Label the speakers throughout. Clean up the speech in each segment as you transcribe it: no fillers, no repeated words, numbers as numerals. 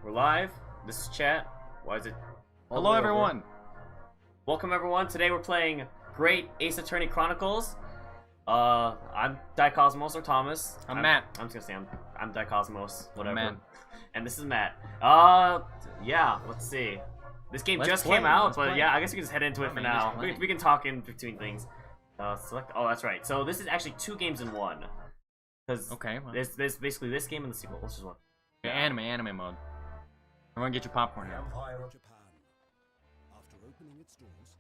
Speaker 1: We're live. This is chat. Why is it?
Speaker 2: Hello, everyone.
Speaker 1: Welcome, everyone. Today we're playing Great Ace Attorney Chronicles. I'm Daicosmos or Thomas.
Speaker 2: I'm Matt.
Speaker 1: I'm just gonna say I'm Daicosmos. Whatever.
Speaker 2: Matt.
Speaker 1: And this is Matt. Yeah. Let's see. This game just came out, but yeah, I guess we can just head into it for now. We can talk in between things. Select. Oh, that's right. So this is actually 2 games in one. Because there's basically this game and the sequel. Let's just one.
Speaker 2: Yeah, anime mode. Everyone get your popcorn now.
Speaker 3: Empire of Japan. After opening its doors,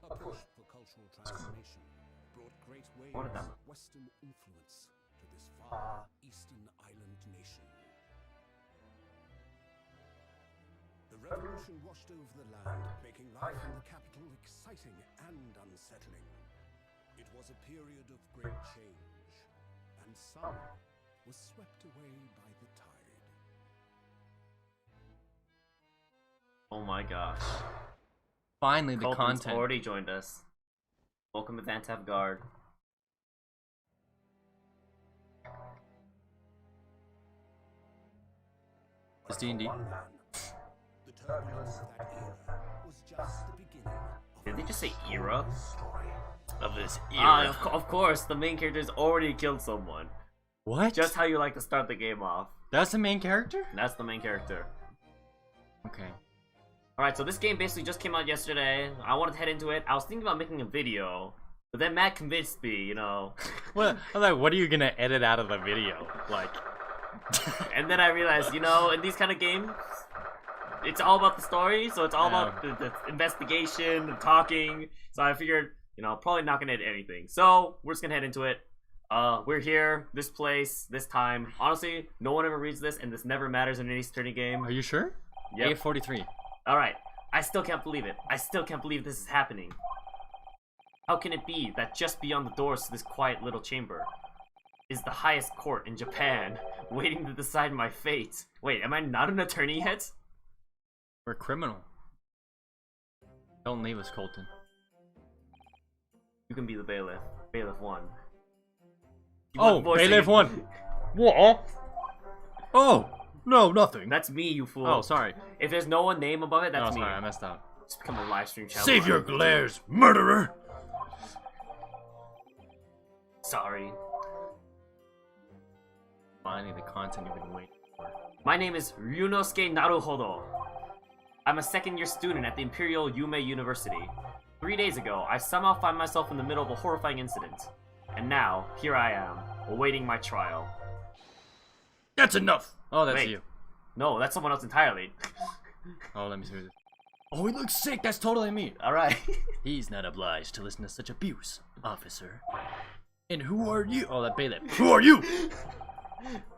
Speaker 3: a push for cultural transformation brought great waves of Western influence to this far eastern island nation. The revolution washed over the land, making life in the capital exciting and unsettling. It was a period of great change, and some was swept away by the tide.
Speaker 1: Oh my gosh.
Speaker 2: Finally, the
Speaker 1: Colton's
Speaker 2: content.
Speaker 1: already joined us. Welcome to Vantav Guard.
Speaker 2: It's D&D.
Speaker 3: The turbulence of that era was just the beginning of
Speaker 1: Did they just say era?
Speaker 2: Of this
Speaker 1: Of course, the main character's already killed someone.
Speaker 2: What?
Speaker 1: Just how you like to start the game off.
Speaker 2: That's the main character?
Speaker 1: That's the main character.
Speaker 2: Okay.
Speaker 1: Alright, so this game basically just came out yesterday. I wanted to head into it. I was thinking about making a video, but then Matt convinced me, you know.
Speaker 2: Well, I'm like, what are you gonna edit out of the video? Like.
Speaker 1: And then I realized, you know, in these kind of games, it's all about the story, so it's all about the investigation, the talking. So I figured, you know, probably not gonna edit anything. So we're just gonna head into it. We're here, this place, this time. Honestly, no one ever reads this, and this never matters in any attorney game.
Speaker 2: Are you sure?
Speaker 1: Yep.
Speaker 2: A43.
Speaker 1: Alright, I still can't believe it. I still can't believe this is happening. How can it be that just beyond the doors to this quiet little chamber is the highest court in Japan, waiting to decide my fate? Wait, am I not an attorney yet?
Speaker 2: We're a criminal. Don't leave us, Colton.
Speaker 1: You can be the bailiff. Bailiff 1.
Speaker 2: Oh, Bailiff 1! What? Oh! No, nothing.
Speaker 1: That's me, you fool.
Speaker 2: Oh, sorry.
Speaker 1: If there's no one name above it, that's me.
Speaker 2: Sorry, I messed up.
Speaker 1: Just become a live stream channel.
Speaker 2: Save your glares, murderer!
Speaker 1: Sorry.
Speaker 2: Finally, the content you've been waiting for.
Speaker 1: My name is Ryunosuke Naruhodo. I'm a second-year student at the Imperial Yume University. 3 days ago, I somehow find myself in the middle of a horrifying incident. And now, here I am, awaiting my trial.
Speaker 2: That's enough! Oh, that's
Speaker 1: Wait.
Speaker 2: you.
Speaker 1: No, that's someone else entirely.
Speaker 2: Oh, let me see this. Oh, he looks sick! That's totally me!
Speaker 1: Alright.
Speaker 2: He's not obliged to listen to such abuse, officer. And who are you? Oh, that bailiff. Who are you?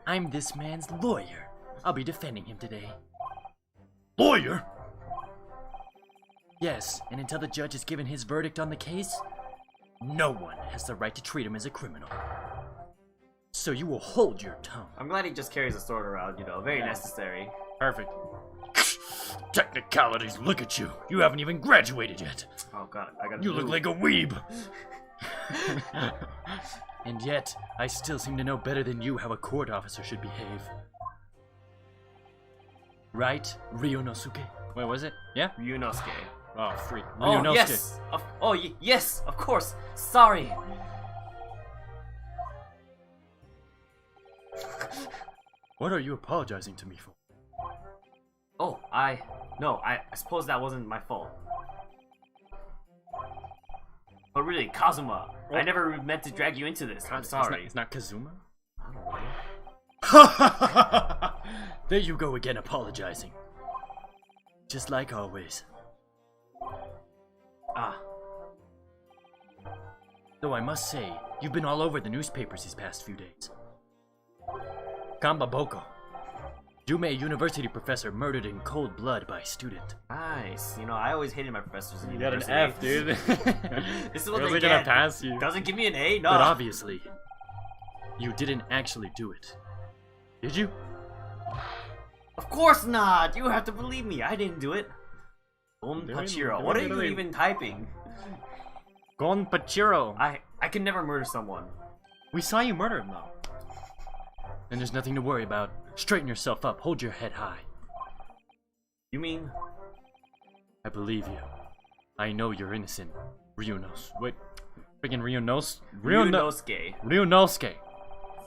Speaker 2: I'm this man's lawyer. I'll be defending him today. Lawyer? Yes, and until the judge has given his verdict on the case, no one has the right to treat him as a criminal. So you will hold your tongue.
Speaker 1: I'm glad he just carries a sword around, you know, very necessary.
Speaker 2: Perfect. Technicalities, look at you. You haven't even graduated yet.
Speaker 1: Oh god, I gotta
Speaker 2: You look like a weeb. And yet, I still seem to know better than you how a court officer should behave. Right, Ryunosuke? Wait, was it? Yeah?
Speaker 1: Ryunosuke.
Speaker 2: Oh, free.
Speaker 1: Oh,
Speaker 2: Ryunosuke.
Speaker 1: yes! Yes, of course! Sorry!
Speaker 2: What are you apologizing to me for?
Speaker 1: Oh, I suppose that wasn't my fault. But really, Kazuma, I never meant to drag you into this. I'm sorry.
Speaker 2: It's not Kazuma?
Speaker 1: I don't know.
Speaker 2: There you go again, apologizing. Just like always. Though I must say, you've been all over the newspapers these past few days. Kambaboko. Yume University professor murdered in cold blood by student.
Speaker 1: Nice. You know, I always hated my professors in
Speaker 2: You got an
Speaker 1: university.
Speaker 2: F, dude.
Speaker 1: This is what they
Speaker 2: gonna
Speaker 1: get.
Speaker 2: pass you.
Speaker 1: Doesn't give me an A? No.
Speaker 2: But obviously, you didn't actually do it. Did you?
Speaker 1: Of course not! You have to believe me. I didn't do it. Pachiro. What are you even typing?
Speaker 2: Gon Pachiro.
Speaker 1: I can never murder someone.
Speaker 2: We saw you murder him, though. Then there's nothing to worry about. Straighten yourself up. Hold your head high.
Speaker 1: You mean?
Speaker 2: I believe you. I know you're innocent. Ryunos. Wait. Freaking
Speaker 1: Ryunosuke.
Speaker 2: Ryunosuke.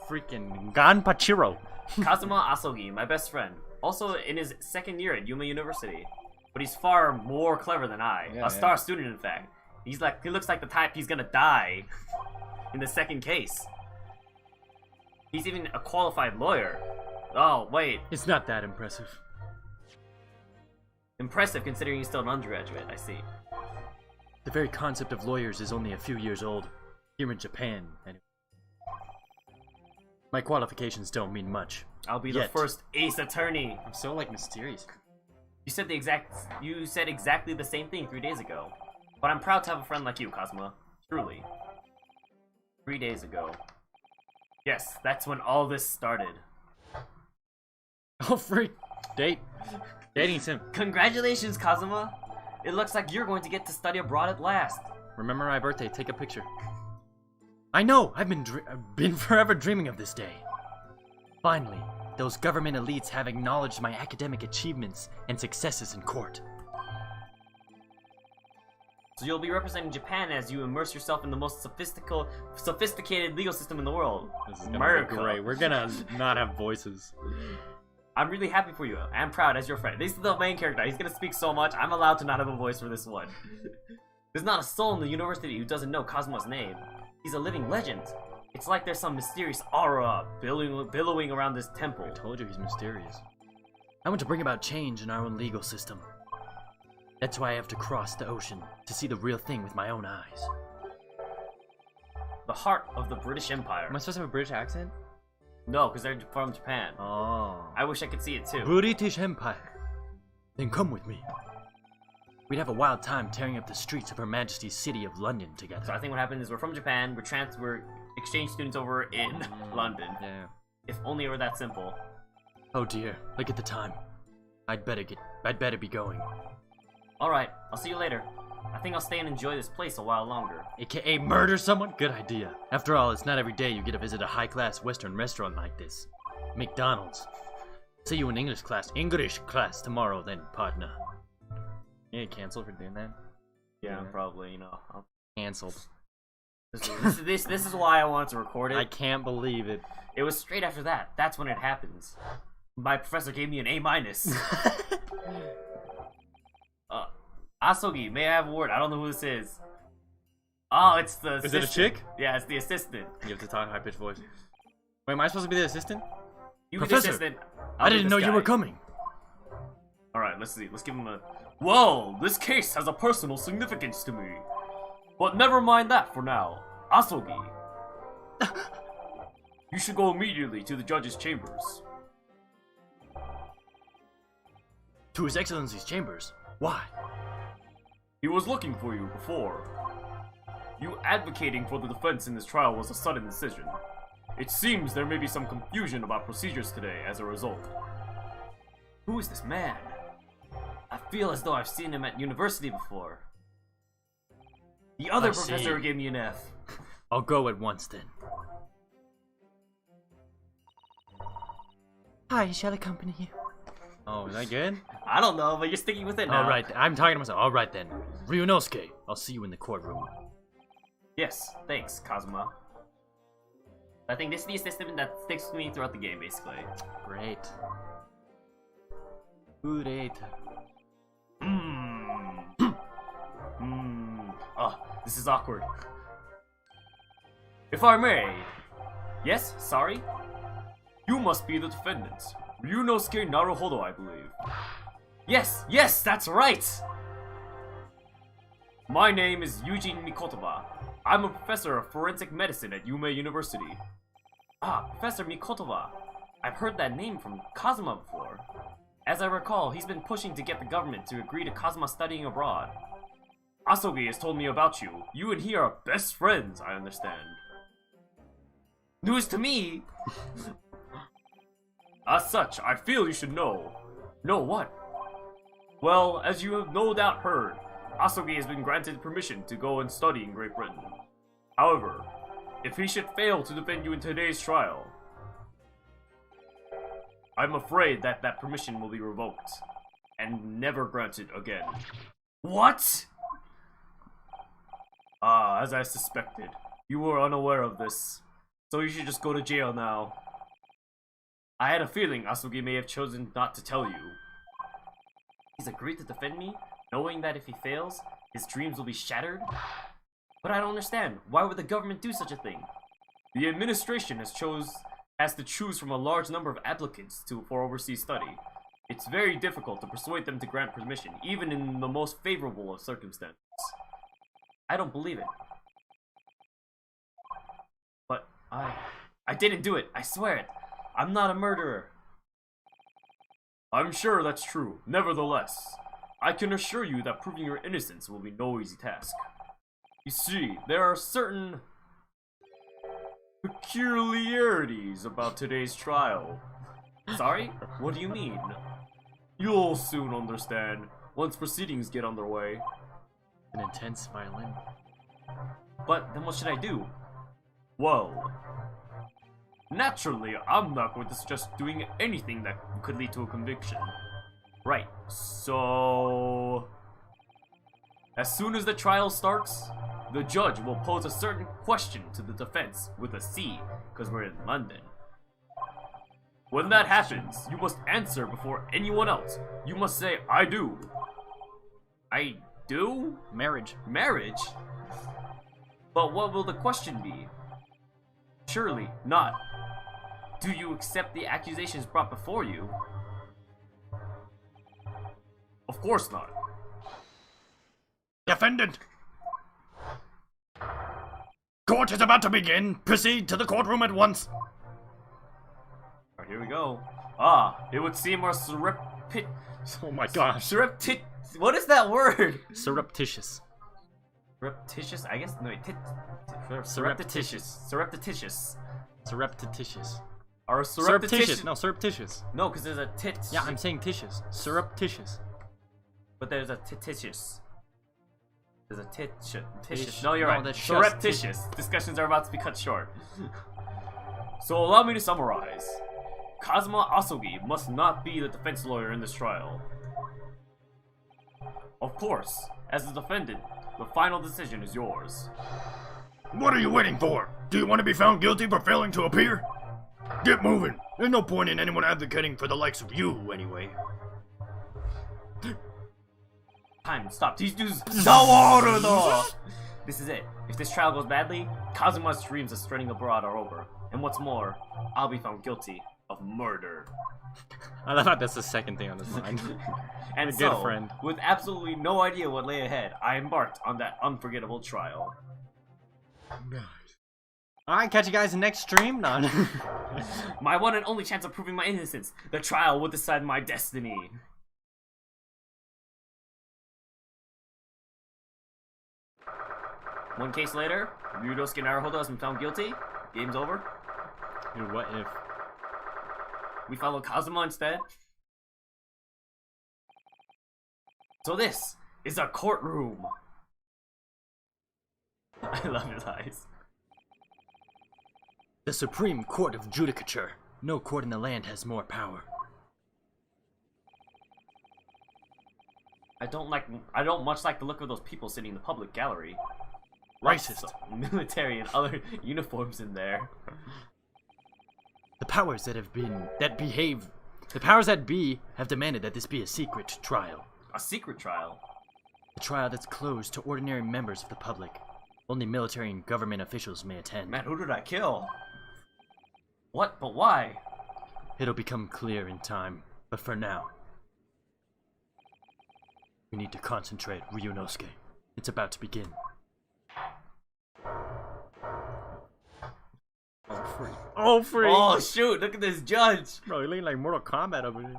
Speaker 2: Freaking Ganpachiro.
Speaker 1: Kazuma Asogi, my best friend. Also in his second year at Yuma University. But he's far more clever than I. A star student, in fact. He looks like the type he's gonna die in the second case. He's even a qualified lawyer. Oh, wait.
Speaker 2: It's not that impressive.
Speaker 1: Impressive considering he's still an undergraduate, I see.
Speaker 2: The very concept of lawyers is only a few years old. Here in Japan, anyway. My qualifications don't mean much.
Speaker 1: I'll be the first ace attorney.
Speaker 2: I'm so, like, mysterious.
Speaker 1: You said exactly the same thing 3 days ago. But I'm proud to have a friend like you, Kazuma. Truly. 3 days ago. Yes, that's when all this started.
Speaker 2: Oh, freak. Dating sim.
Speaker 1: Congratulations, Kazuma. It looks like you're going to get to study abroad at last.
Speaker 2: Remember my birthday, take a picture. I know, I've been forever dreaming of this day. Finally, those government elites have acknowledged my academic achievements and successes in court.
Speaker 1: So you'll be representing Japan as you immerse yourself in the most sophisticated legal system in the world.
Speaker 2: This is gonna be great. We're gonna not have voices.
Speaker 1: I'm really happy for you. I'm proud as your friend. This is the main character. He's gonna speak so much. I'm allowed to not have a voice for this one. There's not a soul in the university who doesn't know Kazuma's name. He's a living legend. It's like there's some mysterious aura billowing around this temple.
Speaker 2: I told you he's mysterious. I want to bring about change in our own legal system. That's why I have to cross the ocean to see the real thing with my own eyes.
Speaker 1: The heart of the British Empire.
Speaker 2: Am I supposed to have a British accent?
Speaker 1: No, because they're from Japan.
Speaker 2: Oh.
Speaker 1: I wish I could see it too.
Speaker 2: British Empire. Then come with me. We'd have a wild time tearing up the streets of Her Majesty's city of London together.
Speaker 1: So I think what happened is we're from Japan, we're exchange students over in London.
Speaker 2: Yeah.
Speaker 1: If only it were that simple.
Speaker 2: Oh dear, look at the time. I'd better be going.
Speaker 1: Alright, I'll see you later. I think I'll stay and enjoy this place a while longer.
Speaker 2: AKA murder someone? Good idea. After all, it's not every day you get to visit a high-class Western restaurant like this. McDonald's. See you in English class tomorrow then, partner. You get canceled for doing that?
Speaker 1: Yeah, probably, you know.
Speaker 2: Canceled.
Speaker 1: This is why I wanted to record it.
Speaker 2: I can't believe it.
Speaker 1: It was straight after that. That's when it happens. My professor gave me an A-. Asogi, may I have a word? I don't know who this is. Oh, it's the assistant.
Speaker 2: Is it a chick?
Speaker 1: Yeah, it's the assistant.
Speaker 2: You have to talk high-pitched voice. Wait, am I supposed to be the assistant?
Speaker 1: You be
Speaker 2: Professor,
Speaker 1: the assistant.
Speaker 2: I didn't know you were coming.
Speaker 1: Alright, let's see. Let's give him a... Well, this case has a personal significance to me. But never mind that for now. Asogi. You should go immediately to the judge's chambers.
Speaker 2: To His Excellency's chambers? Why?
Speaker 1: He was looking for you before. You advocating for the defense in this trial was a sudden decision. It seems there may be some confusion about procedures today as a result. Who is this man? I feel as though I've seen him at university before. The other professor gave me an F.
Speaker 2: I'll go at once then. Hi, shall I accompany you? Oh, is that good?
Speaker 1: I don't know, but you're sticking with it now.
Speaker 2: Alright, I'm talking to myself. Alright then. Ryunosuke, I'll see you in the courtroom.
Speaker 1: Yes, thanks, Kazuma. I think this is the assistant that sticks with me throughout the game, basically.
Speaker 2: Great. Great.
Speaker 1: Oh, this is awkward. If I may. Yes, sorry? You must be the defendant. Ryunosuke Naruhodo, I believe. Yes, that's right! My name is Eugene Mikotoba. I'm a professor of forensic medicine at Yuma University. Ah, Professor Mikotoba. I've heard that name from Kazuma before. As I recall, he's been pushing to get the government to agree to Kazuma studying abroad. Asogi has told me about you. You and he are best friends, I understand. News to me! As such, I feel you should know. Know what? Well, as you have no doubt heard, Asogi has been granted permission to go and study in Great Britain. However, if he should fail to defend you in today's trial, I'm afraid that permission will be revoked, and never granted again. What? Ah, as I suspected. You were unaware of this. So you should just go to jail now. I had a feeling Asugi may have chosen not to tell you. He's agreed to defend me, knowing that if he fails, his dreams will be shattered? But I don't understand. Why would the government do such a thing? The administration has to choose from a large number of applicants for overseas study. It's very difficult to persuade them to grant permission, even in the most favorable of circumstances. I don't believe it. But I didn't do it. I swear it. I'm not a murderer. I'm sure that's true. Nevertheless, I can assure you that proving your innocence will be no easy task. You see, there are certain peculiarities about today's trial. Sorry? What do you mean? You'll soon understand once proceedings get underway.
Speaker 2: An intense violin.
Speaker 1: But then what should I do? Well, naturally, I'm not going to suggest doing anything that could lead to a conviction. Right, so... as soon as the trial starts, the judge will pose a certain question to the defense with a C, because we're in London. When that happens, you must answer before anyone else. You must say, I do. I do?
Speaker 2: Marriage.
Speaker 1: Marriage? But what will the question be? Surely not. Do you accept the accusations brought before you? Of course not.
Speaker 2: Defendant! Court is about to begin. Proceed to the courtroom at once.
Speaker 1: Alright, here we go. Ah, it would seem our
Speaker 2: Oh my gosh.
Speaker 1: what is that word?
Speaker 2: Surreptitious.
Speaker 1: Surreptitious? I guess, no,
Speaker 2: Surreptitious.
Speaker 1: Surreptitious.
Speaker 2: Surreptitious.
Speaker 1: Or
Speaker 2: Surreptitious. No, surreptitious.
Speaker 1: No, because there's a tit.
Speaker 2: Yeah, I'm saying titious. Surreptitious.
Speaker 1: But there's a tititious. There's a titious.
Speaker 2: Ish.
Speaker 1: No, you're
Speaker 2: No,
Speaker 1: right.
Speaker 2: that's just
Speaker 1: Surreptitious. Discussions are about to be cut short. So allow me to summarize. Kazuma Asogi must not be the defense lawyer in this trial. Of course, as the defendant, the final decision is yours.
Speaker 2: What are you waiting for? Do you want to be found guilty for failing to appear? Get moving. There's no point in anyone advocating for the likes of you, anyway.
Speaker 1: Time, stop. These dudes. No. This is it. If this trial goes badly, Kazuma's dreams of spreading abroad are over. And what's more, I'll be found guilty of murder.
Speaker 2: I love how that's the second thing on the sign.
Speaker 1: And
Speaker 2: A
Speaker 1: so,
Speaker 2: good friend.
Speaker 1: with absolutely no idea what lay ahead, I embarked on that unforgettable trial.
Speaker 2: Alright, catch you guys in the next stream. No.
Speaker 1: My one and only chance of proving my innocence. The trial will decide my destiny. One case later, Ryunosuke Naruhodo has been found guilty. Game's over.
Speaker 2: Dude, what if?
Speaker 1: We follow Kazuma instead. So this is a courtroom. I love his eyes.
Speaker 2: The Supreme Court of Judicature. No court in the land has more power.
Speaker 1: I don't much like the look of those people sitting in the public gallery.
Speaker 2: Racist.
Speaker 1: Lots of military and other uniforms in there.
Speaker 2: The powers that be have demanded that this be a secret trial.
Speaker 1: A secret trial?
Speaker 2: A trial that's closed to ordinary members of the public. Only military and government officials may attend.
Speaker 1: Man, who did I kill? What? But why?
Speaker 2: It'll become clear in time, but for now, we need to concentrate, Ryunosuke. It's about to begin. Oh, free. Oh, free!
Speaker 1: Oh, shoot! Look at this judge!
Speaker 2: Bro, you're looking like Mortal Kombat over here.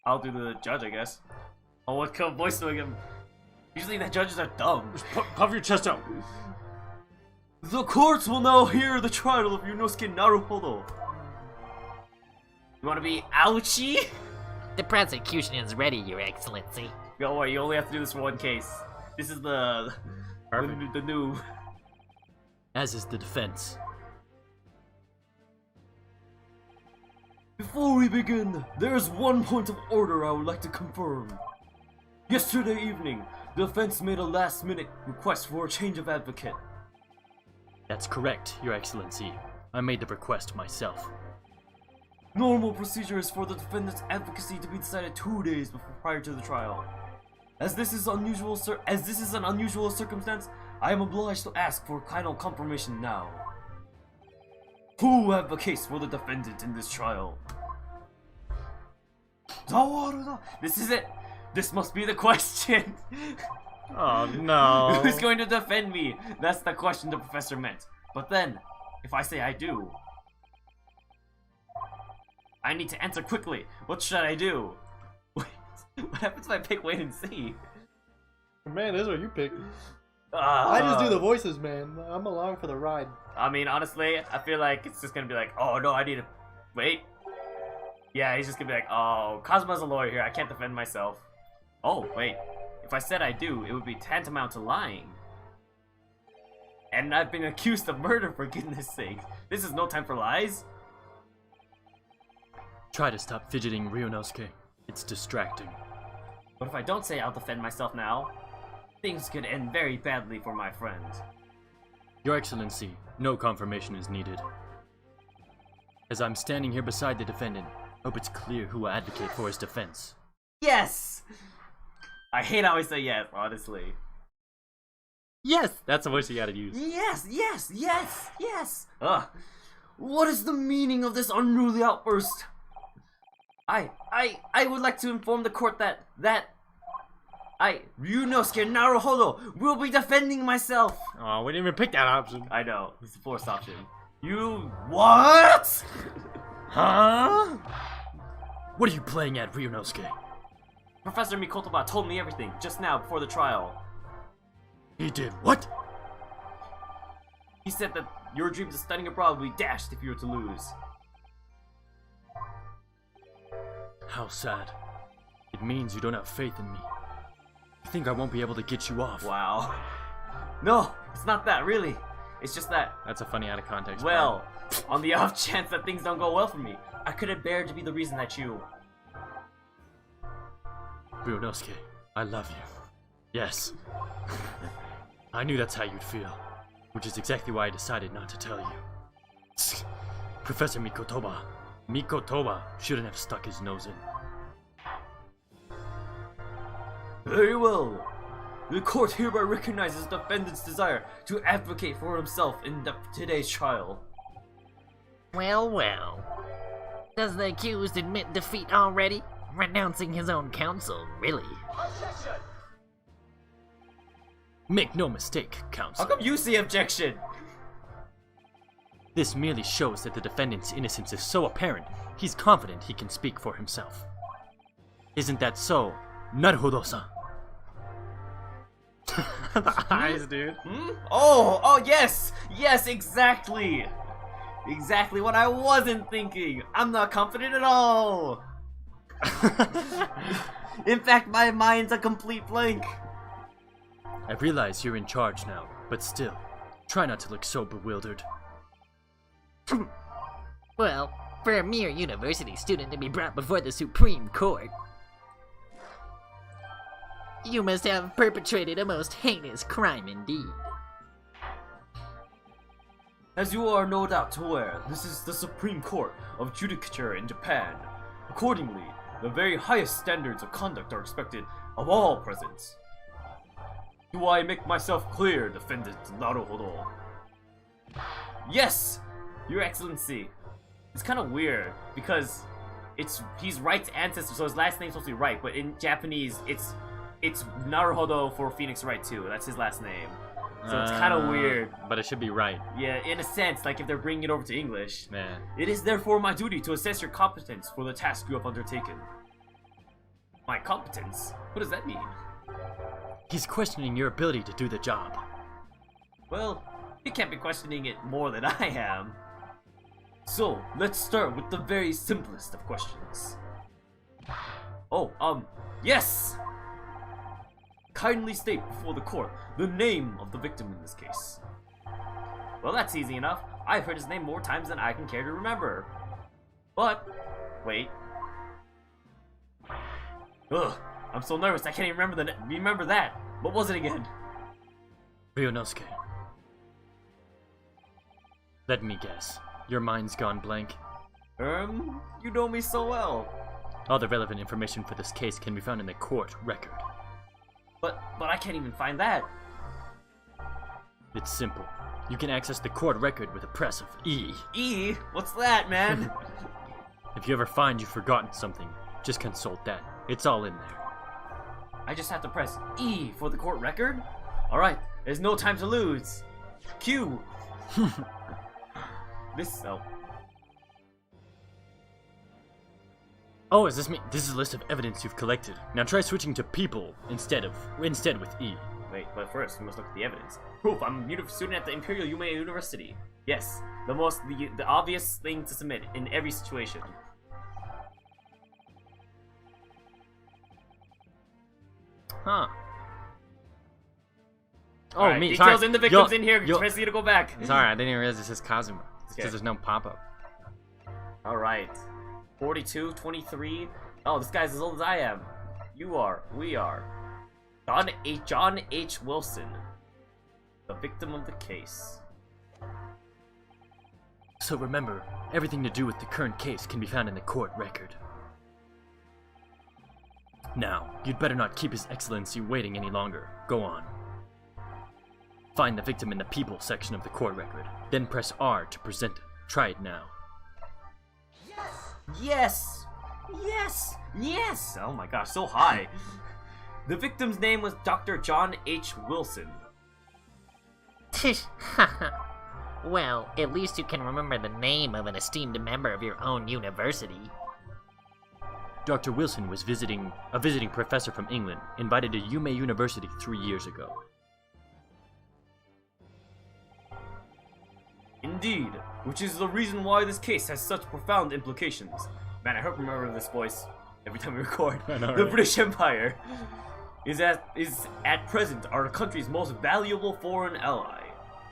Speaker 1: I'll do the judge, I guess. Oh, what kind of voice do I give him? Usually the judges are dumb.
Speaker 2: Just puff your chest out.
Speaker 1: The courts will now hear the trial of Ryunosuke Naruhodo. You wanna be ouchie?
Speaker 4: The prosecution is ready, Your Excellency.
Speaker 1: Don't worry, you only have to do this for one case. This is the new.
Speaker 2: As is the defense.
Speaker 5: Before we begin, there is one point of order I would like to confirm. Yesterday evening, the defense made a last-minute request for a change of advocate.
Speaker 2: That's correct, Your Excellency. I made the request myself.
Speaker 5: Normal procedure is for the defendant's advocacy to be decided 2 days prior to the trial. As this is an unusual circumstance, I am obliged to ask for final confirmation now. Who advocates for the defendant in this trial?
Speaker 1: This is it. This must be the question.
Speaker 2: Oh no.
Speaker 1: Who's going to defend me? That's the question the professor meant. But then, if I say I do, I need to answer quickly. What should I do? What happens if I pick wait and see?
Speaker 6: Man, this is what you pick. I just do the voices, man. I'm along for the ride.
Speaker 1: I mean, honestly, I feel like it's just gonna be like, oh no, I need to wait. Yeah, he's just gonna be like, oh, Cosmo's a lawyer here. I can't defend myself. Oh, wait. If I said I do, it would be tantamount to lying. And I've been accused of murder, for goodness sake. This is no time for lies.
Speaker 2: Try to stop fidgeting, Ryunosuke. It's distracting.
Speaker 1: But if I don't say I'll defend myself now, things could end very badly for my friend.
Speaker 2: Your Excellency, no confirmation is needed. As I'm standing here beside the defendant, hope it's clear who will advocate for his defense.
Speaker 1: Yes! I hate how I say yes, honestly.
Speaker 2: Yes! That's the voice you gotta use.
Speaker 1: Yes, yes, yes, yes!
Speaker 5: Ugh. What is the meaning of this unruly outburst?
Speaker 1: I would like to inform the court that Ryunosuke Naruhodo will be defending myself.
Speaker 2: Oh, we didn't even pick that option.
Speaker 1: I know, it's the fourth option.
Speaker 5: What?
Speaker 2: Huh? What are you playing at, Ryunosuke?
Speaker 1: Professor Mikotoba told me everything just now before the trial.
Speaker 2: He did what?
Speaker 1: He said that your dreams of studying abroad will be dashed if you were to lose.
Speaker 2: How sad. It means you don't have faith in me. You think I won't be able to get you off?
Speaker 1: Wow. No, it's not that, really. It's just that,
Speaker 2: That's a funny out of context.
Speaker 1: well, on the off chance that things don't go well for me, I couldn't bear to be the reason that you...
Speaker 2: Ryunosuke, I love you. Yes. I knew that's how you'd feel, which is exactly why I decided not to tell you. Professor Mikotoba shouldn't have stuck his nose in.
Speaker 5: Very well. The court hereby recognizes the defendant's desire to advocate for himself in today's trial.
Speaker 4: Well, well. Does the accused admit defeat already? Renouncing his own counsel, really?
Speaker 2: Make no mistake,
Speaker 1: How
Speaker 2: counsel.
Speaker 1: come you see objection?
Speaker 2: This merely shows that the defendant's innocence is so apparent, he's confident he can speak for himself. Isn't that so, Naruhodo-san? The eyes, dude.
Speaker 1: Hmm? Oh, yes! Yes, exactly! Exactly what I wasn't thinking! I'm not confident at all! In fact, my mind's a complete blank.
Speaker 2: I realize you're in charge now, but still, try not to look so bewildered.
Speaker 4: Well, for a mere university student to be brought before the Supreme Court, you must have perpetrated a most heinous crime indeed.
Speaker 5: As you are no doubt aware, this is the Supreme Court of Judicature in Japan. Accordingly, the very highest standards of conduct are expected of all present. Do I make myself clear, defendant Naruhodo?
Speaker 1: Yes! Your Excellency. It's kind of weird, because he's Wright's ancestor, so his last name's supposed to be Wright, but in Japanese, it's Naruhodo for Phoenix Wright too. That's his last name. So it's kind of weird.
Speaker 2: But it should be right.
Speaker 1: Yeah, in a sense, like if they're bringing it over to English.
Speaker 2: Man.
Speaker 1: It is therefore my duty to assess your competence for the task you have undertaken. My competence? What does that mean?
Speaker 2: He's questioning your ability to do the job.
Speaker 1: Well, he can't be questioning it more than I am.
Speaker 5: So, let's start with the very simplest of questions.
Speaker 1: Oh, yes!
Speaker 5: Kindly state before the court the name of the victim in this case.
Speaker 1: Well, that's easy enough. I've heard his name more times than I can care to remember. But, Wait. Ugh, I'm so nervous I can't even remember that. What was it again?
Speaker 2: Ryunosuke. Let me guess. Your mind's gone blank.
Speaker 1: You know me so well.
Speaker 2: All the relevant information for this case can be found in the court record.
Speaker 1: But I can't even find that.
Speaker 2: It's simple. You can access the court record with a press of E.
Speaker 1: E? What's that, man?
Speaker 2: If you ever find you've forgotten something, just consult that. It's all in there.
Speaker 1: I just have to press E for the court record? Alright, there's no time to lose. Q. This, oh.
Speaker 2: Oh, is this me? This is a list of evidence you've collected. Now try switching to people instead with E.
Speaker 1: Wait, but first we must look at the evidence. Proof, I'm a student at the Imperial Yuma University. Yes, the obvious thing to submit in every situation.
Speaker 2: Huh. Oh,
Speaker 1: Alright,
Speaker 2: me.
Speaker 1: details
Speaker 2: Sorry.
Speaker 1: in the victims in here. Press you to go back.
Speaker 2: Sorry, I didn't even realize this is Kazuma. It's because
Speaker 1: Okay.
Speaker 2: there's no pop-up.
Speaker 1: Alright. 42, 23. Oh, this guy's as old as I am. You are. We are. John H. Wilson. The victim of the case.
Speaker 2: So remember, everything to do with the current case can be found in the court record. Now, you'd better not keep His Excellency waiting any longer. Go on. Find the victim in the people section of the court record. Then press R to present it. Try it now.
Speaker 1: Yes! Yes! Yes! Oh my gosh, so high. The victim's name was Dr. John H. Wilson.
Speaker 4: Well, at least you can remember the name of an esteemed member of your own university.
Speaker 2: Dr. Wilson was a visiting professor from England, invited to Yuma University 3 years ago.
Speaker 1: Indeed, which is the reason why this case has such profound implications. Man, I hope I remember this voice every time we record.
Speaker 2: I know,
Speaker 1: The
Speaker 2: right?
Speaker 1: British Empire is at present our country's most valuable foreign ally.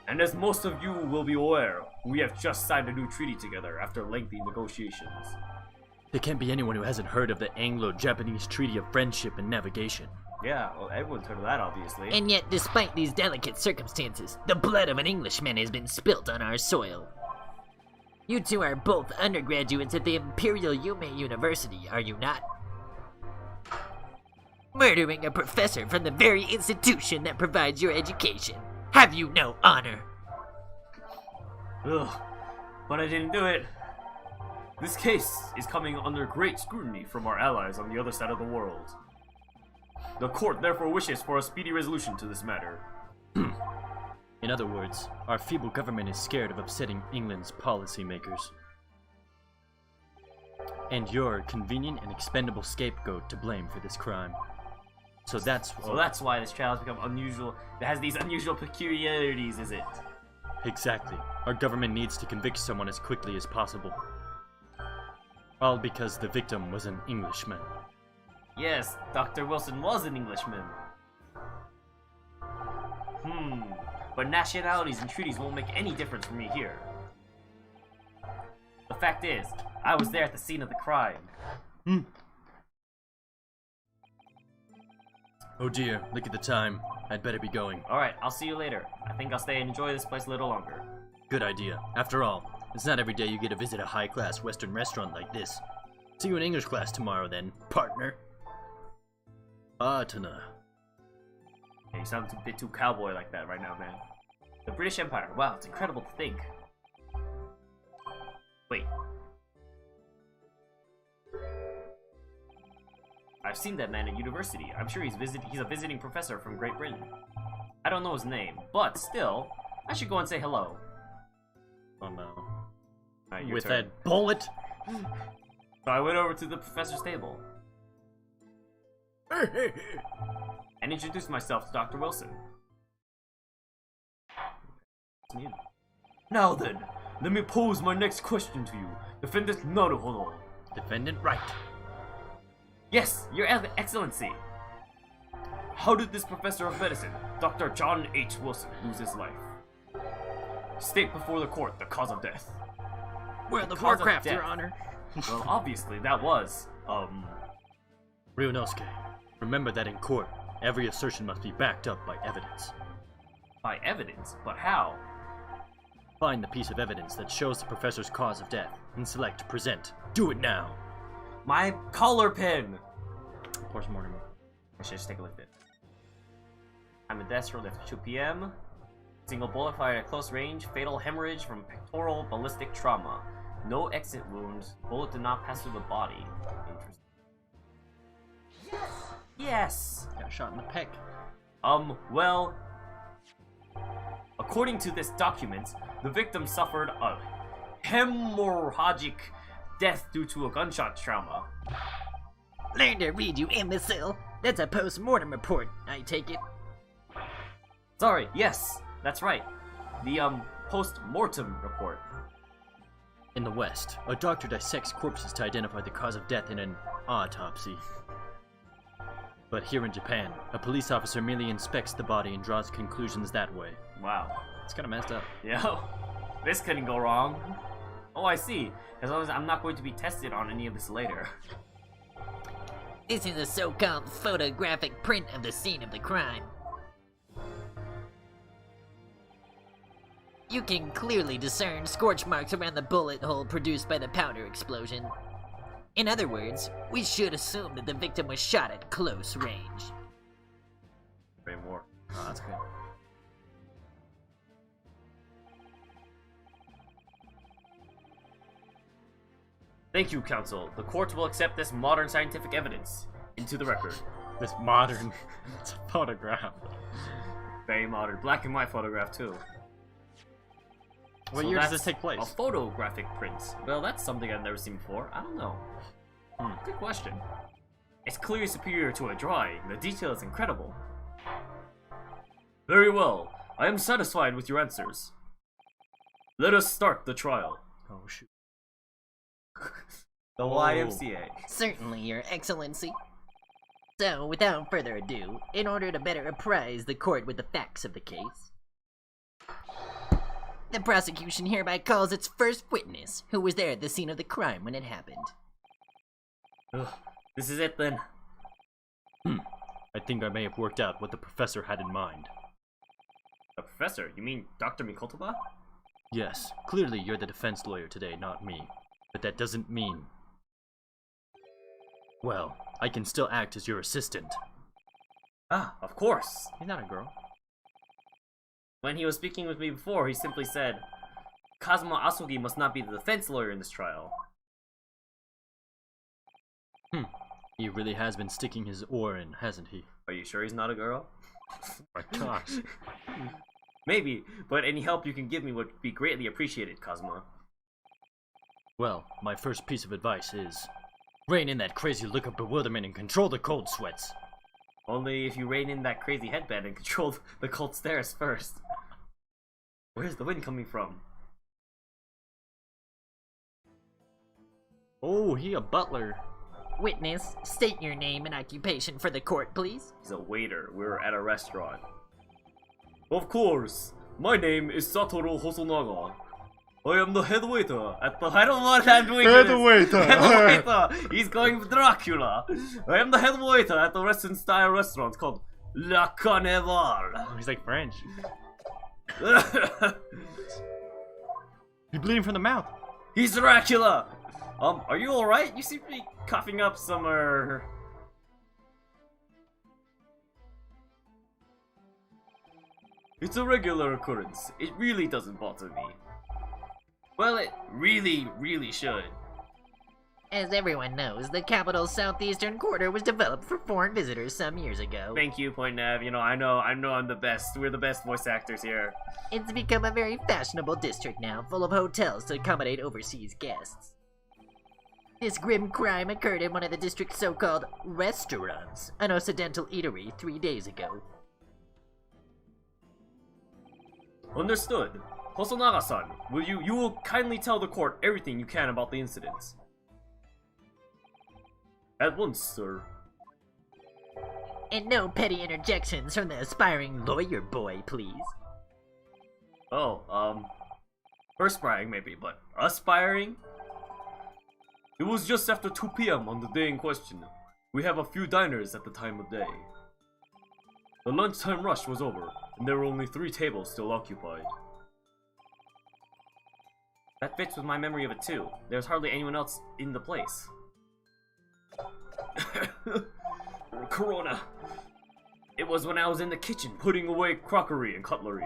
Speaker 1: And as most of you will be aware, we have just signed a new treaty together after lengthy negotiations.
Speaker 2: There can't be anyone who hasn't heard of the Anglo-Japanese Treaty of Friendship and Navigation.
Speaker 1: Yeah, well, everyone's heard of that, obviously.
Speaker 4: And yet, despite these delicate circumstances, the blood of an Englishman has been spilt on our soil. You two are both undergraduates at the Imperial Yuma University, are you not? Murdering a professor from the very institution that provides your education. Have you no honor?
Speaker 1: Ugh, but I didn't do it. This case is coming under great scrutiny from our allies on the other side of the world. The court therefore wishes for a speedy resolution to this matter.
Speaker 2: In other words, our feeble government is scared of upsetting England's policymakers. And you're a convenient and expendable scapegoat to blame for this crime. So that's
Speaker 1: why this trial has become unusual. It has these unusual peculiarities, is it?
Speaker 2: Exactly. Our government needs to convict someone as quickly as possible. All because the victim was an Englishman.
Speaker 1: Yes, Dr. Wilson was an Englishman. But nationalities and treaties won't make any difference for me here. The fact is, I was there at the scene of the crime.
Speaker 2: Oh dear, look at the time. I'd better be going.
Speaker 1: Alright, I'll see you later. I think I'll stay and enjoy this place a little longer.
Speaker 2: Good idea. After all, it's not every day you get to visit a high-class Western restaurant like this. See you in English class tomorrow then, partner. Partner.
Speaker 1: Yeah, you sound a bit too cowboy like that right now, man. The British Empire. Wow, it's incredible to think. Wait. I've seen that man at university. I'm sure he's a visiting professor from Great Britain. I don't know his name, but still, I should go and say hello.
Speaker 2: Oh no.
Speaker 1: Alright, your
Speaker 2: With
Speaker 1: turn.
Speaker 2: that bullet?
Speaker 1: So I went over to the professor's table and introduced myself to Dr. Wilson. Now then, let me pose my next question to you. Defendant Naruhodo.
Speaker 2: Defendant right.
Speaker 1: Yes, Your Excellency. How did this professor of medicine, Dr. John H. Wilson, lose his life? State before the court the cause of death.
Speaker 4: World of
Speaker 1: Cause of
Speaker 4: Warcraft,
Speaker 1: death.
Speaker 4: Your Honor.
Speaker 5: Well, obviously, that was,
Speaker 2: Ryunosuke, remember that in court, every assertion must be backed up by evidence.
Speaker 5: by evidence. But how?
Speaker 2: Find the piece of evidence that shows the professor's cause of death and select present. Do it now.
Speaker 5: My collar pin!
Speaker 2: Post-mortem.
Speaker 5: I should just take a look at it. I'm a death rolled after 2 p.m. Single bullet fired at close range. Fatal hemorrhage from pectoral ballistic trauma. No exit wounds. Bullet did not pass through the body. Interesting. Yes!
Speaker 2: Got shot in the pec.
Speaker 5: Well, according to this document, the victim suffered a hemorrhagic death due to a gunshot trauma.
Speaker 4: Learn to read, you imbecile. That's a post-mortem report, I take it.
Speaker 5: Sorry, yes, that's right. The, post-mortem report.
Speaker 2: In the West, a doctor dissects corpses to identify the cause of death in an autopsy. But here in Japan, a police officer merely inspects the body and draws conclusions that way.
Speaker 5: Wow.
Speaker 2: It's kinda messed up.
Speaker 5: Yeah, this couldn't go wrong. Oh, I see. As long as I'm not going to be tested on any of this later.
Speaker 4: This is a so-called photographic print of the scene of the crime. You can clearly discern scorch marks around the bullet hole produced by the powder explosion. In other words, we should assume that the victim was shot at close range.
Speaker 5: Way more.
Speaker 2: Oh, that's good.
Speaker 5: Thank you, counsel. The court will accept this modern scientific evidence into the record.
Speaker 2: This modern it's a photograph.
Speaker 5: Very modern. Black and white photograph, too.
Speaker 2: What
Speaker 5: So
Speaker 2: year does
Speaker 5: that's
Speaker 2: this take place?
Speaker 5: A photographic print. Well, that's something I've never seen before. I don't know. Good question. It's clearly superior to a drawing. The detail is incredible. Very well. I am satisfied with your answers. Let us start the trial.
Speaker 2: Oh shoot.
Speaker 5: The YMCA.
Speaker 4: Certainly, Your Excellency. So, without further ado, in order to better apprise the court with the facts of the case, the prosecution hereby calls its first witness, who was there at the scene of the crime when it happened.
Speaker 5: Ugh, this is it then.
Speaker 2: I think I may have worked out what the professor had in mind.
Speaker 5: The professor? You mean Dr. Mikotoba?
Speaker 2: Yes, clearly you're the defense lawyer today, not me. But that doesn't mean... Well, I can still act as your assistant.
Speaker 5: Ah, of course.
Speaker 2: You're not a girl.
Speaker 5: When he was speaking with me before, he simply said, Kazuma Asogi must not be the defense lawyer in this trial.
Speaker 2: He really has been sticking his oar in, hasn't he?
Speaker 5: Are you sure he's not a girl?
Speaker 2: Oh my gosh.
Speaker 5: Maybe, but any help you can give me would be greatly appreciated, Kazuma.
Speaker 2: Well, my first piece of advice is... rein in that crazy look of bewilderment and control the cold sweats.
Speaker 5: Only if you rein in that crazy headband and control the cold stares first. Where's the wind coming from?
Speaker 2: Oh, he a butler.
Speaker 4: Witness, state your name and occupation for the court, please.
Speaker 5: He's a waiter. We're at a restaurant. Of course. My name is Satoru Hosonaga. I am the head waiter at the... I don't know what I'm doing.
Speaker 6: Head waiter.
Speaker 5: Head waiter. He's going Dracula. I am the head waiter at the Western-style restaurant called La Carnival.
Speaker 2: Oh, he's like French. You're bleeding from the mouth.
Speaker 5: He's Dracula. Are you alright? You seem to be coughing up somewhere. It's a regular occurrence. It really doesn't bother me. Well, it really, really should.
Speaker 4: As everyone knows, the capital's southeastern quarter was developed for foreign visitors some years ago.
Speaker 5: Thank you, Point Nav. You know I'm the best. We're the best voice actors here.
Speaker 4: It's become a very fashionable district now, full of hotels to accommodate overseas guests. This grim crime occurred in one of the district's so-called restaurants, an Occidental eatery 3 days ago.
Speaker 5: Understood. Hosonaga-san, you will kindly tell the court everything you can about the incidents. At once, sir.
Speaker 4: And no petty interjections from the aspiring lawyer boy, please.
Speaker 5: Oh, perspiring maybe, but aspiring? It was just after 2 p.m. on the day in question. We have a few diners at the time of day. The lunchtime rush was over, and there were only 3 tables still occupied.
Speaker 1: That fits with my memory of it too. There's hardly anyone else in the place.
Speaker 5: Corona. It was when I was in the kitchen putting away crockery and cutlery.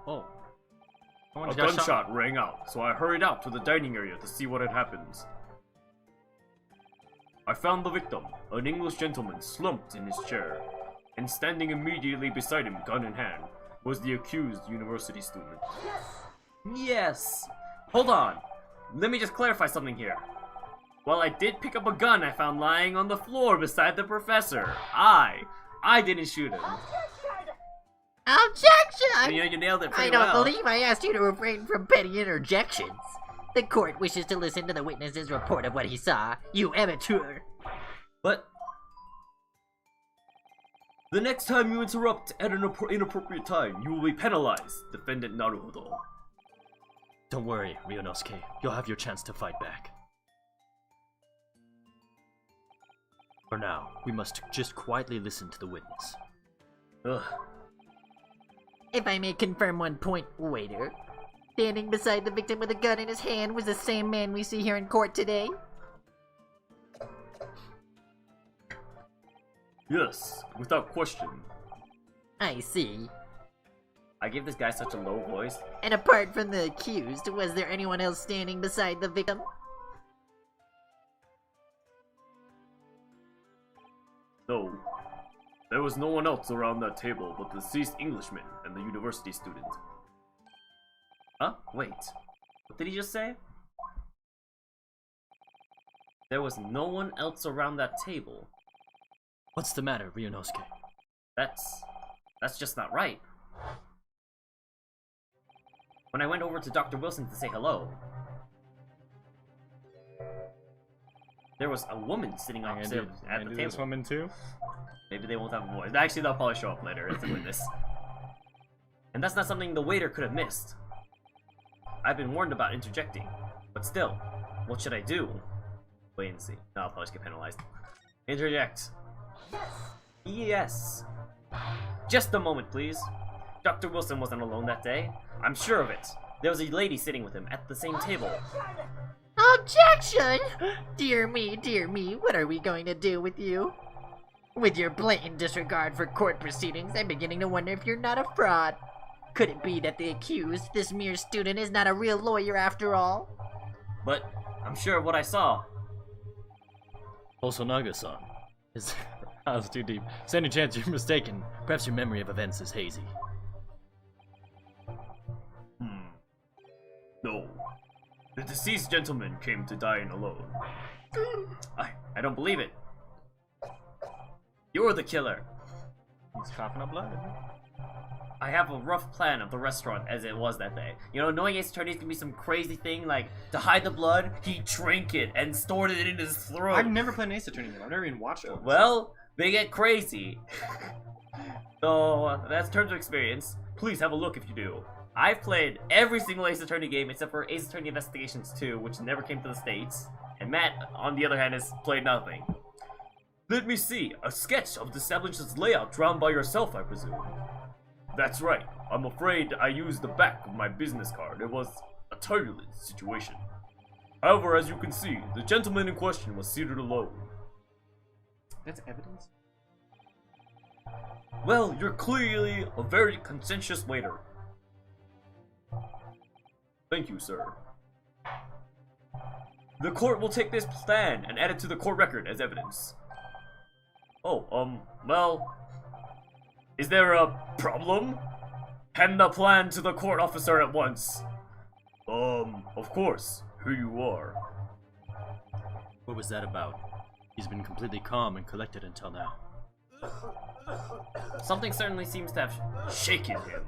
Speaker 2: Oh.
Speaker 5: A gunshot rang out, so I hurried out to the dining area to see what had happened. I found the victim, an English gentleman slumped in his chair, and standing immediately beside him, gun in hand, was the accused university student.
Speaker 1: Yes! Hold on. Let me just clarify something here. While I did pick up a gun I found lying on the floor beside the professor, I didn't shoot him.
Speaker 4: Objection!
Speaker 1: You nailed it
Speaker 4: I
Speaker 1: pretty
Speaker 4: don't
Speaker 1: well.
Speaker 4: believe I asked you to refrain from petty interjections. The court wishes to listen to the witness's report of what he saw. You amateur.
Speaker 5: But the next time you interrupt at an inappropriate time, you will be penalized, Defendant Naruhodo.
Speaker 2: Don't worry, Ryunosuke. You'll have your chance to fight back. For now, we must just quietly listen to the witness.
Speaker 5: Ugh.
Speaker 4: If I may confirm one point, waiter. Standing beside the victim with a gun in his hand was the same man we see here in court today?
Speaker 5: Yes, without question.
Speaker 4: I see.
Speaker 1: I give this guy such a low voice.
Speaker 4: And apart from the accused, was there anyone else standing beside the victim?
Speaker 5: No. There was no one else around that table but the deceased Englishman and the university student.
Speaker 1: Huh? Wait. What did he just say? There was no one else around that table.
Speaker 2: What's the matter, Ryunosuke?
Speaker 1: That's just not right. When I went over to Dr. Wilson to say hello, there was a woman sitting opposite at the table.
Speaker 6: This woman too?
Speaker 1: Maybe they won't have a voice. Actually, they'll probably show up later as a witness. And that's not something the waiter could have missed. I've been warned about interjecting, but still, what should I do? Wait and see. No, I'll probably just get penalized. Interject. Yes. Just a moment, please. Dr. Wilson wasn't alone that day. I'm sure of it. There was a lady sitting with him at the same table.
Speaker 4: Objection! Dear me, what are we going to do with you? With your blatant disregard for court proceedings, I'm beginning to wonder if you're not a fraud. Could it be that the accused, this mere student, is not a real lawyer after all?
Speaker 1: But I'm sure of what I saw.
Speaker 2: Also, Naga-san. That was too deep. Is there any chance you're mistaken? Perhaps your memory of events is hazy.
Speaker 5: No. The deceased gentleman came to dine alone.
Speaker 1: I don't believe it. You're the killer.
Speaker 6: He's coughing up blood.
Speaker 1: I have a rough plan of the restaurant as it was that day. You know, knowing Ace Attorney can be some crazy thing, like, to hide the blood, he drank it and stored it in his throat.
Speaker 6: I've never played an Ace Attorney game. I've never even watched one.
Speaker 1: Well, they get crazy. So, that's terms of experience. Please have a look if you do. I've played every single Ace Attorney game except for Ace Attorney Investigations 2, which never came to the States. And Matt, on the other hand, has played nothing.
Speaker 5: Let me see. A sketch of the establishment's layout drawn by yourself, I presume. That's right. I'm afraid I used the back of my business card. It was a turbulent situation. However, as you can see, the gentleman in question was seated alone.
Speaker 6: That's evidence?
Speaker 5: Well, you're clearly a very conscientious waiter. Thank you, sir. The court will take this plan and add it to the court record as evidence. Oh, well... Is there a problem? Hand the plan to the court officer at once. Of course. Here you are.
Speaker 2: What was that about? He's been completely calm and collected until now.
Speaker 1: Something certainly seems to have shaken him.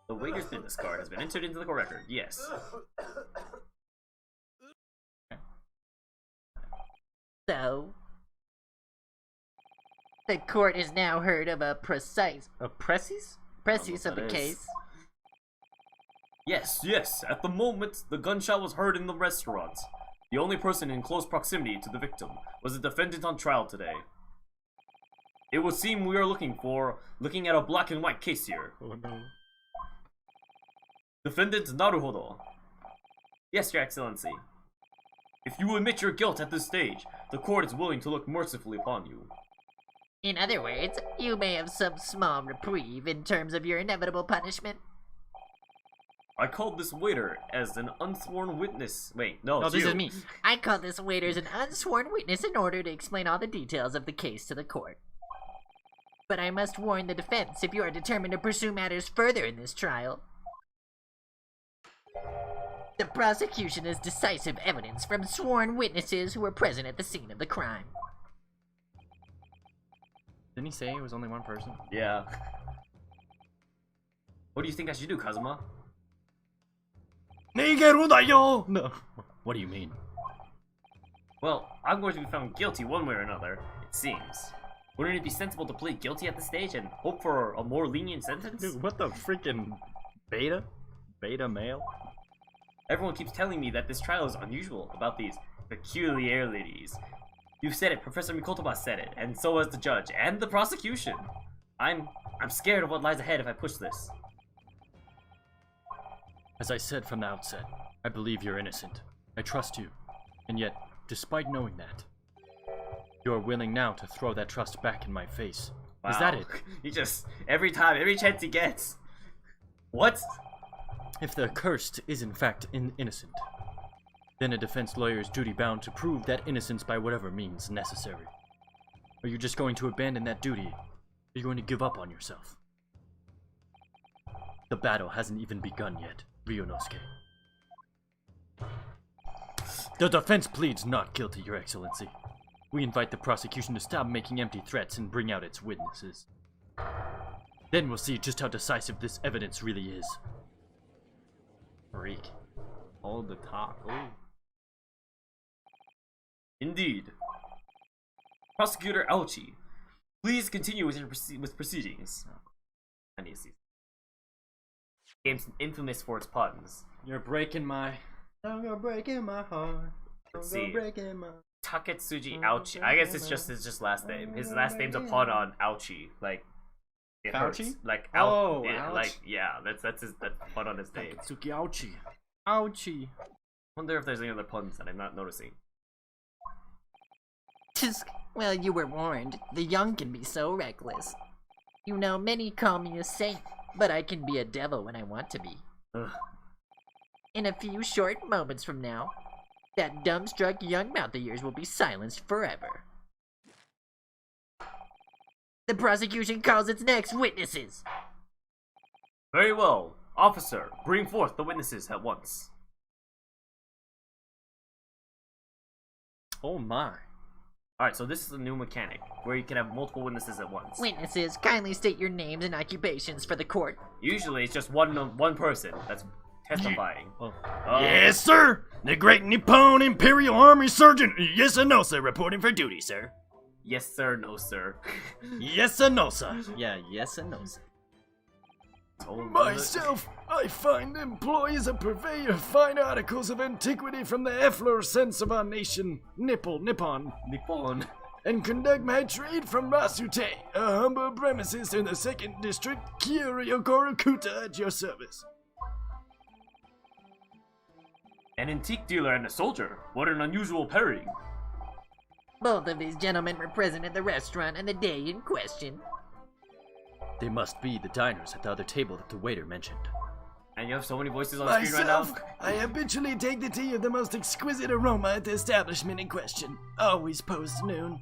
Speaker 1: The waiter's business card has been entered into the court record, yes.
Speaker 4: So, the court has now heard of a precis of the case.
Speaker 5: Yes, at the moment, the gunshot was heard in the restaurant. The only person in close proximity to the victim was the defendant on trial today. It would seem we are looking at a black and white case here.
Speaker 2: Oh no.
Speaker 5: Defendant Naruhodo. Yes, Your Excellency. If you admit your guilt at this stage, the court is willing to look mercifully upon you.
Speaker 4: In other words, you may have some small reprieve in terms of your inevitable punishment.
Speaker 5: I called this waiter as an unsworn witness. Wait, no,
Speaker 2: No,
Speaker 5: it's
Speaker 2: this
Speaker 5: you.
Speaker 2: is me.
Speaker 4: I call this waiter as an unsworn witness in order to explain all the details of the case to the court. But I must warn the defense if you are determined to pursue matters further in this trial. The prosecution has decisive evidence from sworn witnesses who were present at the scene of the crime.
Speaker 2: Didn't he say it was only one person?
Speaker 5: Yeah. What do you think I should do, Kazuma?
Speaker 2: No. What do you mean?
Speaker 5: Well, I'm going to be found guilty one way or another, it seems. Wouldn't it be sensible to plead guilty at this stage and hope for a more lenient sentence?
Speaker 2: Dude, what the freaking beta? Beta male?
Speaker 5: Everyone keeps telling me that this trial is unusual about these peculiarities. You've said it, Professor Mikotoba said it, and so has the judge, and the prosecution. I'm scared of what lies ahead if I push this.
Speaker 2: As I said from the outset, I believe you're innocent. I trust you. And yet, despite knowing that, you're willing now to throw that trust back in my face.
Speaker 5: Wow.
Speaker 2: Is that it?
Speaker 5: He just, every chance he gets. What?
Speaker 2: If the accursed is in fact innocent, then a defense lawyer is duty-bound to prove that innocence by whatever means necessary. Are you just going to abandon that duty? Are you going to give up on yourself? The battle hasn't even begun yet, Ryunosuke. The defense pleads not guilty, Your Excellency. We invite the prosecution to stop making empty threats and bring out its witnesses. Then we'll see just how decisive this evidence really is.
Speaker 1: Freak. Hold the talk. Ooh.
Speaker 5: Indeed. Prosecutor Auchi, please continue with your proceedings. I need to see. Game's infamous for its puns.
Speaker 2: You're breaking my heart.
Speaker 5: Let's see.
Speaker 2: Breaking my...
Speaker 5: Taketsuji Auchi. I guess it's just his last name. His last name's a pun on Ouchie. Like it hurts.
Speaker 2: Fauci?
Speaker 5: Like
Speaker 2: Oh,
Speaker 5: yeah,
Speaker 2: ouch.
Speaker 5: like yeah. That's a pun on his name.
Speaker 2: Taketsuki Ouchie. Ouchie.
Speaker 5: Wonder if there's any other puns that I'm not noticing.
Speaker 4: Well, you were warned. The young can be so reckless. You know, many call me a saint, but I can be a devil when I want to be.
Speaker 5: Ugh.
Speaker 4: In a few short moments from now, that dumbstruck young mouth of yours will be silenced forever. The prosecution calls its next witnesses.
Speaker 5: Very well, officer. Bring forth the witnesses at once.
Speaker 2: Oh my.
Speaker 5: Alright, so this is a new mechanic where you can have multiple witnesses at once.
Speaker 4: Witnesses, kindly state your names and occupations for the court.
Speaker 5: Usually it's just one person that's testifying.
Speaker 2: Oh.
Speaker 7: Yes, sir! The Great Nippon Imperial Army Sergeant! Yes or no, sir? Reporting for duty, sir.
Speaker 5: Yes sir, no sir.
Speaker 7: Yes or no, sir?
Speaker 2: Yeah, yes and no. Sir.
Speaker 7: Myself, I find employees a purveyor of fine articles of antiquity from the efflorescence of our nation, Nippon, and conduct my trade from Rasute, a humble premises in the 2nd District, Kyoriokorokuta, at your service.
Speaker 5: An antique dealer and a soldier. What an unusual pairing.
Speaker 4: Both of these gentlemen were present at the restaurant on the day in question.
Speaker 2: They must be the diners at the other table that the waiter mentioned.
Speaker 5: And you have so many voices on screen right now.
Speaker 7: Myself, I habitually take the tea of the most exquisite aroma at the establishment in question, always post-noon,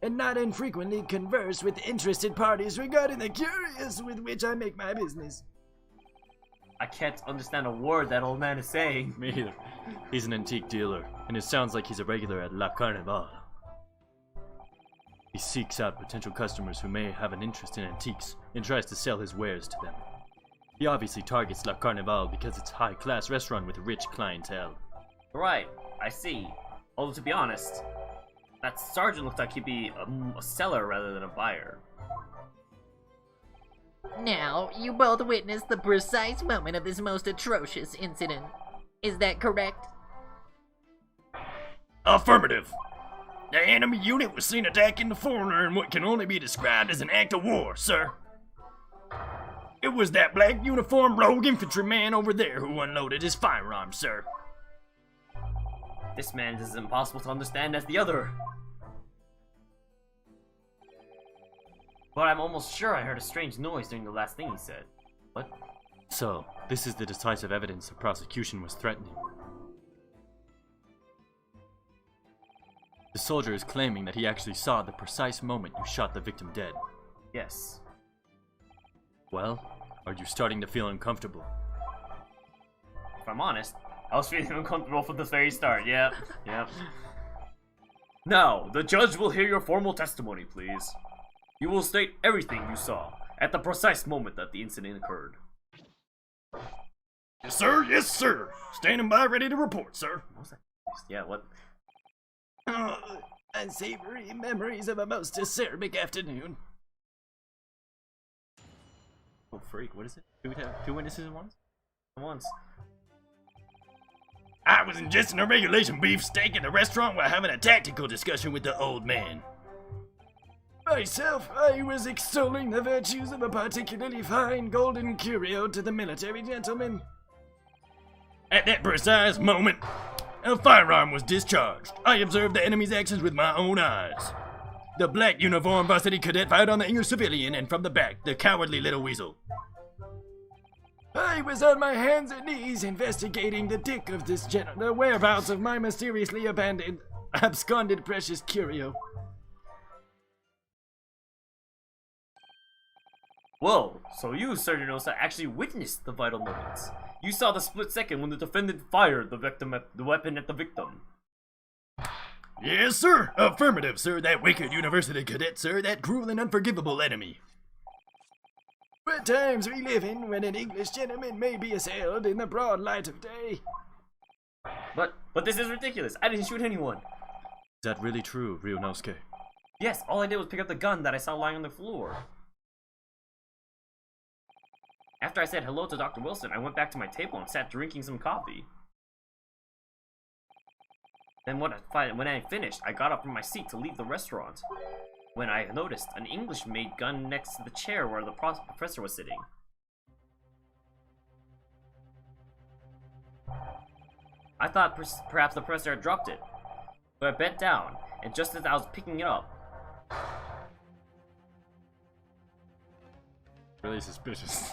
Speaker 7: and not infrequently converse with interested parties regarding the curious with which I make my business.
Speaker 5: I can't understand a word that old man is saying.
Speaker 2: Me either. He's an antique dealer, and it sounds like he's a regular at La Carnival. He seeks out potential customers who may have an interest in antiques and tries to sell his wares to them. He obviously targets La Carnival because it's a high-class restaurant with a rich clientele.
Speaker 5: Right, I see. Although to be honest, that sergeant looks like he'd be a seller rather than a buyer.
Speaker 4: Now, you both witnessed the precise moment of this most atrocious incident. Is that correct?
Speaker 7: Affirmative. The enemy unit was seen attacking the foreigner in what can only be described as an act of war, sir. It was that black uniformed rogue infantryman over there who unloaded his firearm, sir.
Speaker 1: This man is as impossible to understand as the other. But I'm almost sure I heard a strange noise during the last thing he said. What?
Speaker 2: So, this is the decisive evidence the prosecution was threatening. The soldier is claiming that he actually saw the precise moment you shot the victim dead.
Speaker 1: Yes.
Speaker 2: Well, are you starting to feel uncomfortable?
Speaker 1: If I'm honest, I was feeling uncomfortable from the very start. Yep. Now, the judge will hear your formal testimony, please. You will state everything you saw at the precise moment that the incident occurred.
Speaker 7: Yes, sir. Yes, sir. Standing by, ready to report, sir.
Speaker 1: What was that? Yeah, what?
Speaker 7: Unsavory memories of a most acerbic afternoon.
Speaker 2: Oh, freak, what is it? Do we have 2 witnesses at once?
Speaker 7: I was ingesting a regulation beef steak in the restaurant while having a tactical discussion with the old man. Myself, I was extolling the virtues of a particularly fine golden curio to the military gentleman. At that precise moment, a firearm was discharged. I observed the enemy's actions with my own eyes. The black uniformed varsity cadet fired on the English civilian, and from the back, the cowardly little weasel. I was on my hands and knees investigating the dick of this the whereabouts of my mysteriously absconded precious curio.
Speaker 1: Whoa, so you, Sergeant Osa, actually witnessed the vital moments. You saw the split second when the defendant fired the weapon at the victim.
Speaker 7: Yes, sir. Affirmative, sir. That wicked university cadet, sir. That cruel and unforgivable enemy. What times we live in when an English gentleman may be assailed in the broad light of day.
Speaker 1: But this is ridiculous. I didn't shoot anyone.
Speaker 2: Is that really true, Ryunosuke?
Speaker 1: Yes, all I did was pick up the gun that I saw lying on the floor. After I said hello to Dr. Wilson, I went back to my table and sat drinking some coffee. Then when I finished, I got up from my seat to leave the restaurant, when I noticed an English-made gun next to the chair where the professor was sitting. I thought perhaps the professor had dropped it, but I bent down, and just as I was picking it up...
Speaker 2: Really suspicious.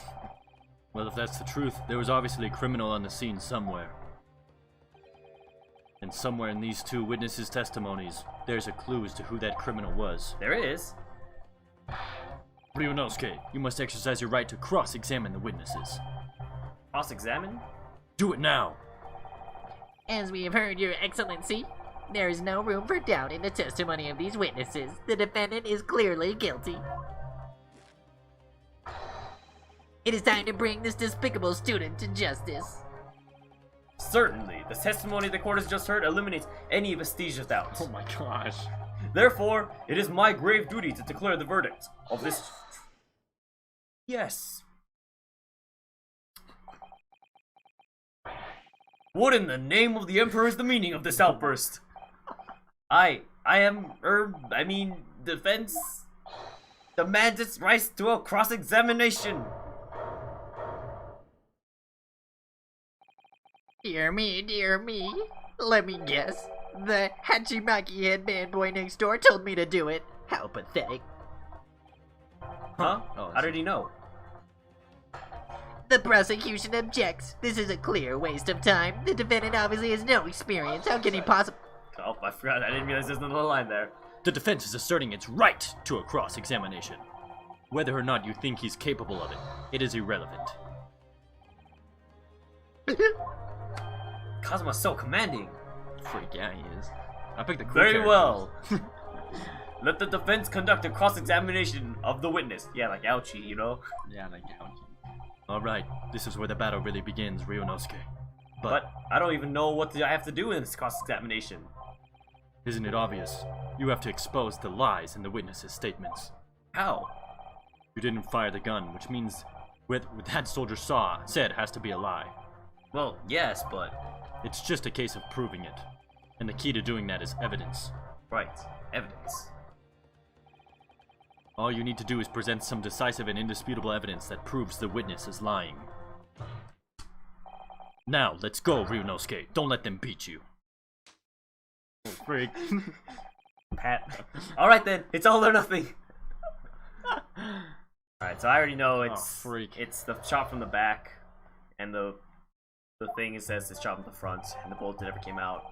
Speaker 2: Well, if that's the truth, there was obviously a criminal on the scene somewhere. And somewhere in these 2 witnesses' testimonies, there's a clue as to who that criminal was.
Speaker 1: There is.
Speaker 2: Ryunosuke, you must exercise your right to cross-examine the witnesses.
Speaker 1: Cross-examine?
Speaker 2: Do it now!
Speaker 4: As we have heard, Your Excellency, there is no room for doubt in the testimony of these witnesses. The defendant is clearly guilty. It is time to bring this despicable student to justice.
Speaker 1: Certainly. The testimony the court has just heard eliminates any vestige of doubt.
Speaker 6: Oh my gosh.
Speaker 1: Therefore, it is my grave duty to declare the verdict of this... Yes. What in the name of the Emperor is the meaning of this outburst? Defense demands its rights to a cross-examination.
Speaker 4: Dear me. Let me guess. The Hachimaki headband boy next door told me to do it. How pathetic.
Speaker 1: Huh?
Speaker 2: Oh,
Speaker 1: How did he know?
Speaker 4: The prosecution objects. This is a clear waste of time. The defendant obviously has no experience. How can he possibly...
Speaker 1: Oh, I forgot. I didn't realize there's another line there.
Speaker 2: The defense is asserting its right to a cross-examination. Whether or not you think he's capable of it, it is irrelevant.
Speaker 1: Kazuma's so commanding.
Speaker 2: Freak, yeah, he is. I picked the cool
Speaker 1: Very
Speaker 2: characters.
Speaker 1: well. Let the defense conduct a cross-examination of the witness. Yeah, like ouchie, you know?
Speaker 6: Yeah, like ouchie.
Speaker 2: Alright, this is where the battle really begins, Ryunosuke.
Speaker 1: But I don't even know what I have to do in this cross-examination.
Speaker 2: Isn't it obvious? You have to expose the lies in the witnesses' statements.
Speaker 1: How?
Speaker 2: You didn't fire the gun, which means what that soldier said has to be a lie.
Speaker 1: Well, yes, but...
Speaker 2: It's just a case of proving it. And the key to doing that is evidence.
Speaker 1: Right. Evidence.
Speaker 2: All you need to do is present some decisive and indisputable evidence that proves the witness is lying. Now, let's go, Ryunosuke. Don't let them beat you.
Speaker 1: Freak. Pat. Alright then, it's all or nothing. Alright, so I already know it's it's the shot from the back, and the thing it says it's shot from the front, and the bullet never came out.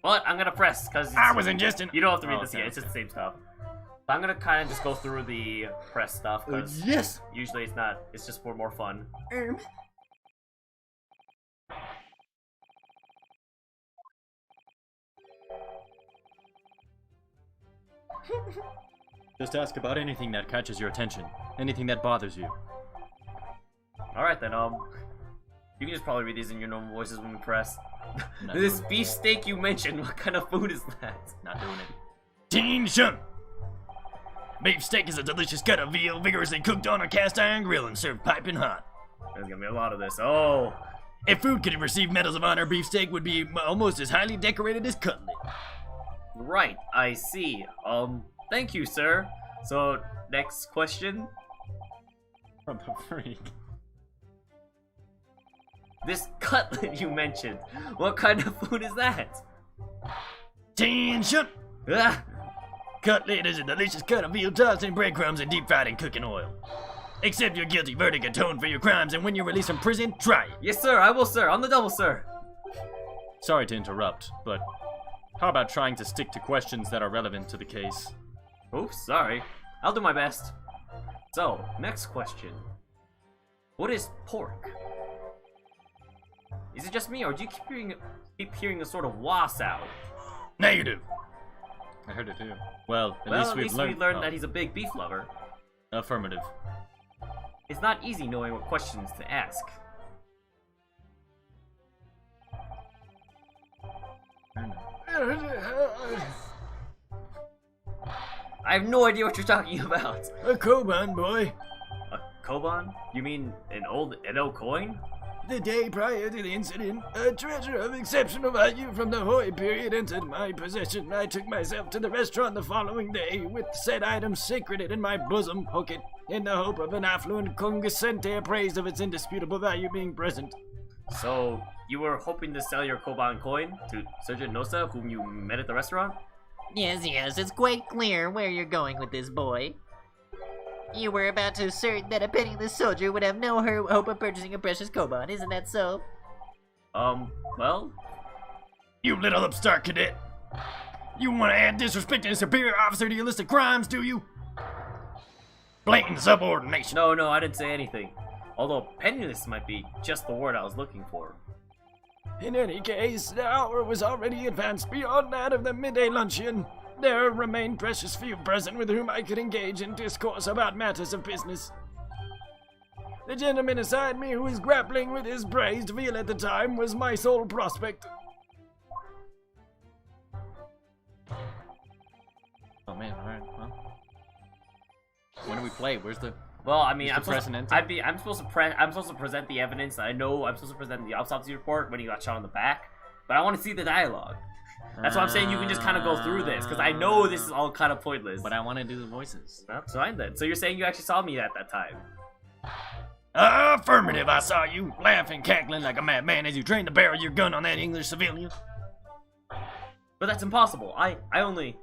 Speaker 1: But I'm gonna press, because
Speaker 7: I was ingesting.
Speaker 1: You don't have to read this yet, it's just the same stuff. But I'm gonna kind of just go through the press stuff, because
Speaker 6: Yes!
Speaker 1: usually it's not, it's just for more fun.
Speaker 2: Just ask about anything that catches your attention. Anything that bothers you.
Speaker 1: Alright then, you can just probably read these in your normal voices when we press.
Speaker 2: Not
Speaker 1: This
Speaker 2: doing
Speaker 1: beef steak you mentioned, what kind of food is that?
Speaker 2: Not doing it.
Speaker 7: Teen Shun. Beef steak is a delicious cut of veal vigorously cooked on a cast iron grill and served piping hot.
Speaker 1: There's gonna be a lot of this. Oh!
Speaker 7: If food could receive medals of honor, beef steak would be almost as highly decorated as cutlet.
Speaker 1: Right, I see. Thank you, sir. So, next question.
Speaker 2: What the freak?
Speaker 1: This cutlet you mentioned, what kind of food is that?
Speaker 7: Teen Shun.
Speaker 1: Ah!
Speaker 7: Cutlet is a delicious cut of veal tossed in breadcrumbs and deep fried in cooking oil. Accept your guilty verdict, atone for your crimes, and when you're released from prison, try it.
Speaker 1: Yes, sir, I will, sir. On the double, sir.
Speaker 2: Sorry to interrupt, but how about trying to stick to questions that are relevant to the case?
Speaker 1: Oops, sorry. I'll do my best. So, next question. What is pork? Is it just me, or do you keep hearing a sort of wah sound?
Speaker 7: Negative.
Speaker 2: I heard it too. Well, at
Speaker 1: Well,
Speaker 2: least
Speaker 1: at
Speaker 2: we've
Speaker 1: least
Speaker 2: learned.
Speaker 1: we learned
Speaker 2: oh,
Speaker 1: that he's a big beef lover.
Speaker 2: Affirmative.
Speaker 1: It's not easy knowing what questions to ask. I have no idea what you're talking about.
Speaker 7: A Koban boy.
Speaker 1: A koban? You mean an old Edo coin?
Speaker 7: The day prior to the incident, a treasure of exceptional value from the Hoi period entered my possession. I took myself to the restaurant the following day with said item secreted in my bosom pocket in the hope of an affluent congregante appraised of its indisputable value being present.
Speaker 1: So, you were hoping to sell your koban coin to Surgeon Nosa, whom you met at the restaurant?
Speaker 4: Yes, it's quite clear where you're going with this, boy. You were about to assert that a penniless soldier would have no hope of purchasing a precious koban, isn't that so?
Speaker 1: Well?
Speaker 7: You little upstart cadet. You want to add disrespecting a superior officer to your list of crimes, do you? Blatant subordination.
Speaker 1: No, I didn't say anything. Although penniless might be just the word I was looking for.
Speaker 7: In any case, the hour was already advanced beyond that of the midday luncheon. There remained precious few present with whom I could engage in discourse about matters of business. The gentleman beside me who was grappling with his praised veal at the time was my sole prospect.
Speaker 2: Oh man, alright, well. When do we play? Where's the...
Speaker 1: Well, I mean,
Speaker 2: Mr.
Speaker 1: I'm supposed,
Speaker 2: President?
Speaker 1: I'm supposed to present the evidence. I know I'm supposed to present the autopsy report when he got shot in the back, but I want to see the dialogue. That's why I'm saying you can just kind of go through this, because I know this is all kind of pointless.
Speaker 2: But I want to do the voices.
Speaker 1: That's fine then. So you're saying you actually saw me at that time?
Speaker 7: Affirmative, I saw you, laughing, cackling like a madman as you trained to barrel your gun on that English civilian.
Speaker 1: But that's impossible. I only...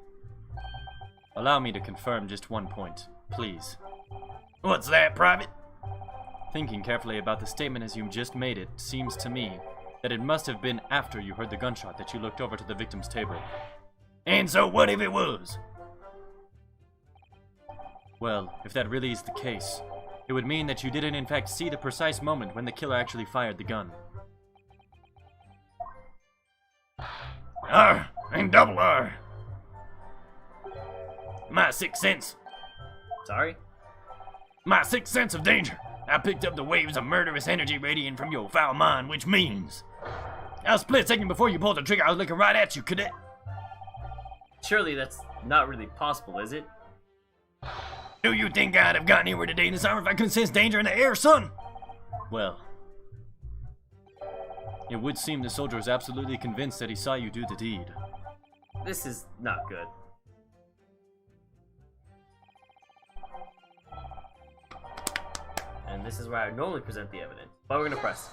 Speaker 2: Allow me to confirm just one point, please.
Speaker 7: What's that, Private?
Speaker 2: Thinking carefully about the statement as you just made it, seems to me that it must have been after you heard the gunshot that you looked over to the victim's table.
Speaker 7: And so what if it was?
Speaker 2: Well, if that really is the case, it would mean that you didn't in fact see the precise moment when the killer actually fired the gun.
Speaker 7: R and double R. My sixth sense.
Speaker 1: Sorry?
Speaker 7: My sixth sense of danger. I picked up the waves of murderous energy radiating from your foul mind, which means... A split second before you pulled the trigger, I was looking right at you, cadet.
Speaker 1: Surely that's not really possible, is it?
Speaker 7: Do you think I'd have gotten here today in this hour if I couldn't sense danger in the air, son?
Speaker 2: Well, it would seem the soldier is absolutely convinced that he saw you do the deed.
Speaker 1: This is not good. And this is where I normally present the evidence. But we're gonna press.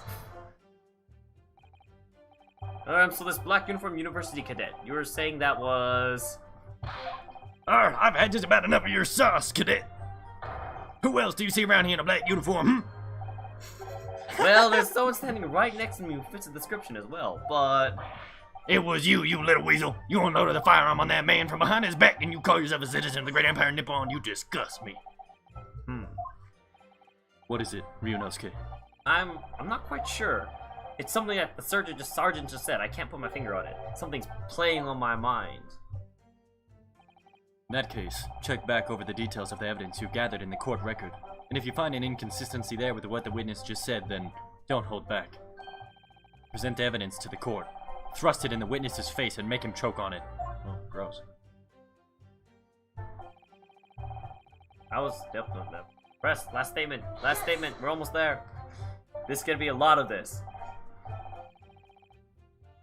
Speaker 1: So this black uniform university cadet, you were saying that was...
Speaker 7: I've had just about enough of your sauce, cadet. Who else do you see around here in a black uniform,
Speaker 1: Well, there's someone standing right next to me who fits the description as well, but...
Speaker 7: It was you, you little weasel. You unloaded the firearm on that man from behind his back and you call yourself a citizen of the great empire Nippon. You disgust me.
Speaker 2: What is it, Ryunosuke?
Speaker 1: I'm not quite sure. It's something that the sergeant just said. I can't put my finger on it. Something's playing on my mind.
Speaker 2: In that case, check back over the details of the evidence you gathered in the court record. And if you find an inconsistency there with what the witness just said, then don't hold back. Present the evidence to the court. Thrust it in the witness's face and make him choke on it. Oh, gross.
Speaker 1: I was definitely that. Press, last statement, we're almost there. This is gonna be a lot of this.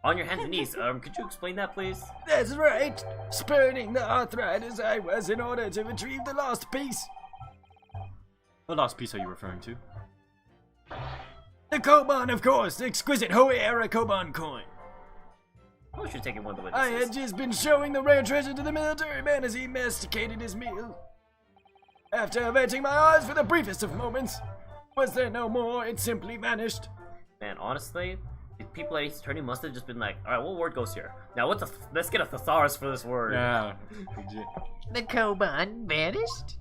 Speaker 1: On your hands and knees, could you explain that, please?
Speaker 7: That's right. Spurning the arthritis I was in order to retrieve the lost piece.
Speaker 2: What lost piece are you referring to?
Speaker 7: The Koban, of course. The exquisite Hoei-era Koban coin.
Speaker 1: I should have taken one of the
Speaker 7: I
Speaker 1: witnesses.
Speaker 7: had just been showing the rare treasure to the military man as he masticated his meal. After averting my eyes for the briefest of moments, was there no more? It simply vanished.
Speaker 1: Man, honestly, the people at Ace Attorney must have just been like, alright, what word goes here? Now, let's get a thesaurus for this word.
Speaker 2: Yeah.
Speaker 4: The Koban vanished?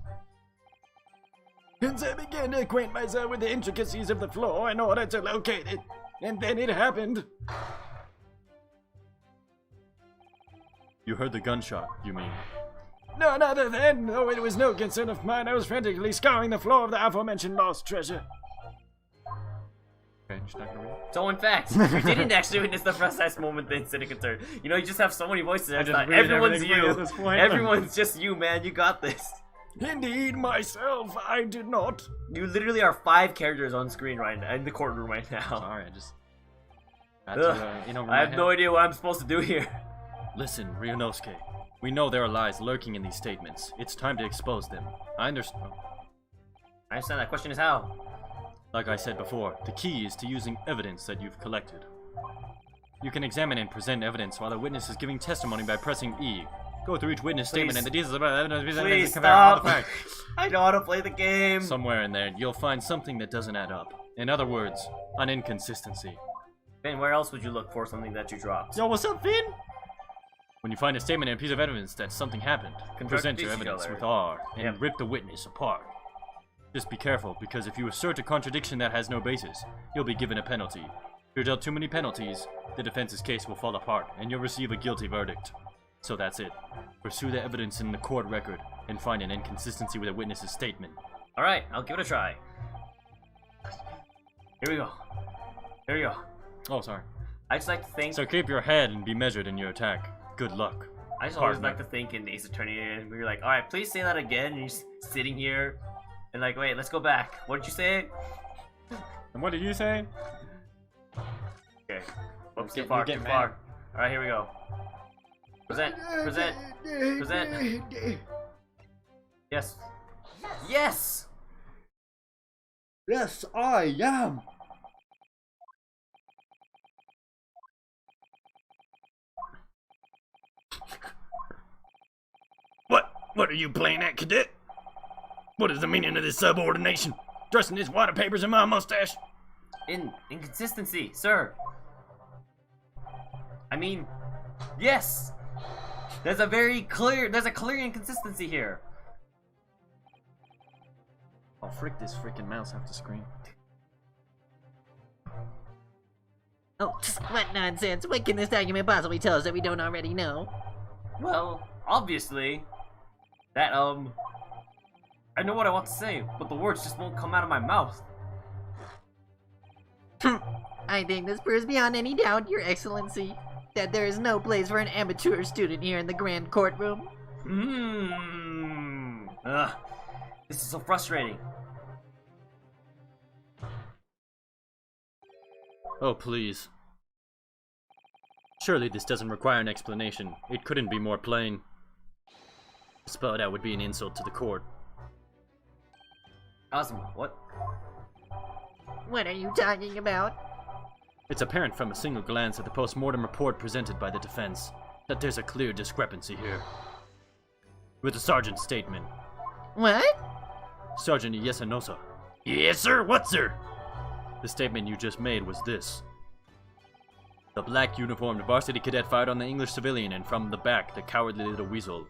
Speaker 7: Hence I began to acquaint myself with the intricacies of the floor in order to locate it. And then it happened.
Speaker 2: You heard the gunshot, you mean?
Speaker 7: None other than, though it was no concern of mine, I was frantically scouring the floor of the aforementioned lost treasure.
Speaker 2: Okay, just not gonna read.
Speaker 1: So in fact, you didn't actually witness the precise moment the incident occurred. You know, you just have so many voices. It's
Speaker 2: just
Speaker 1: not,
Speaker 2: read
Speaker 1: everyone's
Speaker 2: everything at this
Speaker 1: you.
Speaker 2: point.
Speaker 1: Everyone's just you, man. You got this.
Speaker 7: Indeed, myself, I did not.
Speaker 1: You literally are 5 characters on screen right now, in the courtroom right now.
Speaker 2: Sorry, I just... had
Speaker 1: Ugh,
Speaker 2: to, in over
Speaker 1: I
Speaker 2: my
Speaker 1: have
Speaker 2: head.
Speaker 1: no idea what I'm supposed to do here.
Speaker 2: Listen, Ryunosuke. We know there are lies lurking in these statements. It's time to expose them. I understand.
Speaker 1: I understand that question is how.
Speaker 2: Like I said before, the key is to using evidence that you've collected. You can examine and present evidence while the witness is giving testimony by pressing E. Go through each witness statement and the details about evidence
Speaker 1: Please
Speaker 2: and compare all the
Speaker 1: stop.
Speaker 2: facts.
Speaker 1: I know how to play the game.
Speaker 2: Somewhere in there, you'll find something that doesn't add up. In other words, an inconsistency.
Speaker 1: Ben, where else would you look for something that you dropped?
Speaker 2: Yo, what's up, Finn? When you find a statement and a piece of evidence that something happened, present your
Speaker 1: each
Speaker 2: evidence
Speaker 1: other.
Speaker 2: with R and
Speaker 1: Yep.
Speaker 2: rip the witness apart. Just be careful, because if you assert a contradiction that has no basis, you'll be given a penalty. If you're dealt too many penalties, the defense's case will fall apart, and you'll receive a guilty verdict. So that's it. Pursue the evidence in the court record, and find an inconsistency with a witness's statement.
Speaker 1: Alright, I'll give it a try. Here we go. Here we go.
Speaker 2: Oh, sorry.
Speaker 1: I just like to think...
Speaker 2: So keep your head and be measured in your attack. Good luck.
Speaker 1: I just always
Speaker 2: partner.
Speaker 1: like to think in Ace Attorney, and we were like, alright, please say that again, and you're just sitting here, and like, wait, let's go back. What did you say?
Speaker 2: And what did you say?
Speaker 1: Okay. Oops, too
Speaker 2: You're
Speaker 1: far,
Speaker 2: getting
Speaker 1: too far. Alright, here we go. Present, present, present. Yes. Yes!
Speaker 6: Yes, I am.
Speaker 7: What are you playing at, cadet? What is the meaning of this subordination? Thrusting his water papers in my mustache?
Speaker 1: Inconsistency, sir. I mean, yes! There's a clear inconsistency here.
Speaker 2: Oh, frick this freaking mouse have to scream.
Speaker 4: Oh, what nonsense. What can this document possibly tell us that we don't already know?
Speaker 1: Well, obviously, that, I know what I want to say, but the words just won't come out of my mouth.
Speaker 4: I think this proves beyond any doubt, Your Excellency, that there is no place for an amateur student here in the grand courtroom.
Speaker 1: Ugh. This is so frustrating.
Speaker 2: Oh, please. Surely this doesn't require an explanation. It couldn't be more plain. To spell it out would be an insult to the court.
Speaker 1: Cosmo, what?
Speaker 4: What are you talking about?
Speaker 2: It's apparent from a single glance at the post-mortem report presented by the defense that there's a clear discrepancy here. With the sergeant's statement.
Speaker 4: What?
Speaker 2: Sergeant Yesanosa.
Speaker 7: Yes, sir. What, sir?
Speaker 2: The statement you just made was this. The black uniformed varsity cadet fired on the English civilian, and from the back, the cowardly little weasel.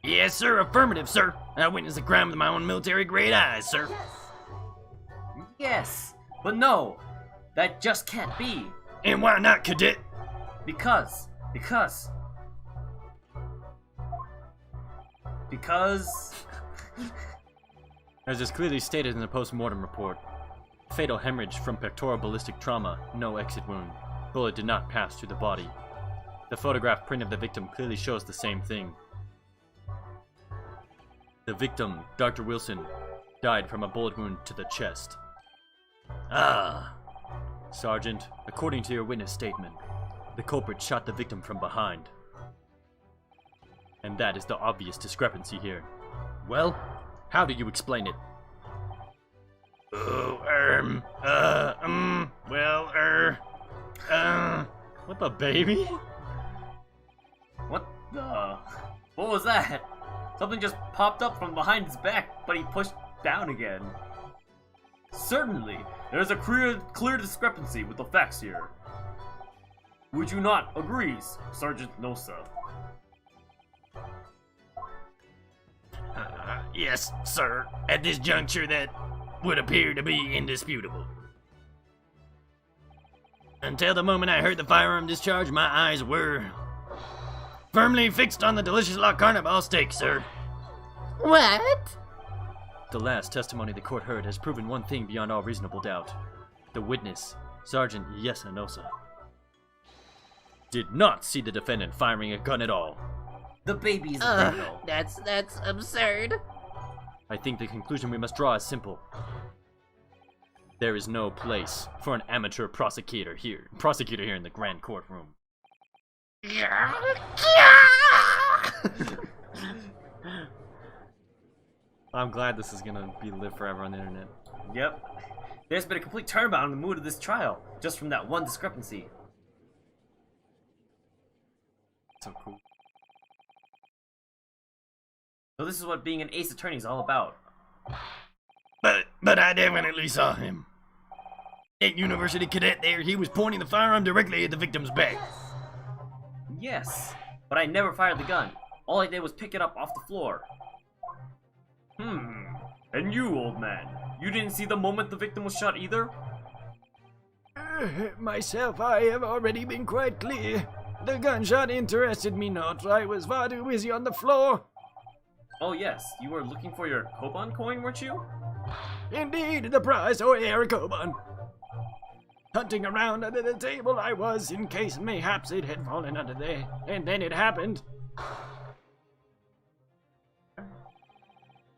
Speaker 7: Yes, sir. Affirmative, sir. I witnessed the crime with my own military-grade eyes, sir.
Speaker 1: Yes, but no, that just can't be.
Speaker 7: And why not, cadet?
Speaker 1: Because.
Speaker 2: As is clearly stated in the post-mortem report, fatal hemorrhage from pectoral ballistic trauma, no exit wound. Bullet did not pass through the body. The photograph print of the victim clearly shows the same thing. The victim, Dr. Wilson, died from a bullet wound to the chest.
Speaker 7: Ah.
Speaker 2: Sergeant, according to your witness statement, the culprit shot the victim from behind. And that is the obvious discrepancy here.
Speaker 7: Well,
Speaker 2: How do you explain it? What the baby?
Speaker 1: What the? What was that? Something just popped up from behind his back, but he pushed down again. Certainly, there is a clear discrepancy with the facts here. Would you not agree, Sergeant Nosa?
Speaker 7: Yes, sir. At this juncture, that would appear to be indisputable. Until the moment I heard the firearm discharge, my eyes were firmly fixed on the delicious La Carnival steak, sir.
Speaker 4: What?
Speaker 2: The last testimony the court heard has proven one thing beyond all reasonable doubt. The witness, Sergeant Yesanosa, did not see the defendant firing a gun at all.
Speaker 1: The baby's real.
Speaker 4: That's absurd.
Speaker 2: I think the conclusion we must draw is simple. There is no place for an amateur prosecutor here in the grand courtroom. I'm glad this is gonna live forever on the internet.
Speaker 1: Yep. There's been a complete turnabout in the mood of this trial, just from that one discrepancy.
Speaker 2: So cool.
Speaker 1: So this is what being an ace attorney is all about.
Speaker 7: But I definitely saw him. That university cadet there, he was pointing the firearm directly at the victim's back.
Speaker 1: Yes, but I never fired the gun. All I did was pick it up off the floor. And you, old man, you didn't see the moment the victim was shot either?
Speaker 7: Myself, I have already been quite clear. The gunshot interested me not. I was far too busy on the floor.
Speaker 1: Oh yes, you were looking for your Koban coin, weren't you?
Speaker 7: Indeed, the prize or Ericoban. Hunting around under the table I was, in case mayhaps it had fallen under there. And then it happened.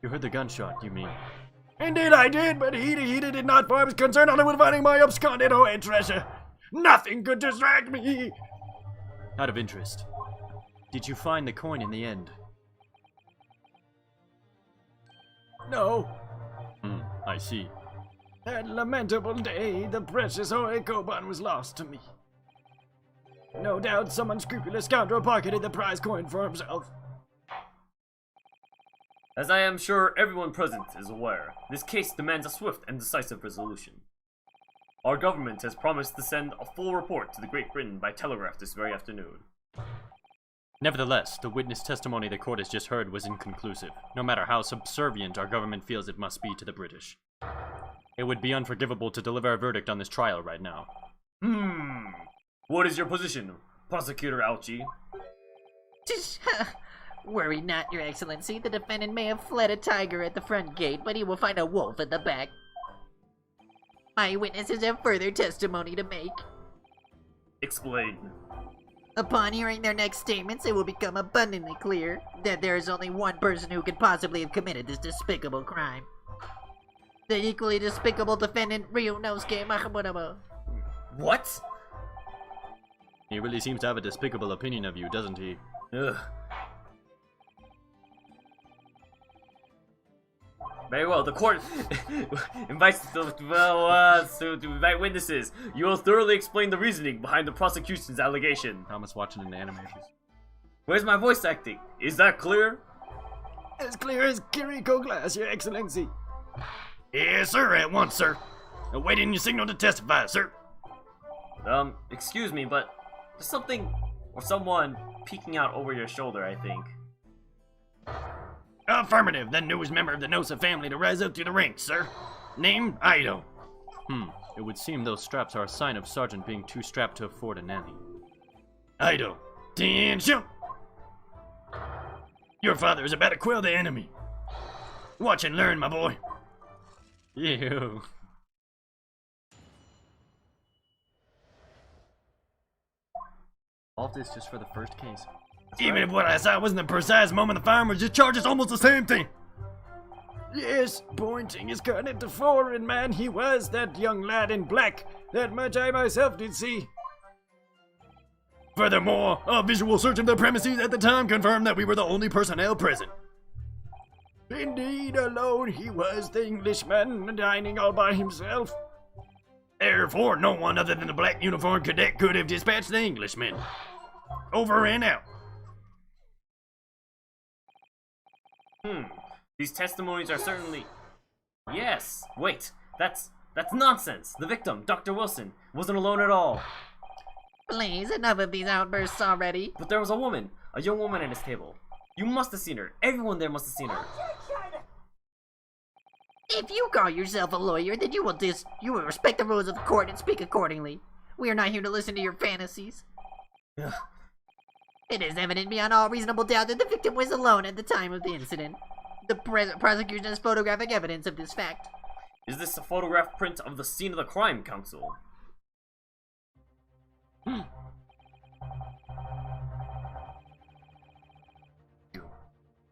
Speaker 2: You heard the gunshot, you mean?
Speaker 7: Indeed I did, but he did not, for I was concerned only with finding my absconded away treasure. Nothing could distract me.
Speaker 2: Out of interest, did you find the coin in the end?
Speaker 7: No.
Speaker 2: I see.
Speaker 7: That lamentable day, the precious Oekoban was lost to me. No doubt some unscrupulous scoundrel pocketed the prize coin for himself.
Speaker 1: As I am sure everyone present is aware, this case demands a swift and decisive resolution. Our government has promised to send a full report to the Great Britain by telegraph this very afternoon.
Speaker 2: Nevertheless, the witness testimony the court has just heard was inconclusive, no matter how subservient our government feels it must be to the British. It would be unforgivable to deliver a verdict on this trial right now.
Speaker 1: What is your position, Prosecutor Alchi?
Speaker 4: Worry not, Your Excellency. The defendant may have fled a tiger at the front gate, but he will find a wolf at the back. My witnesses have further testimony to make.
Speaker 1: Explain.
Speaker 4: Upon hearing their next statements, it will become abundantly clear that there is only one person who could possibly have committed this despicable crime. The equally despicable defendant, Ryunosuke Makamurama.
Speaker 1: What?
Speaker 2: He really seems to have a despicable opinion of you, doesn't he?
Speaker 1: Ugh. Very well, the court invites to invite witnesses. You will thoroughly explain the reasoning behind the prosecution's allegation.
Speaker 2: Thomas watching an animation.
Speaker 1: Where's my voice acting? Is that clear?
Speaker 7: As clear as Kiriko glass, Your Excellency. Yes, sir, at once, sir. Awaiting your signal to testify, sir.
Speaker 1: Excuse me, but there's something or someone peeking out over your shoulder, I think.
Speaker 7: Affirmative, the newest member of the Nosa family to rise up through the ranks, sir. Name, Ido.
Speaker 2: It would seem those straps are a sign of Sergeant being too strapped to afford a nanny.
Speaker 7: Ido, attention! Your father is about to quell the enemy. Watch and learn, my boy.
Speaker 2: Ew. All this just for the first case.
Speaker 7: Even if what I saw wasn't the precise moment the fireman just charged us almost the same thing. Yes, pointing his gun at the foreign man, he was that young lad in black. That much I myself did see. Furthermore, a visual search of the premises at the time confirmed that we were the only personnel present. Indeed, alone he was the Englishman, dining all by himself. Therefore, no one other than the black uniformed cadet could have dispatched the Englishman. Over and out.
Speaker 1: These testimonies are certainly... Yes! Wait! That's nonsense! The victim, Dr. Wilson, wasn't alone at all.
Speaker 4: Please, enough of these outbursts already.
Speaker 1: But there was a woman, a young woman at his table. You must have seen her. Everyone there must have seen her.
Speaker 4: If you call yourself a lawyer, then you will respect the rules of the court and speak accordingly. We are not here to listen to your fantasies.
Speaker 1: Ugh.
Speaker 4: It is evident beyond all reasonable doubt that the victim was alone at the time of the incident. The prosecution has photographic evidence of this fact.
Speaker 1: Is this a photograph print of the scene of the crime, counsel?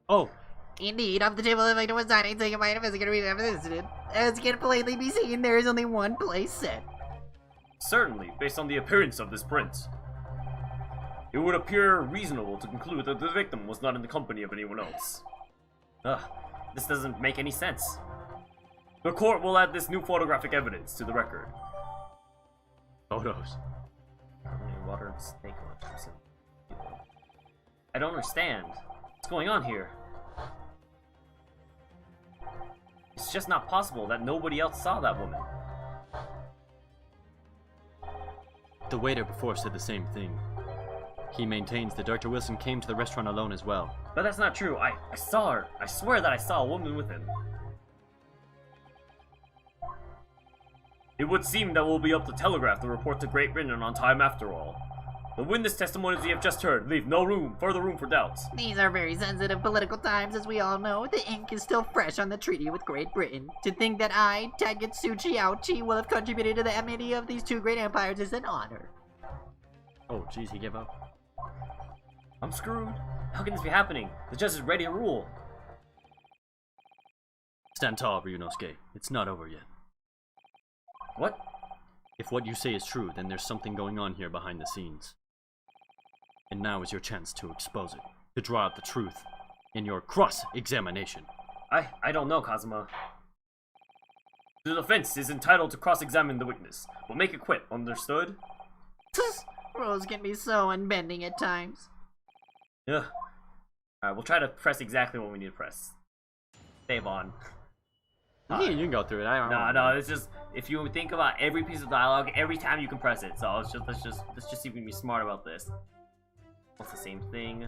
Speaker 2: Oh,
Speaker 4: Indeed, off the table the victim was dining, taken by an investigator after the incident. As can plainly be seen, there is only one place set.
Speaker 1: Certainly, based on the appearance of this print. It would appear reasonable to conclude that the victim was not in the company of anyone else. This doesn't make any sense. The court will add this new photographic evidence to the record.
Speaker 2: photos.
Speaker 1: Water and snake. I don't understand. What's going on here? It's just not possible that nobody else saw that woman.
Speaker 2: The waiter before said the same thing. He maintains that Dr. Wilson came to the restaurant alone as well.
Speaker 1: But that's not true. I saw her. I swear that I saw a woman with him. It would seem that we'll be able to telegraph the report to Great Britain on time after all. The witness testimonies we have just heard leave no further room for doubts.
Speaker 4: These are very sensitive political times, as we all know. The ink is still fresh on the treaty with Great Britain. To think that I, Tagetsuchi Aochi, will have contributed to the amity of these two great empires is an honor.
Speaker 2: Oh, jeez, he gave up.
Speaker 1: I'm screwed. How can this be happening? The judge is ready to rule.
Speaker 2: Stand tall, Ryunosuke. It's not over yet.
Speaker 1: What?
Speaker 2: If what you say is true, then there's something going on here behind the scenes. And now is your chance to expose it, to draw out the truth in your cross-examination.
Speaker 1: I don't know, Kazuma. The defense is entitled to cross-examine the witness, but make it quick, understood?
Speaker 4: Rules can be so unbending at times.
Speaker 1: Ugh. Alright, we'll try to press exactly what we need to press. Save on.
Speaker 2: You can go through it. I don't know.
Speaker 1: No, it's just if you think about every piece of dialogue, every time you can press it. So let's just see if we can be smart about this. What's the same thing?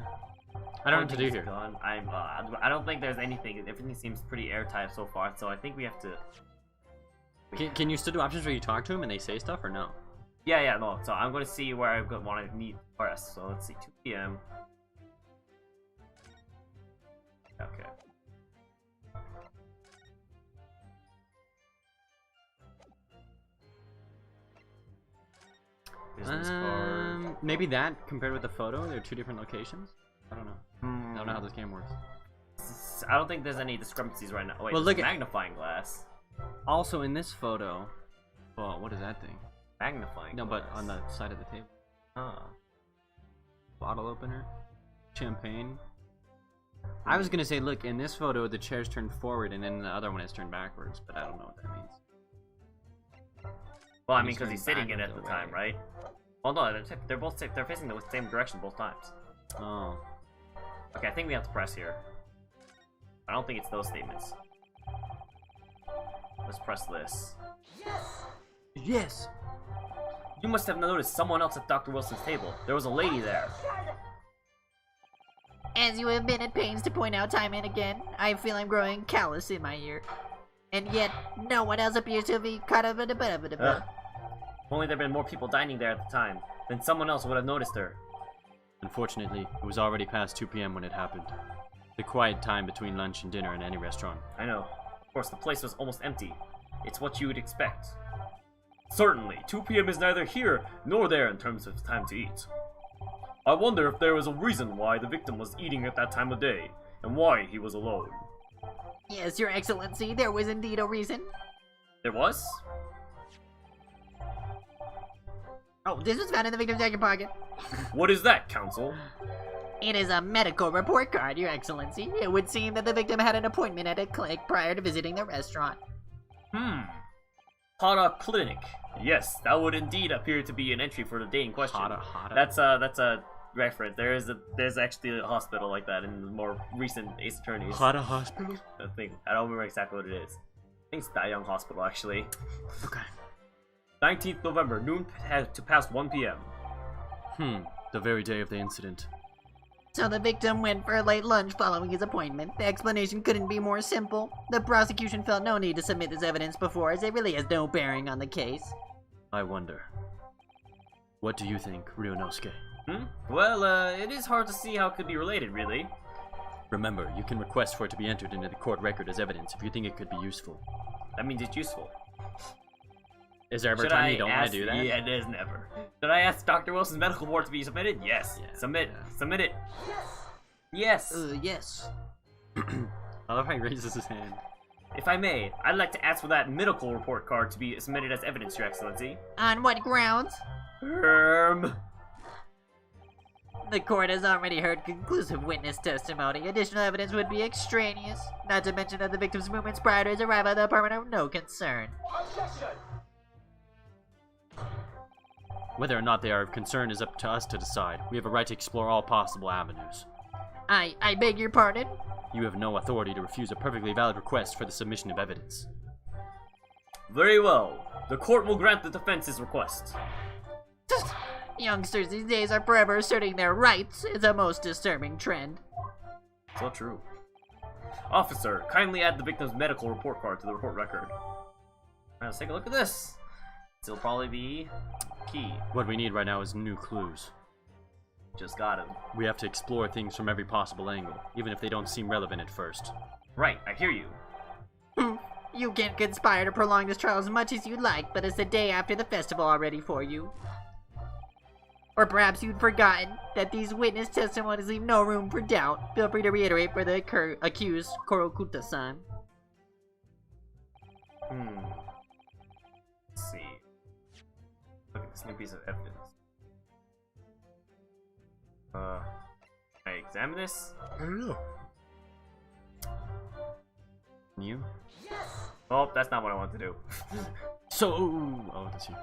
Speaker 2: I don't know what to do here.
Speaker 1: Gone. I don't think there's anything. Everything seems pretty airtight so far. So I think we have to.
Speaker 2: Can you still do options where you talk to them and they say stuff or no?
Speaker 1: Yeah, no. So I'm going to see where I want to need to press. So let's see, 2 p.m. Okay. Business card.
Speaker 2: Maybe that compared with the photo, they're two different locations. I don't know. I don't know how this game works.
Speaker 1: I don't think there's any discrepancies right now. Wait,
Speaker 2: well,
Speaker 1: look
Speaker 2: look
Speaker 1: at magnifying glass.
Speaker 2: Also in this photo, well, what is that thing?
Speaker 1: Magnifying.
Speaker 2: No,
Speaker 1: glass.
Speaker 2: but on the side of the table.
Speaker 8: Ah. Bottle opener. Champagne. I was gonna say, look, in this photo, the chair's turned forward, and then the other one is turned backwards, but I don't know what that means.
Speaker 1: Well, I mean,
Speaker 8: He's
Speaker 1: because he's
Speaker 8: going
Speaker 1: sitting
Speaker 8: back
Speaker 1: in it at
Speaker 8: with
Speaker 1: the
Speaker 8: the
Speaker 1: time,
Speaker 8: way.
Speaker 1: right? Well, no, they're both they're facing the same direction both times.
Speaker 8: Oh.
Speaker 1: Okay, I think we have to press here. I don't think it's those statements. Let's press this.
Speaker 8: Yes!
Speaker 1: You must have noticed someone else at Dr. Wilson's table. There was a lady there.
Speaker 4: As you have been at pains to point out time and again, I feel I'm growing callous in my ear. And yet, no one else appears to be caught up in
Speaker 1: If only there'd been more people dining there at the time, then someone else would have noticed her.
Speaker 8: Unfortunately, it was already past 2 p.m. when it happened. The quiet time between lunch and dinner in any restaurant.
Speaker 1: I know. Of course, the place was almost empty. It's what you would expect. Certainly, 2 p.m. is neither here nor there in terms of time to eat. I wonder if there was a reason why the victim was eating at that time of day, and why he was alone.
Speaker 4: Yes, Your Excellency, there was indeed a reason.
Speaker 1: There was?
Speaker 4: Oh, this was found in the victim's jacket pocket.
Speaker 1: What is that, Counsel?
Speaker 4: It is a medical report card, Your Excellency. It would seem that the victim had an appointment at a clinic prior to visiting the restaurant.
Speaker 1: Hara Clinic. Yes, that would indeed appear to be an entry for the day in question.
Speaker 8: Hara.
Speaker 1: That's a reference. There's actually a hospital like that in the more recent Ace Attorneys.
Speaker 8: Hara Hospital?
Speaker 1: I think I don't remember exactly what it is. I think it's Daeyoung Hospital actually.
Speaker 8: Okay.
Speaker 1: 19th November, noon to past 1 p.m.
Speaker 8: The very day of the incident.
Speaker 4: So the victim went for a late lunch following his appointment. The explanation couldn't be more simple. The prosecution felt no need to submit this evidence before, as it really has no bearing on the case.
Speaker 8: I wonder. What do you think, Ryunosuke?
Speaker 1: Well, it is hard to see how it could be related, really.
Speaker 8: Remember, you can request for it to be entered into the court record as evidence if you think it could be useful.
Speaker 1: That means it's useful.
Speaker 8: Is there ever a
Speaker 1: Should
Speaker 8: time
Speaker 1: I
Speaker 8: you don't want
Speaker 1: ask-
Speaker 8: to do that?
Speaker 1: Yeah, it is never. Should I ask Dr. Wilson's medical report to be submitted? Yes.
Speaker 8: Yeah,
Speaker 1: Submit.
Speaker 8: yeah.
Speaker 1: Submit it. Yes.
Speaker 4: Yes.
Speaker 8: I love how he raises his hand.
Speaker 1: If I may, I'd like to ask for that medical report card to be submitted as evidence, Your Excellency.
Speaker 4: On what grounds? The court has already heard conclusive witness testimony. Additional evidence would be extraneous, not to mention that the victim's movements prior to his arrival at the apartment are no concern.
Speaker 8: Whether or not they are of concern is up to us to decide. We have a right to explore all possible avenues.
Speaker 4: I beg your pardon?
Speaker 8: You have no authority to refuse a perfectly valid request for the submission of evidence.
Speaker 1: Very well. The court will grant the defense's request.
Speaker 4: Youngsters these days are forever asserting their rights. It's a most disturbing trend.
Speaker 1: So true. Officer, kindly add the victim's medical report card to the report record. Alright, let's take a look at this. It'll probably be key.
Speaker 8: What we need right now is new clues.
Speaker 1: Just got him.
Speaker 8: We have to explore things from every possible angle, even if they don't seem relevant at first.
Speaker 1: Right, I hear you.
Speaker 4: You can conspire to prolong this trial as much as you'd like, but it's the day after the festival already for you. Or perhaps you'd forgotten that these witness testimonies leave no room for doubt. Feel free to reiterate for the accused, Korokuta-san.
Speaker 1: Let's see. Look at this new piece of evidence. Can I examine this?
Speaker 8: You?
Speaker 1: Oh, that's not what I want to do.
Speaker 8: Oh, that's you.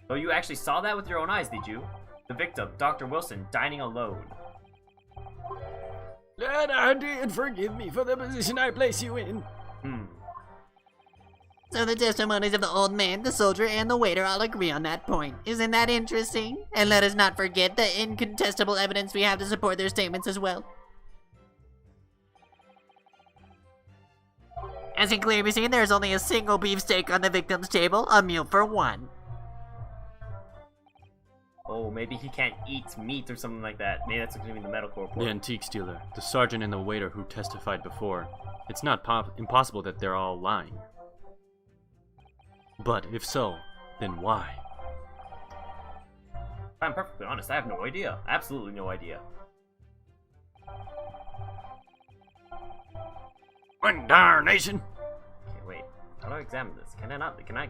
Speaker 1: So you actually saw that with your own eyes, did you? The victim, Dr. Wilson, dining alone.
Speaker 7: Lad, I did forgive me for the position I place you in.
Speaker 4: So the testimonies of the old man, the soldier, and the waiter all agree on that point. Isn't that interesting? And let us not forget the incontestable evidence we have to support their statements as well. As can clearly be seen, there is only a single beefsteak on the victim's table, a meal for one.
Speaker 1: Oh, maybe he can't eat meat or something like that. Maybe that's going to be the medical report.
Speaker 8: The antiques dealer, the sergeant, and the waiter who testified before. It's not impossible that they're all lying. But if so, then why?
Speaker 1: If I'm perfectly honest, I have no idea. Absolutely no idea.
Speaker 7: One darnation.
Speaker 1: Okay, wait. How do I examine this? Can I not? Can I?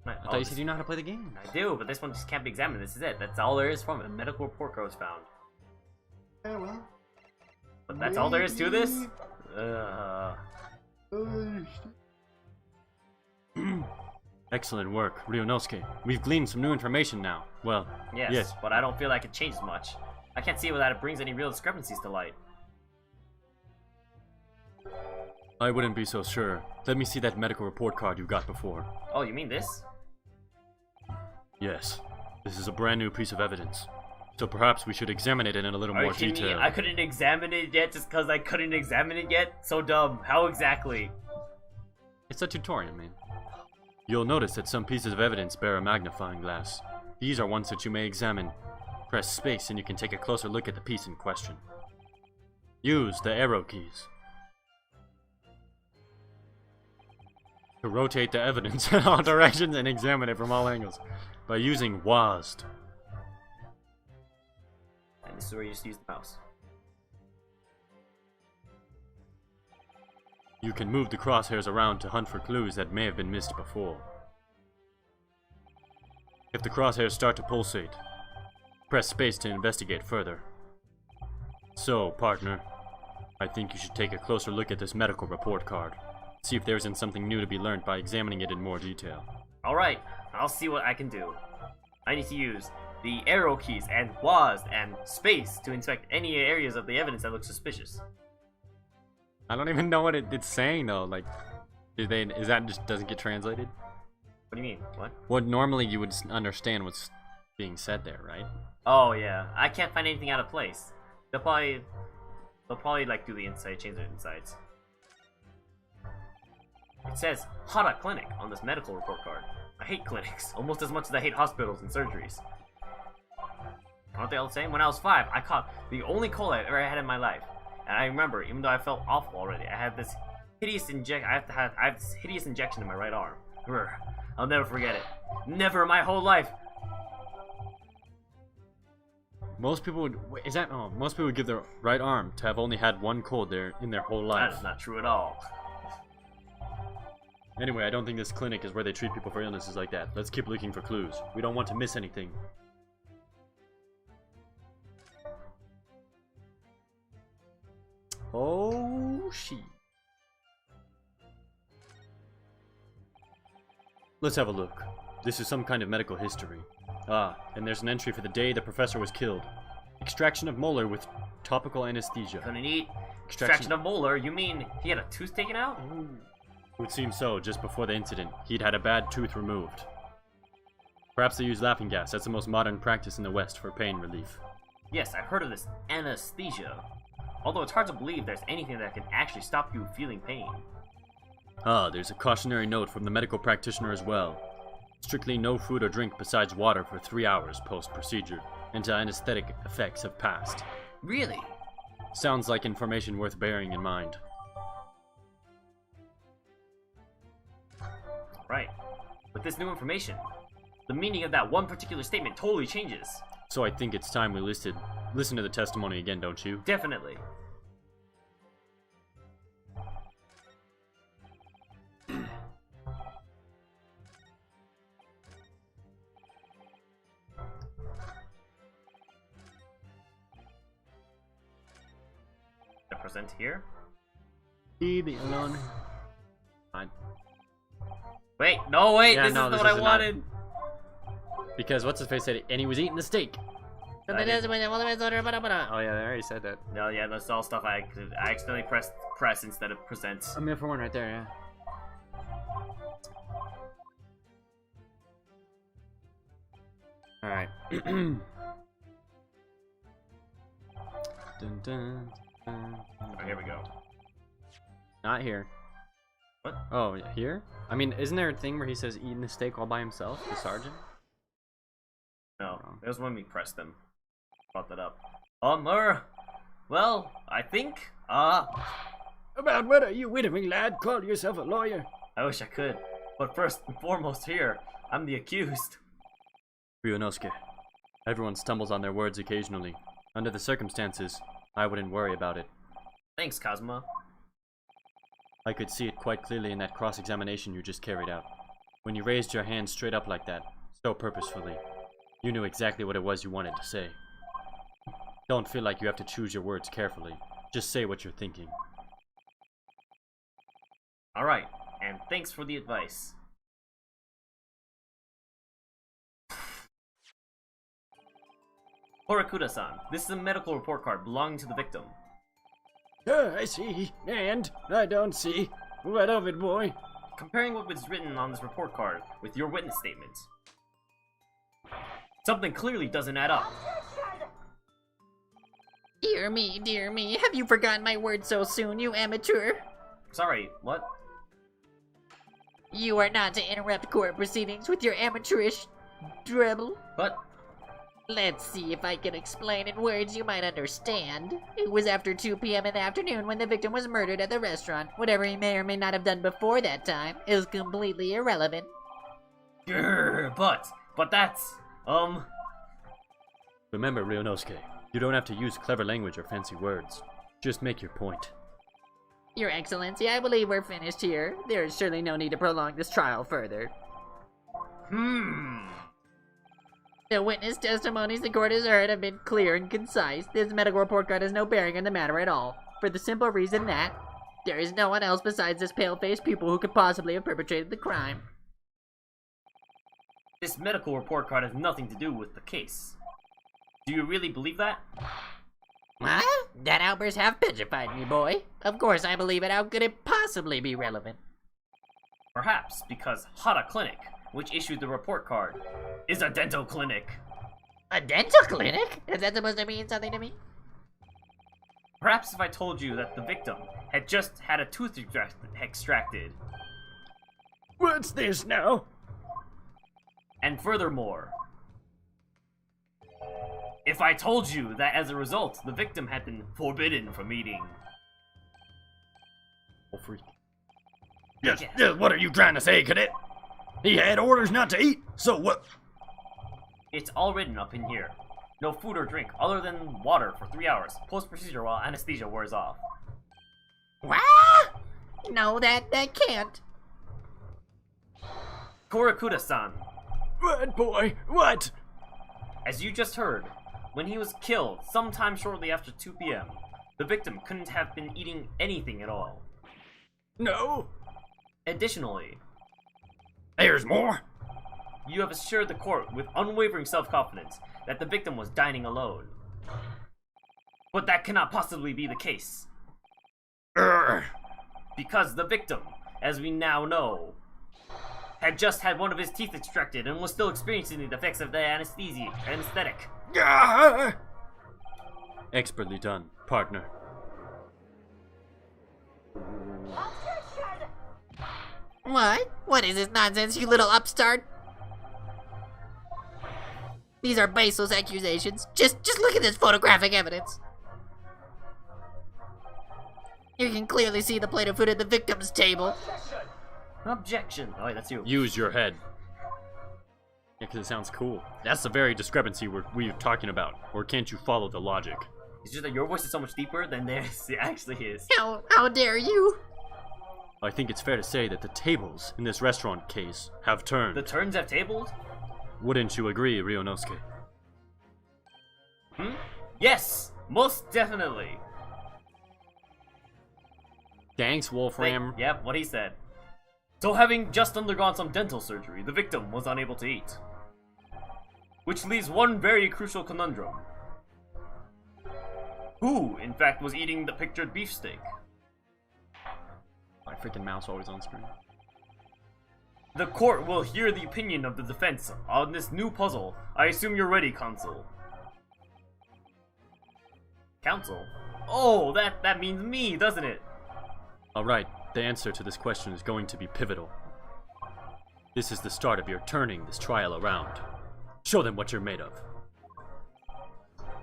Speaker 8: I thought you said you know how to play the game.
Speaker 1: I do, but this one just can't be examined. This is it. That's all there is from it. A medical report card was found.
Speaker 6: Yeah, well.
Speaker 1: But that's all there is to this?
Speaker 2: Excellent work, Ryunosuke. We've gleaned some new information now. Well,
Speaker 1: Yes, but I don't feel like it changes much. I can't see without it brings any real discrepancies to light.
Speaker 2: I wouldn't be so sure. Let me see that medical report card you got before.
Speaker 1: Oh, you mean this?
Speaker 2: Yes. This is a brand new piece of evidence. So perhaps we should examine it in a little more
Speaker 1: kidding me?
Speaker 2: detail.
Speaker 1: I couldn't examine it yet just because I couldn't examine it yet? So dumb. How exactly?
Speaker 8: It's a tutorial, man.
Speaker 2: You'll notice that some pieces of evidence bear a magnifying glass. These are ones that you may examine. Press space and you can take a closer look at the piece in question. Use the arrow keys to rotate the evidence in all directions and examine it from all angles by using WASD.
Speaker 1: And this is where you just use the mouse.
Speaker 2: You can move the crosshairs around to hunt for clues that may have been missed before. If the crosshairs start to pulsate, press space to investigate further. So, partner, I think you should take a closer look at this medical report card. See if there isn't something new to be learned by examining it in more detail.
Speaker 1: Alright, I'll see what I can do. I need to use the arrow keys and WASD and space to inspect any areas of the evidence that look suspicious.
Speaker 8: I don't even know what it's saying though. Like, is that just doesn't get translated?
Speaker 1: What do you mean? What?
Speaker 8: Well, normally you would understand what's being said there, right?
Speaker 1: Oh yeah, I can't find anything out of place. They'll probably like do the inside, change the insides. It says Hara Clinic on this medical report card. I hate clinics almost as much as I hate hospitals and surgeries. Aren't they all the same? When I was 5, I caught the only cold I've ever had in my life. And I remember, even though I felt awful already, I had this hideous I have this hideous injection in my right arm. Grr. I'll never forget it. Never in my whole life.
Speaker 8: Most people would most people would give their right arm to have only had one cold in their whole life.
Speaker 1: That is not true at all.
Speaker 2: Anyway, I don't think this clinic is where they treat people for illnesses like that. Let's keep looking for clues. We don't want to miss anything.
Speaker 8: Oh, shit.
Speaker 2: Let's have a look. This is some kind of medical history. Ah, and there's an entry for the day the professor was killed. Extraction of molar with topical anesthesia.
Speaker 1: Couldn't eat. Extraction of molar? You mean he had a tooth taken out?
Speaker 2: It would seem so. Just before the incident, he'd had a bad tooth removed. Perhaps they use laughing gas. That's the most modern practice in the West for pain relief.
Speaker 1: Yes, I've heard of this anesthesia. Although it's hard to believe there's anything that can actually stop you feeling pain.
Speaker 2: Ah, there's a cautionary note from the medical practitioner as well. Strictly no food or drink besides water for 3 hours post-procedure, until anesthetic effects have passed.
Speaker 1: Really?
Speaker 2: Sounds like information worth bearing in mind.
Speaker 1: Right. With this new information, the meaning of that one particular statement totally changes.
Speaker 2: So I think it's time we listen to the testimony again, don't you?
Speaker 1: Definitely. The present here?
Speaker 8: Leave me alone. Fine.
Speaker 1: Wait, no, wait,
Speaker 8: Yeah,
Speaker 1: this
Speaker 8: no,
Speaker 1: is
Speaker 8: this
Speaker 1: what I
Speaker 8: isn't
Speaker 1: wanted.
Speaker 8: Because what's his face said it, and he was eating the steak. Oh yeah, they already said that.
Speaker 1: No, yeah, that's all stuff I accidentally pressed press instead of present.
Speaker 8: I'm here for one right there, yeah. Alright. Dun, dun, dun, dun.
Speaker 1: Oh, here we go.
Speaker 8: Not here.
Speaker 1: What?
Speaker 8: Oh, here? I mean, isn't there a thing where he says eating the steak all by himself, the sergeant?
Speaker 1: No, it was when we pressed them. Brought that up. Well, I think,
Speaker 7: About what are you wittering, lad? Call yourself a lawyer.
Speaker 1: I wish I could. But first and foremost here, I'm the accused.
Speaker 2: Ryunosuke, everyone stumbles on their words occasionally. Under the circumstances, I wouldn't worry about it.
Speaker 1: Thanks, Cosmo.
Speaker 2: I could see it quite clearly in that cross-examination you just carried out. When you raised your hand straight up like that, so purposefully, you knew exactly what it was you wanted to say. Don't feel like you have to choose your words carefully. Just say what you're thinking.
Speaker 1: Alright, and thanks for the advice. Horakuda-san, this is a medical report card belonging to the victim.
Speaker 7: I see. And I don't see. What of it, boy?
Speaker 1: Comparing what was written on this report card with your witness statement, something clearly doesn't add up.
Speaker 4: Dear me, have you forgotten my words so soon, you amateur?
Speaker 1: Sorry, what?
Speaker 4: You are not to interrupt court proceedings with your amateurish dribble.
Speaker 1: What?
Speaker 4: Let's see if I can explain in words you might understand. It was after 2 p.m. in the afternoon when the victim was murdered at the restaurant. Whatever he may or may not have done before that time is completely irrelevant.
Speaker 1: Grr, but that's,
Speaker 2: Remember, Ryunosuke, you don't have to use clever language or fancy words. Just make your point.
Speaker 4: Your Excellency, I believe we're finished here. There is surely no need to prolong this trial further. The witness testimonies the court has heard have been clear and concise. This medical report card has no bearing on the matter at all, for the simple reason that there is no one else besides this pale-faced pupil who could possibly have perpetrated the crime.
Speaker 1: This medical report card has nothing to do with the case. Do you really believe that?
Speaker 4: What? That outburst half petrified me, boy. Of course I believe it. How could it possibly be relevant?
Speaker 1: Perhaps because Hara Clinic, which issued the report card, is a dental clinic.
Speaker 4: A dental clinic? Is that supposed to mean something to me?
Speaker 1: Perhaps if I told you that the victim had just had a tooth extracted.
Speaker 7: What's this now?
Speaker 1: And furthermore, if I told you that as a result, the victim had been forbidden from eating.
Speaker 2: Oh, freak.
Speaker 7: Yes, what are you trying to say, cadet? He had orders not to eat, so what?
Speaker 1: It's all written up in here. No food or drink other than water for 3 hours, post-procedure while anesthesia wears off.
Speaker 4: What? No, that can't.
Speaker 1: Korakuda-san,
Speaker 7: What, boy? What?
Speaker 1: as you just heard, when he was killed sometime shortly after 2 p.m., the victim couldn't have been eating anything at all.
Speaker 7: No.
Speaker 1: Additionally,
Speaker 7: There's more.
Speaker 1: you have assured the court with unwavering self-confidence that the victim was dining alone. But that cannot possibly be the case, because the victim, as we now know, had just had one of his teeth extracted and was still experiencing the effects of the anesthetic.
Speaker 2: Expertly done, partner.
Speaker 4: What? What is this nonsense, you little upstart? These are baseless accusations. Just look at this photographic evidence. You can clearly see the plate of food at the victim's table.
Speaker 1: Objection. Oh, wait, that's you.
Speaker 2: Use your head. Yeah, because it sounds cool. That's the very discrepancy we're talking about. Or can't you follow the logic?
Speaker 1: It's just that your voice is so much deeper than theirs actually is.
Speaker 4: How dare you?
Speaker 2: I think it's fair to say that the tables in this restaurant case have turned.
Speaker 1: The turns have tabled?
Speaker 2: Wouldn't you agree, Ryunosuke?
Speaker 1: Yes! Most definitely!
Speaker 2: Thanks, Wolfram.
Speaker 1: Yep, what he said. So having just undergone some dental surgery, the victim was unable to eat. Which leaves one very crucial conundrum. Who, in fact, was eating the pictured beefsteak?
Speaker 2: My freaking mouse always on screen.
Speaker 1: The court will hear the opinion of the defense on this new puzzle. I assume you're ready, counsel. Counsel? Oh, that means me, doesn't it?
Speaker 2: Alright, the answer to this question is going to be pivotal. This is the start of your turning this trial around. Show them what you're made of.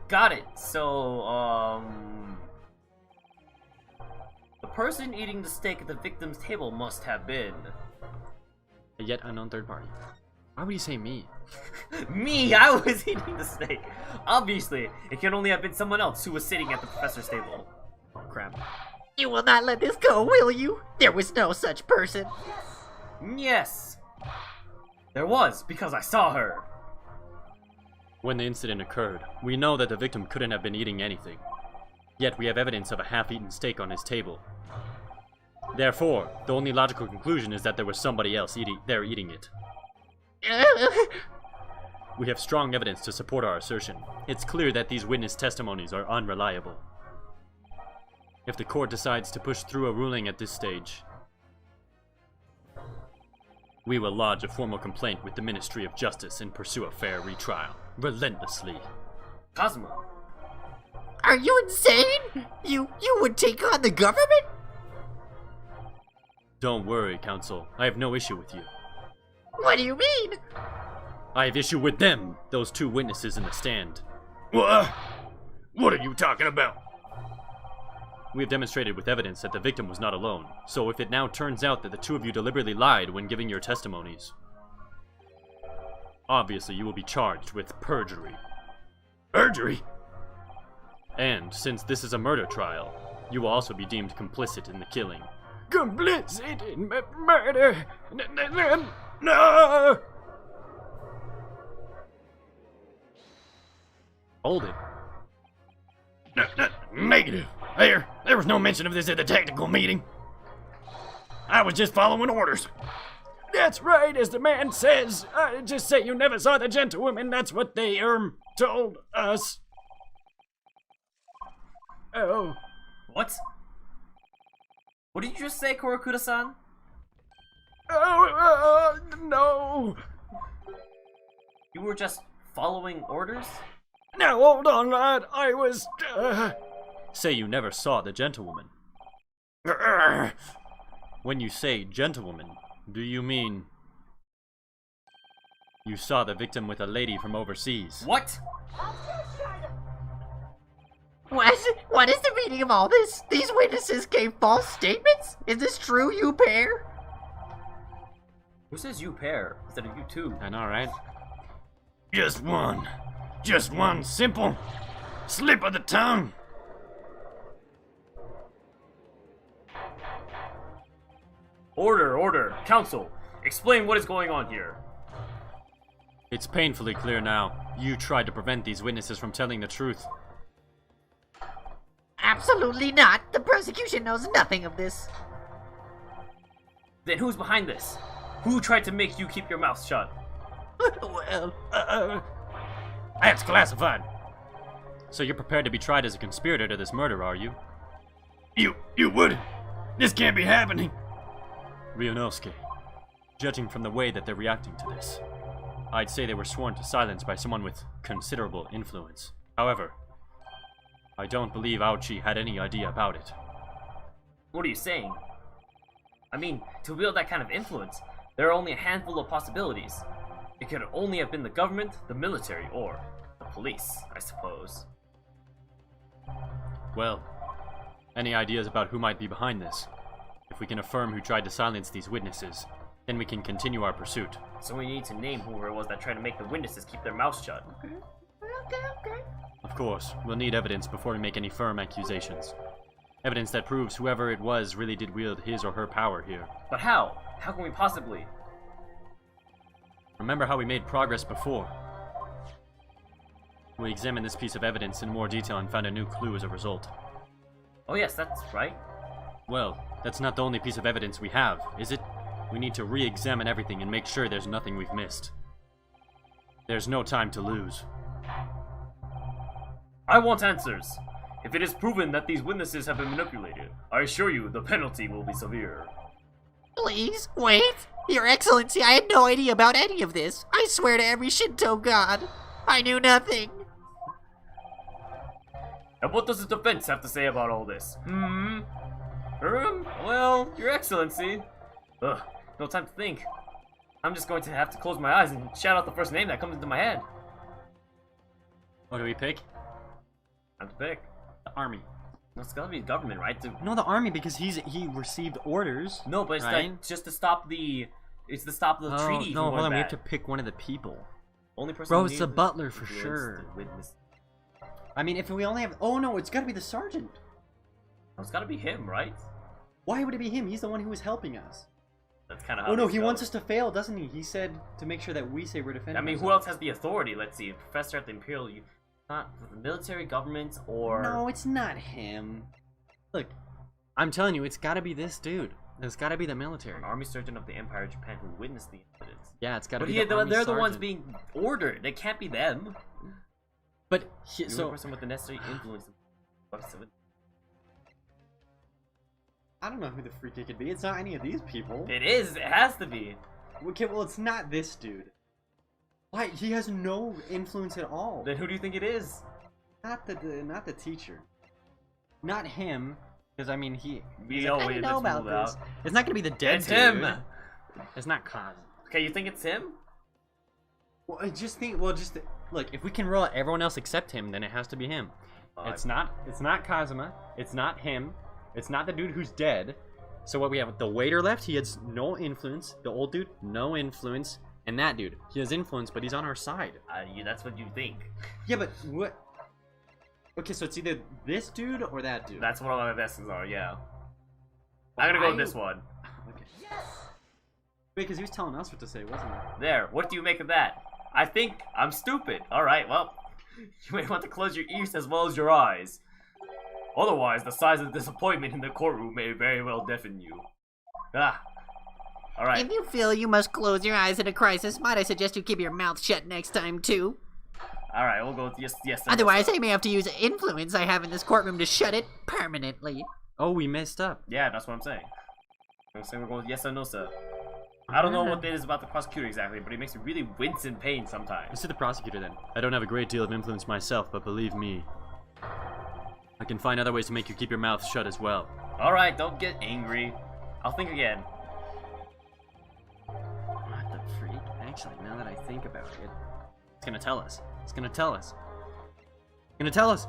Speaker 1: Got it. So, the person eating the steak at the victim's table must have been...
Speaker 2: A yet unknown third party. Why would you say me?
Speaker 1: Me! I was eating the steak! Obviously, it can only have been someone else who was sitting at the professor's table. Oh, crap.
Speaker 4: You will not let this go, will you? There was no such person.
Speaker 1: Yes! There was, because I saw her.
Speaker 2: When the incident occurred, we know that the victim couldn't have been eating anything. Yet we have evidence of a half-eaten steak on his table. Therefore, the only logical conclusion is that there was somebody else eating it. We have strong evidence to support our assertion. It's clear that these witness testimonies are unreliable. If the court decides to push through a ruling at this stage, we will lodge a formal complaint with the Ministry of Justice and pursue a fair retrial, relentlessly.
Speaker 1: Cosmo.
Speaker 4: Are you insane? You would take on the government?
Speaker 2: Don't worry, Counsel. I have no issue with you.
Speaker 4: What do you mean?
Speaker 2: I have issue with them, those two witnesses in the stand.
Speaker 7: What? What are you talking about?
Speaker 2: We have demonstrated with evidence that the victim was not alone, so if it now turns out that the two of you deliberately lied when giving your testimonies, obviously you will be charged with perjury.
Speaker 7: Perjury?
Speaker 2: And, since this is a murder trial, you will also be deemed complicit in the killing.
Speaker 7: Complicit in murder? No!
Speaker 2: Hold it.
Speaker 7: Negative. There was no mention of this at the tactical meeting. I was just following orders. That's right, as the man says. Just say you never saw the gentlewoman. That's what they, told us. Oh.
Speaker 1: What? What did you just say, Korokuda-san?
Speaker 7: No.
Speaker 1: You were just following orders?
Speaker 7: Now, hold on, lad. I was,
Speaker 2: Say you never saw the gentlewoman. When you say gentlewoman, do you mean you saw the victim with a lady from overseas?
Speaker 1: What?
Speaker 4: What is the meaning of all this? These witnesses gave false statements? Is this true, you pair?
Speaker 1: Who says you pair instead of you two?
Speaker 2: I know, right?
Speaker 7: Just one simple slip of the tongue.
Speaker 1: Order. Counsel, explain what is going on here.
Speaker 2: It's painfully clear now. You tried to prevent these witnesses from telling the truth.
Speaker 4: Absolutely not. The prosecution knows nothing of this.
Speaker 1: Then who's behind this? Who tried to make you keep your mouth shut?
Speaker 4: Well,
Speaker 7: That's classified.
Speaker 2: So you're prepared to be tried as a conspirator to this murder, are you?
Speaker 7: You would. This can't be happening.
Speaker 2: Ryunosuke, judging from the way that they're reacting to this, I'd say they were sworn to silence by someone with considerable influence. However, I don't believe Aochi had any idea about it.
Speaker 1: What are you saying? I mean, to wield that kind of influence, there are only a handful of possibilities. It could only have been the government, the military, or the police, I suppose.
Speaker 2: Well, any ideas about who might be behind this? If we can affirm who tried to silence these witnesses, then we can continue our pursuit.
Speaker 1: So we need to name whoever it was that tried to make the witnesses keep their mouths shut.
Speaker 4: okay.
Speaker 2: Of course, we'll need evidence before we make any firm accusations. Evidence that proves whoever it was really did wield his or her power here.
Speaker 1: But how? How can we possibly?
Speaker 2: Remember how we made progress before? We examined this piece of evidence in more detail and found a new clue as a result.
Speaker 1: Oh yes, that's right.
Speaker 2: Well, that's not the only piece of evidence we have, is it? We need to re-examine everything and make sure there's nothing we've missed. There's no time to lose.
Speaker 1: I want answers. If it is proven that these witnesses have been manipulated, I assure you the penalty will be severe.
Speaker 4: Please, wait. Your Excellency, I had no idea about any of this. I swear to every Shinto god. I knew nothing.
Speaker 1: And what does the defense have to say about all this? Well, Your Excellency. Ugh, no time to think. I'm just going to have to close my eyes and shout out the first name that comes into my head.
Speaker 2: What do we pick?
Speaker 1: I have to pick.
Speaker 2: The army.
Speaker 1: Well, it's gotta be the government, right?
Speaker 2: No, the army, because he received orders.
Speaker 1: No, but it's
Speaker 2: right?
Speaker 1: like just to stop the. It's to stop the treaty.
Speaker 2: No,
Speaker 1: from
Speaker 2: hold on.
Speaker 1: going
Speaker 2: We have
Speaker 1: bad.
Speaker 2: to pick one of the people.
Speaker 1: Only person.
Speaker 2: Bro,
Speaker 1: who
Speaker 2: it's the
Speaker 1: needs
Speaker 2: butler for
Speaker 1: influence
Speaker 2: sure.
Speaker 1: to witness.
Speaker 2: I mean, if we only have... Oh, no, it's gotta be the sergeant.
Speaker 1: It's gotta be him, right?
Speaker 2: Why would it be him? He's the one who was helping us.
Speaker 1: Then that's kind of how.
Speaker 8: Oh no,
Speaker 1: this
Speaker 8: he wants
Speaker 1: goes.
Speaker 8: us to fail, doesn't he? He said to make sure that we say we're defending.
Speaker 1: I mean, who else has the authority? Let's see, professor at the Imperial, not the military government or.
Speaker 8: No, it's not him. Look, I'm telling you, it's gotta be this dude. It's gotta be the military.
Speaker 1: An army surgeon of the Empire of Japan who witnessed the incidents.
Speaker 8: Yeah, it's gotta
Speaker 1: But
Speaker 8: be the army
Speaker 1: they're the ones
Speaker 8: sergeant.
Speaker 1: being ordered. They can't be them.
Speaker 8: But
Speaker 1: The
Speaker 8: so
Speaker 1: person with the necessary influence.
Speaker 8: I don't know who the freak it could be. It's not any of these people.
Speaker 1: It is. It has to be.
Speaker 8: Okay, well, it's not this dude. Why? He has no influence at all.
Speaker 1: Then who do you think it is?
Speaker 8: Not the teacher. Not him. Because I mean,
Speaker 1: We
Speaker 4: I
Speaker 1: always
Speaker 4: know about this.
Speaker 8: It's not gonna be the dead
Speaker 1: It's
Speaker 8: dude.
Speaker 1: him.
Speaker 8: It's not Kaz.
Speaker 1: Okay, you think it's him?
Speaker 8: Well, I just think. Well, just look. If we can roll out everyone else except him, then it has to be him. It's not. It's not Kazuma. It's not him. It's not the dude who's dead. So what we have? The waiter left. He has no influence. The old dude, no influence. And that dude, he has influence, but he's on our side.
Speaker 1: That's what you think.
Speaker 8: Yeah, but what? Okay, so it's either this dude or that dude.
Speaker 1: That's what all my guesses are. Yeah. I'm gonna go with this one.
Speaker 8: Okay. Wait, because he was telling us what to say, wasn't he?
Speaker 1: There. What do you make of that? I think I'm stupid. All right. Well, you may want to close your ears as well as your eyes. Otherwise, the size of the disappointment in the courtroom may very well deafen you. Ah. All right.
Speaker 4: If you feel you must close your eyes in a crisis, might I suggest you keep your mouth shut next time, too?
Speaker 1: All right. We'll go with yes. Yes. Sir.
Speaker 4: Otherwise, I may have to use influence I have in this courtroom to shut it permanently.
Speaker 8: Oh, we messed up.
Speaker 1: Yeah, that's what I'm saying. I'm saying we're going with yes or no, sir. I don't know what it is about the prosecutor exactly, but he makes me really wince in pain sometimes.
Speaker 2: Let's do the prosecutor then. I don't have a great deal of influence myself, but believe me, I can find other ways to make you keep your mouth shut as well.
Speaker 1: All right, don't get angry. I'll think again.
Speaker 8: What the freak? Actually, now that I think about it, it's gonna tell us. It's gonna tell us. It's gonna tell us.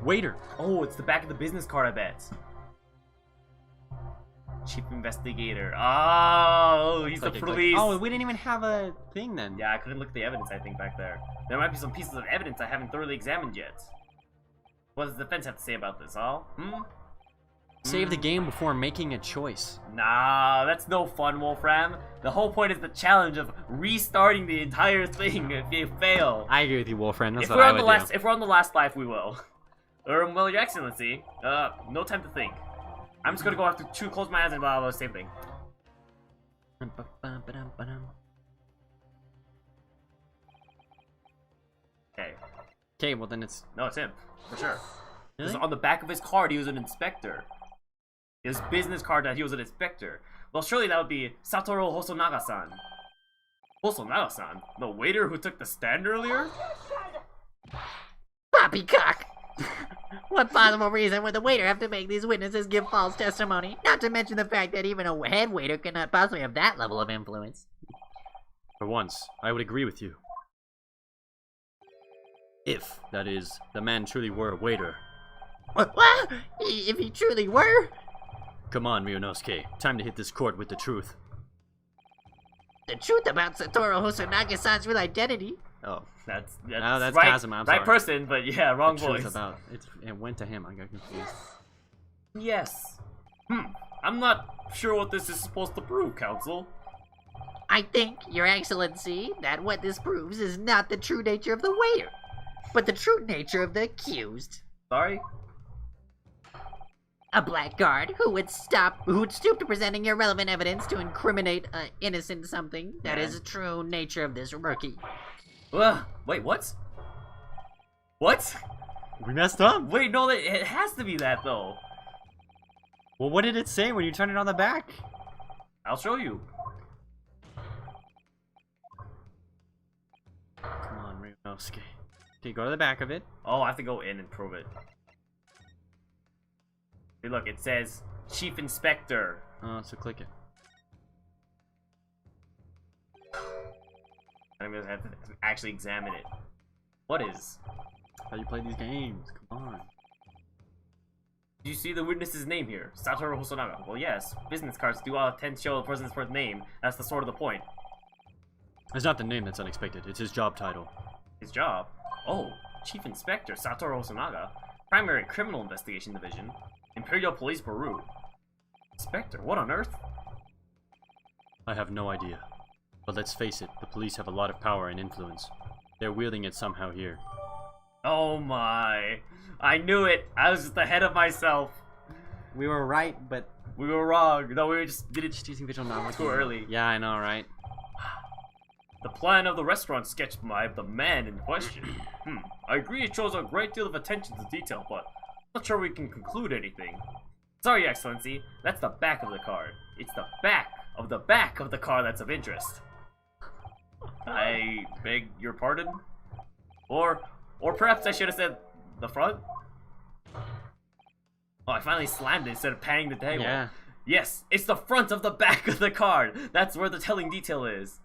Speaker 8: Waiter.
Speaker 1: Oh, it's the back of the business card, I bet. Chief investigator. Oh, he's the police.
Speaker 8: Oh, we didn't even have a thing then.
Speaker 1: Yeah, I couldn't look at the evidence, I think, back there. There might be some pieces of evidence I haven't thoroughly examined yet. What does the defense have to say about this, all?
Speaker 8: Save the game before making a choice.
Speaker 1: Nah, that's no fun, Wolfram. The whole point is the challenge of restarting the entire thing if you fail.
Speaker 8: I agree with you, Wolfram. That's
Speaker 1: If
Speaker 8: what
Speaker 1: we're
Speaker 8: I
Speaker 1: on the
Speaker 8: would
Speaker 1: last,
Speaker 8: do.
Speaker 1: if we're on the last life, we will. Well, Your Excellency, no time to think. I'm just gonna go have to close my eyes and blah, blah, same thing. Okay.
Speaker 8: Okay, well then it's.
Speaker 1: No, it's him. For sure.
Speaker 8: Really?
Speaker 1: Because on the back of his card, he was an inspector. His business card that he was an inspector. Well, surely that would be Satoru Hosonaga-san. Hosonaga-san? The waiter who took the stand earlier?
Speaker 4: Poppycock! What possible reason would the waiter have to make these witnesses give false testimony? Not to mention the fact that even a head waiter could not possibly have that level of influence.
Speaker 2: For once, I would agree with you. If, that is, the man truly were a waiter.
Speaker 4: What? If he truly were?
Speaker 2: Come on, Ryunosuke. Time to hit this court with the truth.
Speaker 4: The truth about Satoru Hosonaga-san's real identity?
Speaker 2: Oh,
Speaker 1: That's
Speaker 2: that's
Speaker 1: right,
Speaker 2: Kazuma, I'm
Speaker 1: right
Speaker 2: sorry.
Speaker 1: person, but yeah, wrong
Speaker 2: the truth
Speaker 1: voice.
Speaker 2: about it went to him. I got confused.
Speaker 1: Yes. I'm not sure what this is supposed to prove, Counsel.
Speaker 4: I think, Your Excellency, that what this proves is not the true nature of the waiter, but the true nature of the accused.
Speaker 1: Sorry?
Speaker 4: A blackguard who would stoop to presenting irrelevant evidence to incriminate innocent something. That is the true nature of this rookie.
Speaker 1: Wait, what? What?
Speaker 2: We messed up.
Speaker 1: Wait, no, it has to be that, though.
Speaker 2: Well, what did it say when you turned it on the back?
Speaker 1: I'll show you.
Speaker 2: Come on, Ryunosuke. Okay, go to the back of it.
Speaker 1: Oh, I have to go in and prove it. Hey, look, it says Chief Inspector.
Speaker 2: Oh, so click it.
Speaker 1: I'm gonna have to actually examine it. What is?
Speaker 2: How you play these games? Come on.
Speaker 1: Do you see the witness's name here? Satoru Hosonaga. Well, yes. Business cards do all tend to show the person's first name. That's the sort of the point.
Speaker 2: It's not the name that's unexpected. It's his job title.
Speaker 1: His job? Oh, Chief Inspector Satoru Hosonaga. Primary Criminal Investigation Division. Imperial Police Bureau. Inspector? What on earth?
Speaker 2: I have no idea. But let's face it, the police have a lot of power and influence. They're wielding it somehow here.
Speaker 1: Oh my. I knew it. I was just ahead of myself.
Speaker 8: We were right, but
Speaker 1: We were wrong. No, we just did it
Speaker 8: just using visual knowledge.
Speaker 1: too early.
Speaker 8: Yeah, I know, right?
Speaker 1: The plan of the restaurant sketched by the man in question. I agree it shows a great deal of attention to detail, but I'm not sure we can conclude anything. Sorry, Excellency. That's the back of the card. It's the back of the card that's of interest. I beg your pardon? Or perhaps I should have said the front? Oh, I finally slammed it instead of panning the table.
Speaker 8: Yeah.
Speaker 1: Yes, it's the front of the back of the card. That's where the telling detail is.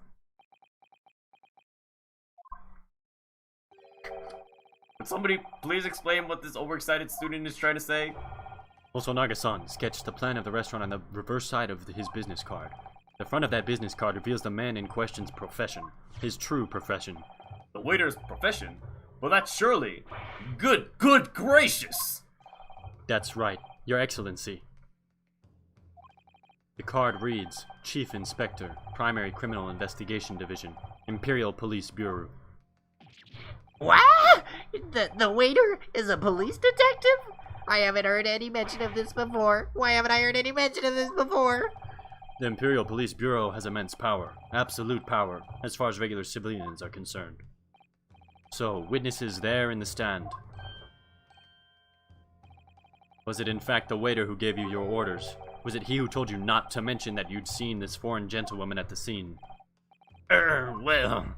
Speaker 1: Would somebody please explain what this overexcited student is trying to say?
Speaker 2: Hosonaga-san sketched the plan of the restaurant on the reverse side of his business card. The front of that business card reveals the man in question's profession. His true profession.
Speaker 1: The waiter's profession? Well, that's surely... Good gracious!
Speaker 2: That's right, Your Excellency. The card reads, Chief Inspector, Primary Criminal Investigation Division, Imperial Police Bureau.
Speaker 4: What? The waiter is a police detective? I haven't heard any mention of this before. Why haven't I heard any mention of this before?
Speaker 2: The Imperial Police Bureau has immense power, absolute power, as far as regular civilians are concerned. So, witnesses there in the stand. Was it in fact the waiter who gave you your orders? Was it he who told you not to mention that you'd seen this foreign gentlewoman at the scene?
Speaker 1: Well...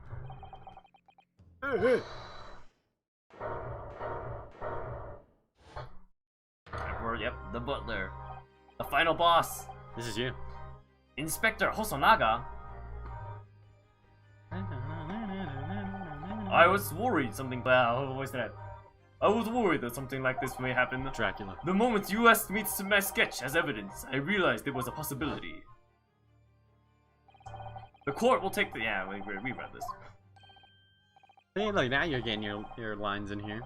Speaker 1: Yep, the butler. The final boss.
Speaker 2: This is you.
Speaker 1: Inspector Hosonaga. I was worried something... Wow, what was that? I was worried that something like this may happen.
Speaker 2: Dracula.
Speaker 1: The moment you asked me to submit my sketch as evidence, I realized it was a possibility. The court will take the... Yeah, we read this.
Speaker 8: Hey, look, now you're getting your lines in here.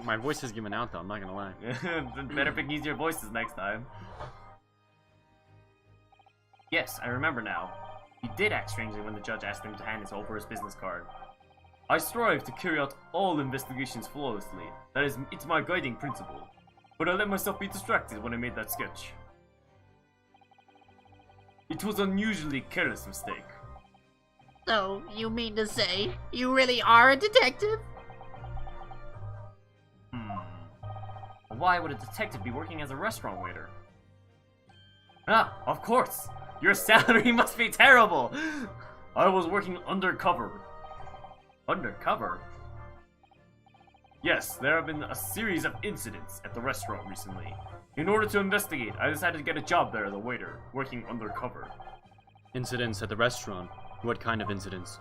Speaker 8: My voice is giving out, though, I'm not gonna lie.
Speaker 1: Better pick easier voices next time. Yes, I remember now. He did act strangely when the judge asked him to hand us over his business card. I strive to carry out all investigations flawlessly. It's my guiding principle. But I let myself be distracted when I made that sketch. It was an unusually careless mistake.
Speaker 4: So, you mean to say you really are a detective?
Speaker 1: Why would a detective be working as a restaurant waiter? Ah, of course! Your salary must be terrible! I was working undercover. Undercover? Yes, there have been a series of incidents at the restaurant recently. In order to investigate, I decided to get a job there as a waiter, working undercover.
Speaker 2: Incidents at the restaurant? What kind of incidents?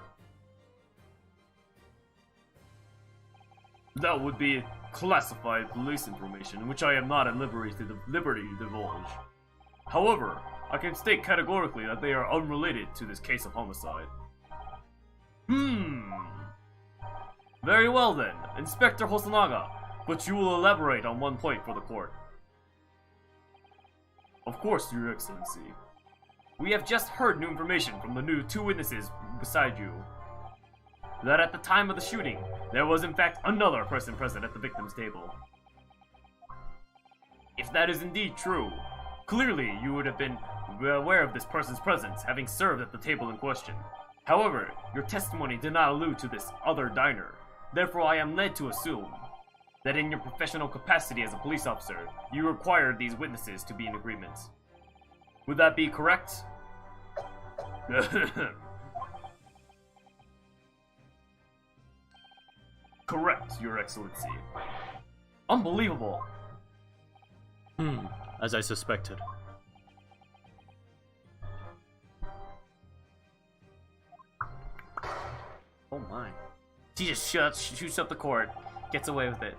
Speaker 1: That would be classified police information, which I am not at liberty to divulge. However, I can state categorically that they are unrelated to this case of homicide. Very well then, Inspector Hosonaga, but you will elaborate on one point for the court. Of course, Your Excellency. We have just heard new information from the two witnesses beside you. That at the time of the shooting, there was in fact another person present at the victim's table. If that is indeed true, clearly you would have been aware of this person's presence, having served at the table in question. However, your testimony did not allude to this other diner. Therefore, I am led to assume that in your professional capacity as a police officer, you required these witnesses to be in agreement. Would that be correct? Correct, Your Excellency. Unbelievable.
Speaker 2: As I suspected.
Speaker 8: Oh my.
Speaker 1: She just shoots up the court, gets away with it.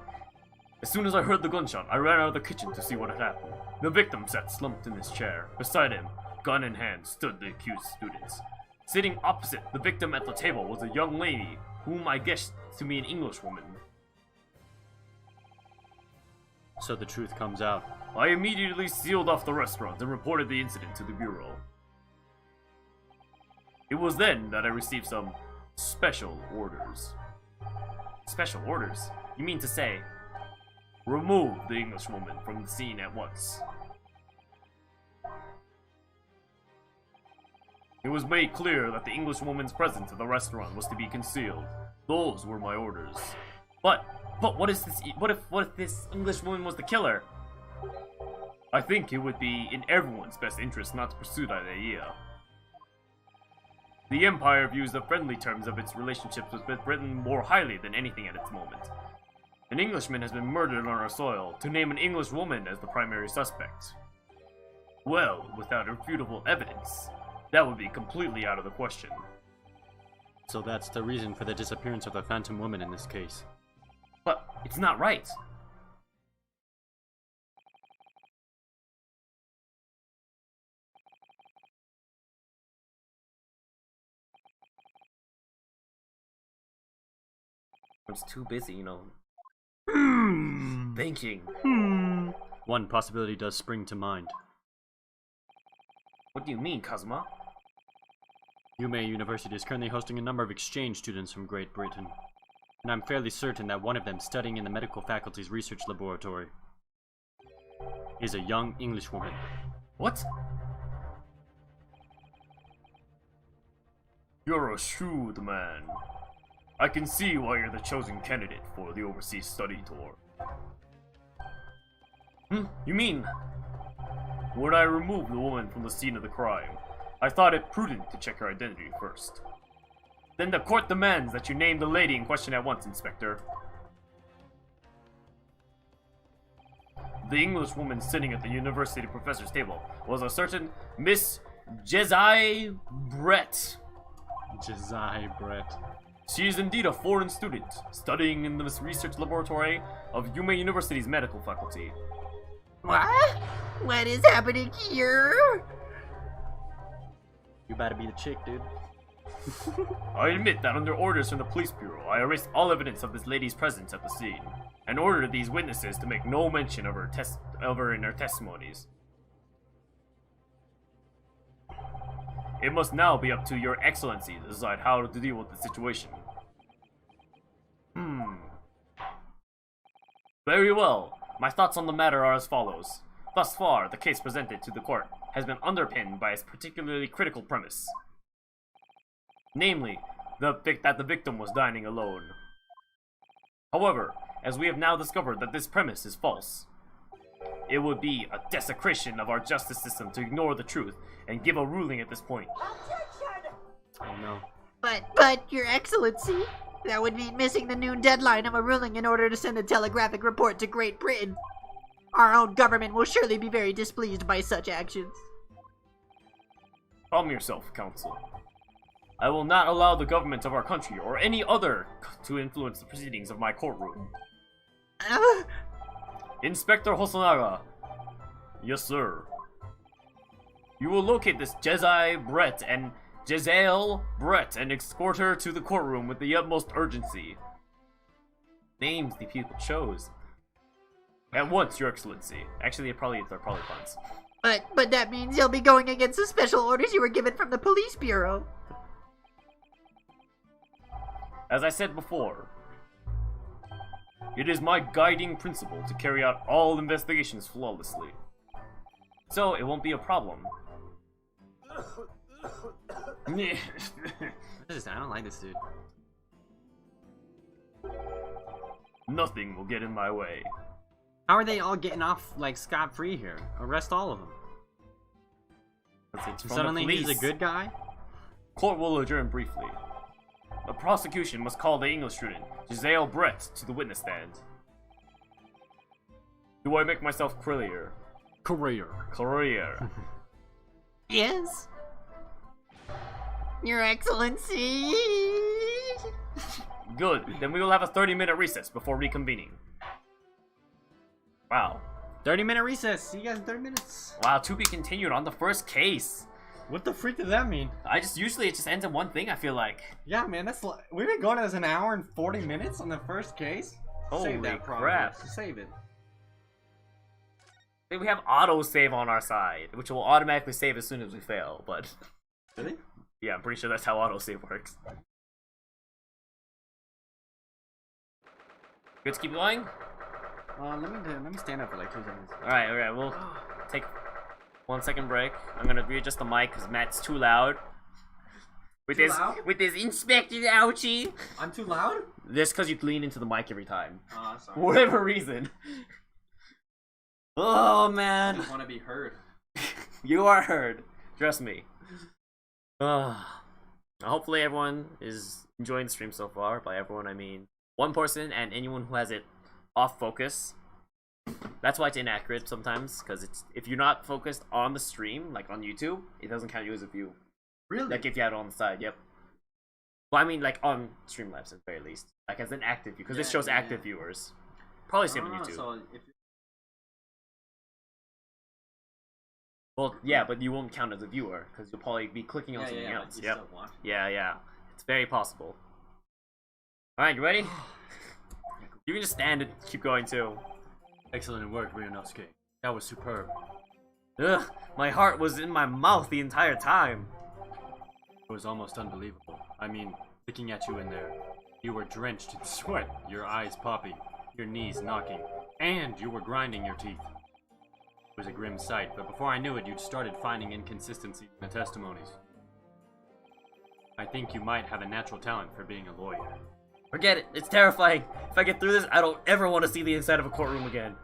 Speaker 1: As soon as I heard the gunshot, I ran out of the kitchen to see what had happened. The victim sat slumped in his chair. Beside him, gun in hand, stood the accused students. Sitting opposite the victim at the table was a young lady, whom I guessed to be an Englishwoman.
Speaker 2: So the truth comes out.
Speaker 1: I immediately sealed off the restaurant and reported the incident to the bureau.
Speaker 5: It was then that I received some special orders.
Speaker 1: Special orders? You mean to say?
Speaker 5: Remove the Englishwoman from the scene at once. It was made clear that the Englishwoman's presence at the restaurant was to be concealed. Those were my orders.
Speaker 1: But what is this? What if this Englishwoman was the killer?
Speaker 5: I think it would be in everyone's best interest not to pursue that idea. The Empire views the friendly terms of its relationships with Britain more highly than anything at its moment. An Englishman has been murdered on our soil. To name an English woman as the primary suspect, well, without irrefutable evidence, that would be completely out of the question.
Speaker 8: So that's the reason for the disappearance of the Phantom Woman in this case.
Speaker 1: But it's not right. I was too busy, thinking.
Speaker 8: One possibility does spring to mind.
Speaker 1: What do you mean, Kazuma?
Speaker 8: Yume University is currently hosting a number of exchange students from Great Britain, and I'm fairly certain that one of them studying in the medical faculty's research laboratory is a young Englishwoman.
Speaker 1: What?
Speaker 5: You're a shrewd man. I can see why you're the chosen candidate for the overseas study tour.
Speaker 1: You mean?
Speaker 5: When I removed the woman from the scene of the crime, I thought it prudent to check her identity first. Then the court demands that you name the lady in question at once, Inspector. The Englishwoman sitting at the university professor's table was a certain Miss Jezai Brett.
Speaker 8: Jezai Brett.
Speaker 5: She is indeed a foreign student, studying in the research laboratory of Yume University's medical faculty.
Speaker 4: What? What is happening here?
Speaker 2: You better be the chick, dude.
Speaker 5: I admit that under orders from the police bureau, I erased all evidence of this lady's presence at the scene, and ordered these witnesses to make no mention of her in their testimonies. It must now be up to your excellency to decide how to deal with the situation. Very well. My thoughts on the matter are as follows. Thus far, the case presented to the court has been underpinned by a particularly critical premise. Namely, that the victim was dining alone. However, as we have now discovered that this premise is false, it would be a desecration of our justice system to ignore the truth and give a ruling at this point.
Speaker 8: Oh no.
Speaker 4: But, Your Excellency, that would mean missing the noon deadline of a ruling in order to send a telegraphic report to Great Britain. Our own government will surely be very displeased by such actions.
Speaker 5: Calm yourself, Counsel. I will not allow the government of our country or any other to influence the proceedings of my courtroom. Inspector Hosonaga. Yes, sir. You will locate this Jezai Brett and Jezael Brett and escort her to the courtroom with the utmost urgency.
Speaker 1: Names the people chose.
Speaker 5: At once, Your Excellency. Actually, they're probably puns.
Speaker 4: But that means you'll be going against the special orders you were given from the police bureau.
Speaker 5: As I said before, it is my guiding principle to carry out all investigations flawlessly.
Speaker 1: So it won't be a problem.
Speaker 8: I don't like this dude.
Speaker 5: Nothing will get in my way.
Speaker 8: How are they all getting off like scot-free here? Arrest all of them.
Speaker 1: It's from
Speaker 8: Suddenly
Speaker 1: the
Speaker 8: he's
Speaker 1: police.
Speaker 8: a good guy?
Speaker 5: Court will adjourn briefly. The prosecution must call the English student, Jezael Brett, to the witness stand. Do I make myself clear? Clear.
Speaker 4: Yes. Your Excellency.
Speaker 5: Good. Then we will have a 30-minute recess before reconvening. Wow.
Speaker 8: 30-minute recess. See you guys in 30 minutes.
Speaker 1: Wow, to be continued on the first case.
Speaker 8: What the freak does that mean?
Speaker 1: Usually it just ends in one thing, I feel like.
Speaker 8: Yeah, man, we've been going as an hour and 40 minutes on the first case.
Speaker 1: Holy
Speaker 8: Save that
Speaker 1: crap.
Speaker 8: progress. Save it.
Speaker 1: We have auto save on our side, which will automatically save as soon as we fail, but
Speaker 8: Really?
Speaker 1: Yeah, I'm pretty sure that's how autosave works. Good to keep going?
Speaker 8: Let me stand up for like 2 seconds.
Speaker 1: Alright, we'll take 1 second break. I'm gonna readjust the mic because Matt's too loud. With his Inspector Ouchie.
Speaker 8: I'm too loud?
Speaker 1: Just because you lean into the mic every time.
Speaker 8: Oh, sorry.
Speaker 1: For whatever reason. Oh
Speaker 8: I
Speaker 1: man.
Speaker 8: just want to be heard.
Speaker 1: You are heard. Trust me. Hopefully everyone is enjoying the stream so far. By everyone I mean one person and anyone who has it off focus. That's why it's inaccurate sometimes, because it's if you're not focused on the stream, like on YouTube, it doesn't count you as a view.
Speaker 8: Really?
Speaker 1: Like if you had it on the side, yep. Well, I mean like on Streamlabs at the very least. Like as an active view, because it shows active viewers. Probably same on YouTube.
Speaker 8: So if
Speaker 1: Well, yeah, but you won't count as a viewer, because you'll probably be clicking on something else. Yep. Yeah. It's very possible. Alright, you ready? You can just stand and keep going too.
Speaker 2: Excellent work, Ryunosuke. That was superb.
Speaker 1: Ugh, my heart was in my mouth the entire time.
Speaker 2: It was almost unbelievable. I mean, looking at you in there, you were drenched in sweat, your eyes popping, your knees knocking, and you were grinding your teeth. It was a grim sight, but before I knew it, you'd started finding inconsistencies in the testimonies. I think you might have a natural talent for being a lawyer.
Speaker 1: Forget it, it's terrifying. If I get through this, I don't ever want to see the inside of a courtroom again.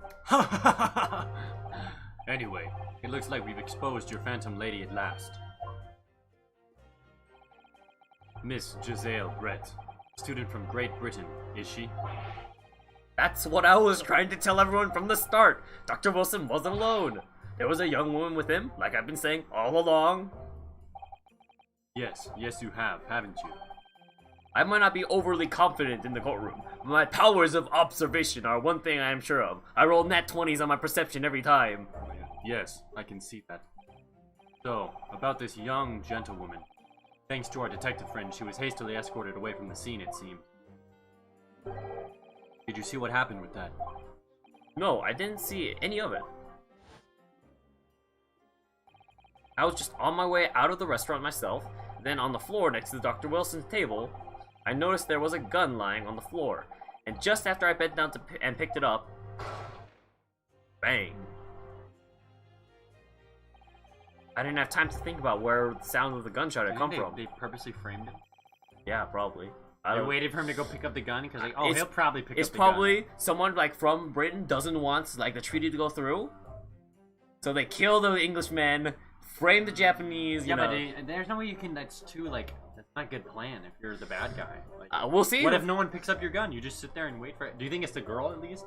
Speaker 2: Anyway, it looks like we've exposed your phantom lady at last. Miss Giselle Brett, student from Great Britain, is she?
Speaker 1: That's what I was trying to tell everyone from the start. Dr. Wilson wasn't alone. There was a young woman with him, like I've been saying all along.
Speaker 2: Yes you have, haven't you?
Speaker 1: I might not be overly confident in the courtroom, but my powers of observation are one thing I am sure of. I roll nat 20s on my perception every time.
Speaker 2: Yes, I can see that. So, about this young gentlewoman. Thanks to our detective friend, she was hastily escorted away from the scene, it seemed. Did you see what happened with that?
Speaker 1: No, I didn't see any of it. I was just on my way out of the restaurant myself, then on the floor next to Dr. Wilson's table, I noticed there was a gun lying on the floor, and just after I bent down and picked it up, bang. I didn't have time to think about where the sound of the gunshot had come from.
Speaker 8: They purposely framed him?
Speaker 1: Yeah, probably.
Speaker 8: They waited for him to go pick up the gun because like, he'll probably pick up the gun.
Speaker 1: It's probably someone like from Britain doesn't want like the treaty to go through, so they kill the Englishmen, frame the Japanese.
Speaker 8: Yeah, but there's no way you can. That's too like that's not a good plan if you're the bad guy. Like,
Speaker 1: we'll see.
Speaker 8: What if no one picks up your gun? You just sit there and wait for it. Do you think it's the girl at least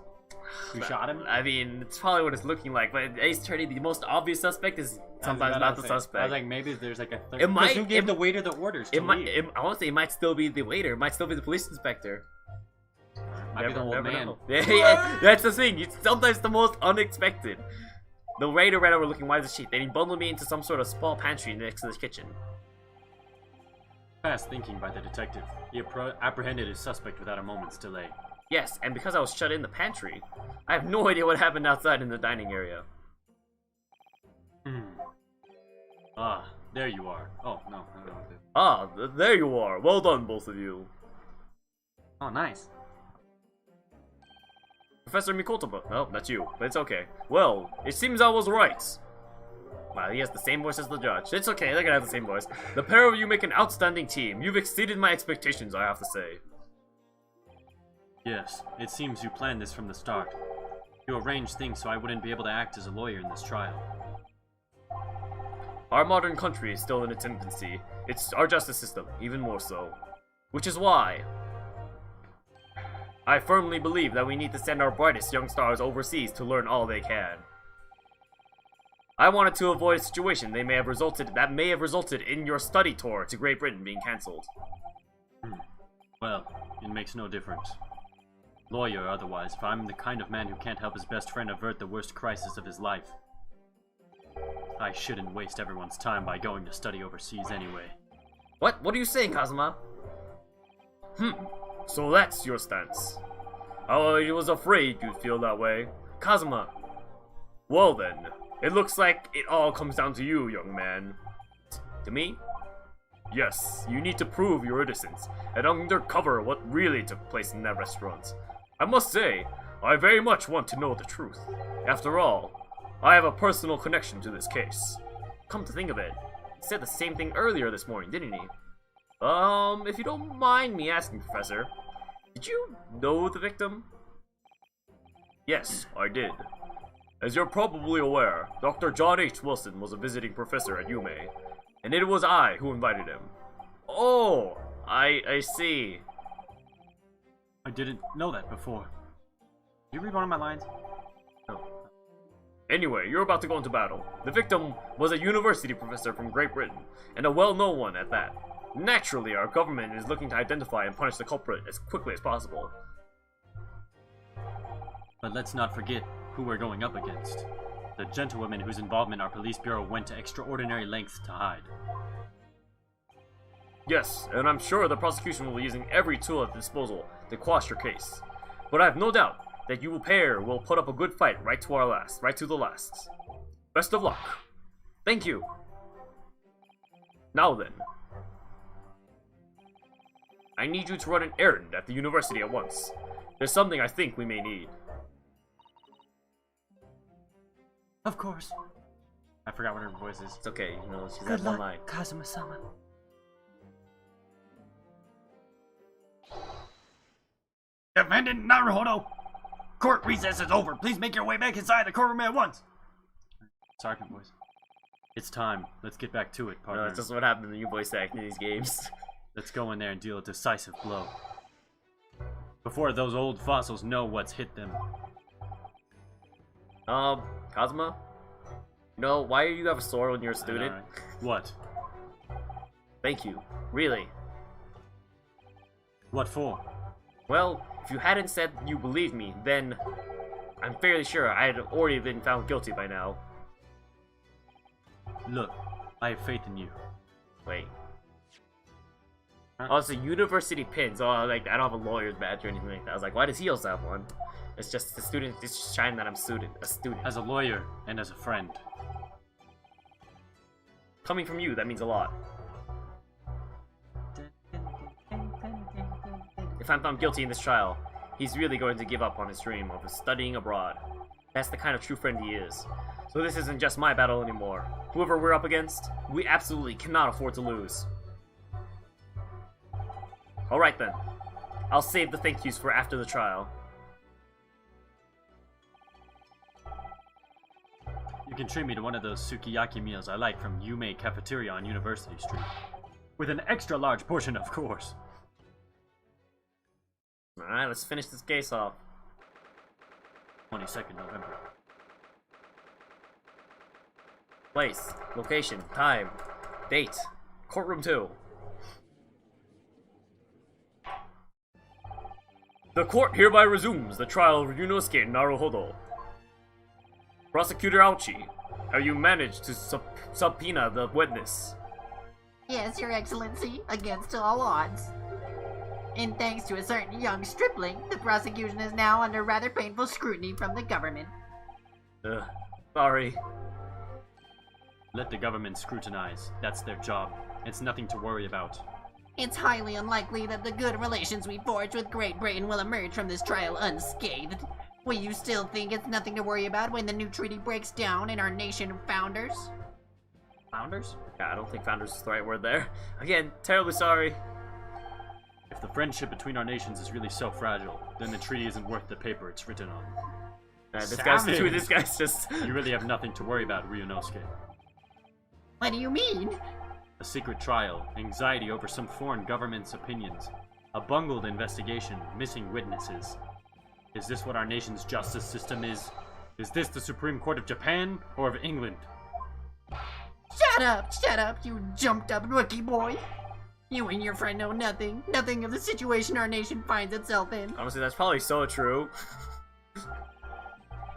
Speaker 8: who shot him?
Speaker 1: I mean, it's probably what it's looking like. But Ace Attorney, the most obvious suspect is sometimes not the suspect.
Speaker 8: I was like, maybe there's like a third.
Speaker 1: It might.
Speaker 8: Who gave the waiter the orders to leave?
Speaker 1: I want to say it might still be the waiter. It might still be the police inspector.
Speaker 8: Might be the old man.
Speaker 1: Yeah, that's the thing. It's sometimes the most unexpected. The waiter ran over looking, why is the sheet? Then he bundled me into some sort of small pantry next to the kitchen.
Speaker 2: Fast thinking by the detective. He apprehended his suspect without a moment's delay.
Speaker 1: Yes, and because I was shut in the pantry, I have no idea what happened outside in the dining area.
Speaker 2: Ah, there you are. Oh, no.
Speaker 1: Ah, there you are. Well done, both of you.
Speaker 8: Oh, nice.
Speaker 1: Professor Mikoto, oh, that's you, but it's okay. Well, it seems I was right. Wow, he has the same voice as the judge. It's okay, they can have the same voice. The pair of you make an outstanding team. You've exceeded my expectations, I have to say.
Speaker 2: Yes, it seems you planned this from the start. You arranged things so I wouldn't be able to act as a lawyer in this trial.
Speaker 1: Our modern country is still in its infancy. It's our justice system, even more so. Which is why I firmly believe that we need to send our brightest young stars overseas to learn all they can. I wanted to avoid a situation that may have resulted in your study tour to Great Britain being cancelled.
Speaker 2: Well, it makes no difference. Lawyer or otherwise, if I'm the kind of man who can't help his best friend avert the worst crisis of his life, I shouldn't waste everyone's time by going to study overseas anyway.
Speaker 1: What? What are you saying, Kazuma? So that's your stance. I was afraid you'd feel that way. Kazuma. Well then, it looks like it all comes down to you, young man. To me?
Speaker 5: Yes, you need to prove your innocence and uncover what really took place in that restaurant. I must say, I very much want to know the truth. After all, I have a personal connection to this case.
Speaker 1: Come to think of it, he said the same thing earlier this morning, didn't he? If you don't mind me asking, Professor, did you know the victim?
Speaker 5: Yes, I did. As you're probably aware, Dr. John H. Wilson was a visiting professor at UMA, and it was I who invited him.
Speaker 1: Oh, I see.
Speaker 8: I didn't know that before. Did you read one of my lines?
Speaker 5: Anyway, you're about to go into battle. The victim was a university professor from Great Britain, and a well-known one at that. Naturally, our government is looking to identify and punish the culprit as quickly as possible.
Speaker 8: But let's not forget who we're going up against. The gentlewoman whose involvement our police bureau went to extraordinary lengths to hide.
Speaker 5: Yes, and I'm sure the prosecution will be using every tool at disposal to quash your case. But I have no doubt that you pair will put up a good fight right to the last. Best of luck. Thank you. Now then, I need you to run an errand at the university at once. There's something I think we may need.
Speaker 8: Of course. I forgot what her voice is.
Speaker 1: It's okay, you know, she's
Speaker 2: Good
Speaker 1: at one
Speaker 2: luck,
Speaker 1: line.
Speaker 2: Kazuma-sama.
Speaker 7: Defendant Naruhodo! Court recess is over. Please make your way back inside the courtroom at once.
Speaker 8: Sergeant voice. It's time. Let's get back to it,
Speaker 1: No,
Speaker 8: partner.
Speaker 1: that's just what happened when you voice act in these games.
Speaker 8: Let's go in there and deal a decisive blow. Before those old fossils know what's hit them.
Speaker 1: Kazuma? You know, why do you have a sword when you're a student?
Speaker 8: Alright. What?
Speaker 1: Thank you. Really.
Speaker 8: What for?
Speaker 1: Well, if you hadn't said you believed me, then I'm fairly sure I had already been found guilty by now.
Speaker 8: Look, I have faith in you.
Speaker 1: Wait.
Speaker 8: Huh?
Speaker 1: Oh, it's a university pins. Oh, like, I don't have a lawyer's badge or anything like that. I was like, why does he also have one? It's just the student, it's just showing that I'm a student.
Speaker 8: As a lawyer and as a friend.
Speaker 1: Coming from you, that means a lot. If I'm found guilty in this trial, he's really going to give up on his dream of studying abroad. That's the kind of true friend he is. So this isn't just my battle anymore. Whoever we're up against, we absolutely cannot afford to lose. Alright then. I'll save the thank yous for after the trial.
Speaker 8: You can treat me to one of those sukiyaki meals I like from Yume Cafeteria on University Street. With an extra large portion, of course.
Speaker 1: Alright, let's finish this case off.
Speaker 8: 22nd November.
Speaker 1: Place, location, time, date, courtroom 2.
Speaker 5: The court hereby resumes the trial of Ryunosuke Naruhodo. Prosecutor Auchi, have you managed to subpoena the witness?
Speaker 4: Yes, Your Excellency, against all odds. And thanks to a certain young stripling, the prosecution is now under rather painful scrutiny from the government.
Speaker 5: Sorry.
Speaker 8: Let the government scrutinize. That's their job. It's nothing to worry about.
Speaker 4: It's highly unlikely that the good relations we forged with Great Britain will emerge from this trial unscathed. Will you still think it's nothing to worry about when the new treaty breaks down and our nation founders?
Speaker 8: Founders?
Speaker 1: Yeah, I don't think founders is the right word there. Again, terribly sorry.
Speaker 8: If the friendship between our nations is really so fragile, then the treaty isn't worth the paper it's written on.
Speaker 1: This
Speaker 8: Savage.
Speaker 1: guy's just...
Speaker 8: You really have nothing to worry about, Ryunosuke.
Speaker 4: What do you mean?
Speaker 8: A secret trial, anxiety over some foreign government's opinions, a bungled investigation, missing witnesses. Is this what our nation's justice system is? Is this the Supreme Court of Japan or of England?
Speaker 4: Shut up, you jumped up rookie boy. You and your friend know nothing of the situation our nation finds itself in.
Speaker 1: Honestly, that's probably so true.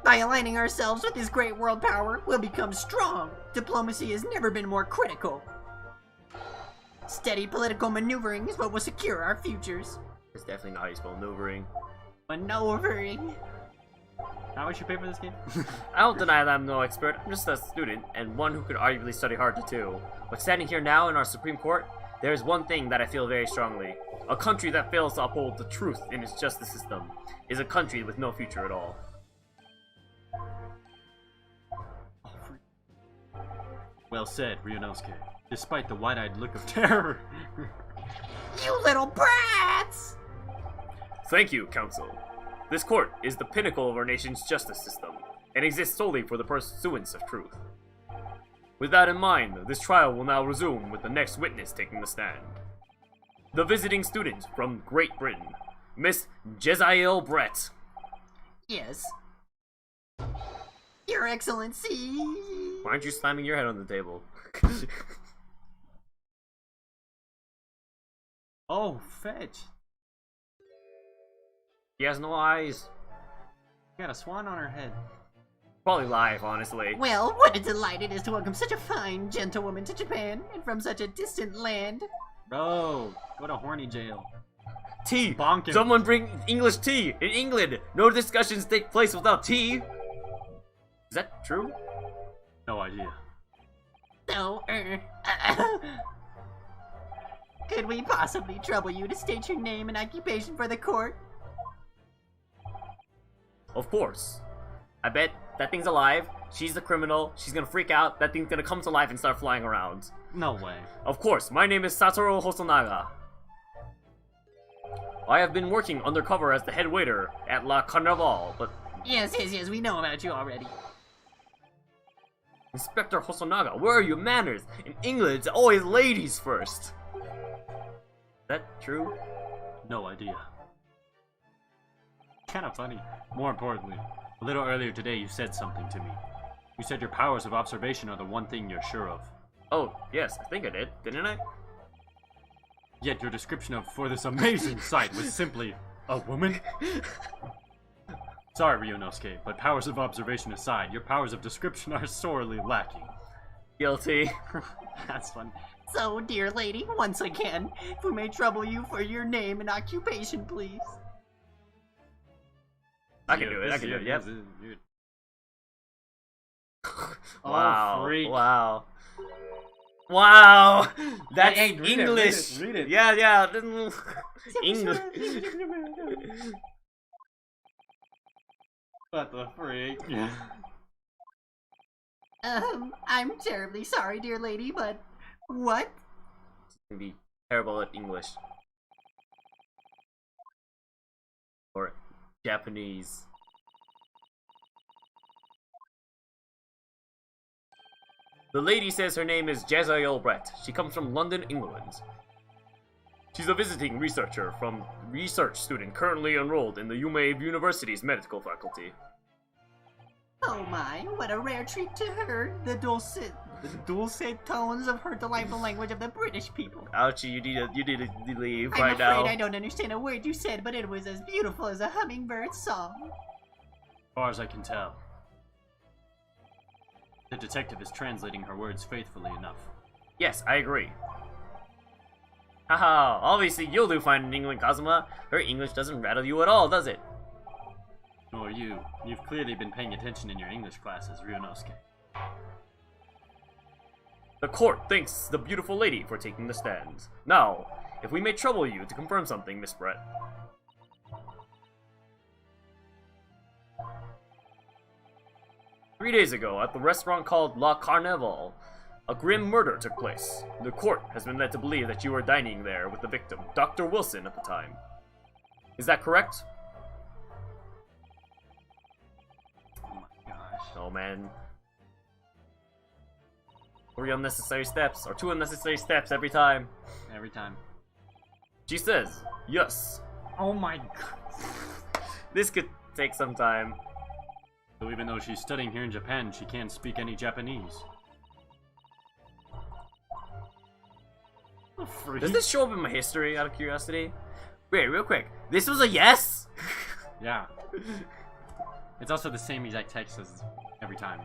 Speaker 4: By aligning ourselves with this great world power, we'll become strong. Diplomacy has never been more critical. Steady political maneuvering is what will secure our futures.
Speaker 1: It's definitely not how you spell maneuvering.
Speaker 4: Maneuvering?
Speaker 8: How much you pay for this game?
Speaker 1: I don't deny that I'm no expert. I'm just a student, and one who could arguably study hard too. But standing here now in our Supreme Court, there is one thing that I feel very strongly. A country that fails to uphold the truth in its justice system is a country with no future at all.
Speaker 8: Well said, Ryunosuke. Despite the wide-eyed look of terror.
Speaker 4: You little brats!
Speaker 1: Thank you, Council. This court is the pinnacle of our nation's justice system, and exists solely for the pursuance of truth. With that in mind, this trial will now resume with the next witness taking the stand. The visiting student from Great Britain, Miss Jezael Brett.
Speaker 4: Yes. Your Excellency!
Speaker 1: Why aren't you slamming your head on the table?
Speaker 8: Oh, fetch.
Speaker 1: He has no eyes.
Speaker 8: Got a swan on her head.
Speaker 1: Probably live, honestly.
Speaker 4: Well, what a delight it is to welcome such a fine gentlewoman to Japan, and from such a distant land.
Speaker 8: Bro, go to horny jail.
Speaker 1: Tea!
Speaker 8: Bonk him.
Speaker 1: Someone bring English tea! In England, no discussions take place without tea! Is that true?
Speaker 8: No idea.
Speaker 4: So, could we possibly trouble you to state your name and occupation for the court?
Speaker 1: Of course. I bet that thing's alive. She's the criminal. She's gonna freak out. That thing's gonna come to life and start flying around.
Speaker 8: No way.
Speaker 1: Of course, my name is Satoru Hosonaga. I have been working undercover as the head waiter at La Carnival, but
Speaker 4: Yes, we know about you already.
Speaker 1: Inspector Hosonaga, where are your manners? In England, it's always ladies first. Is that true?
Speaker 8: No idea. Kinda funny. More importantly, a little earlier today you said something to me. You said your powers of observation are the one thing you're sure of.
Speaker 1: Oh, yes, I think I did, didn't I?
Speaker 8: Yet your description of for this amazing sight was simply a woman? Sorry, Ryunosuke, but powers of observation aside, your powers of description are sorely lacking.
Speaker 1: Guilty.
Speaker 8: That's fun.
Speaker 4: So, dear lady, once again, if we may trouble you for your name and occupation, please.
Speaker 1: I can do it, yep.
Speaker 8: Oh,
Speaker 1: Wow,
Speaker 8: freak.
Speaker 1: wow. Wow! That's
Speaker 8: Hey, read it,
Speaker 1: English!
Speaker 8: read it.
Speaker 1: Yeah. English.
Speaker 8: What the freak?
Speaker 4: I'm terribly sorry, dear lady, but what?
Speaker 1: Can be terrible at English. Or Japanese. The lady says her name is Jezael Brett. She comes from London, England. She's a visiting researcher from research student currently enrolled in the Yume University's medical faculty.
Speaker 4: Oh my, what a rare treat to her. The dulcet tones of her delightful language of the British people.
Speaker 1: Ouchie, you need to leave
Speaker 4: I'm
Speaker 1: right
Speaker 4: afraid
Speaker 1: now.
Speaker 4: I don't understand a word you said, but it was as beautiful as a hummingbird's song.
Speaker 8: As far as I can tell, the detective is translating her words faithfully enough.
Speaker 1: Yes, I agree. Haha, obviously you'll do fine in England, Kazuma. Her English doesn't rattle you at all, does it?
Speaker 8: Nor you. You've clearly been paying attention in your English classes, Ryunosuke.
Speaker 1: The court thanks the beautiful lady for taking the stand. Now, if we may trouble you to confirm something, Miss Brett. Three days ago, at the restaurant called La Carnival, a grim murder took place. The court has been led to believe that you were dining there with the victim, Dr. Wilson, at the time. Is that correct?
Speaker 8: Oh my gosh.
Speaker 1: Oh man. 3 unnecessary steps, or 2 unnecessary steps every time.
Speaker 8: Every time.
Speaker 1: She says, yes.
Speaker 8: Oh my god.
Speaker 1: This could take some time.
Speaker 8: So even though she's studying here in Japan, she can't speak any Japanese. A freak.
Speaker 1: Does this show up in my history, out of curiosity? Wait, real quick. This was a yes?
Speaker 8: Yeah. It's also the same exact text as every time.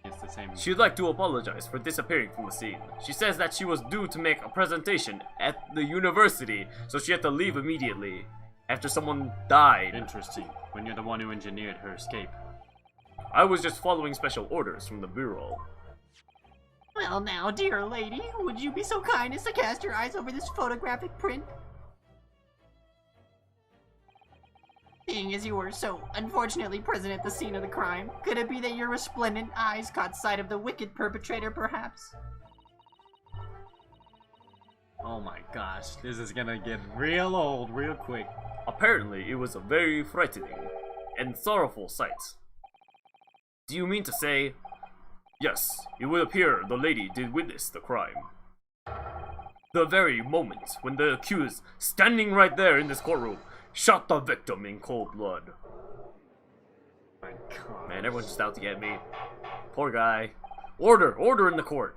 Speaker 8: It's the same.
Speaker 1: She'd like to apologize for disappearing from the scene. She says that she was due to make a presentation at the university, so she had to leave immediately after someone died.
Speaker 8: Interesting. When you're the one who engineered her escape.
Speaker 1: I was just following special orders from the bureau.
Speaker 4: Well now, dear lady, would you be so kind as to cast your eyes over this photographic print? Seeing as you were so unfortunately present at the scene of the crime, could it be that your resplendent eyes caught sight of the wicked perpetrator, perhaps?
Speaker 8: Oh my gosh, this is gonna get real old real quick.
Speaker 5: Apparently, it was a very frightening and sorrowful sight. Do you mean to say... Yes, it would appear the lady did witness the crime. The very moment when the accused, standing right there in this courtroom, shot the victim in cold blood.
Speaker 8: My God.
Speaker 5: Man, everyone's just out to get me. Poor guy. Order in the court.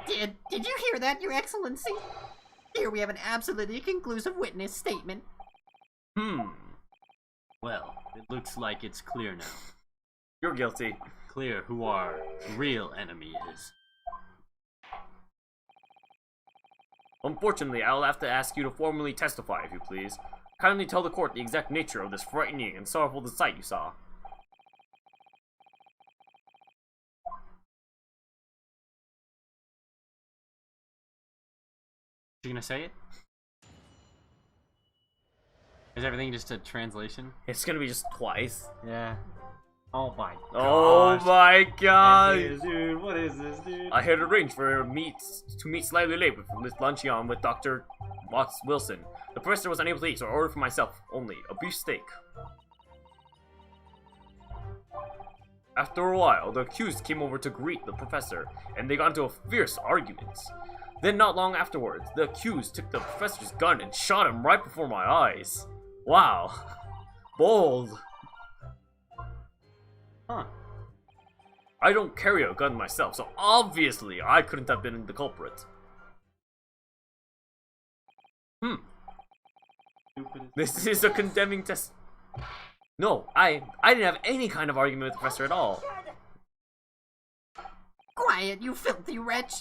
Speaker 4: Did you hear that, Your Excellency? Here we have an absolutely conclusive witness statement.
Speaker 2: Well, it looks like it's clear now.
Speaker 5: You're guilty.
Speaker 2: Clear who our real enemy is.
Speaker 5: Unfortunately, I'll have to ask you to formally testify, if you please. Kindly tell the court the exact nature of this frightening and sorrowful sight you saw.
Speaker 8: You gonna say it? Is everything just a translation?
Speaker 5: It's gonna be just twice.
Speaker 8: Yeah. Oh my gosh.
Speaker 5: Oh my god!
Speaker 8: Dude, what is this, dude?
Speaker 5: I had arranged for to meet slightly late with Miss Luncheon with Dr. Watts Wilson. The professor was unable to eat, so I ordered for myself only a beef steak. After a while, the accused came over to greet the professor, and they got into a fierce argument. Then, not long afterwards, the accused took the professor's gun and shot him right before my eyes. Wow. Bold.
Speaker 8: Huh.
Speaker 5: I don't carry a gun myself, so obviously I couldn't have been the culprit. This is a condemning test. No, I didn't have any kind of argument with the professor at all.
Speaker 4: Quiet, you filthy wretch!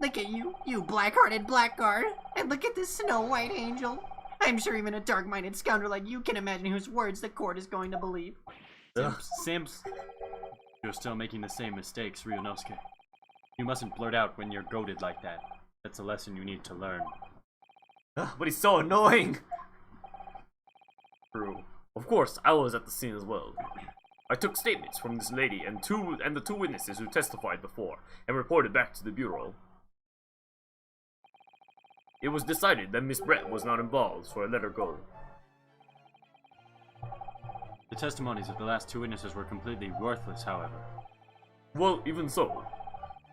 Speaker 4: Look at you, you black-hearted blackguard! And look at this snow-white angel! I'm sure even a dark-minded scoundrel like you can imagine whose words the court is going to believe.
Speaker 8: Simps. You're still making the same mistakes, Ryunosuke. You mustn't blurt out when you're goaded like that. That's a lesson you need to learn.
Speaker 5: But he's so annoying! True. Of course, I was at the scene as well. I took statements from this lady and the two witnesses who testified before, and reported back to the bureau. It was decided that Miss Brett was not involved, so I let her go.
Speaker 8: The testimonies of the last two witnesses were completely worthless, however.
Speaker 5: Well, even so.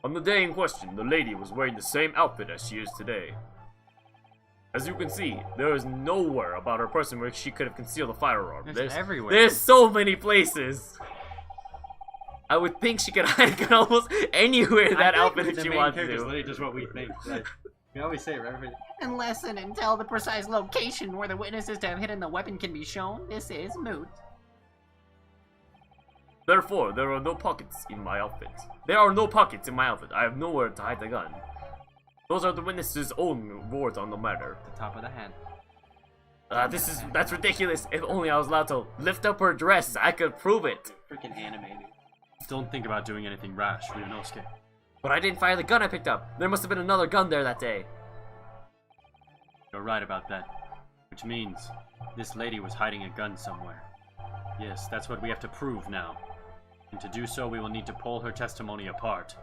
Speaker 5: On the day in question, the lady was wearing the same outfit as she is today. As you can see, there is nowhere about her person where she could have concealed a firearm.
Speaker 8: There's everywhere.
Speaker 5: There's so many places. I would think she could hide it almost anywhere that outfit if she wanted to.
Speaker 8: Literally just what we think. Like, we always say right?
Speaker 4: Unless and until the precise location where the witnesses to have hidden the weapon can be shown, this is moot.
Speaker 5: Therefore, there are no pockets in my outfit. There are no pockets in my outfit. I have nowhere to hide the gun. Those are the witnesses' own words on the matter.
Speaker 8: The top of the hand.
Speaker 5: That's ridiculous. If only I was allowed to lift up her dress, I could prove it.
Speaker 8: Freaking animated. Don't think about doing anything rash, Ryunosuke.
Speaker 5: But I didn't fire the gun I picked up. There must have been another gun there that day.
Speaker 8: You're right about that. Which means, this lady was hiding a gun somewhere. Yes, that's what we have to prove now. And to do so, we will need to pull her testimony apart.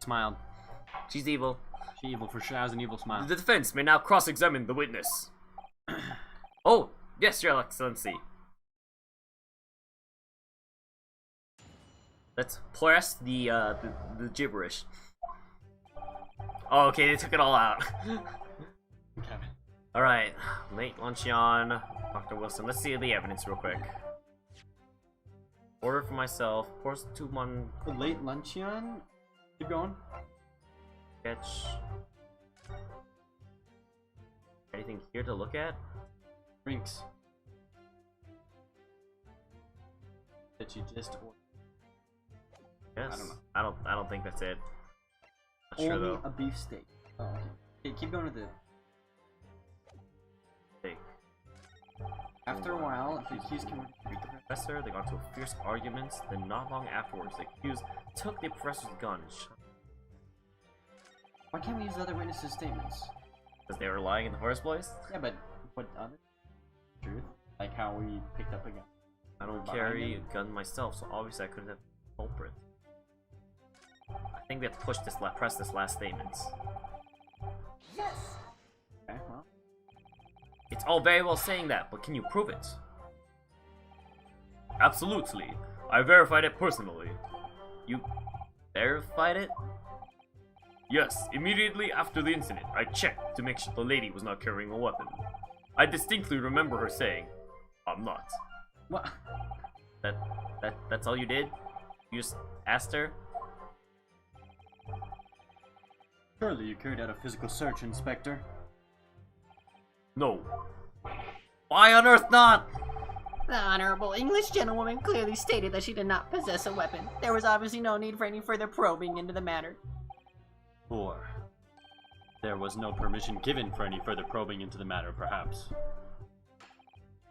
Speaker 8: Smiled.
Speaker 5: She's evil.
Speaker 8: She evil for sure. Has an evil smile.
Speaker 5: The defense may now cross-examine the witness. Oh, yes, Your Excellency. Let's press the gibberish. Oh, okay, they took it all out.
Speaker 8: Okay.
Speaker 5: Alright, late luncheon, Dr. Wilson. Let's see the evidence real quick. Order for myself, course 2-1.
Speaker 8: The late luncheon? Keep going.
Speaker 5: Sketch. Anything here to look at?
Speaker 8: Drinks. That you just ordered.
Speaker 5: Yes.
Speaker 8: I don't know.
Speaker 5: I don't think that's it. Not
Speaker 8: Only
Speaker 5: sure though.
Speaker 8: a beefsteak. Oh, okay. Okay, keep going with it.
Speaker 5: Steak.
Speaker 8: After a while, the accused can
Speaker 1: With the professor, they got into a fierce argument. Then, not long afterwards, the accused took the professor's gun and shot
Speaker 8: Why can't we use other witnesses' statements?
Speaker 1: because they were lying in the first place.
Speaker 8: Yeah, but what other truth? Like how we picked up a gun.
Speaker 1: I don't
Speaker 8: Behind
Speaker 1: carry
Speaker 8: him?
Speaker 1: a gun myself, so obviously I couldn't have the culprit. I think we have to press this last statement.
Speaker 8: Okay, well.
Speaker 1: It's all very well saying that, but can you prove it? Absolutely. I verified it personally. You verified it? Yes, immediately after the incident, I checked to make sure the lady was not carrying a weapon. I distinctly remember her saying, "I'm not."
Speaker 8: What?
Speaker 1: That's all you did? You just asked her?
Speaker 8: Surely you carried out a physical search, Inspector.
Speaker 1: No. Why on earth not?
Speaker 4: The honorable English gentlewoman clearly stated that she did not possess a weapon. There was obviously no need for any further probing into the matter.
Speaker 2: Or there was no permission given for any further probing into the matter, perhaps.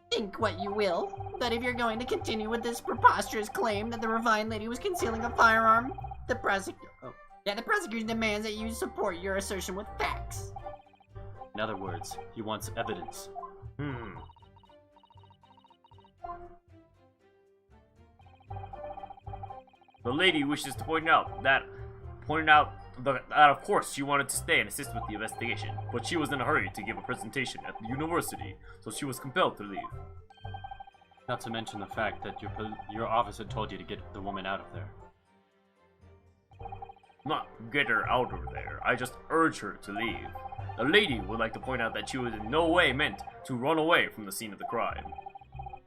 Speaker 4: Think what you will, but if you're going to continue with this preposterous claim that the refined lady was concealing a firearm, the prosecution demands that you support your assertion with facts.
Speaker 2: In other words, he wants evidence.
Speaker 1: The lady wishes to point out that of course she wanted to stay and assist with the investigation, but she was in a hurry to give a presentation at the university, so she was compelled to leave.
Speaker 2: Not to mention the fact that your officer told you to get the woman out of there.
Speaker 1: Not get her out of there, I just urged her to leave. The lady would like to point out that she was in no way meant to run away from the scene of the crime.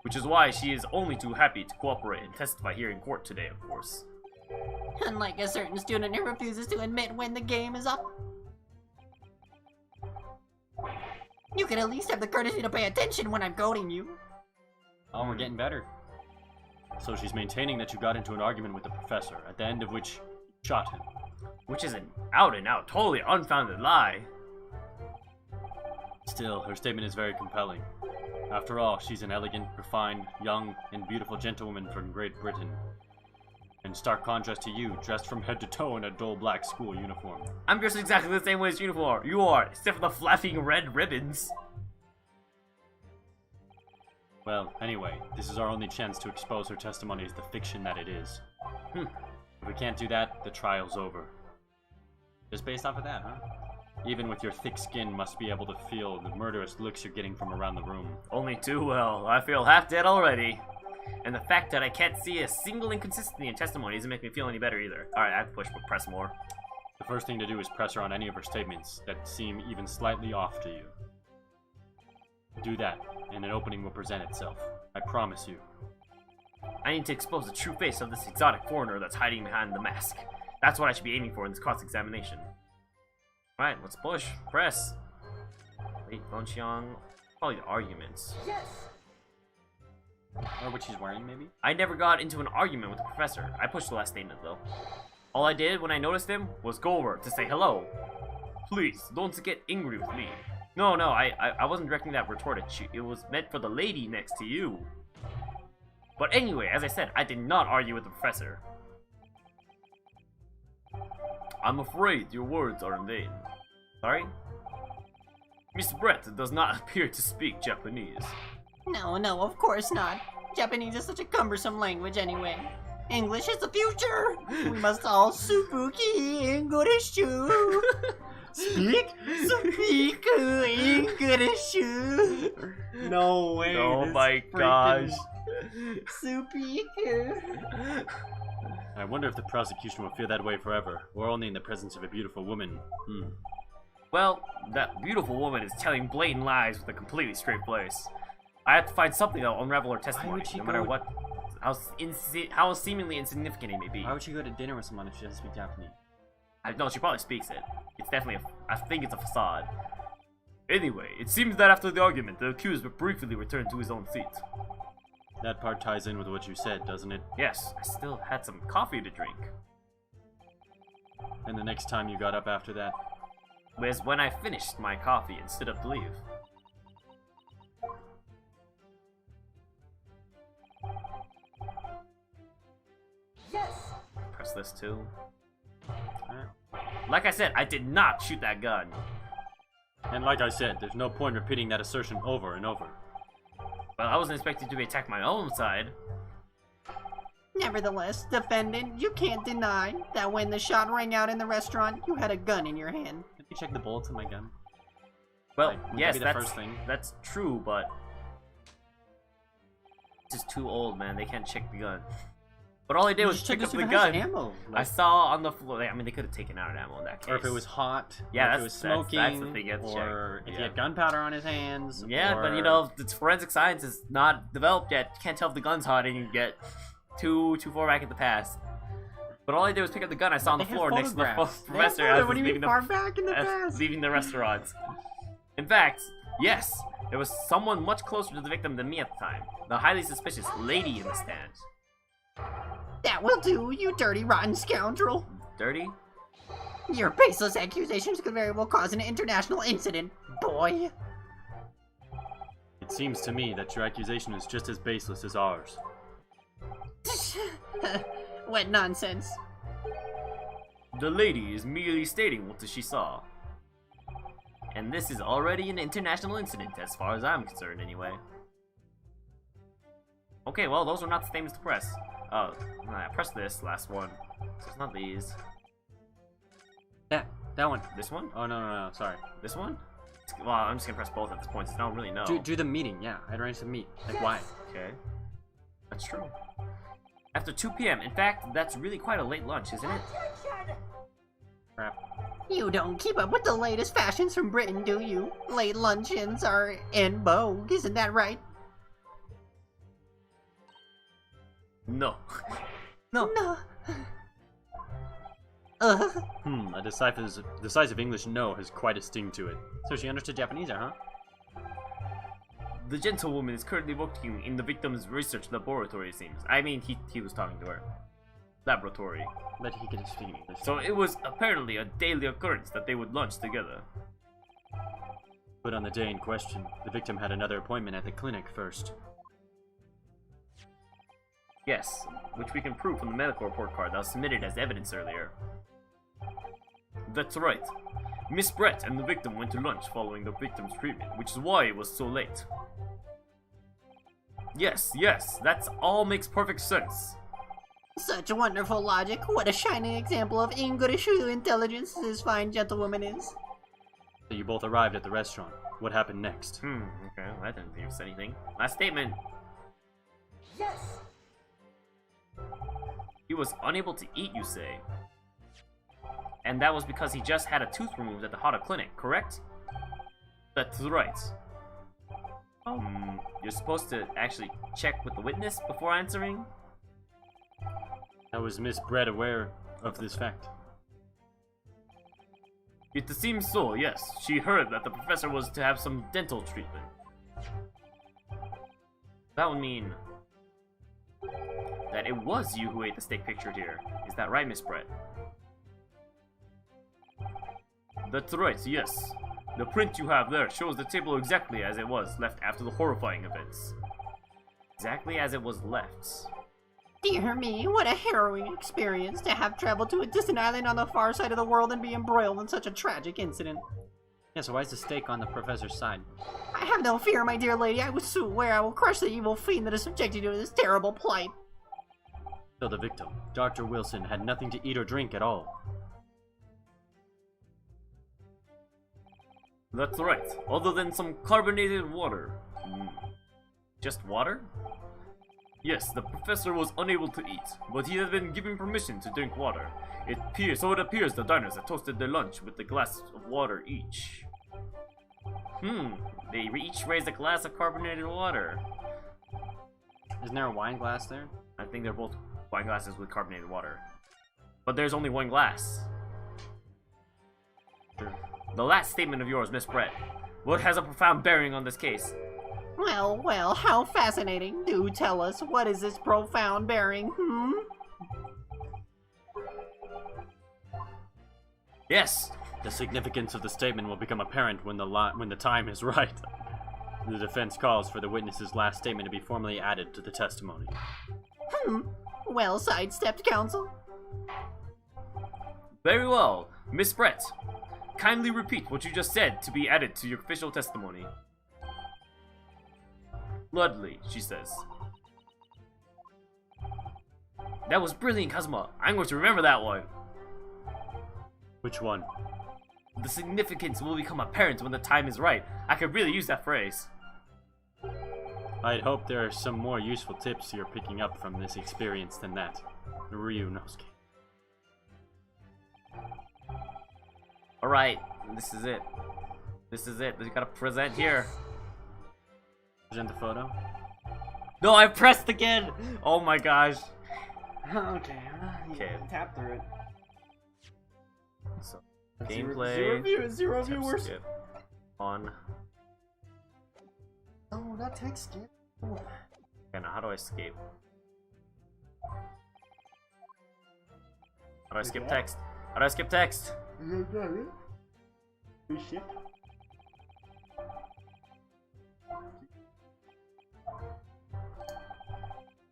Speaker 1: Which is why she is only too happy to cooperate and testify here in court today, of course.
Speaker 4: Unlike a certain student who refuses to admit when the game is up. You could at least have the courtesy to pay attention when I'm goading you.
Speaker 8: Oh, we're getting better.
Speaker 2: So she's maintaining that you got into an argument with the professor, at the end of which you shot him.
Speaker 1: Which is an out and out, totally unfounded lie.
Speaker 2: Still, her statement is very compelling. After all, she's an elegant, refined, young, and beautiful gentlewoman from Great Britain. In stark contrast to you, dressed from head to toe in a dull black school uniform.
Speaker 1: I'm dressed exactly the same way as you are, except for the flapping red ribbons.
Speaker 2: Well, anyway, this is our only chance to expose her testimony as the fiction that it is. If we can't do that, the trial's over.
Speaker 8: Just based off of that, huh?
Speaker 2: Even with your thick skin, must be able to feel the murderous looks you're getting from around the room.
Speaker 1: Only too well. I feel half dead already. And the fact that I can't see a single inconsistency in testimony doesn't make me feel any better either. Alright, I have to press more.
Speaker 2: The first thing to do is press her on any of her statements that seem even slightly off to you. Do that, and an opening will present itself. I promise you.
Speaker 1: I need to expose the true face of this exotic foreigner that's hiding behind the mask. That's what I should be aiming for in this cross-examination. Alright, let's push. Press. Wait, Bonchiang. Probably the arguments.
Speaker 8: Or what she's wearing, maybe?
Speaker 1: I never got into an argument with the professor. I pushed the last statement, though. All I did when I noticed him was go over to say hello. Please, don't get angry with me. No, I wasn't directing that retort at you. It was meant for the lady next to you. But anyway, as I said, I did not argue with the professor. I'm afraid your words are in vain. Sorry? Miss Brett does not appear to speak Japanese.
Speaker 4: No, of course not. Japanese is such a cumbersome language anyway. English is the future! We must all speak English too!
Speaker 8: Speak?
Speaker 4: Speak English!
Speaker 8: No way.
Speaker 1: Oh
Speaker 8: this
Speaker 1: my
Speaker 8: freaking-
Speaker 1: gosh.
Speaker 4: Speak!
Speaker 2: I wonder if the prosecution will feel that way forever, or only in the presence of a beautiful woman.
Speaker 1: Well, that beautiful woman is telling blatant lies with a completely straight face. I have to find something that will unravel her testimony,
Speaker 8: would she
Speaker 1: no matter
Speaker 8: go-
Speaker 1: what, how seemingly insignificant it may be.
Speaker 8: Why would she go to dinner with someone if she doesn't speak Japanese?
Speaker 1: No, she probably speaks it. It's definitely I think it's a facade. Anyway, it seems that after the argument, the accused would briefly return to his own seat.
Speaker 2: That part ties in with what you said, doesn't it?
Speaker 1: Yes, I still had some coffee to drink.
Speaker 2: And the next time you got up after that?
Speaker 1: Was when I finished my coffee and stood up to leave. this too. Like I said, I did not shoot that gun.
Speaker 8: And like I said, there's no point repeating that assertion over and over.
Speaker 1: Well, I wasn't expecting to attack my own side.
Speaker 9: Nevertheless, defendant, you can't deny that when the shot rang out in the restaurant, you had a gun in your hand.
Speaker 8: Did you check the bullets in my gun?
Speaker 1: Well,
Speaker 8: Like, wouldn't
Speaker 1: yes,
Speaker 8: that be the
Speaker 1: that's
Speaker 8: first thing?
Speaker 1: that's true, but it's just too old, man. They can't check the gun. But all I did was
Speaker 8: Just check
Speaker 1: pick
Speaker 8: to
Speaker 1: up
Speaker 8: see
Speaker 1: the
Speaker 8: if it has
Speaker 1: gun.
Speaker 8: ammo.
Speaker 1: I
Speaker 8: Like,
Speaker 1: saw on the floor. I mean, they could have taken out an ammo in that case.
Speaker 8: or if it was hot.
Speaker 1: Yeah,
Speaker 8: or if it was smoking.
Speaker 1: that's the thing you have to
Speaker 8: or
Speaker 1: check.
Speaker 8: if
Speaker 1: Yeah.
Speaker 8: he had gunpowder on his hands.
Speaker 1: Yeah, but you know, it's forensic science is not developed yet. You can't tell if the gun's hot and you get too far back in the past. But all I did was pick up the gun I saw on the
Speaker 8: They have
Speaker 1: floor next to the
Speaker 8: photographs.
Speaker 1: professor as
Speaker 9: What do
Speaker 1: he's
Speaker 9: you
Speaker 1: leaving
Speaker 9: mean far back in the past?
Speaker 1: leaving the restaurants. In fact, yes, there was someone much closer to the victim than me at the time. The highly suspicious lady in the stand.
Speaker 9: That will do, you dirty, rotten scoundrel.
Speaker 1: Dirty?
Speaker 9: Your baseless accusations could very well cause an international incident, boy.
Speaker 8: It seems to me that your accusation is just as baseless as ours.
Speaker 9: What nonsense.
Speaker 1: The lady is merely stating what she saw. And this is already an international incident, as far as I'm concerned, anyway. Okay, well, those were not the statements to press. Oh, I pressed this last one. So it's not these.
Speaker 8: That one.
Speaker 1: This one?
Speaker 8: Oh no, sorry.
Speaker 1: This one? Well, I'm just gonna press both at this point, since I don't really know.
Speaker 8: Do the meeting, yeah. I'd arranged the meet. Like why?
Speaker 1: Okay. That's true. After 2 p.m. In fact, that's really quite a late lunch, isn't it?
Speaker 8: Crap.
Speaker 9: You don't keep up with the latest fashions from Britain, do you? Late luncheons are in vogue, isn't that right?
Speaker 1: No.
Speaker 9: No.
Speaker 8: A decisive English no has quite a sting to it. So she understood Japanese, huh?
Speaker 1: The gentlewoman is currently working in the victim's research laboratory, it seems. I mean, he was talking to her. Laboratory.
Speaker 8: But he could speak English.
Speaker 1: So it was apparently a daily occurrence that they would lunch together.
Speaker 8: But on the day in question, the victim had another appointment at the clinic first.
Speaker 1: Yes, which we can prove from the medical report card that was submitted as evidence earlier. That's right. Miss Brett and the victim went to lunch following the victim's treatment, which is why it was so late. Yes, that all makes perfect sense.
Speaker 9: Such wonderful logic. What a shining example of English intelligence this fine gentlewoman is.
Speaker 8: So you both arrived at the restaurant. What happened next?
Speaker 1: Okay, well, that didn't give us anything. Last statement.
Speaker 9: Yes.
Speaker 1: He was unable to eat, you say? And that was because he just had a tooth removed at the Hada clinic, correct? That's right. You're supposed to actually check with the witness before answering?
Speaker 8: How was Miss Brett aware of this fact?
Speaker 1: It seems so, yes. She heard that the professor was to have some dental treatment. That would mean that it was you who ate the steak pictured here. Is that right, Miss Brett? That's right, yes. The print you have there shows the table exactly as it was left after the horrifying events. Exactly as it was left.
Speaker 9: Dear me, what a harrowing experience to have traveled to a distant island on the far side of the world and be embroiled in such a tragic incident.
Speaker 8: Yeah, so why is the steak on the professor's side?
Speaker 9: I have no fear, my dear lady. I will swear I will crush the evil fiend that has subjected you to this terrible plight.
Speaker 8: So the victim, Dr. Wilson, had nothing to eat or drink at all.
Speaker 1: That's right, other than some carbonated water. Just water? Yes, the professor was unable to eat, but he had been given permission to drink water. It appears the diners had toasted their lunch with a glass of water each. They each raised a glass of carbonated water.
Speaker 8: Isn't there a wine glass there?
Speaker 1: I think they're both wine glasses with carbonated water. But there's only one glass.
Speaker 8: Sure.
Speaker 1: The last statement of yours, Miss Brett, what has a profound bearing on this case?
Speaker 9: Well, how fascinating. Do tell us, what is this profound bearing,
Speaker 1: Yes!
Speaker 8: The significance of the statement will become apparent when the time is right. The defense calls for the witness's last statement to be formally added to the testimony.
Speaker 9: Well sidestepped, counsel.
Speaker 1: Very well. Miss Brett, kindly repeat what you just said to be added to your official testimony. Ludley, she says. That was brilliant, Kazuma. I'm going to remember that one.
Speaker 2: Which one?
Speaker 1: The significance will become apparent when the time is right. I could really use that phrase.
Speaker 2: I'd hope there are some more useful tips you're picking up from this experience than that. Ryunosuke.
Speaker 1: Alright, this is it. This is it. We gotta present here.
Speaker 2: Present the photo.
Speaker 1: No, I pressed again! Oh my gosh.
Speaker 8: Okay.
Speaker 1: Okay.
Speaker 8: Tap through it.
Speaker 1: So, gameplay.
Speaker 6: Zero viewers.
Speaker 1: Skip. On.
Speaker 6: Oh, not text skip. Oh.
Speaker 1: Okay, now how do I escape? How do I skip text? How do I skip text?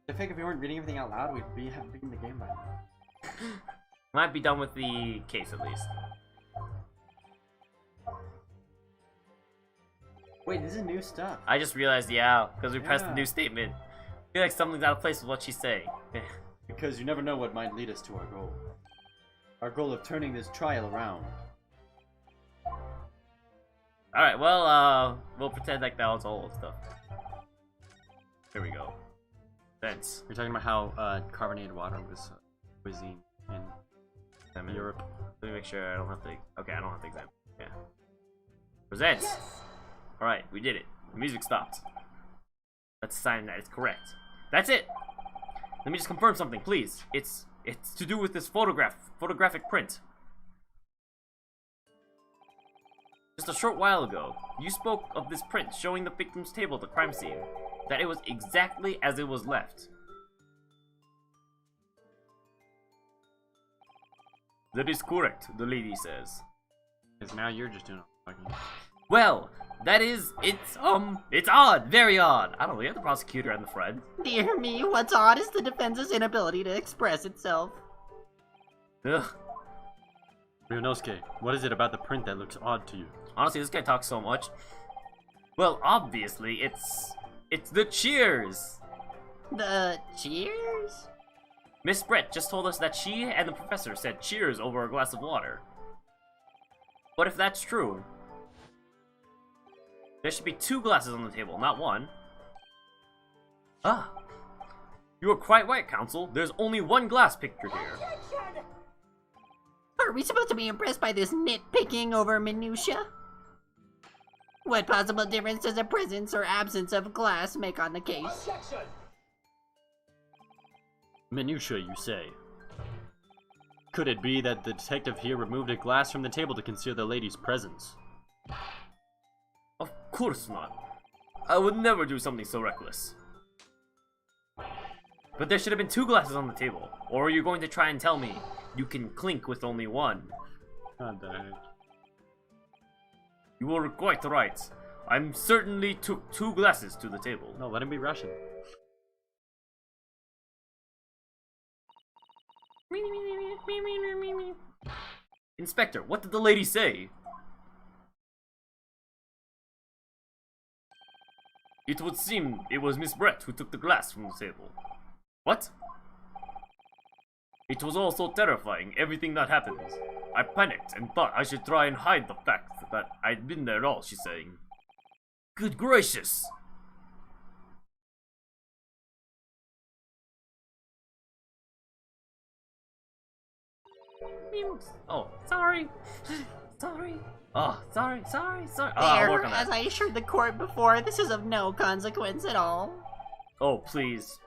Speaker 8: I think if we weren't reading everything out loud, we'd have beaten the game by now.
Speaker 1: Might be done with the case at least.
Speaker 8: Wait, this is new stuff.
Speaker 1: I just realized, yeah, because we pressed the
Speaker 8: Yeah.
Speaker 1: new statement. I feel like something's out of place with what she's saying.
Speaker 8: Because you never know what might lead us to our goal. Our goal of turning this trial around.
Speaker 1: Alright, well, we'll pretend like that was all old stuff. Here we go. Thence.
Speaker 2: You're talking about how carbonated water was cuisine in Europe.
Speaker 1: Let me make sure I don't have to. Okay, I don't have to examine. Yeah. Present! Alright, we did it. The music stopped. That's a sign that it's correct. That's it! Let me just confirm something, please. It's to do with this photographic print. Just a short while ago, you spoke of this print showing the victim's table at the crime scene. That it was exactly as it was left. That is correct, the lady says.
Speaker 2: Because now you're just doing it. Fucking...
Speaker 1: Well, that is, it's odd, very odd. I don't know, we have the prosecutor and the friend.
Speaker 9: Dear me, what's odd is the defense's inability to express itself.
Speaker 1: Ugh.
Speaker 2: Ryunosuke, what is it about the print that looks odd to you?
Speaker 1: Honestly, this guy talks so much. Well, obviously, it's the cheers!
Speaker 9: The cheers?
Speaker 1: Miss Brett just told us that she and the professor said cheers over a glass of water. But if that's true, there should be 2 glasses on the table, not 1. Ah. You are quite right, Counsel. There's only 1 glass pictured here.
Speaker 9: Are we supposed to be impressed by this nitpicking over minutia? What possible difference does the presence or absence of glass make on the case?
Speaker 2: Minutia, you say? Could it be that the detective here removed a glass from the table to conceal the lady's presence?
Speaker 1: Of course not. I would never do something so reckless. But there should have been 2 glasses on the table. Or are you going to try and tell me you can clink with only 1?
Speaker 2: God damn it.
Speaker 1: You were quite right. I certainly took 2 glasses to the table.
Speaker 2: No, let him be Russian.
Speaker 1: Inspector, what did the lady say? It would seem it was Miss Brett who took the glass from the table. What? It was all so terrifying, everything that happened. I panicked and thought I should try and hide the fact that I'd been there at all, she's saying. Good gracious! Oh, sorry. Sorry. Oh, sorry. I'll work
Speaker 9: There,
Speaker 1: on that.
Speaker 9: as I assured the court before, this is of no consequence at all.
Speaker 1: Oh, please.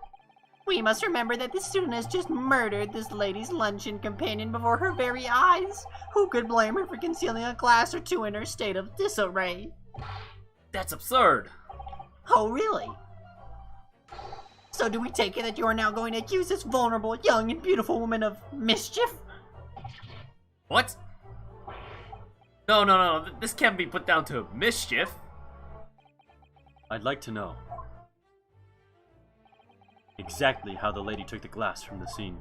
Speaker 9: We must remember that this student has just murdered this lady's luncheon companion before her very eyes. Who could blame her for concealing a glass or 2 in her state of disarray?
Speaker 1: That's absurd.
Speaker 9: Oh, really? So do we take it that you are now going to accuse this vulnerable, young, and beautiful woman of mischief?
Speaker 1: What? No. This can't be put down to mischief.
Speaker 2: I'd like to know exactly how the lady took the glass from the scene.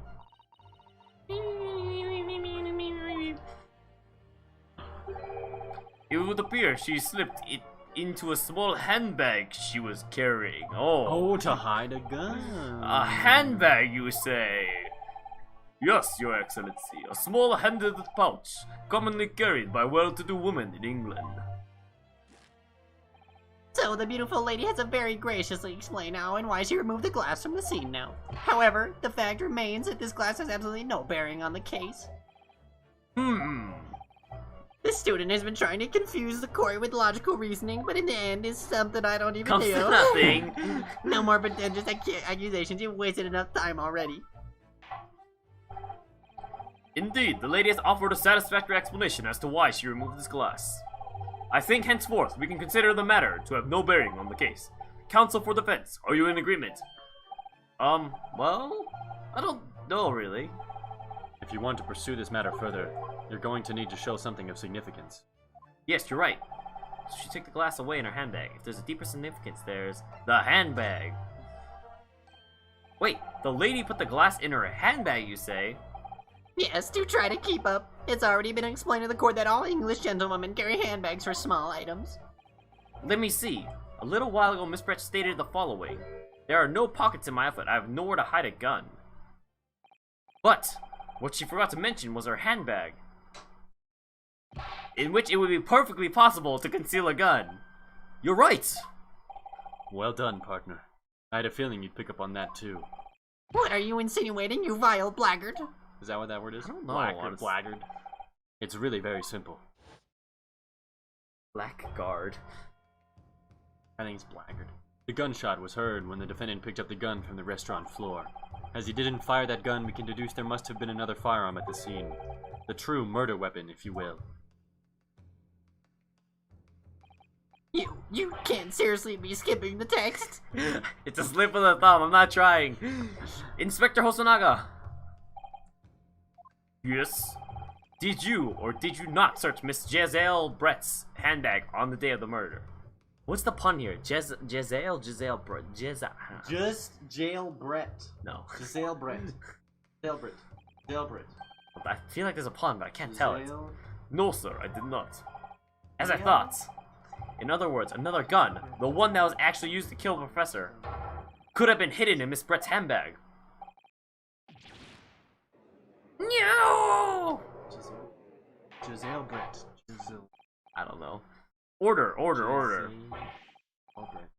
Speaker 5: it would appear she slipped it into a small handbag she was carrying. Oh,
Speaker 8: to hide a gun.
Speaker 5: a handbag, you say? Yes, Your Excellency, a small-handed pouch, commonly carried by well-to-do women in England.
Speaker 9: So the beautiful lady has very graciously explained how and why she removed the glass from the scene now. However, the fact remains that this glass has absolutely no bearing on the case. The student has been trying to confuse the court with logical reasoning, but in the end is something I don't even
Speaker 5: Comes
Speaker 9: do.
Speaker 5: to nothing.
Speaker 9: No more pretentious accusations, you've wasted enough time already.
Speaker 5: Indeed, the lady has offered a satisfactory explanation as to why she removed this glass. I think henceforth we can consider the matter to have no bearing on the case. Counsel for defense, are you in agreement? Well, I don't know really.
Speaker 8: If you want to pursue this matter further, you're going to need to show something of significance.
Speaker 5: Yes, you're right. She took the glass away in her handbag. If there's a deeper significance, there's the handbag. Wait, the lady put the glass in her handbag, you say?
Speaker 9: Yes, do try to keep up. It's already been explained to the court that all English gentlewomen carry handbags for small items.
Speaker 5: Let me see. A little while ago, Miss Brett stated the following. There are no pockets in my outfit. I have nowhere to hide a gun. But what she forgot to mention was her handbag, in which it would be perfectly possible to conceal a gun. You're right!
Speaker 8: Well done, partner. I had a feeling you'd pick up on that too.
Speaker 9: What are you insinuating, you vile blackguard?
Speaker 8: Is that what that word is?
Speaker 5: I don't know,
Speaker 8: Blackguard, blackguard. It's really very simple.
Speaker 5: Blackguard.
Speaker 8: I think it's blackguard. The gunshot was heard when the defendant picked up the gun from the restaurant floor. As he didn't fire that gun, we can deduce there must have been another firearm at the scene. The true murder weapon, if you will.
Speaker 9: You can't seriously be skipping the text.
Speaker 5: It's a slip of the thumb, I'm not trying. Inspector Hosonaga. Yes? Did you or did you not search Miss Giselle Brett's handbag on the day of the murder? What's the pun here? Giselle Brett.
Speaker 6: Just jail Brett.
Speaker 5: No.
Speaker 6: Giselle Brett. Giselle Brett. Giselle Brett.
Speaker 5: I feel like there's a pun, but I can't tell it.
Speaker 6: Giselle-
Speaker 5: No, sir, I did not. As I thought. In other words, another gun, the one that was actually used to kill the professor, could have been hidden in Miss Brett's handbag. No!
Speaker 6: Giselle Brett. Giselle.
Speaker 5: I don't know. Order.
Speaker 8: Giselle Brett.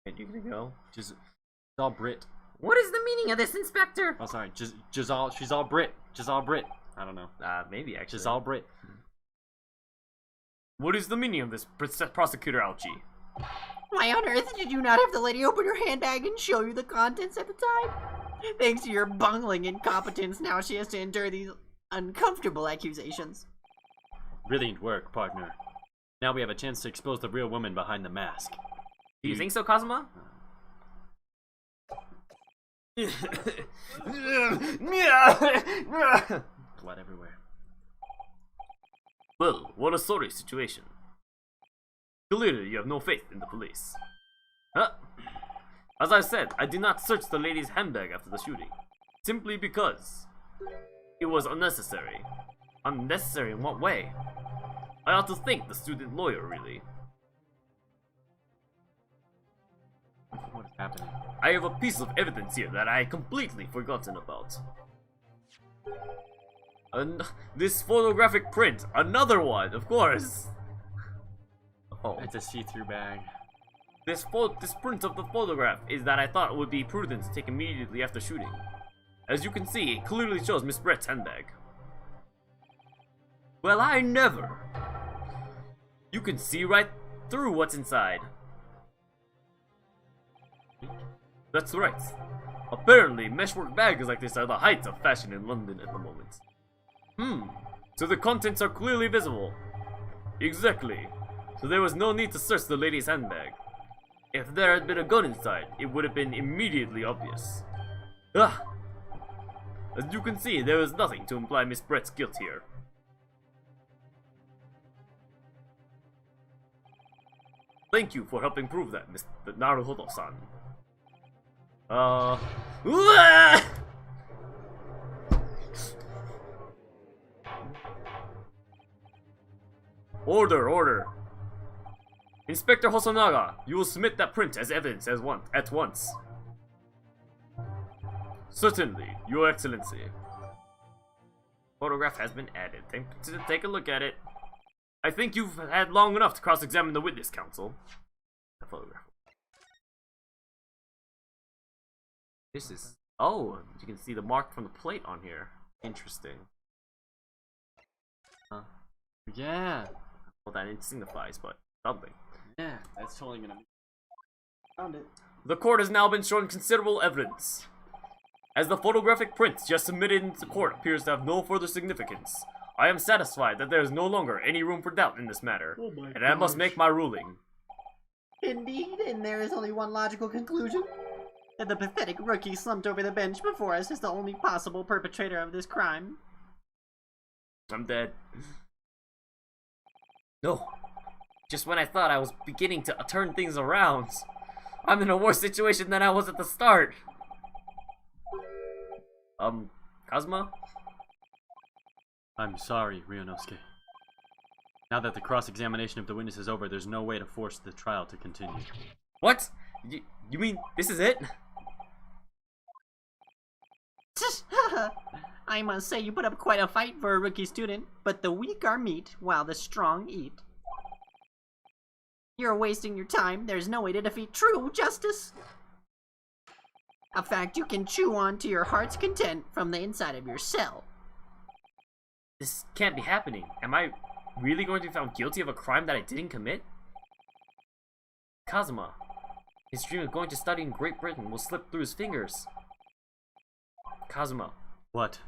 Speaker 5: And you gonna go?
Speaker 8: Giselle Britt.
Speaker 1: What is the meaning of this, Inspector?
Speaker 8: Oh, sorry. Giselle. She's all Brit. Giselle Britt. I don't know.
Speaker 5: Maybe actually.
Speaker 8: Giselle Britt.
Speaker 5: What is the meaning of this, Prosecutor Alchi?
Speaker 9: Why on earth did you not have the lady open her handbag and show you the contents at the time? Thanks to your bungling incompetence, now she has to endure these uncomfortable accusations.
Speaker 8: Brilliant work, partner. Now we have a chance to expose the real woman behind the mask.
Speaker 5: Do you think so, Kazuma?
Speaker 8: Blood everywhere.
Speaker 5: Well, what a sorry situation. Clearly, you have no faith in the police. Huh? As I said, I did not search the lady's handbag after the shooting. Simply because it was unnecessary. Unnecessary in what way? I ought to thank the student lawyer, really.
Speaker 8: What is happening?
Speaker 5: I have a piece of evidence here that I had completely forgotten about. And this photographic print, another one, of course. Oh,
Speaker 8: It's a see-through bag.
Speaker 5: this print of the photograph is that I thought would be prudent to take immediately after shooting. As you can see, it clearly shows Miss Brett's handbag. Well, I never. You can see right through what's inside. That's right. Apparently, meshwork bags like this are the height of fashion in London at the moment. So the contents are clearly visible. Exactly. So there was no need to search the lady's handbag. If there had been a gun inside, it would have been immediately obvious. Ah! As you can see, there is nothing to imply Miss Brett's guilt here. Thank you for helping prove that, Mr. Naruhodo-san. Order, order. Inspector Hosonaga, you will submit that print as evidence at once. Certainly, Your Excellency. Photograph has been added. Take a look at it. I think you've had long enough to cross-examine the witness, counsel. The photograph. This is... Oh, you can see the mark from the plate on here. Interesting. Huh.
Speaker 8: Yeah.
Speaker 5: Well, that signifies, but something.
Speaker 8: Yeah, that's totally gonna be... Found it.
Speaker 5: The court has now been shown considerable evidence. As the photographic print just submitted into court appears to have no further significance, I am satisfied that there is no longer any room for doubt in this matter, and I must make my ruling.
Speaker 9: Indeed, and there is only one logical conclusion. That the pathetic rookie slumped over the bench before us is the only possible perpetrator of this crime.
Speaker 5: I'm dead. No. Just when I thought I was beginning to turn things around, I'm in a worse situation than I was at the start. Kazuma?
Speaker 8: I'm sorry, Ryunosuke. Now that the cross-examination of the witness is over, there's no way to force the trial to continue.
Speaker 5: What? You mean this is it?
Speaker 9: I must say you put up quite a fight for a rookie student, but the weak are meat while the strong eat. You're wasting your time. There's no way to defeat true justice. A fact you can chew on to your heart's content from the inside of your cell.
Speaker 5: This can't be happening. Am I really going to be found guilty of a crime that I didn't commit? Kazuma, his dream of going to study in Great Britain will slip through his fingers. Kazuma.
Speaker 8: What?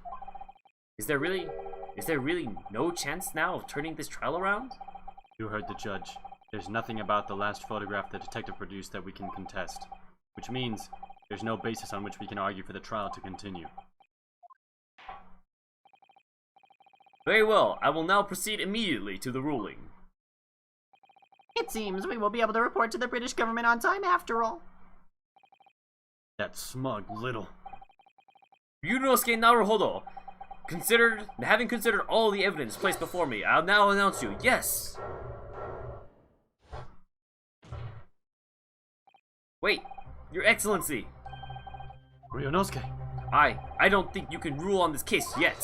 Speaker 5: Is there really no chance now of turning this trial around?
Speaker 8: You heard the judge. There's nothing about the last photograph the detective produced that we can contest. Which means there's no basis on which we can argue for the trial to continue.
Speaker 5: Very well, I will now proceed immediately to the ruling.
Speaker 9: It seems we will be able to report to the British government on time after all.
Speaker 8: That smug little...
Speaker 5: Ryunosuke Naruhodo, having considered all the evidence placed before me, I'll now announce you, yes! Wait, Your Excellency!
Speaker 8: Ryunosuke!
Speaker 5: I don't think you can rule on this case yet.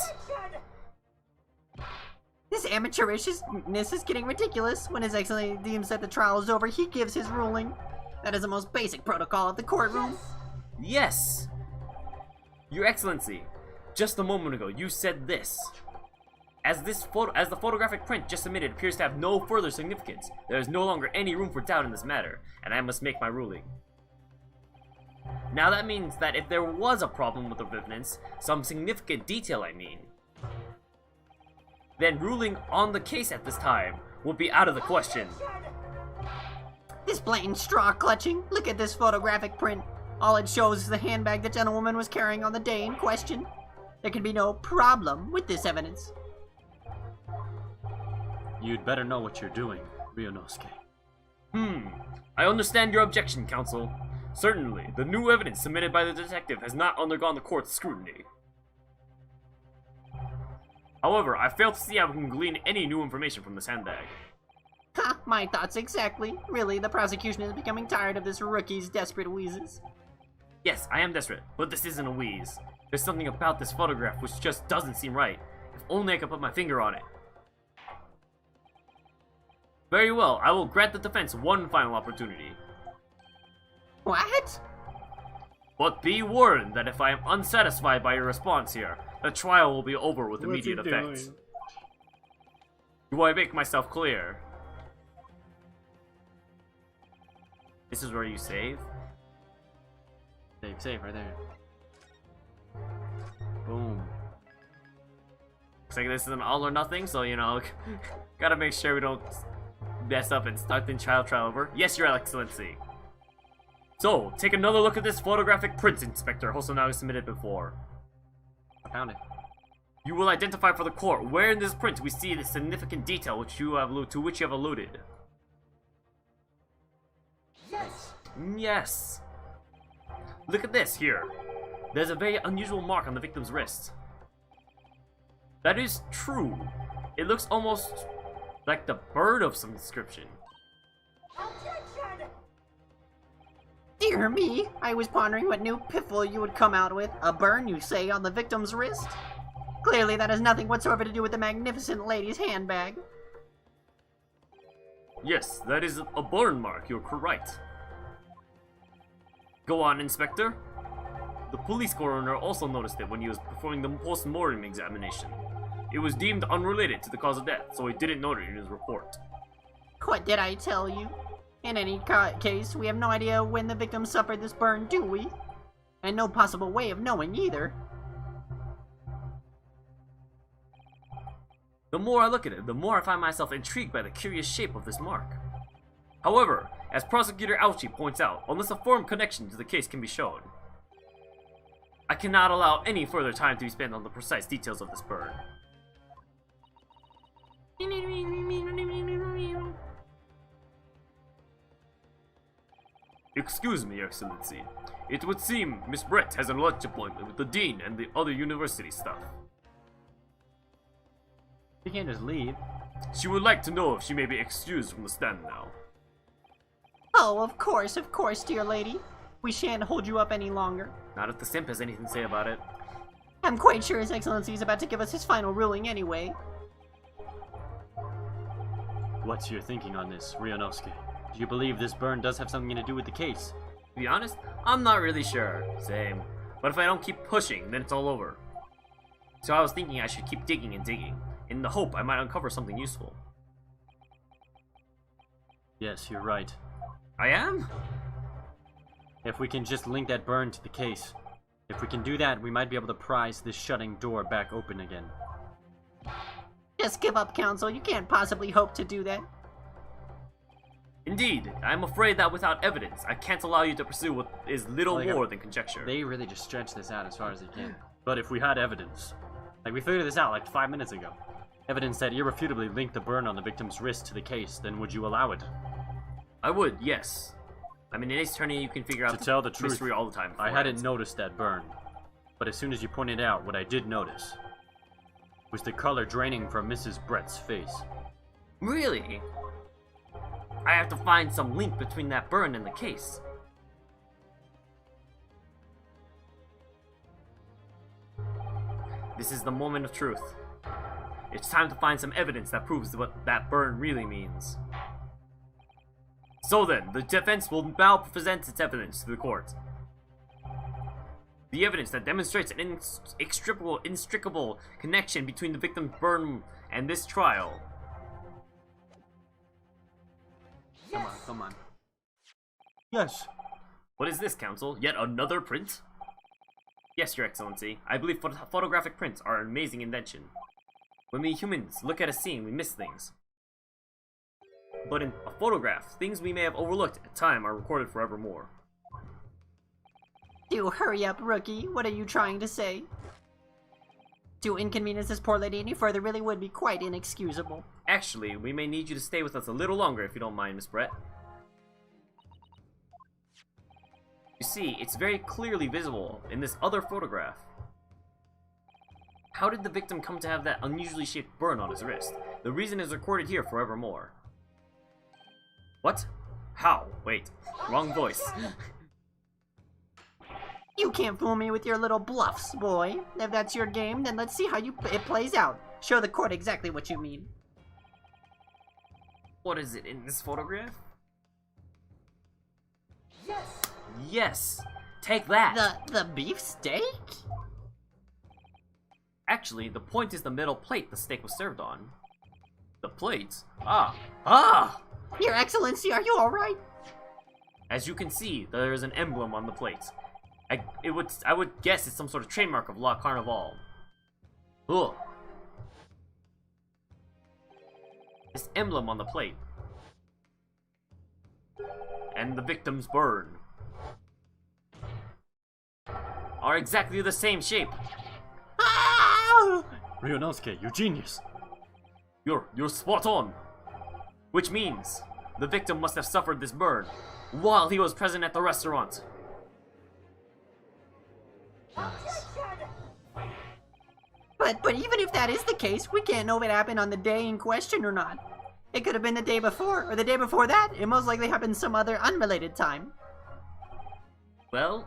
Speaker 9: This amateurishness is getting ridiculous. When His Excellency deems that the trial is over, he gives his ruling. That is the most basic protocol of the courtroom.
Speaker 5: Yes! Your Excellency, just a moment ago you said this. As the photographic print just submitted appears to have no further significance, there is no longer any room for doubt in this matter, and I must make my ruling. Now that means that if there was a problem with the evidence, some significant detail I mean, then ruling on the case at this time would be out of the question.
Speaker 9: This blatant straw clutching. Look at this photographic print. All it shows is the handbag the gentlewoman was carrying on the day in question. There can be no problem with this evidence.
Speaker 8: You'd better know what you're doing, Ryunosuke.
Speaker 5: I understand your objection, counsel. Certainly, the new evidence submitted by the detective has not undergone the court's scrutiny. However, I fail to see how we can glean any new information from this handbag.
Speaker 9: Ha, my thoughts exactly. Really, the prosecution is becoming tired of this rookie's desperate wheezes.
Speaker 5: Yes, I am desperate, but this isn't a wheeze. There's something about this photograph which just doesn't seem right. If only I could put my finger on it. Very well, I will grant the defense one final opportunity.
Speaker 9: What?
Speaker 5: But be warned that if I am unsatisfied by your response here, the trial will be over with immediate effect. Do I make myself clear? This is where you save?
Speaker 8: Save right there. Boom.
Speaker 5: Looks like this is an all or nothing, so gotta make sure we don't mess up and start the trial over. Yes, Your Excellency. So, take another look at this photographic print, Inspector Hosonaga submitted before.
Speaker 8: I found it.
Speaker 5: You will identify for the court where in this print we see the significant detail to which you have alluded.
Speaker 9: Yes.
Speaker 5: Yes. Look at this here. There's a very unusual mark on the victim's wrist. That is true. It looks almost
Speaker 1: Like the bird of some description.
Speaker 9: Dear me, I was pondering what new piffle you would come out with. A burn, you say, on the victim's wrist? Clearly that has nothing whatsoever to do with the magnificent lady's handbag.
Speaker 1: Yes, that is a burn mark, you're correct. Go on, Inspector. The police coroner also noticed it when he was performing the post-mortem examination. It was deemed unrelated to the cause of death, so he didn't note it in his report.
Speaker 9: What did I tell you? In any case, we have no idea when the victim suffered this burn, do we? And no possible way of knowing either.
Speaker 1: The more I look at it, the more I find myself intrigued by the curious shape of this mark. However, as Prosecutor Ouchie points out, unless a firm connection to the case can be shown, I cannot allow any further time to be spent on the precise details of this burn. Excuse me, Excellency. It would seem Miss Brett has a lunch appointment with the Dean and the other university staff.
Speaker 8: You can't just leave.
Speaker 1: She would like to know if she may be excused from the stand now.
Speaker 9: Oh, of course, dear lady. We shan't hold you up any longer.
Speaker 1: Not if the simp has anything to say about it.
Speaker 9: I'm quite sure His Excellency is about to give us his final ruling anyway.
Speaker 2: What's your thinking on this, Ryonosuke? Do you believe this burn does have something to do with the case?
Speaker 1: To be honest, I'm not really sure. Same. But if I don't keep pushing, then it's all over. So I was thinking I should keep digging and digging, in the hope I might uncover something useful.
Speaker 2: Yes, you're right.
Speaker 1: I am?
Speaker 2: If we can just link that burn to the case. If we can do that, we might be able to prise this shutting door back open again.
Speaker 9: Just give up, Counsel. You can't possibly hope to do that.
Speaker 1: Indeed, I'm afraid that without evidence, I can't allow you to pursue what is little more than conjecture.
Speaker 2: They really just stretch this out as far as they can. But if we had evidence, like we figured this out like 5 minutes ago, evidence that irrefutably linked the burn on the victim's wrist to the case, then would you allow it?
Speaker 1: I would, yes. I mean, in Ace Attorney, you can figure out
Speaker 2: To tell the truth,
Speaker 1: mystery all the time.
Speaker 2: I hadn't noticed that burn. But as soon as you pointed out, what I did notice was the color draining from Mrs. Brett's face.
Speaker 1: Really? I have to find some link between that burn and the case. This is the moment of truth. It's time to find some evidence that proves what that burn really means. So then, the defense will now present its evidence to the court. The evidence that demonstrates an inextricable connection between the victim's burn and this trial.
Speaker 2: Come on.
Speaker 6: Yes.
Speaker 1: What is this, Counsel? Yet another print? Yes, Your Excellency. I believe photographic prints are an amazing invention. When we humans look at a scene, we miss things. But in a photograph, things we may have overlooked at time are recorded forevermore.
Speaker 9: Do hurry up, rookie. What are you trying to say? To inconvenience this poor lady any further really would be quite inexcusable.
Speaker 1: Actually, we may need you to stay with us a little longer if you don't mind, Miss Brett. You see, it's very clearly visible in this other photograph. How did the victim come to have that unusually shaped burn on his wrist? The reason is recorded here forevermore. What? How? Wait. Wrong voice.
Speaker 9: You can't fool me with your little bluffs, boy. If that's your game, then let's see how it plays out. Show the court exactly what you mean.
Speaker 1: What is it in this photograph? Yes! Yes! Take that!
Speaker 9: The beefsteak?
Speaker 1: Actually, the point is the metal plate the steak was served on. The plate? Ah!
Speaker 9: Your Excellency, are you alright?
Speaker 1: As you can see, there is an emblem on the plate. I would guess it's some sort of trademark of La Carnival. Ugh. This emblem on the plate. And the victim's burn are exactly the same shape.
Speaker 9: Ah!
Speaker 2: Ryonosuke, you genius!
Speaker 1: You're spot on. Which means the victim must have suffered this burn while he was present at the restaurant.
Speaker 9: But even if that is the case, we can't know if it happened on the day in question or not. It could have been the day before, or the day before that. It most likely happened some other unrelated time.
Speaker 1: Well,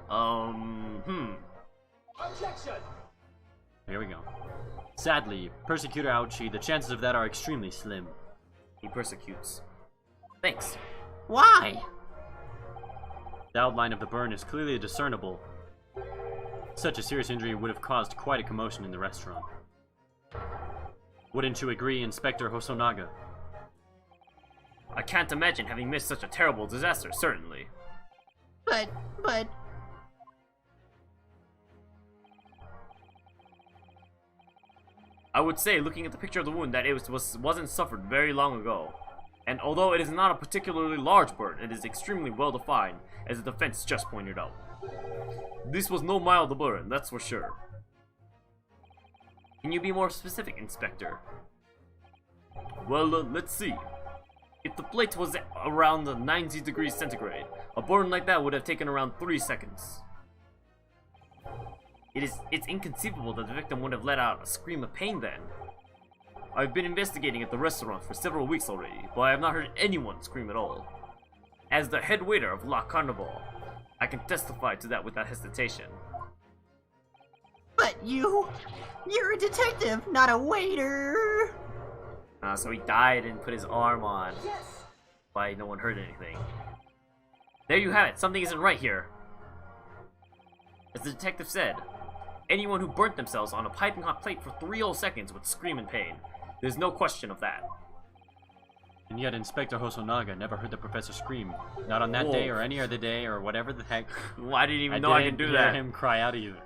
Speaker 2: Here we go. Sadly, Persecutor Ouchie, the chances of that are extremely slim.
Speaker 1: He persecutes. Thanks.
Speaker 9: Why?
Speaker 2: The outline of the burn is clearly discernible. Such a serious injury would have caused quite a commotion in the restaurant. Wouldn't you agree, Inspector Hosonaga?
Speaker 1: I can't imagine having missed such a terrible disaster, certainly.
Speaker 9: But...
Speaker 1: I would say, looking at the picture of the wound, that it wasn't suffered very long ago. And although it is not a particularly large burn, it is extremely well defined, as the defense just pointed out. This was no mild burn, that's for sure. Can you be more specific, Inspector? Well, let's see. If the plate was around 90 degrees centigrade, a burn like that would have taken around 3 seconds. It's inconceivable that the victim would have let out a scream of pain then. I've been investigating at the restaurant for several weeks already, but I have not heard anyone scream at all. As the head waiter of La Carnival, I can testify to that without hesitation.
Speaker 9: But you're a detective, not a waiter.
Speaker 1: So he died and put his arm on. Yes. Why no one heard anything. There you have it. Something isn't right here. As the detective said, anyone who burnt themselves on a piping hot plate for 3 whole seconds would scream in pain. There's no question of that.
Speaker 2: And yet Inspector Hosonaga never heard the professor scream. Not on that day or any other day or whatever the heck.
Speaker 1: Well, I didn't even know I could do that.
Speaker 2: I didn't hear him cry out either.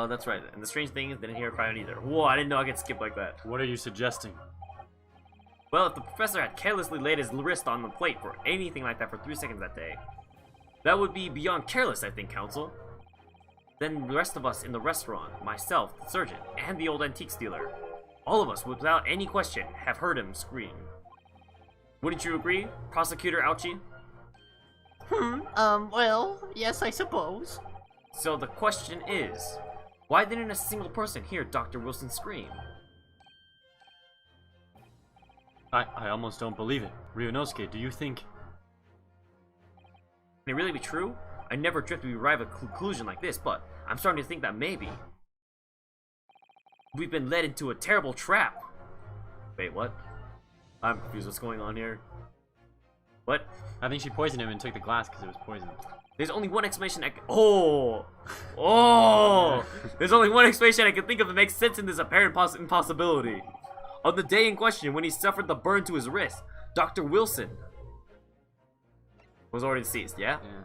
Speaker 1: That's right. And the strange thing is, didn't hear her cry out either. Whoa, I didn't know I could skip like that.
Speaker 2: What are you suggesting?
Speaker 1: Well, if the professor had carelessly laid his wrist on the plate for anything like that for 3 seconds that day, that would be beyond careless, I think, Counsel. Then the rest of us in the restaurant, myself, the surgeon, and the old antique dealer, all of us, without any question, have heard him scream. Wouldn't you agree, Prosecutor Ouchie?
Speaker 9: Well, yes, I suppose.
Speaker 1: So the question is, why didn't a single person hear Dr. Wilson scream?
Speaker 2: I almost don't believe it. Ryunosuke, do you think...
Speaker 1: Can it really be true? I never dreamt we arrive at a conclusion like this, but I'm starting to think that maybe we've been led into a terrible trap. Wait, what? I'm confused. What's going on here? What?
Speaker 2: I think she poisoned him and took the glass because it was poisoned.
Speaker 1: There's only one explanation I can... There's only one explanation I can think of that makes sense in this apparent impossibility. On the day in question, when he suffered the burn to his wrist, Dr. Wilson was already deceased, yeah?
Speaker 2: Yeah.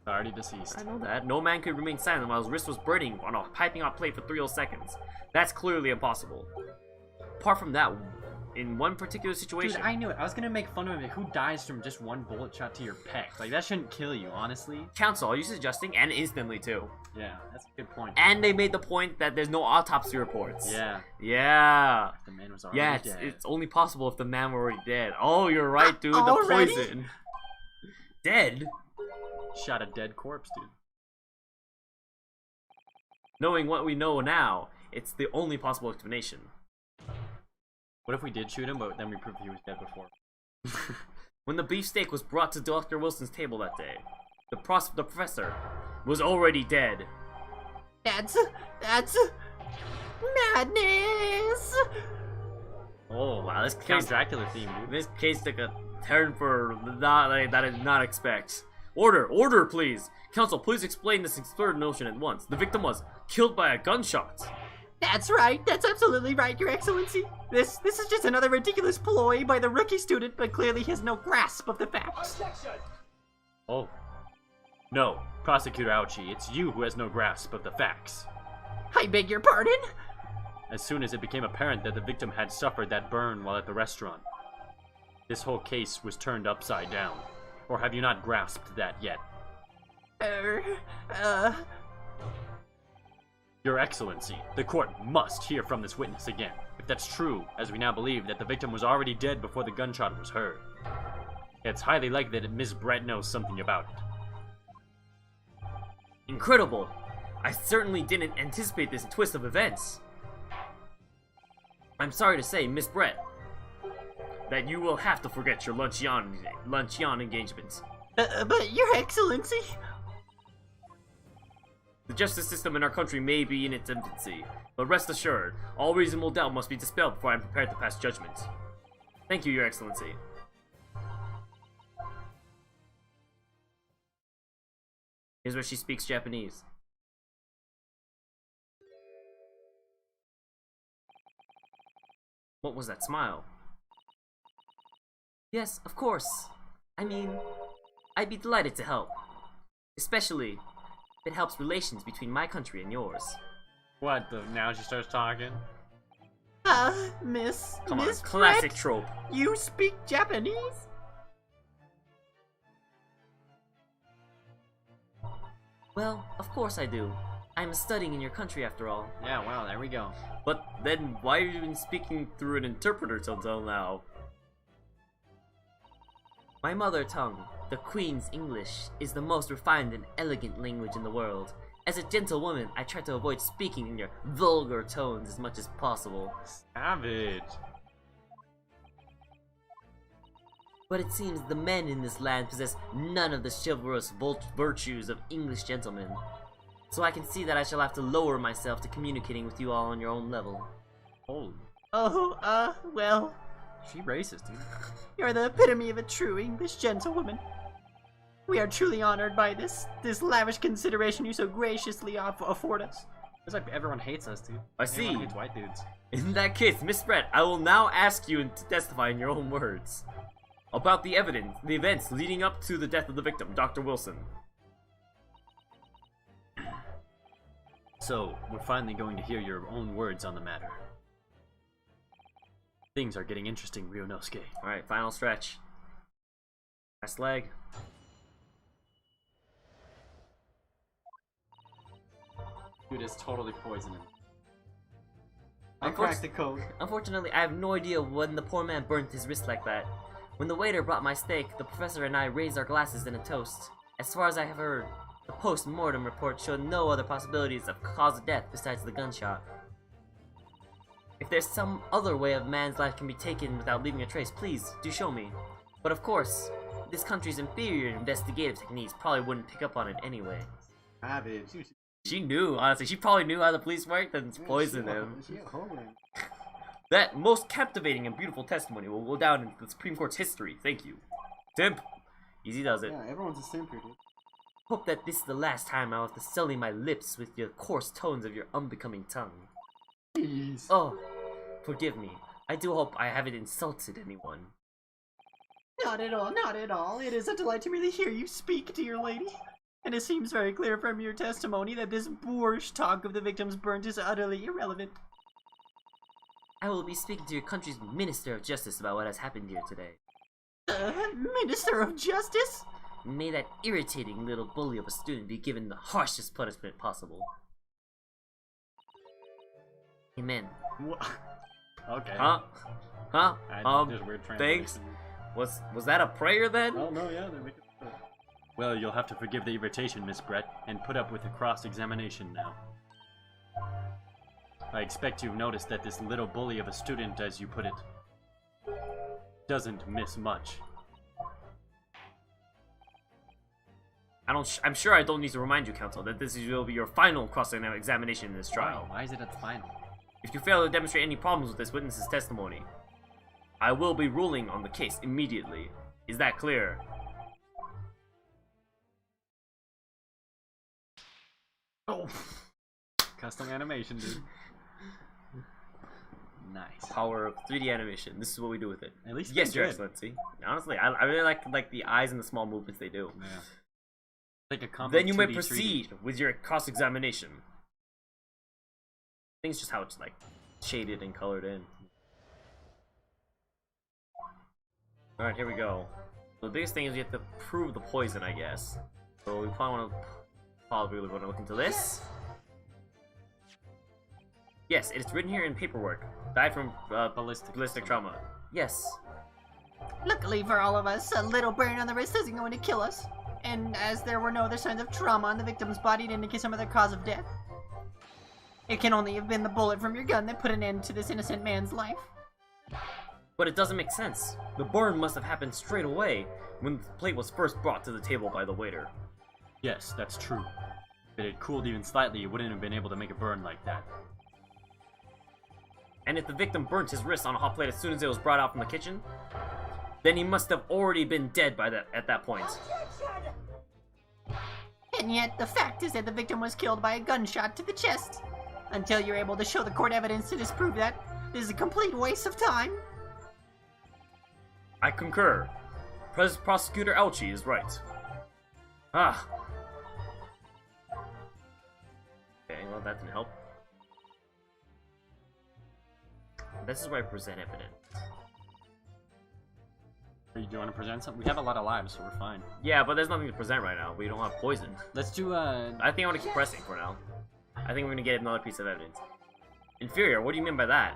Speaker 2: Already deceased.
Speaker 1: I know that. No man could remain silent while his wrist was burning on a piping hot plate for 3 whole seconds. That's clearly impossible. Apart from that, in one particular situation...
Speaker 8: Dude, I knew it. I was gonna make fun of it. Who dies from just one bullet shot to your pec? Like, that shouldn't kill you, honestly.
Speaker 1: Counsel, are you suggesting? And instantly, too.
Speaker 8: Yeah, that's a good point.
Speaker 1: And they made the point that there's no autopsy reports.
Speaker 8: Yeah.
Speaker 1: Yeah.
Speaker 8: The man was already dead.
Speaker 1: It's only possible if the man were already dead. Oh, you're right, dude. The
Speaker 9: Already?
Speaker 1: poison. Dead?
Speaker 2: Shot a dead corpse, dude.
Speaker 1: Knowing what we know now, it's the only possible explanation.
Speaker 2: What if we did shoot him, but then we proved he was dead before?
Speaker 1: When the beefsteak was brought to Dr. Wilson's table that day, the professor was already dead.
Speaker 9: That's madness.
Speaker 1: Oh wow, this
Speaker 2: Count
Speaker 1: case,
Speaker 2: Dracula theme, dude.
Speaker 1: this case took a turn for that I did not expect. Order, please. Counsel, please explain this absurd notion at once. The victim was killed by a gunshot.
Speaker 9: That's right. That's absolutely right, Your Excellency. This is just another ridiculous ploy by the rookie student, but clearly he has no grasp of the facts.
Speaker 2: Oh. No, Prosecutor Ouchie, it's you who has no grasp of the facts.
Speaker 9: I beg your pardon?
Speaker 2: As soon as it became apparent that the victim had suffered that burn while at the restaurant, this whole case was turned upside down. Or have you not grasped that yet? Your Excellency, the court must hear from this witness again. If that's true, as we now believe that the victim was already dead before the gunshot was heard, it's highly likely that Ms. Brett knows something about it.
Speaker 1: Incredible! I certainly didn't anticipate this twist of events. I'm sorry to say, Miss Brett, that you will have to forget your luncheon engagements.
Speaker 9: But Your Excellency...
Speaker 1: The justice system in our country may be in its infancy, but rest assured, all reasonable doubt must be dispelled before I am prepared to pass judgment. Thank you, Your Excellency. Here's where she speaks Japanese. What was that smile? Yes, of course. I mean, I'd be delighted to help. Especially if it helps relations between my country and yours.
Speaker 8: What the? Now she starts talking?
Speaker 9: Miss...
Speaker 1: Come on,
Speaker 9: Miss
Speaker 1: classic
Speaker 9: Brett,
Speaker 1: trope.
Speaker 9: you speak Japanese?
Speaker 1: Well, of course I do. I'm studying in your country after all.
Speaker 8: Yeah, wow, there we go.
Speaker 1: But then, why are you even speaking through an interpreter until now? My mother tongue, the Queen's English, is the most refined and elegant language in the world. As a gentlewoman, I try to avoid speaking in your vulgar tones as much as possible.
Speaker 8: Savage.
Speaker 1: But it seems the men in this land possess none of the chivalrous virtues of English gentlemen. So I can see that I shall have to lower myself to communicating with you all on your own level.
Speaker 8: Holy.
Speaker 9: Oh, well,
Speaker 8: She racist, dude.
Speaker 9: you're the epitome of a true English gentlewoman. We are truly honored by this lavish consideration you so graciously afford us.
Speaker 8: It's like everyone hates us, dude.
Speaker 1: I
Speaker 8: Everyone
Speaker 1: see.
Speaker 8: hates white dudes.
Speaker 1: In that case, Miss Brett, I will now ask you to testify in your own words about the events leading up to the death of the victim, Dr. Wilson.
Speaker 2: So, we're finally going to hear your own words on the matter. Things are getting interesting, Ryunosuke.
Speaker 1: Alright, final stretch. Last leg.
Speaker 8: Dude is totally poisoning.
Speaker 1: I cracked the code. Unfortunately, I have no idea when the poor man burnt his wrist like that. When the waiter brought my steak, the professor and I raised our glasses in a toast. As far as I have heard, the post-mortem report showed no other possibilities of cause of death besides the gunshot. If there's some other way a man's life can be taken without leaving a trace, please, do show me. But of course, this country's inferior investigative techniques probably wouldn't pick up on it anyway. She knew, honestly. She probably knew how the police worked and poisoned him. That most captivating and beautiful testimony will go down into the Supreme Court's history. Thank you. Simp. Easy does it.
Speaker 6: Yeah, everyone's a simp here, dude.
Speaker 1: Hope that this is the last time I'll have to sully my lips with your coarse tones of your unbecoming tongue.
Speaker 6: Jeez.
Speaker 1: Oh, forgive me. I do hope I haven't insulted anyone.
Speaker 9: Not at all, not at all. It is a delight to merely hear you speak, dear lady. And it seems very clear from your testimony that this boorish talk of the victims burnt is utterly irrelevant.
Speaker 1: I will be speaking to your country's Minister of Justice about what has happened here today.
Speaker 9: Minister of Justice?
Speaker 1: May that irritating little bully of a student be given the harshest punishment possible. Amen.
Speaker 8: Okay.
Speaker 1: Huh? Huh?
Speaker 8: There's weird
Speaker 1: thanks.
Speaker 8: translation.
Speaker 1: Was that a prayer then?
Speaker 6: Oh no, yeah, they're making.
Speaker 2: Well, you'll have to forgive the irritation, Miss Brett, and put up with the cross-examination now. I expect you've noticed that this little bully of a student, as you put it, doesn't miss much.
Speaker 1: I'm sure I don't need to remind you, counsel, that this will be your final cross-examination in this trial.
Speaker 8: Why is it at the final?
Speaker 1: If you fail to demonstrate any problems with this witness's testimony, I will be ruling on the case immediately. Is that clear?
Speaker 8: Oh. Custom animation, dude. Nice.
Speaker 1: Power of 3D animation. This is what we do with it.
Speaker 8: At least
Speaker 1: yes,
Speaker 8: they're
Speaker 1: Your
Speaker 8: good.
Speaker 1: Excellency. Honestly, I really like the eyes and the small movements they do.
Speaker 8: Yeah. Like a combo
Speaker 1: Then you
Speaker 8: of
Speaker 1: may
Speaker 8: 2D, 3D.
Speaker 1: proceed with your cross-examination. I think it's just how it's like shaded and colored in. Alright, here we go. The biggest thing is you have to prove the poison, I guess. So we probably want to look into this. Yes, it's written here in paperwork. Died from ballistic trauma. Yes.
Speaker 9: Luckily for all of us, a little burn on the wrist isn't going to kill us. And as there were no other signs of trauma on the victim's body to indicate some other cause of death, it can only have been the bullet from your gun that put an end to this innocent man's life.
Speaker 1: But it doesn't make sense. The burn must have happened straight away when the plate was first brought to the table by the waiter.
Speaker 8: Yes, that's true. If it had cooled even slightly, you wouldn't have been able to make a burn like that.
Speaker 1: And if the victim burnt his wrist on a hot plate as soon as it was brought out from the kitchen, then he must have already been dead at that point.
Speaker 9: And yet, the fact is that the victim was killed by a gunshot to the chest. Until you're able to show the court evidence to disprove that, this is a complete waste of time.
Speaker 1: I concur. Prosecutor Elchi is right. Ah. Okay, well that didn't help. This is where I present evidence.
Speaker 8: Do you want to present something? We have a lot of lives, so we're fine.
Speaker 1: Yeah, but there's nothing to present right now. We don't have poison.
Speaker 8: Let's do,
Speaker 1: I think I want to keep pressing for now. I think we're gonna get another piece of evidence. Inferior, what do you mean by that?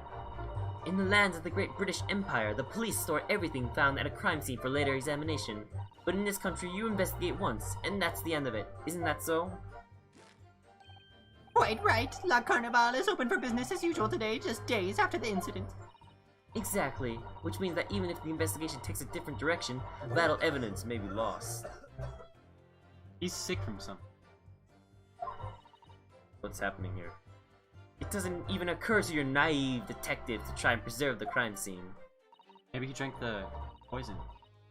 Speaker 10: In the lands of the Great British Empire, the police store everything found at a crime scene for later examination. But in this country, you investigate once, and that's the end of it. Isn't that so?
Speaker 9: Quite right. La Carnival is open for business as usual today, just days after the incident.
Speaker 10: Exactly. Which means that even if the investigation takes a different direction, vital evidence may be lost.
Speaker 8: He's sick from something.
Speaker 1: What's happening here?
Speaker 10: It doesn't even occur to your naive detective to try and preserve the crime scene.
Speaker 8: Maybe he drank the poison.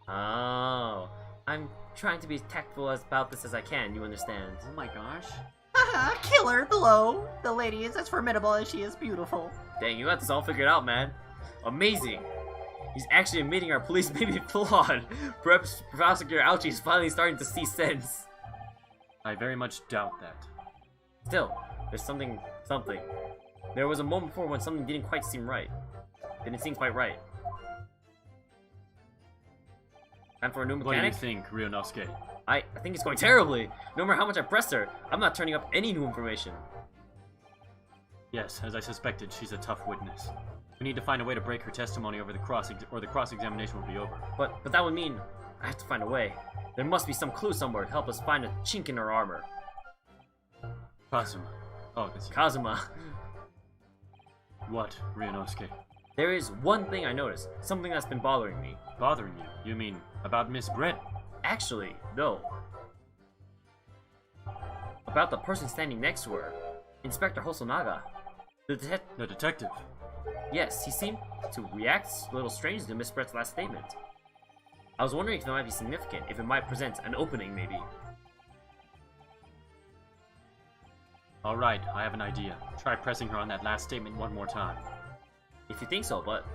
Speaker 10: Oh. I'm trying to be as tactful about this as I can, you understand.
Speaker 8: Oh my gosh.
Speaker 9: Haha, killer below. The lady is as formidable as she is beautiful.
Speaker 1: Dang, you got this all figured out, man. Amazing. He's actually admitting our police may be flawed. Perhaps Prosecutor Alchi is finally starting to see sense.
Speaker 8: I very much doubt that.
Speaker 1: Still, there's something. There was a moment before when something didn't quite seem right. Didn't seem quite right. Time for a new mechanic?
Speaker 8: What do you think, Ryunosuke?
Speaker 1: I think it's going terribly. No matter how much I press her, I'm not turning up any new information.
Speaker 8: Yes, as I suspected, she's a tough witness. We need to find a way to break her testimony over the cross-examination will be over.
Speaker 1: But that would mean I have to find a way. There must be some clue somewhere to help us find a chink in her armor.
Speaker 8: Kazuma. Oh, that's you.
Speaker 1: Kazuma.
Speaker 8: What, Ryunosuke?
Speaker 1: There is one thing I noticed. Something that's been bothering me.
Speaker 8: Bothering you? You mean about Miss Brett?
Speaker 1: Actually, no. About the person standing next to her. Inspector Hosonaga. The
Speaker 8: detective?
Speaker 1: Yes, he seemed to react a little strangely to Miss Brett's last statement. I was wondering if that might be significant, if it might present an opening, maybe.
Speaker 8: Alright, I have an idea. Try pressing her on that last statement one more time.
Speaker 1: If you think so, but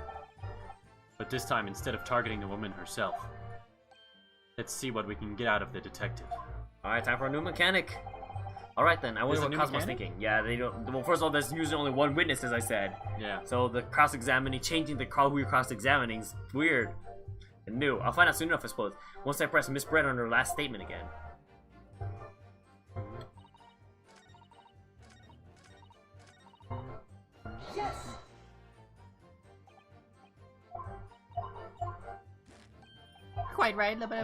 Speaker 8: this time, instead of targeting the woman herself. Let's see what we can get out of the detective.
Speaker 1: Alright, time for a new mechanic. Alright then, I wonder
Speaker 8: There's
Speaker 1: what
Speaker 8: a new
Speaker 1: Cosmo's
Speaker 8: mechanic?
Speaker 1: thinking. Yeah, they don't. Well, first of all, there's usually only one witness, as I said.
Speaker 8: Yeah.
Speaker 1: So the cross-examining, changing the who you're cross-examining is weird and new. I'll find out soon enough, I suppose. Once I press Miss Brett on her last statement again.
Speaker 9: Quite right.
Speaker 1: Okay,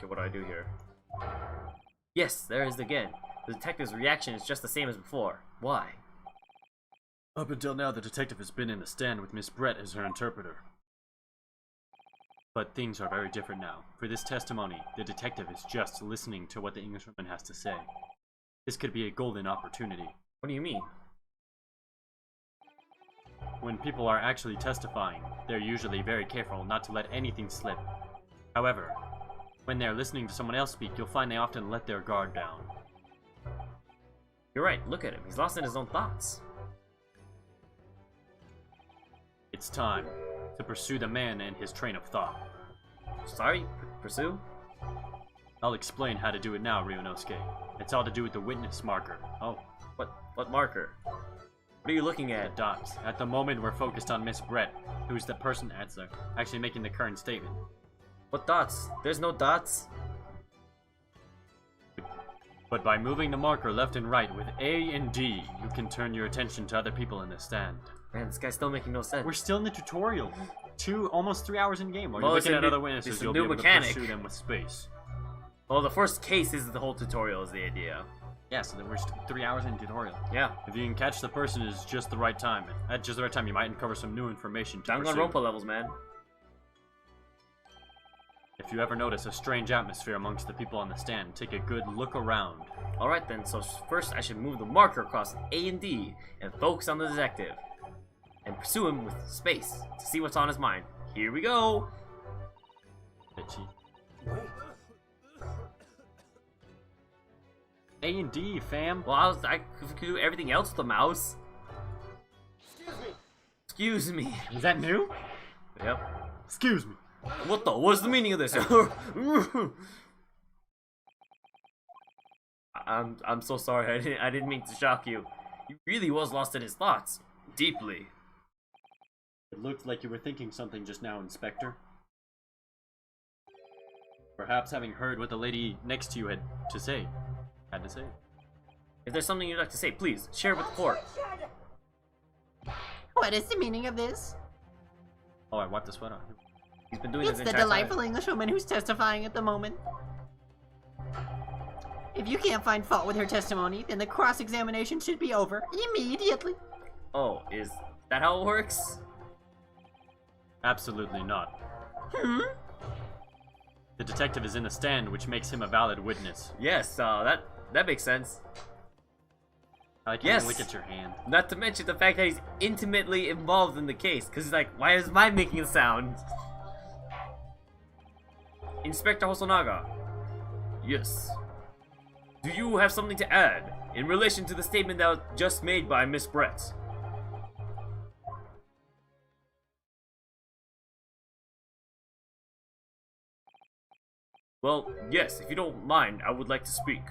Speaker 1: what do I do here? Yes, there it is again. The detective's reaction is just the same as before. Why?
Speaker 8: Up until now, the detective has been in the stand with Miss Brett as her interpreter. But things are very different now. For this testimony, the detective is just listening to what the Englishwoman has to say. This could be a golden opportunity.
Speaker 1: What do you mean?
Speaker 8: When people are actually testifying, they're usually very careful not to let anything slip. However, when they're listening to someone else speak, you'll find they often let their guard down.
Speaker 1: You're right, look at him. He's lost in his own thoughts.
Speaker 8: It's time to pursue the man and his train of thought.
Speaker 1: Sorry? Pursue?
Speaker 8: I'll explain how to do it now, Ryunosuke. It's all to do with the witness marker.
Speaker 1: Oh, what marker? What are you looking
Speaker 8: The
Speaker 1: at?
Speaker 8: dots. At the moment, we're focused on Miss Brett, who's the person actually making the current statement.
Speaker 1: What dots? There's no dots.
Speaker 8: But by moving the marker left and right with A and D, you can turn your attention to other people in the stand.
Speaker 1: Man, this guy's still making no sense.
Speaker 8: We're still in the tutorial. Almost 3 hours in game. While
Speaker 1: Well,
Speaker 8: you're
Speaker 1: it's
Speaker 8: looking
Speaker 1: a
Speaker 8: at
Speaker 1: new-
Speaker 8: other
Speaker 1: it's
Speaker 8: witnesses,
Speaker 1: a
Speaker 8: you'll
Speaker 1: new
Speaker 8: be able
Speaker 1: mechanic.
Speaker 8: to pursue them with space.
Speaker 1: Well, the first case is the whole tutorial is the idea.
Speaker 8: Yeah, so then we're 3 hours in tutorial.
Speaker 1: Yeah.
Speaker 8: If you can catch the person is just the right time. At just the right time, you might uncover some new information to pursue.
Speaker 1: Danganronpa levels, man.
Speaker 8: If you ever notice a strange atmosphere amongst the people on the stand, take a good look around.
Speaker 1: Alright then, so first I should move the marker across A and D and focus on the detective. And pursue him with space to see what's on his mind. Here we go!
Speaker 8: Bitchy. A and D, fam.
Speaker 1: Well, I could do everything else with the mouse. Excuse me.
Speaker 8: Is that new?
Speaker 1: Yep.
Speaker 8: Excuse me.
Speaker 1: What the? What's the meaning of this? I'm so sorry. I didn't mean to shock you. He really was lost in his thoughts, deeply.
Speaker 8: It looked like you were thinking something just now, Inspector. Perhaps having heard what the lady next to you had to say.
Speaker 1: If there's something you'd like to say, please share it with the court.
Speaker 9: What is the meaning of this?
Speaker 8: Oh, I wiped the sweat off.
Speaker 1: He's been doing
Speaker 9: It's
Speaker 1: this
Speaker 9: the
Speaker 1: entire
Speaker 9: delightful
Speaker 1: time.
Speaker 9: Englishwoman who's testifying at the moment. If you can't find fault with her testimony, then the cross-examination should be over immediately.
Speaker 1: Oh, is that how it works?
Speaker 8: Absolutely not.
Speaker 9: Hmm?
Speaker 8: The detective is in the stand, which makes him a valid witness.
Speaker 1: Yes, that makes sense.
Speaker 8: I can't
Speaker 1: Yes.
Speaker 8: look at your hand.
Speaker 1: Not to mention the fact that he's intimately involved in the case, because he's like, why is mine making a sound? Inspector Hosonaga. Yes. Do you have something to add in relation to the statement that was just made by Miss Brett? Well, yes, if you don't mind, I would like to speak.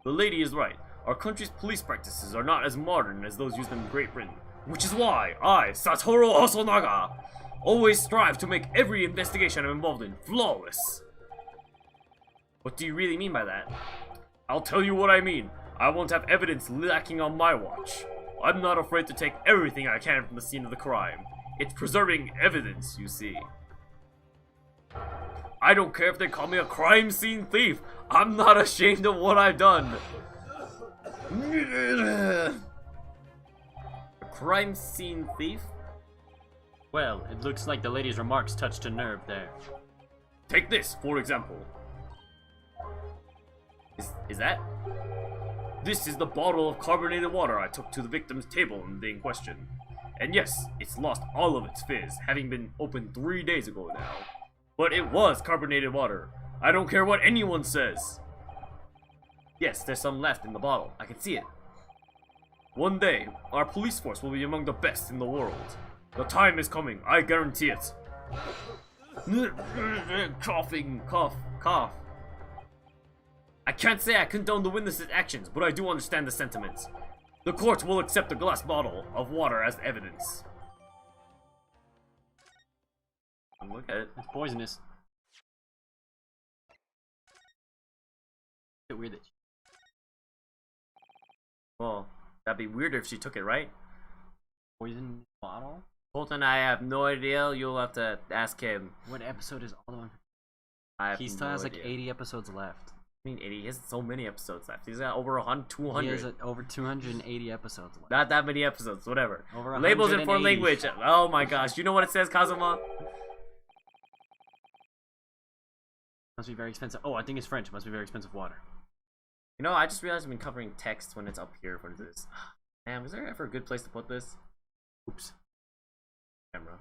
Speaker 1: The lady is right. Our country's police practices are not as modern as those used in Great Britain, which is why I, Satoru Hosonaga, always strive to make every investigation I'm involved in flawless. What do you really mean by that? I'll tell you what I mean. I won't have evidence lacking on my watch. I'm not afraid to take everything I can from the scene of the crime. It's preserving evidence, you see. I don't care if they call me a crime scene thief. I'm not ashamed of what I've done. A crime scene thief?
Speaker 8: Well, it looks like the lady's remarks touched a nerve there.
Speaker 1: Take this, for example. Is that? This is the bottle of carbonated water I took to the victim's table in the in question. And yes, it's lost all of its fizz, having been opened 3 days ago now. But it was carbonated water. I don't care what anyone says. Yes, there's some left in the bottle. I can see it. One day, our police force will be among the best in the world. The time is coming, I guarantee it. Coughing, cough, cough. I can't say I condone the witness's actions, but I do understand the sentiments. The court will accept the glass bottle of water as evidence. Look at it.
Speaker 8: It's poisonous. It's weird that
Speaker 1: Well, that'd be weirder if she took it, right?
Speaker 8: poison bottle?
Speaker 1: Colton, I have no idea. You'll have to ask him.
Speaker 8: What episode is all the one?
Speaker 1: I have
Speaker 2: He still
Speaker 1: no
Speaker 2: has like
Speaker 1: idea.
Speaker 2: 80 episodes left.
Speaker 1: I mean, 80. He has so many episodes left. He's got over 200.
Speaker 2: He has over 280 episodes left.
Speaker 1: Not that many episodes, whatever.
Speaker 2: Over
Speaker 1: Labels in foreign
Speaker 2: 180.
Speaker 1: language. Oh my gosh. You know what it says, Kazuma?
Speaker 8: Must be very expensive. Oh, I think it's French. Must be very expensive water.
Speaker 1: You know, I just realized I've been covering text when it's up here for this. Man, was there ever a good place to put this? Oops. Camera.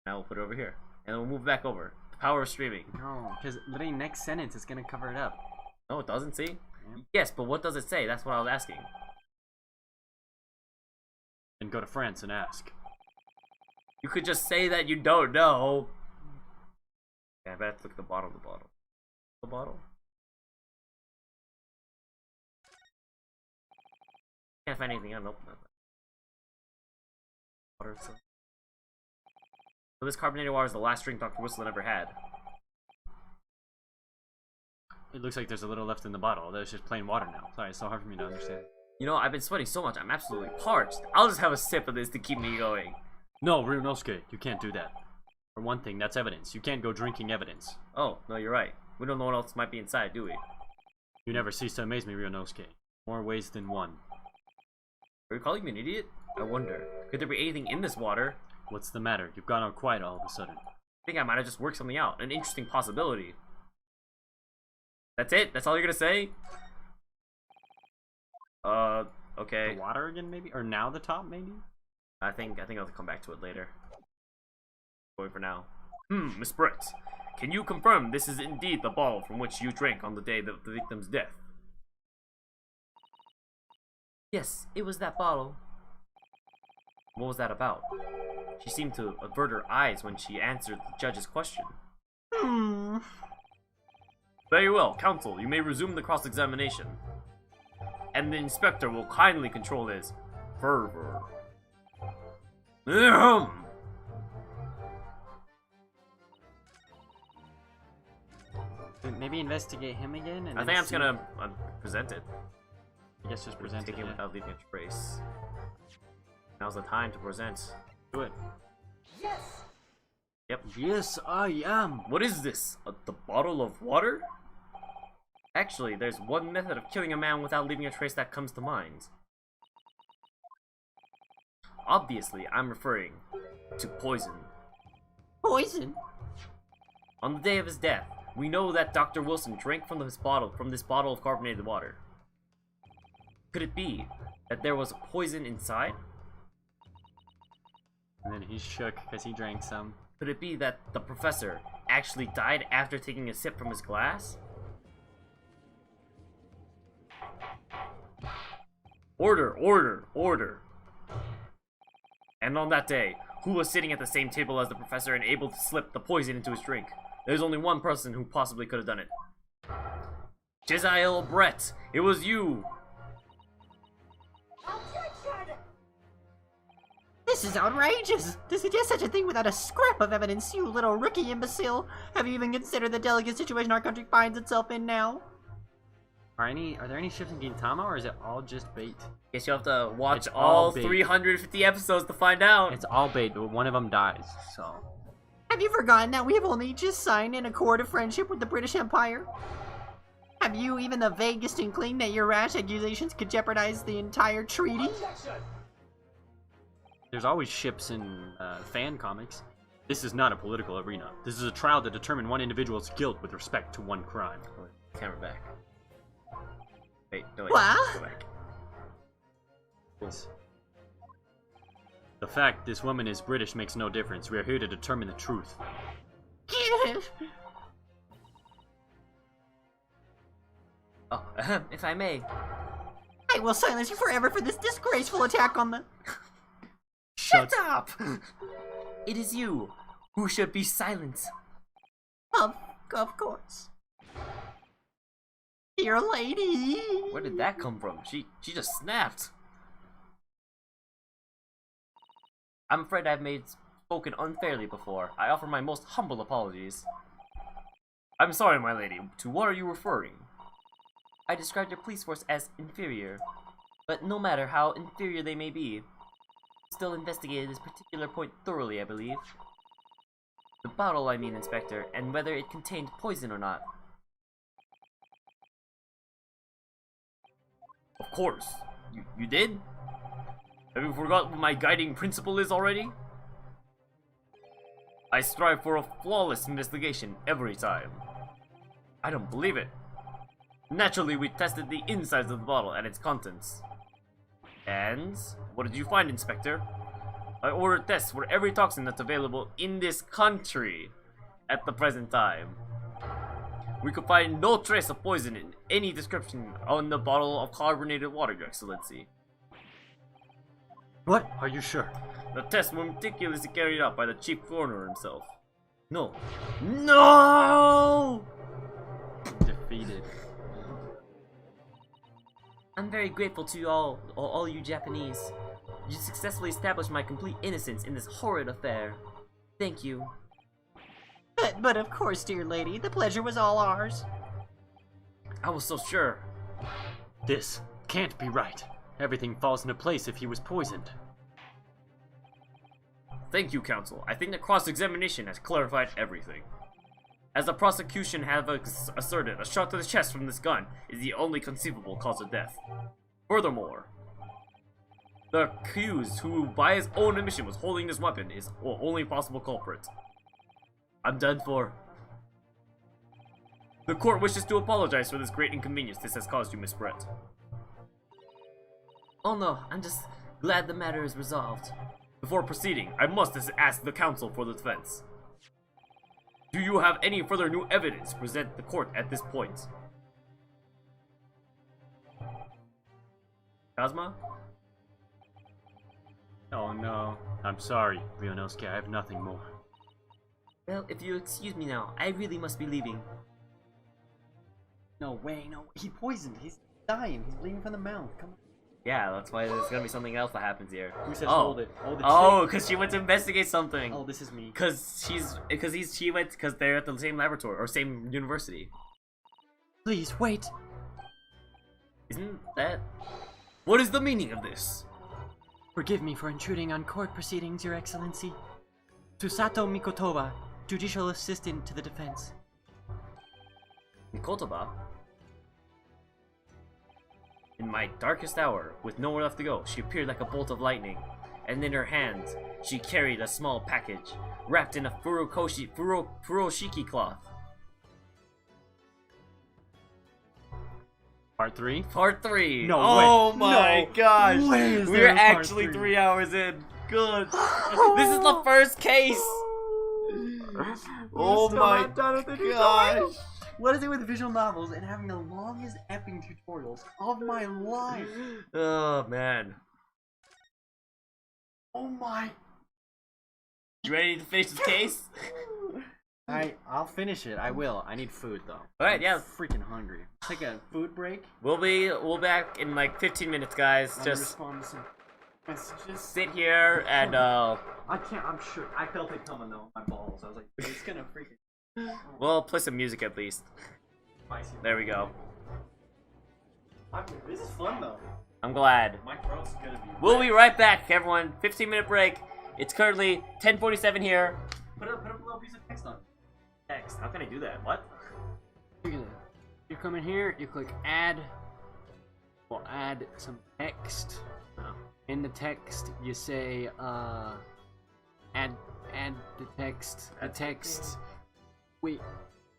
Speaker 1: Now we'll put it over here. And then we'll move back over. The power of streaming.
Speaker 2: No, because literally next sentence is gonna cover it up.
Speaker 1: No, it doesn't, see?
Speaker 2: Yeah.
Speaker 1: Yes, but what does it say? That's what I was asking.
Speaker 8: And go to France and ask.
Speaker 1: You could just say that you don't know. Yeah, I better look at the bottom of the bottle. The bottle? Can't find anything. I don't open that. Water. So this carbonated water is the last drink Dr. Whistling ever had.
Speaker 8: It looks like there's a little left in the bottle. There's just plain water now. Sorry, it's so hard for me to understand.
Speaker 1: You know, I've been sweating so much, I'm absolutely parched. I'll just have a sip of this to keep me going.
Speaker 8: No, Ryunosuke, you can't do that.
Speaker 2: For one thing, that's evidence. You can't go drinking evidence.
Speaker 1: Oh, no, you're right. We don't know what else might be inside, do we?
Speaker 2: You never cease to amaze me, Ryunosuke. More ways than one.
Speaker 1: Are you calling me an idiot? I wonder. Could there be anything in this water?
Speaker 2: What's the matter? You've gone all quiet all of a sudden.
Speaker 1: I think I might have just worked something out. An interesting possibility. That's it? That's all you're gonna say? Okay.
Speaker 2: The water again, maybe? Or now the top, maybe?
Speaker 1: I think I'll come back to it later. Going for now. Miss Brett, can you confirm this is indeed the bottle from which you drank on the day of the victim's death?
Speaker 10: Yes, it was that bottle.
Speaker 1: What was that about? She seemed to avert her eyes when she answered the judge's question. Very well, counsel, you may resume the cross-examination. And the inspector will kindly control his fervor.
Speaker 2: Maybe investigate him again? And
Speaker 1: I think I'm just gonna present it.
Speaker 2: I guess just present
Speaker 1: Take
Speaker 2: it.
Speaker 1: it without leaving a trace. Now's the time to present.
Speaker 2: Do it.
Speaker 1: Yep.
Speaker 5: Yes, I am.
Speaker 1: What is this? The bottle of water? Actually, there's one method of killing a man without leaving a trace that comes to mind. Obviously, I'm referring to poison.
Speaker 9: Poison?
Speaker 1: On the day of his death, we know that Dr. Wilson drank from this bottle of carbonated water. Could it be that there was poison inside?
Speaker 2: And then he shook because he drank some.
Speaker 1: Could it be that the professor actually died after taking a sip from his glass? Order, order, order. And on that day, who was sitting at the same table as the professor and able to slip the poison into his drink? There's only one person who possibly could have done it. Jezael Brett, it was you.
Speaker 9: This is outrageous! To suggest such a thing without a scrap of evidence, you little rookie imbecile! Have you even considered the delicate situation our country finds itself in now?
Speaker 2: Are there any ships in Gintama, or is it all just bait?
Speaker 1: Guess you have to watch
Speaker 2: It's
Speaker 1: all
Speaker 2: all bait.
Speaker 1: 350 episodes to find out.
Speaker 2: It's all bait, but one of them dies, so...
Speaker 9: Have you forgotten that we have only just signed an accord of friendship with the British Empire? Have you even the vaguest inkling that your rash accusations could jeopardize the entire treaty?
Speaker 2: There's always ships in fan comics. This is not a political arena. This is a trial to determine one individual's guilt with respect to one crime.
Speaker 1: Camera back. Wait, no, wait.
Speaker 9: What?
Speaker 1: Go back.
Speaker 2: The fact this woman is British makes no difference. We are here to determine the truth.
Speaker 1: Oh, if I may.
Speaker 9: I will silence you forever for this disgraceful attack on the...
Speaker 1: Shut up! It is you who should be silent.
Speaker 9: Of course. Dear lady!
Speaker 1: Where did that come from? She just snapped. I'm afraid I've spoken unfairly before. I offer my most humble apologies. I'm sorry, my lady. To what are you referring? I described your police force as inferior. But no matter how inferior they may be, still investigated this particular point thoroughly, I believe. The bottle, I mean, Inspector, and whether it contained poison or not. Of course. You did? Have you forgot what my guiding principle is already? I strive for a flawless investigation every time. I don't believe it. Naturally, we tested the insides of the bottle and its contents. And what did you find, Inspector? I ordered tests for every toxin that's available in this country at the present time. We could find no trace of poison in any description on the bottle of carbonated water, Your Excellency.
Speaker 2: What? Are you sure?
Speaker 1: The tests were meticulously carried out by the chief coroner himself. No. No!
Speaker 2: Defeated.
Speaker 10: I'm very grateful to you all you Japanese. You successfully established my complete innocence in this horrid affair. Thank you.
Speaker 9: But of course, dear lady, the pleasure was all ours.
Speaker 1: I was so sure.
Speaker 2: This can't be right. Everything falls into place if he was poisoned.
Speaker 1: Thank you, counsel. I think the cross-examination has clarified everything. As the prosecution have asserted, a shot to the chest from this gun is the only conceivable cause of death. Furthermore, the accused, who by his own admission was holding this weapon, is the only possible culprit. I'm done for. The court wishes to apologize for this great inconvenience this has caused you, Miss Brett.
Speaker 10: Oh no, I'm just glad the matter is resolved.
Speaker 1: Before proceeding, I must ask the counsel for the defense. Do you have any further new evidence to present the court at this point? Kazuma?
Speaker 8: Oh no. I'm sorry, Ryunosuke, I have nothing more.
Speaker 10: Well, if you excuse me now, I really must be leaving.
Speaker 8: No way, no. He poisoned. He's dying. He's bleeding from the mouth. Come on.
Speaker 1: Yeah, that's why there's gonna be something else that happens here.
Speaker 8: Who says
Speaker 1: Oh.
Speaker 8: hold it? Hold it.
Speaker 1: Oh, because she went to investigate something.
Speaker 8: Oh, this is me.
Speaker 1: Because they're at the same laboratory or same university.
Speaker 2: Please, wait.
Speaker 1: Isn't that? What is the meaning of this?
Speaker 2: Forgive me for intruding on court proceedings, Your Excellency. Susato Mikotoba, Judicial Assistant to the Defense.
Speaker 1: Mikotoba? In my darkest hour, with nowhere left to go, she appeared like a bolt of lightning, and in her hands, she carried a small package, wrapped in a furoshiki cloth.
Speaker 8: Part 3?
Speaker 1: Part 3!
Speaker 8: No
Speaker 1: Oh
Speaker 8: way.
Speaker 1: my
Speaker 8: No
Speaker 1: gosh!
Speaker 8: way is
Speaker 1: We're
Speaker 8: there a part
Speaker 1: actually
Speaker 8: 3.
Speaker 1: 3 hours in. Good. This is the first case! Oh my gosh!
Speaker 8: What is it with visual novels and having the longest epping tutorials of my life?
Speaker 1: Oh man.
Speaker 8: Oh my.
Speaker 1: You ready to finish this case?
Speaker 8: I'll finish it. I will. I need food though.
Speaker 1: Alright, yeah.
Speaker 8: I'm freaking hungry. Take a food break.
Speaker 1: We'll be back in like 15 minutes, guys.
Speaker 8: I'm
Speaker 1: Just
Speaker 8: gonna respond to some messages.
Speaker 1: sit here and
Speaker 8: I can't. I'm sure. I felt it coming though. My balls. I was like, it's gonna freaking.
Speaker 1: we'll play some music at least. There we go.
Speaker 8: This is fun though.
Speaker 1: I'm glad.
Speaker 8: My throat's gonna be.
Speaker 1: We'll be right back, everyone. 15-minute break. It's currently 10:47 here.
Speaker 8: Put up a little piece of text on.
Speaker 1: Text. How can I do that? What?
Speaker 11: You come in here, you click add. We'll add some text. In the text, you say add the text. The text.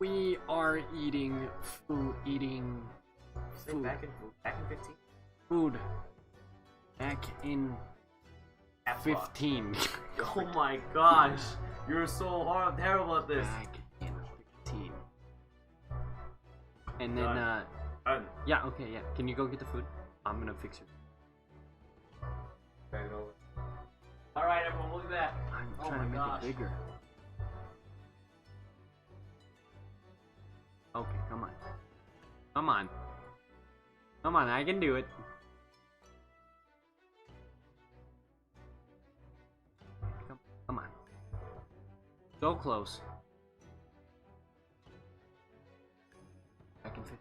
Speaker 11: We are eating food. Food.
Speaker 1: Back in 15.
Speaker 11: Food. Back in 15.
Speaker 1: Oh my gosh. You're so terrible at this.
Speaker 11: Back in 15. And then
Speaker 1: Done.
Speaker 11: yeah, okay, yeah. Can you go get the food? I'm gonna fix it.
Speaker 1: Alright, everyone, we'll be back.
Speaker 11: I'm
Speaker 1: Oh
Speaker 11: trying to
Speaker 1: my
Speaker 11: make
Speaker 1: gosh.
Speaker 11: it bigger. Okay, come on. Come on. Come on, I can do it. Come on. So close. I can fit.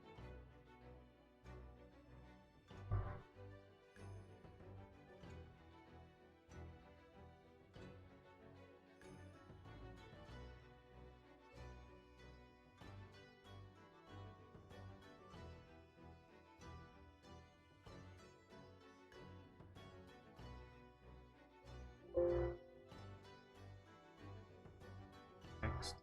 Speaker 11: Next.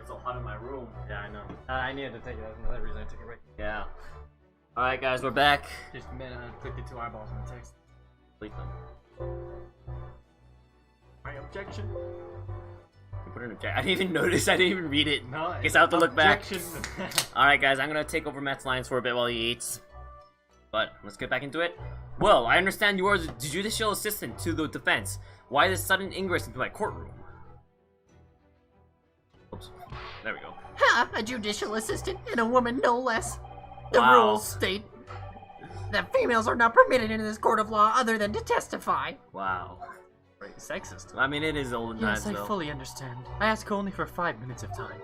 Speaker 1: it's so hot in my room.
Speaker 2: Yeah, I know. I needed to take it. That's another reason I took it right.
Speaker 1: Yeah. Alright, guys, we're back.
Speaker 2: Just a minute, I clicked the 2 eyeballs in the text.
Speaker 1: Delete them.
Speaker 2: My objection?
Speaker 1: Put it in I didn't even notice. I didn't even read it.
Speaker 2: No,
Speaker 1: Guess I have to look back.
Speaker 2: objection.
Speaker 1: Alright, guys, I'm gonna take over Matt's lines for a bit while he eats. But let's get back into it. Well, I understand you are the judicial assistant to the defense. Why this sudden ingress into my courtroom? Oops. There we go.
Speaker 9: Ha! A judicial assistant and a woman no less. The
Speaker 1: Wow.
Speaker 9: rules state that females are not permitted in this court of law other than to testify.
Speaker 1: Wow.
Speaker 2: Very sexist.
Speaker 1: I mean, it is olden
Speaker 2: Yes,
Speaker 1: times,
Speaker 2: I
Speaker 1: though.
Speaker 2: fully understand. I ask only for 5 minutes of time.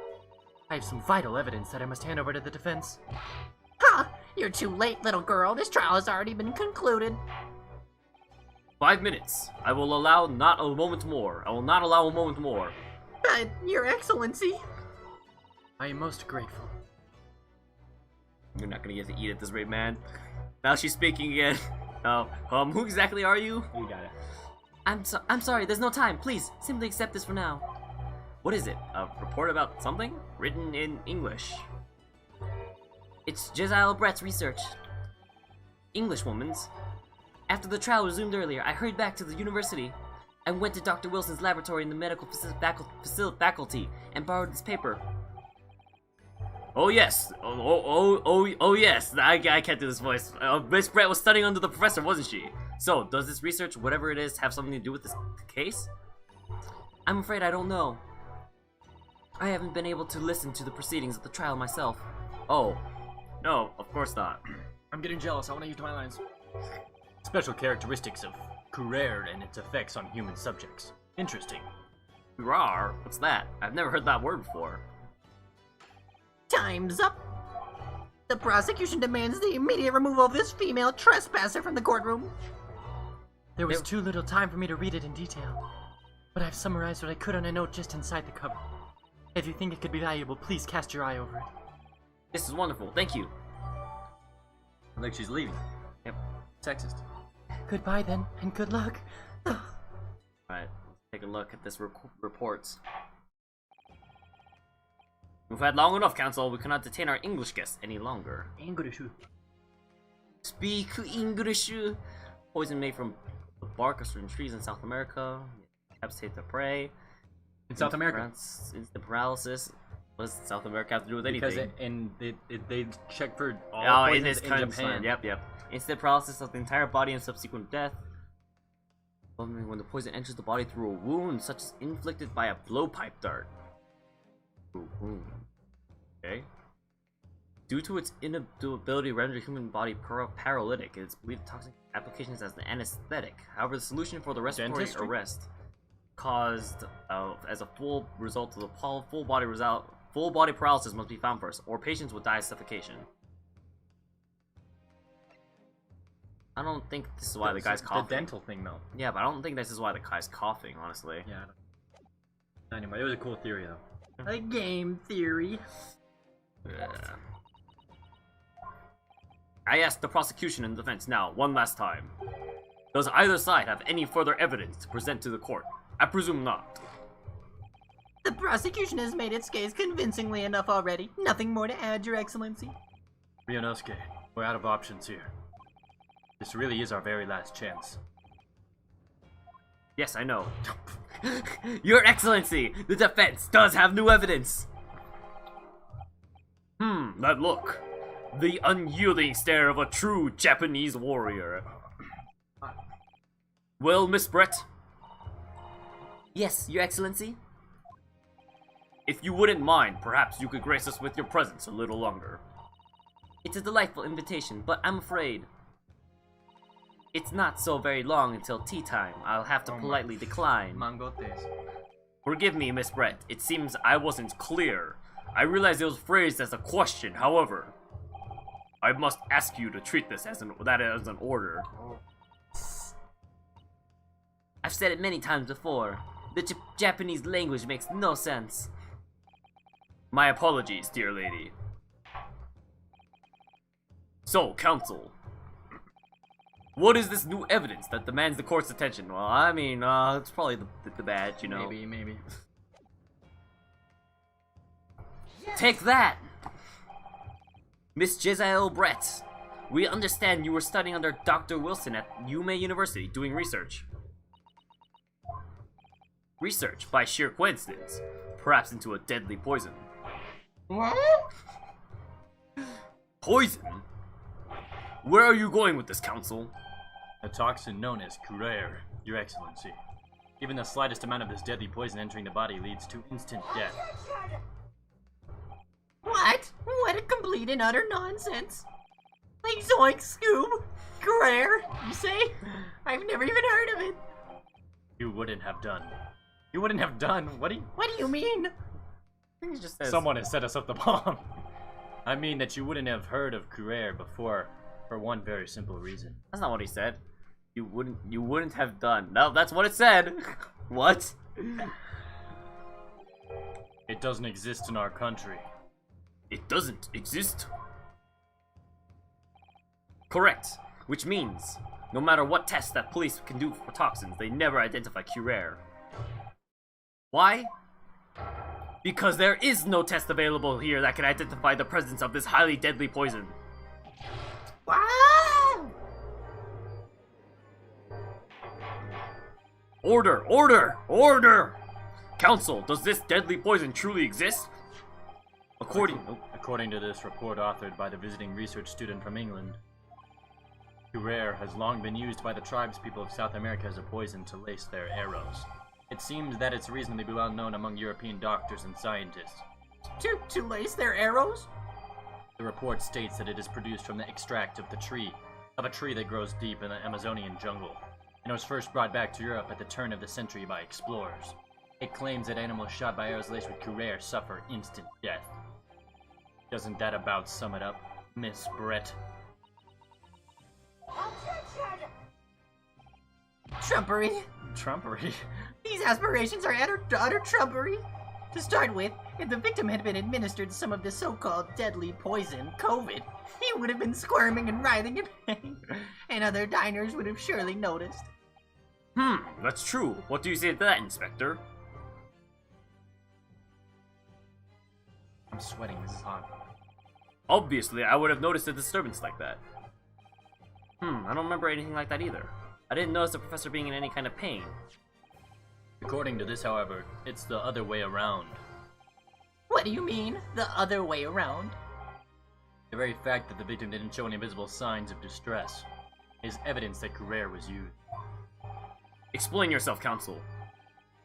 Speaker 2: I have some vital evidence that I must hand over to the defense.
Speaker 9: Ha! You're too late, little girl. This trial has already been concluded.
Speaker 1: 5 minutes. I will allow not a moment more. I will not allow a moment more.
Speaker 9: Your Excellency.
Speaker 2: I am most grateful.
Speaker 1: You're not gonna get to eat at this rate, man. Now she's speaking again. Oh, who exactly are you?
Speaker 8: You got it.
Speaker 10: I'm sorry, there's no time. Please, simply accept this for now.
Speaker 1: What is it? A report about something? Written in English.
Speaker 10: It's Jezile Brett's research. Englishwoman's. After the trial resumed earlier, I hurried back to the university. I went to Dr. Wilson's laboratory in the medical faculty and borrowed this paper.
Speaker 1: Oh yes. Oh yes. I can't do this voice. Miss Brett was studying under the professor, wasn't she? So, does this research, whatever it is, have something to do with this case?
Speaker 10: I'm afraid I don't know. I haven't been able to listen to the proceedings of the trial myself.
Speaker 1: Oh. No, of course not.
Speaker 2: I'm getting jealous. I want to use my lines. Special characteristics of Coureur and its effects on human subjects. Interesting.
Speaker 1: Rar? What's that? I've never heard that word before.
Speaker 9: Time's up. The prosecution demands the immediate removal of this female trespasser from the courtroom.
Speaker 2: There was too little time for me to read it in detail, but I've summarized what I could on a note just inside the cover. If you think it could be valuable, please cast your eye over it.
Speaker 1: This is wonderful. Thank you.
Speaker 8: I think she's leaving.
Speaker 1: Yep.
Speaker 8: Sexist.
Speaker 2: Goodbye then, and good luck.
Speaker 1: Alright, let's take a look at this reports. We've had long enough, Council. We cannot detain our English guests any longer.
Speaker 2: English.
Speaker 1: Speak English. Poison made from the bark of certain trees in South America. Capsate the prey.
Speaker 8: In South America.
Speaker 1: Instant paralysis. What does South America have to do with anything?
Speaker 8: Because they check for all
Speaker 1: in
Speaker 8: poisons
Speaker 1: this kind of
Speaker 8: Japan.
Speaker 1: Yep. Instant paralysis of the entire body and subsequent death. When the poison enters the body through a wound, such as inflicted by a blowpipe dart. Ooh. Okay. Due to its inability to render human body paralytic, it's believed toxic applications as an anesthetic. However, the solution for the respiratory
Speaker 8: Dentistry?
Speaker 1: arrest caused as a full result of the full body paralysis must be found first, or patients will die of suffocation. I don't think this is why the guy's coughing.
Speaker 8: The dental thing, though.
Speaker 1: Yeah, but I don't think this is why the guy's coughing, honestly.
Speaker 8: Yeah. Anyway, it was a cool theory, though.
Speaker 9: A game theory.
Speaker 1: Yeah. I ask the prosecution and defense now, one last time. Does either side have any further evidence to present to the court? I presume not.
Speaker 9: The prosecution has made its case convincingly enough already. Nothing more to add, Your Excellency.
Speaker 2: Ryunosuke, we're out of options here. This really is our very last chance.
Speaker 1: Yes, I know. Your Excellency, the defense does have new evidence. That look. The unyielding stare of a true Japanese warrior. Well, Miss Brett,
Speaker 10: Yes, Your Excellency?
Speaker 1: if you wouldn't mind, perhaps you could grace us with your presence a little longer.
Speaker 10: It's a delightful invitation, but I'm afraid it's not so very long until tea time. I'll have to politely decline.
Speaker 8: Mangotes.
Speaker 1: Forgive me, Miss Brett. It seems I wasn't clear. I realize it was phrased as a question, however. I must ask you to treat this as an order.
Speaker 10: I've said it many times before. The Japanese language makes no sense.
Speaker 1: My apologies, dear lady. So, counsel. What is this new evidence that demands the court's attention? Well, I mean, it's probably the badge, you know.
Speaker 2: Maybe.
Speaker 10: Take that! Miss Jezael Brett, we understand you were studying under Dr. Wilson at Yume University doing research. Research, by sheer coincidence, perhaps into a deadly poison.
Speaker 9: What?
Speaker 10: Poison? Where are you going with this, Council?
Speaker 2: A toxin known as Curer, Your Excellency. Even the slightest amount of this deadly poison entering the body leads to instant death.
Speaker 9: What? What a complete and utter nonsense. Like Zoink Scoob? Career, you say? I've never even heard of it.
Speaker 2: You wouldn't have done. You wouldn't have done? What do
Speaker 9: you mean?
Speaker 10: He just says,
Speaker 2: Someone has set us up the bomb. I mean that you wouldn't have heard of Curer before for one very simple reason.
Speaker 10: That's not what he said. You wouldn't have done. No, that's what it said. What?
Speaker 2: It doesn't exist in our country.
Speaker 10: It doesn't exist? Correct. Which means, no matter what tests that police can do for toxins, they never identify Curer. Why? Because there is no test available here that can identify the presence of this highly deadly poison.
Speaker 9: Wow!
Speaker 10: Order! Order! Order! Council, does this deadly poison truly exist?
Speaker 2: According to this report authored by the visiting research student from England, Curer has long been used by the tribespeople of South America as a poison to lace their arrows. It seems that it's reasonably well known among European doctors and scientists.
Speaker 9: To lace their arrows?
Speaker 2: The report states that it is produced from the extract of a tree that grows deep in the Amazonian jungle, and was first brought back to Europe at the turn of the century by explorers. It claims that animals shot by arrows laced with Curer suffer instant death. Doesn't that about sum it up, Miss Brett?
Speaker 9: Trumpery.
Speaker 2: Trumpery?
Speaker 9: These aspirations are utter trumpery. To start with, if the victim had been administered some of the so-called deadly poison, COVID, he would have been squirming and writhing in pain, and other diners would have surely noticed.
Speaker 10: That's true. What do you say to that, Inspector?
Speaker 2: I'm sweating, this is hot.
Speaker 10: Obviously, I would have noticed a disturbance like that. I don't remember anything like that either. I didn't notice the professor being in any kind of pain.
Speaker 2: According to this, however, it's the other way around.
Speaker 9: What do you mean, the other way around?
Speaker 2: The very fact that the victim didn't show any visible signs of distress is evidence that Curer was used.
Speaker 10: Explain yourself, Counsel.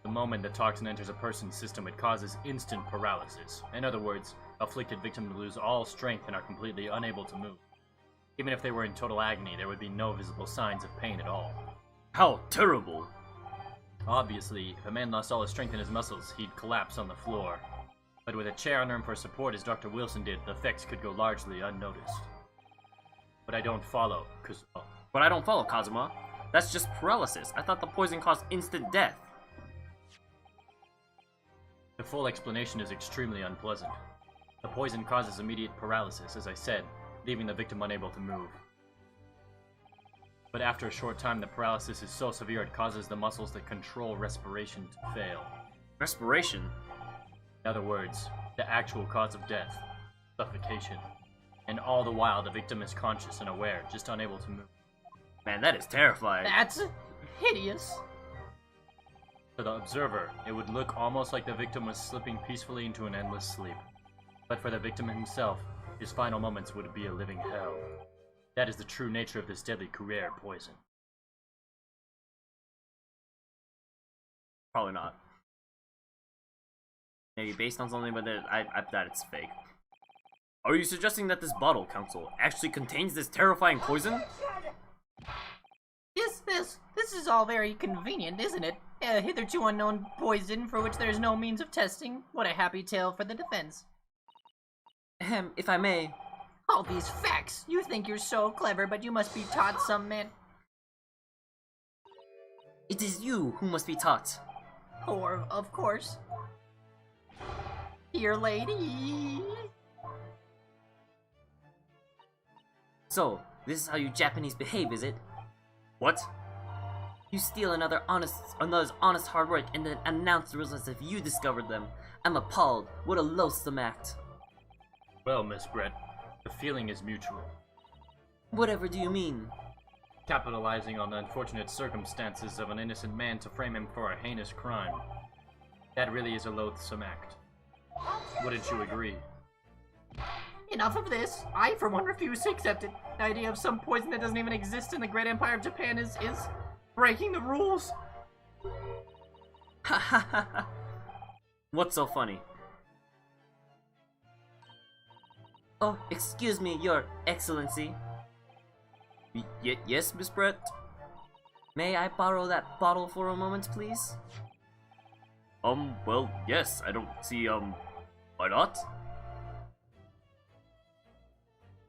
Speaker 2: The moment the toxin enters a person's system, it causes instant paralysis. In other words, afflicted victims lose all strength and are completely unable to move. Even if they were in total agony, there would be no visible signs of pain at all.
Speaker 10: How terrible!
Speaker 2: Obviously, if a man lost all his strength in his muscles, he'd collapse on the floor. But with a chair under him for support as Dr. Wilson did, the effects could go largely unnoticed. But I don't follow,
Speaker 10: Kazuma. That's just paralysis. I thought the poison caused instant death.
Speaker 2: The full explanation is extremely unpleasant. The poison causes immediate paralysis, as I said, leaving the victim unable to move. But after a short time, the paralysis is so severe it causes the muscles that control respiration to fail.
Speaker 10: Respiration?
Speaker 2: In other words, the actual cause of death, suffocation. And all the while, the victim is conscious and aware, just unable to move.
Speaker 10: Man, that is terrifying.
Speaker 9: That's hideous.
Speaker 2: To the observer, it would look almost like the victim was slipping peacefully into an endless sleep. But for the victim himself, his final moments would be a living hell. That is the true nature of this deadly Curer poison.
Speaker 10: Probably not. Maybe based on something, but I bet it's fake. Are you suggesting that this bottle, Counsel, actually contains this terrifying poison?
Speaker 9: This is all very convenient, isn't it? A hitherto unknown poison for which there is no means of testing. What a happy tale for the defense.
Speaker 10: Ahem, if I may.
Speaker 9: All these facts. You think you're so clever, but you must be taught some man.
Speaker 10: It is you who must be taught.
Speaker 9: Or, of course. Here, lady.
Speaker 10: So, this is how you Japanese behave, is it? What? You steal another's honest hard work and then announce the rules as if you discovered them. I'm appalled. What a loathsome act.
Speaker 2: Well, Miss Brett, the feeling is mutual.
Speaker 10: Whatever do you mean?
Speaker 2: Capitalizing on the unfortunate circumstances of an innocent man to frame him for a heinous crime. That really is a loathsome act. Wouldn't you agree?
Speaker 9: Enough of this. I, for one, refuse to accept it. The idea of some poison that doesn't even exist in the great empire of Japan is breaking the rules.
Speaker 10: Ha ha ha ha.
Speaker 1: What's so funny?
Speaker 10: Oh, excuse me, Your Excellency.
Speaker 1: Yes, Miss Brett?
Speaker 10: May I borrow that bottle for a moment, please?
Speaker 1: Well, yes, I don't see, why not?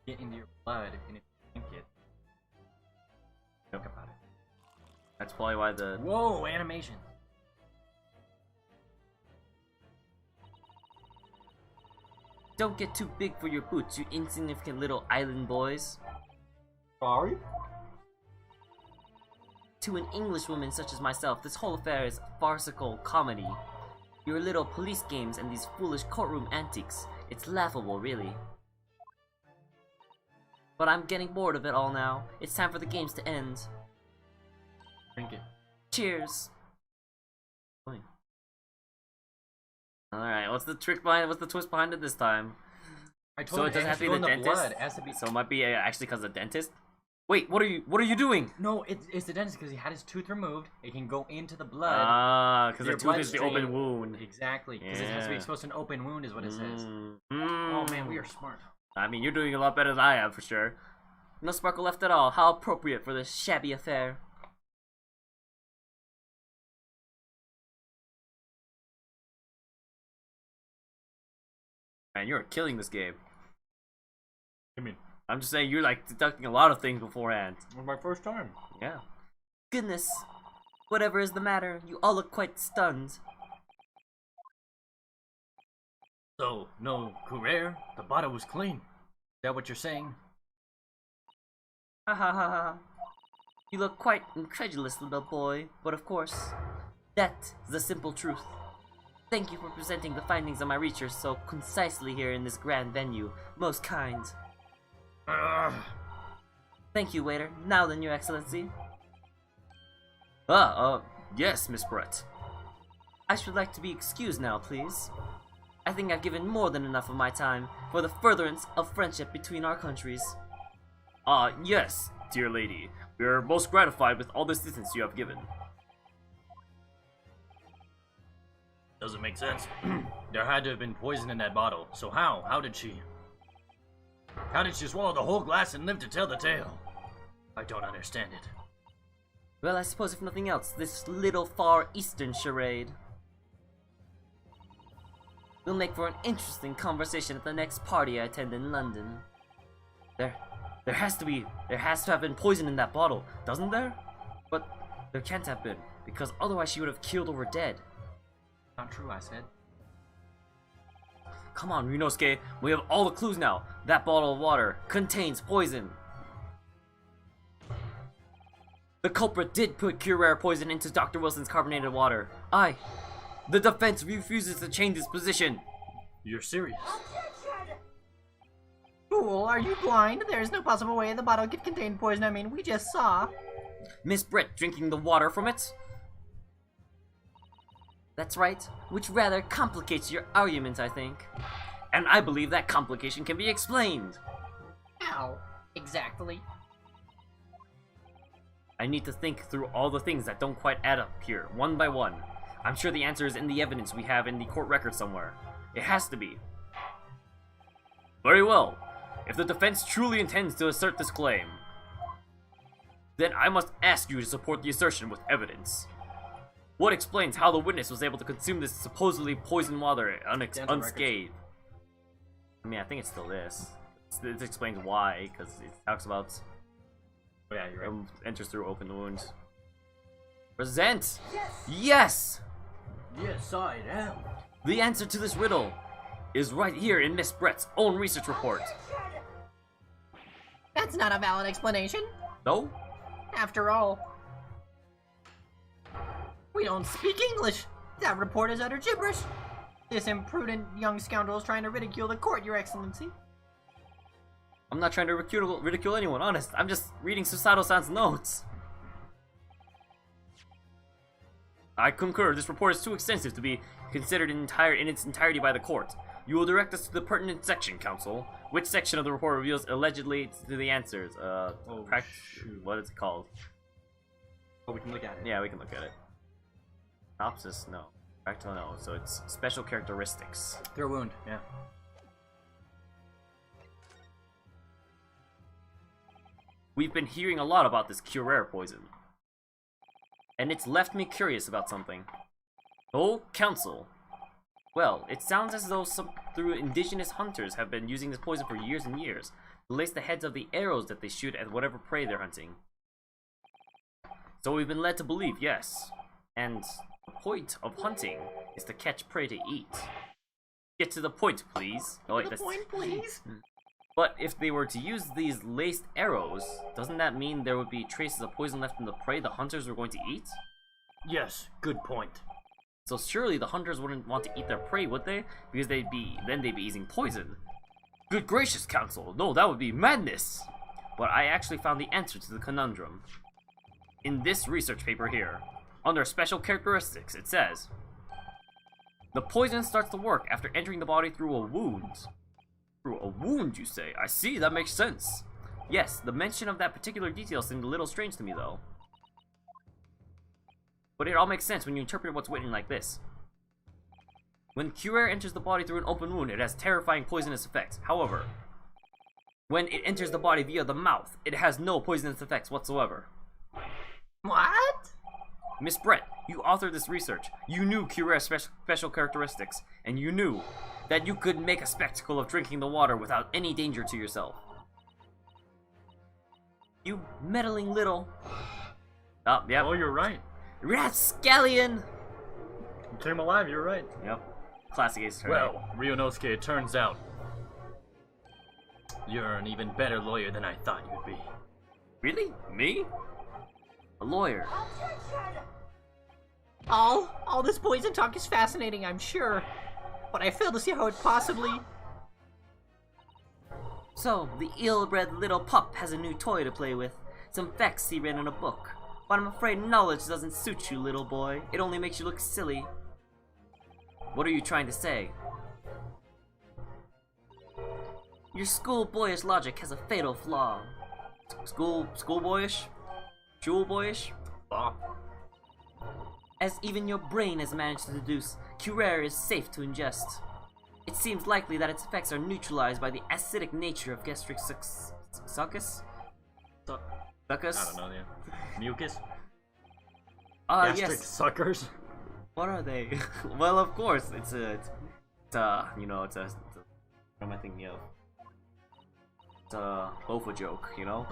Speaker 2: Get into your blood, and if you think it, think about it.
Speaker 1: That's probably why the...
Speaker 2: Whoa, animation.
Speaker 10: Don't get too big for your boots, you insignificant little island boys.
Speaker 2: Sorry?
Speaker 10: To an Englishwoman such as myself, this whole affair is farcical comedy. Your little police games and these foolish courtroom antics, it's laughable, really. But I'm getting bored of it all now. It's time for the games to end.
Speaker 2: Drink it.
Speaker 10: Cheers!
Speaker 1: Alright, what's the twist behind it this time?
Speaker 2: I told
Speaker 1: So
Speaker 2: you
Speaker 1: it doesn't have to be
Speaker 2: go
Speaker 1: the
Speaker 2: in the
Speaker 1: dentist?
Speaker 2: blood. It has to be.
Speaker 1: So it might be actually because of the dentist? Wait, what are you doing?
Speaker 2: No, it's the dentist because he had his tooth removed. It can go into the blood.
Speaker 1: Ah, because the
Speaker 2: Your
Speaker 1: tooth is the
Speaker 2: bloodstream.
Speaker 1: open wound.
Speaker 2: Exactly, because it has to be
Speaker 1: Yeah.
Speaker 2: exposed to an open wound, is what it says.
Speaker 1: Mm.
Speaker 2: Oh man, we are smart.
Speaker 1: I mean, you're doing a lot better than I am, for sure.
Speaker 10: No sparkle left at all. How appropriate for this shabby affair.
Speaker 1: Man, you're killing this game.
Speaker 2: I mean,
Speaker 1: I'm just saying, you're like deducting a lot of things beforehand.
Speaker 2: it was my first time.
Speaker 1: Yeah.
Speaker 10: Goodness. Whatever is the matter, you all look quite stunned.
Speaker 2: So, no courier? The bottle was clean. Is that what you're saying?
Speaker 10: Ha ha ha ha. You look quite incredulous, little boy, but of course, that is the simple truth. Thank you for presenting the findings of my research so concisely here in this grand venue. Most kind. Thank you, waiter. Now then, Your Excellency.
Speaker 1: Yes, Miss Brett.
Speaker 10: I should like to be excused now, please. I think I've given more than enough of my time for the furtherance of friendship between our countries.
Speaker 1: Yes, dear lady. We are most gratified with all the assistance you have given.
Speaker 2: Doesn't make sense. There had to have been poison in that bottle. So how? How did she swallow the whole glass and live to tell the tale? I don't understand it.
Speaker 10: Well, I suppose if nothing else, this little Far Eastern charade will make for an interesting conversation at the next party I attend in London.
Speaker 1: There has to have been poison in that bottle, doesn't there? But there can't have been, because otherwise she would have killed or were dead.
Speaker 2: Not true, I said.
Speaker 1: Come on, Ryunosuke, we have all the clues now. That bottle of water contains poison. The culprit did put Curare poison into Dr. Wilson's carbonated water. The defense refuses to change its position.
Speaker 2: You're serious?
Speaker 9: Fool, are you blind? There's no possible way the bottle could contain poison. I mean, we just saw.
Speaker 1: Miss Brett drinking the water from it?
Speaker 10: That's right, which rather complicates your argument, I think.
Speaker 1: And I believe that complication can be explained.
Speaker 9: How? Exactly.
Speaker 1: I need to think through all the things that don't quite add up here, one by one. I'm sure the answer is in the evidence we have in the court record somewhere. It has to be. Very well. If the defense truly intends to assert this claim, then I must ask you to support the assertion with evidence. What explains how the witness was able to consume this supposedly poisoned water unscathed? I mean, I think it's still this. It explains why, because it talks about...
Speaker 2: Oh yeah, you're right.
Speaker 1: Enters through open wounds. Present! Yes!
Speaker 2: Yes, I am.
Speaker 1: The answer to this riddle is right here in Miss Brett's own research report.
Speaker 9: That's not a valid explanation.
Speaker 1: No?
Speaker 9: After all, we don't speak English. That report is utter gibberish. This imprudent young scoundrel is trying to ridicule the court, Your Excellency.
Speaker 1: I'm not trying to ridicule anyone, honest. I'm just reading Susato-san's notes. I concur. This report is too extensive to be considered in its entirety by the court. You will direct us to the pertinent section, counsel. Which section of the report reveals allegedly to the answers? What is it called?
Speaker 2: Oh, we can look at it.
Speaker 1: Yeah, we can look at it. Synopsis, no. Practical, no. So it's special characteristics.
Speaker 2: Through a wound, yeah.
Speaker 1: We've been hearing a lot about this curare poison. And it's left me curious about something. Oh, counsel. Well, it sounds as though through indigenous hunters have been using this poison for years and years to lace the heads of the arrows that they shoot at whatever prey they're hunting. So we've been led to believe, yes. And the point of hunting is to catch prey to eat. Get to the point, please. Oh, wait,
Speaker 9: please.
Speaker 1: But if they were to use these laced arrows, doesn't that mean there would be traces of poison left in the prey the hunters were going to eat?
Speaker 2: Yes, good point.
Speaker 1: So surely the hunters wouldn't want to eat their prey, would they? Because they'd be eating poison. Good gracious, counsel! No, that would be madness! But I actually found the answer to the conundrum. In this research paper here, under special characteristics, it says, the poison starts to work after entering the body through a wound. Through a wound, you say? I see, that makes sense. Yes, the mention of that particular detail seemed a little strange to me, though. But it all makes sense when you interpret what's written like this. When curare enters the body through an open wound, it has terrifying poisonous effects. However, when it enters the body via the mouth, it has no poisonous effects whatsoever.
Speaker 9: What?
Speaker 1: Miss Brett, you authored this research. You knew curare's special characteristics, and you knew that you could make a spectacle of drinking the water without any danger to yourself. You meddling little... Oh, yep.
Speaker 2: Oh, you're right.
Speaker 1: Rascallion!
Speaker 2: You came alive, you're right.
Speaker 1: Yep. Classic Ace Attorney.
Speaker 2: Well, Ryunosuke, it turns out you're an even better lawyer than I thought you'd be.
Speaker 1: Really? Me? A lawyer?
Speaker 9: All this poison talk is fascinating, I'm sure. But I fail to see how it possibly...
Speaker 10: So, the ill-bred little pup has a new toy to play with. Some facts he read in a book. But I'm afraid knowledge doesn't suit you, little boy. It only makes you look silly.
Speaker 1: What are you trying to say?
Speaker 10: Your schoolboyish logic has a fatal flaw.
Speaker 1: Schoolboyish? Jewel-boyish?
Speaker 10: As even your brain has managed to deduce, curare is safe to ingest. It seems likely that its effects are neutralized by the acidic nature of gastric succus? Succus?
Speaker 2: I don't know, yeah. Mucus?
Speaker 10: Gastric
Speaker 1: Yes.
Speaker 2: Suckers?
Speaker 1: What are they? Well, of course, it's a what am I thinking of? It's a bofa joke, you know?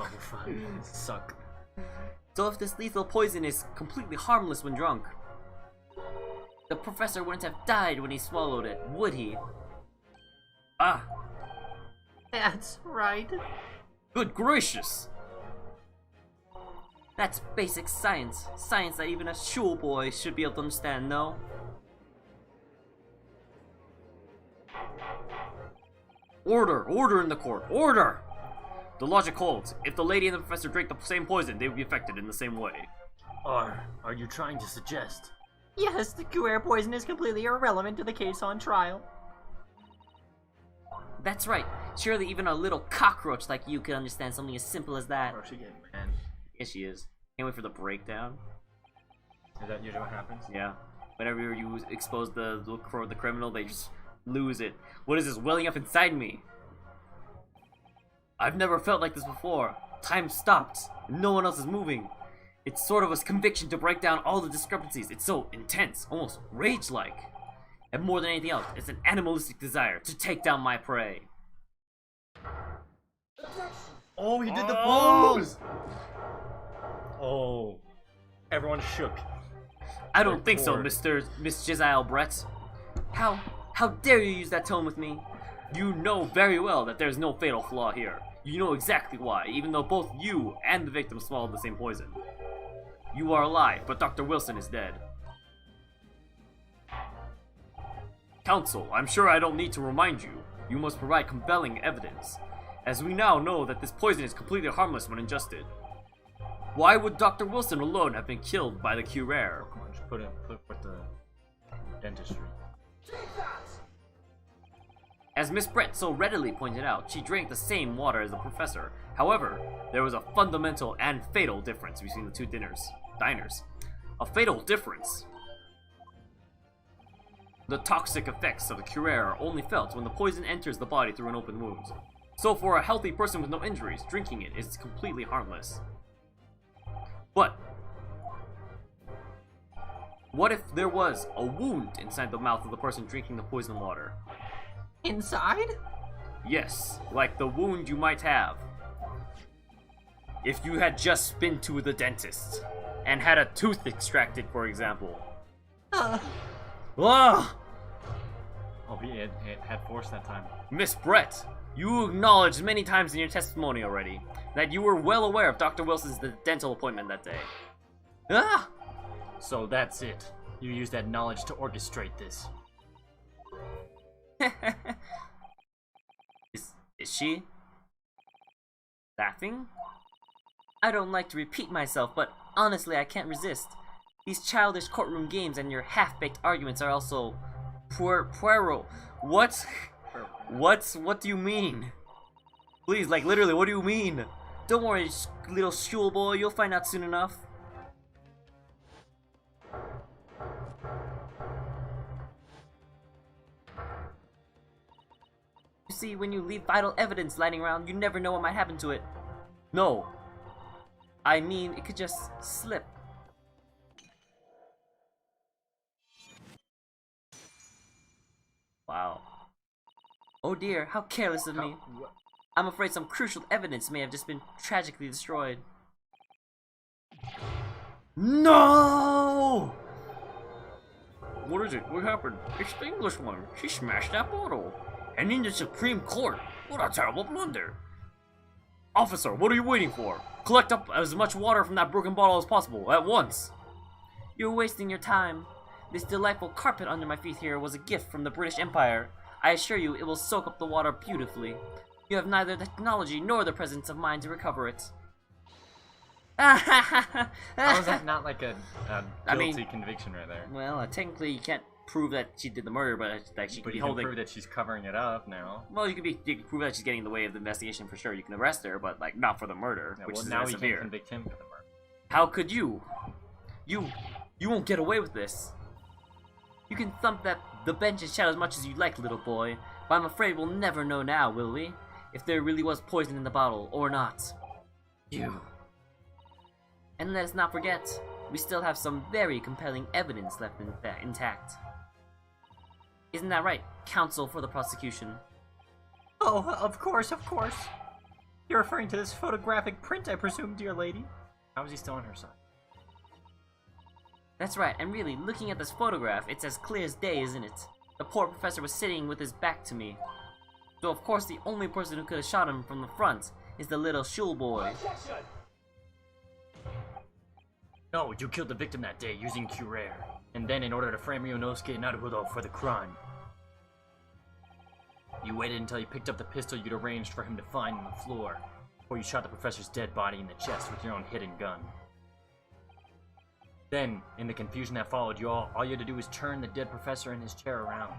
Speaker 2: Suck.
Speaker 10: So if this lethal poison is completely harmless when drunk, the professor wouldn't have died when he swallowed it, would he?
Speaker 1: Ah,
Speaker 9: That's right.
Speaker 1: good gracious!
Speaker 10: That's basic science. Science that even a schoolboy should be able to understand, no?
Speaker 1: Order in the court, order! The logic holds. If the lady and the professor drank the same poison, they would be affected in the same way.
Speaker 2: Are you trying to suggest?
Speaker 9: Yes, the curare poison is completely irrelevant to the case on trial.
Speaker 10: That's right. Surely even a little cockroach like you could understand something as simple as that.
Speaker 2: Or she getting man?
Speaker 1: Yes, she is. Can't wait for the breakdown.
Speaker 2: Is that usually what happens?
Speaker 1: Yeah. Whenever you expose the criminal, they just lose it. What is this welling up inside me? I've never felt like this before. Time stopped. No one else is moving. It's sort of a conviction to break down all the discrepancies. It's so intense, almost rage-like. And more than anything else, it's an animalistic desire to take down my prey.
Speaker 2: Oh, he did the pose! Oh. Everyone shook.
Speaker 1: I don't think so,
Speaker 2: poor.
Speaker 1: Miss Giselle Brett.
Speaker 10: How dare you use that tone with me?
Speaker 1: You know very well that there's no fatal flaw here. You know exactly why, even though both you and the victim swallowed the same poison. You are alive, but Dr. Wilson is dead. Counsel, I'm sure I don't need to remind you. You must provide compelling evidence. as we now know that this poison is completely harmless when ingested. Why would Dr. Wilson alone have been killed by the Curare?
Speaker 2: Come on, just put with the dentistry.
Speaker 1: As Miss Brett so readily pointed out, she drank the same water as the professor. However, there was a fundamental and fatal difference between the two diners. A fatal difference. The toxic effects of the Curare are only felt when the poison enters the body through an open wound. So for a healthy person with no injuries, drinking it is completely harmless. But what if there was a wound inside the mouth of the person drinking the poison water?
Speaker 9: Inside?
Speaker 1: Yes, like the wound you might have if you had just been to the dentist and had a tooth extracted, for example.
Speaker 2: Oh, it had force that time.
Speaker 1: Miss Brett, you acknowledged many times in your testimony already that you were well aware of Dr. Wilson's dental appointment that day. Ah!
Speaker 2: So that's it. You used that knowledge to orchestrate this.
Speaker 1: Is she laughing?
Speaker 10: I don't like to repeat myself, but honestly I can't resist. These childish courtroom games and your half-baked arguments are also puerile.
Speaker 1: What? What do you mean? Please, like literally, what do you mean?
Speaker 10: Don't worry, little schoolboy, you'll find out soon enough. You see, when you leave vital evidence lying around, you never know what might happen to it.
Speaker 1: No.
Speaker 10: I mean, it could just slip.
Speaker 1: Wow.
Speaker 10: Oh dear, how careless of me. I'm afraid some crucial evidence may have just been tragically destroyed.
Speaker 1: No! What is it? What happened? It's the English woman. She smashed that bottle. And in the Supreme Court. What a terrible blunder. Officer, what are you waiting for? Collect up as much water from that broken bottle as possible, at once.
Speaker 10: You're wasting your time. This delightful carpet under my feet here was a gift from the British Empire. I assure you it will soak up the water beautifully. You have neither the technology nor the presence of mind to recover it.
Speaker 2: How is that not like a guilty conviction right there?
Speaker 1: Well, technically you can't prove that she did the murder, but that she could
Speaker 2: But
Speaker 1: be
Speaker 2: you can
Speaker 1: holding.
Speaker 2: prove that she's covering it up now.
Speaker 1: Well, you can prove that she's getting in the way of the investigation for sure. You can arrest her, but like not for the murder,
Speaker 2: Yeah,
Speaker 1: which
Speaker 2: well,
Speaker 1: is
Speaker 2: now
Speaker 1: very
Speaker 2: we
Speaker 1: severe.
Speaker 2: can convict him for the murder.
Speaker 1: How could you? You won't get away with this.
Speaker 10: You can thump the bench and shout as much as you like, little boy, but I'm afraid we'll never know now, will we? If there really was poison in the bottle, or not.
Speaker 1: You.
Speaker 10: And let us not forget, we still have some very compelling evidence left intact. Isn't that right, counsel for the prosecution?
Speaker 9: Oh, of course, of course. You're referring to this photographic print, I presume, dear lady?
Speaker 2: How is he still on her side?
Speaker 10: That's right, and really, looking at this photograph, it's as clear as day, isn't it? The poor professor was sitting with his back to me. So of course the only person who could have shot him from the front is the little schoolboy.
Speaker 2: No, you killed the victim that day using Curare, and then in order to frame Ryunosuke Naruhodo for the crime, you waited until he picked up the pistol you'd arranged for him to find on the floor, before you shot the professor's dead body in the chest with your own hidden gun. Then, in the confusion that followed, all you had to do was turn the dead professor in his chair around.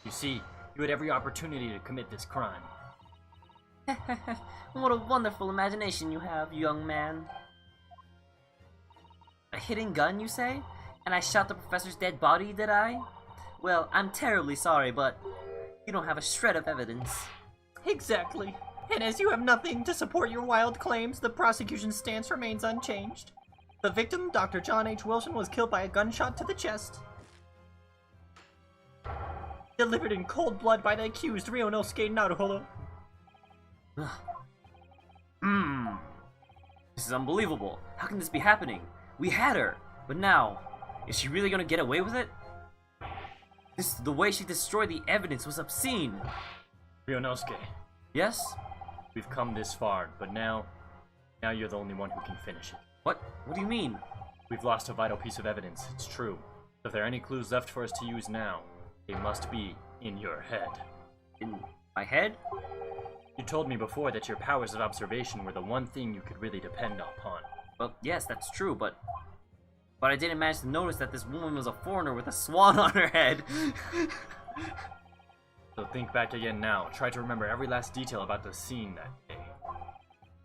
Speaker 2: You see, you had every opportunity to commit this crime.
Speaker 10: What a wonderful imagination you have, young man. A hidden gun, you say? And I shot the professor's dead body, did I? Well, I'm terribly sorry, but you don't have a shred of evidence.
Speaker 9: Exactly. And as you have nothing to support your wild claims, the prosecution's stance remains unchanged. The victim, Dr. John H. Wilson, was killed by a gunshot to the chest. Delivered in cold blood by the accused, Ryunosuke Naruhodo.
Speaker 1: This is unbelievable. How can this be happening? We had her, but now, is she really gonna get away with it? The way she destroyed the evidence was obscene.
Speaker 2: Ryunosuke,
Speaker 1: Yes?
Speaker 2: we've come this far, but now you're the only one who can finish it.
Speaker 1: What? What do you mean?
Speaker 2: We've lost a vital piece of evidence, it's true. If there are any clues left for us to use now, they must be in your head.
Speaker 1: In my head?
Speaker 2: You told me before that your powers of observation were the one thing you could really depend upon.
Speaker 10: Well, yes, that's true, but I didn't manage to notice that this woman was a foreigner with a swan on her head.
Speaker 2: So think back again now. Try to remember every last detail about the scene that day.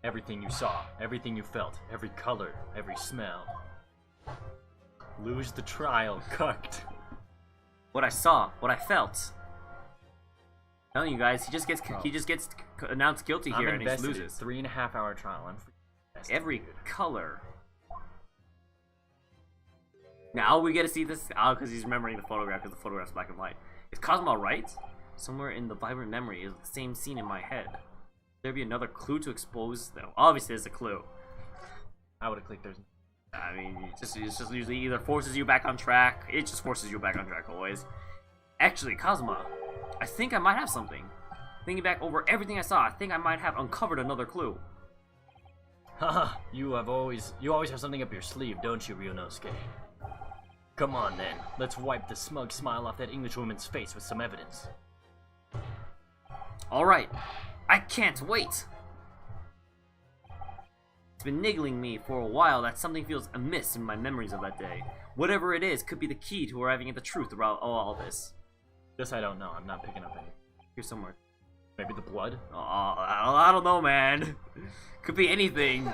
Speaker 2: Everything you saw, everything you felt, every color, every smell. Lose the trial, cucked.
Speaker 10: What I saw, what I felt. I'm telling you guys, he just gets announced guilty here and he just loses.
Speaker 2: 3.5 hour trial. I'm
Speaker 10: Every color. Now we get to see this because he's remembering the photograph because the photograph's black and white. Is Cosmo right? Somewhere in the vibrant memory is the same scene in my head. There be another clue to expose though. Obviously there's a clue.
Speaker 2: I would have clicked there's.
Speaker 10: I mean, it's just usually either forces you back on track. It just forces you back on track always. Actually, Cosmo, I think I might have something. Thinking back over everything I saw, I think I might have uncovered another clue.
Speaker 2: Haha, you always have something up your sleeve, don't you, Ryunosuke? Come on then, let's wipe the smug smile off that Englishwoman's face with some evidence.
Speaker 10: Alright, I can't wait! It's been niggling me for a while that something feels amiss in my memories of that day. Whatever it is could be the key to arriving at the truth about all this.
Speaker 2: This I don't know, I'm not picking up anything.
Speaker 10: Here somewhere.
Speaker 2: Maybe the blood?
Speaker 10: Oh, I don't know, man. Could be anything.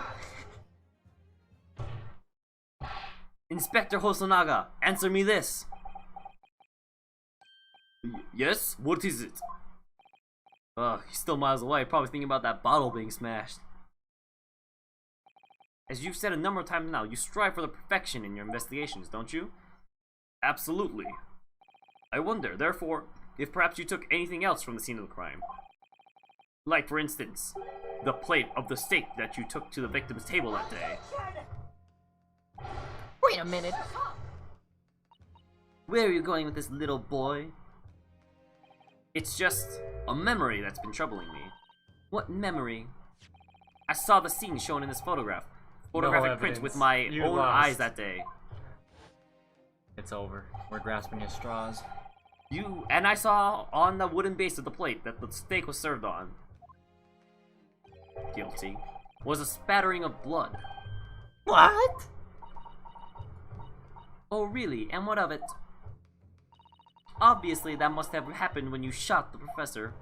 Speaker 10: Inspector Hosonaga, answer me this. Yes? What is it? He's still miles away, probably thinking about that bottle being smashed. As you've said a number of times now, you strive for the perfection in your investigations, don't you? Absolutely. I wonder, therefore, if perhaps you took anything else from the scene of the crime. Like, for instance, the plate of the steak that you took to the victim's table that day.
Speaker 9: Wait a minute.
Speaker 10: Where are you going with this, little boy? It's just a memory that's been troubling me. What memory? I saw the scene shown in this photograph. Photographic print with my own eyes that day.
Speaker 2: It's over. We're grasping at straws.
Speaker 10: And I saw on the wooden base of the plate that the steak was served on. Guilty. Was a spattering of blood.
Speaker 9: What?
Speaker 10: Oh really? And what of it? Obviously that must have happened when you shot the professor.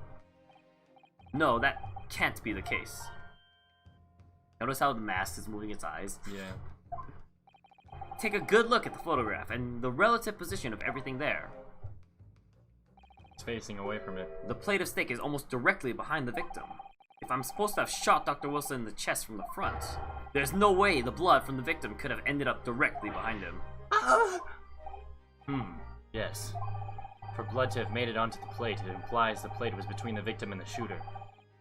Speaker 10: No, that can't be the case. Notice how the mask is moving its eyes?
Speaker 2: Yeah.
Speaker 10: Take a good look at the photograph and the relative position of everything there.
Speaker 2: It's facing away from it.
Speaker 10: The plate of steak is almost directly behind the victim. If I'm supposed to have shot Dr. Wilson in the chest from the front, there's no way the blood from the victim could have ended up directly behind him.
Speaker 2: Yes. For blood to have made it onto the plate, it implies the plate was between the victim and the shooter.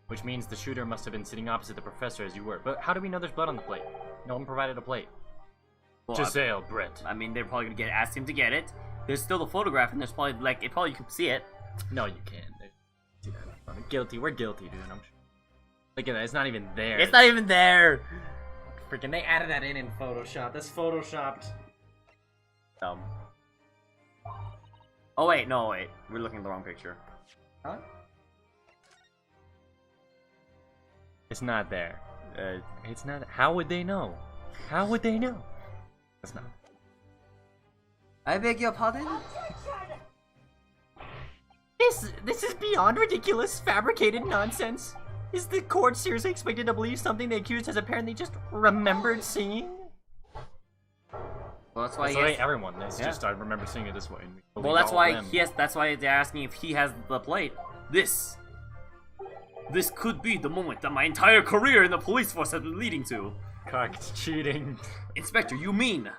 Speaker 2: Which means the shooter must have been sitting opposite the professor as you were. But how do we know there's blood on the plate? No one provided a plate.
Speaker 10: Well,
Speaker 2: Giselle, Brett.
Speaker 10: I mean, they're probably gonna ask him to get it. There's still the photograph, and there's probably you can see it.
Speaker 2: No, you can't. See that? I'm guilty. We're guilty, dude. I'm sure. Look at that. It's not even there.
Speaker 10: It's not even there.
Speaker 1: Freaking, they added that in Photoshop. That's photoshopped.
Speaker 10: Dumb. Oh wait, no wait. We're looking at the wrong picture.
Speaker 1: Huh?
Speaker 2: It's not there. It's not. How would they know? How would they know? It's not.
Speaker 1: I beg your pardon?
Speaker 9: This is beyond ridiculous, fabricated nonsense. Is the court seriously expected to believe something the accused has apparently just remembered seeing?
Speaker 10: Well, that's why
Speaker 2: everyone. It's just I remember seeing it this way.
Speaker 10: Well, that's why that's why they're asking if he has the plate. This could be the moment that my entire career in the police force has been leading to.
Speaker 2: Cocked cheating.
Speaker 10: Inspector, you mean?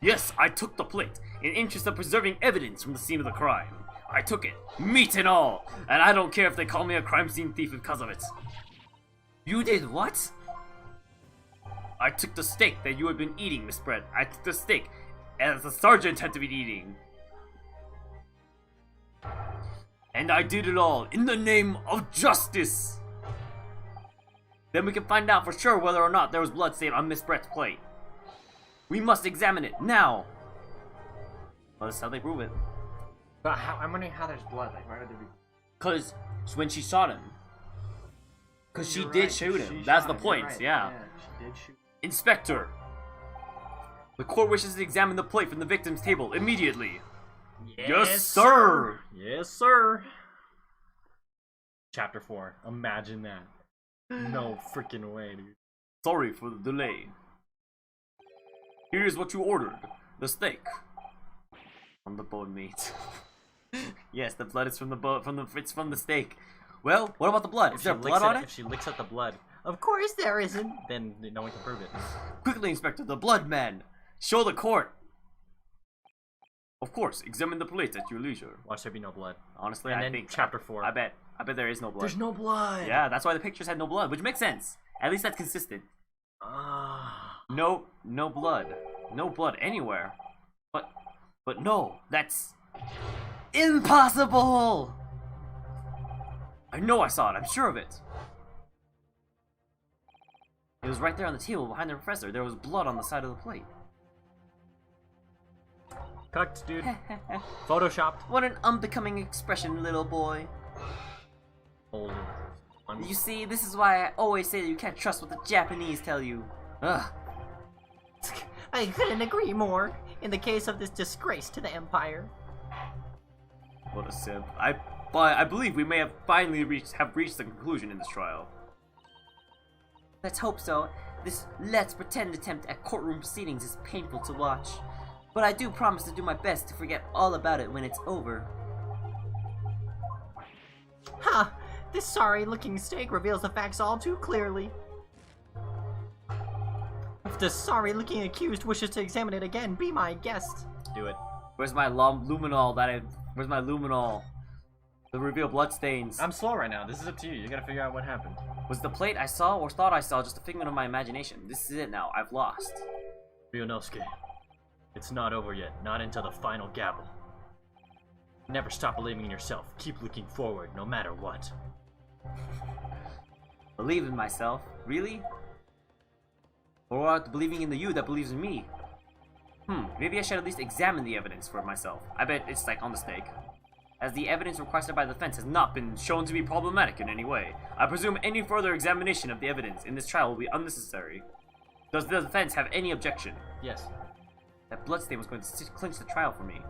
Speaker 10: Yes, I took the plate in interest of preserving evidence from the scene of the crime. I took it, meat and all, and I don't care if they call me a crime scene thief because of it. You did what? I took the steak that you had been eating, Miss Brett. I took the steak as the sergeant had to be eating. And I did it all in the name of justice. Then we can find out for sure whether or not there was blood stain on Miss Brett's plate. We must examine it now. Well, that's how they prove it.
Speaker 1: But I'm wondering how there's blood. Like, why would there be?
Speaker 10: Because when she shot him,
Speaker 1: Because she
Speaker 2: You're
Speaker 1: did
Speaker 2: right,
Speaker 1: shoot him.
Speaker 2: she
Speaker 1: That's
Speaker 2: shot
Speaker 1: the
Speaker 2: him,
Speaker 1: point,
Speaker 2: you're right.
Speaker 1: yeah.
Speaker 2: She did shoot.
Speaker 1: Inspector! The court wishes to examine the plate from the victim's table immediately. Yes, sir!
Speaker 2: Yes, sir. Chapter 4. Imagine that. No freaking way, dude.
Speaker 1: Sorry for the delay. Here's what you ordered. The steak. From the bone meat. Yes, the blood is from the it's from the steak. Well, what about the blood? Is there blood on it?
Speaker 2: If she licks at the blood,
Speaker 9: Of course there isn't.
Speaker 2: then no one can prove it.
Speaker 1: Quickly, Inspector, the blood man. Show the court. Of course, examine the plate at your leisure.
Speaker 2: Watch there be no blood.
Speaker 1: Honestly,
Speaker 2: And
Speaker 1: I
Speaker 2: then
Speaker 1: think
Speaker 2: chapter 4.
Speaker 1: I bet there is no blood.
Speaker 2: There's no blood.
Speaker 1: Yeah, that's why the pictures had no blood, which makes sense. At least that's consistent.
Speaker 2: Ah.
Speaker 1: No blood. No blood anywhere. But no, that's impossible! I know I saw it, I'm sure of it. It was right there on the table behind the professor. There was blood on the side of the plate.
Speaker 2: Cucked, dude. Photoshopped.
Speaker 1: What an unbecoming expression, little boy.
Speaker 2: Old.
Speaker 1: You see, this is why I always say that you can't trust what the Japanese tell you. Ugh.
Speaker 9: I couldn't agree more. In the case of this disgrace to the Empire.
Speaker 1: What a simp. I believe we may have finally reached the conclusion in this trial. Let's hope so. This let's pretend attempt at courtroom proceedings is painful to watch. But I do promise to do my best to forget all about it when it's over.
Speaker 9: Ha! This sorry-looking steak reveals the facts all too clearly. If the sorry-looking accused wishes to examine it again, be my guest.
Speaker 2: Do it.
Speaker 1: Where's my luminol where's my luminol? The reveal bloodstains.
Speaker 2: I'm slow right now. This is up to you. You gotta figure out what happened.
Speaker 1: Was the plate I saw or thought I saw just a figment of my imagination? This is it now. I've lost.
Speaker 2: Ryunosuke, it's not over yet. Not until the final gavel. Never stop believing in yourself. Keep looking forward, no matter what.
Speaker 1: Believe in myself? Really? Or what, believing in the you that believes in me? Maybe I should at least examine the evidence for myself. I bet it's like on the stake. As the evidence requested by the defense has not been shown to be problematic in any way, I presume any further examination of the evidence in this trial will be unnecessary. Does the defense have any objection?
Speaker 2: Yes.
Speaker 1: That bloodstain was going to clinch the trial for me.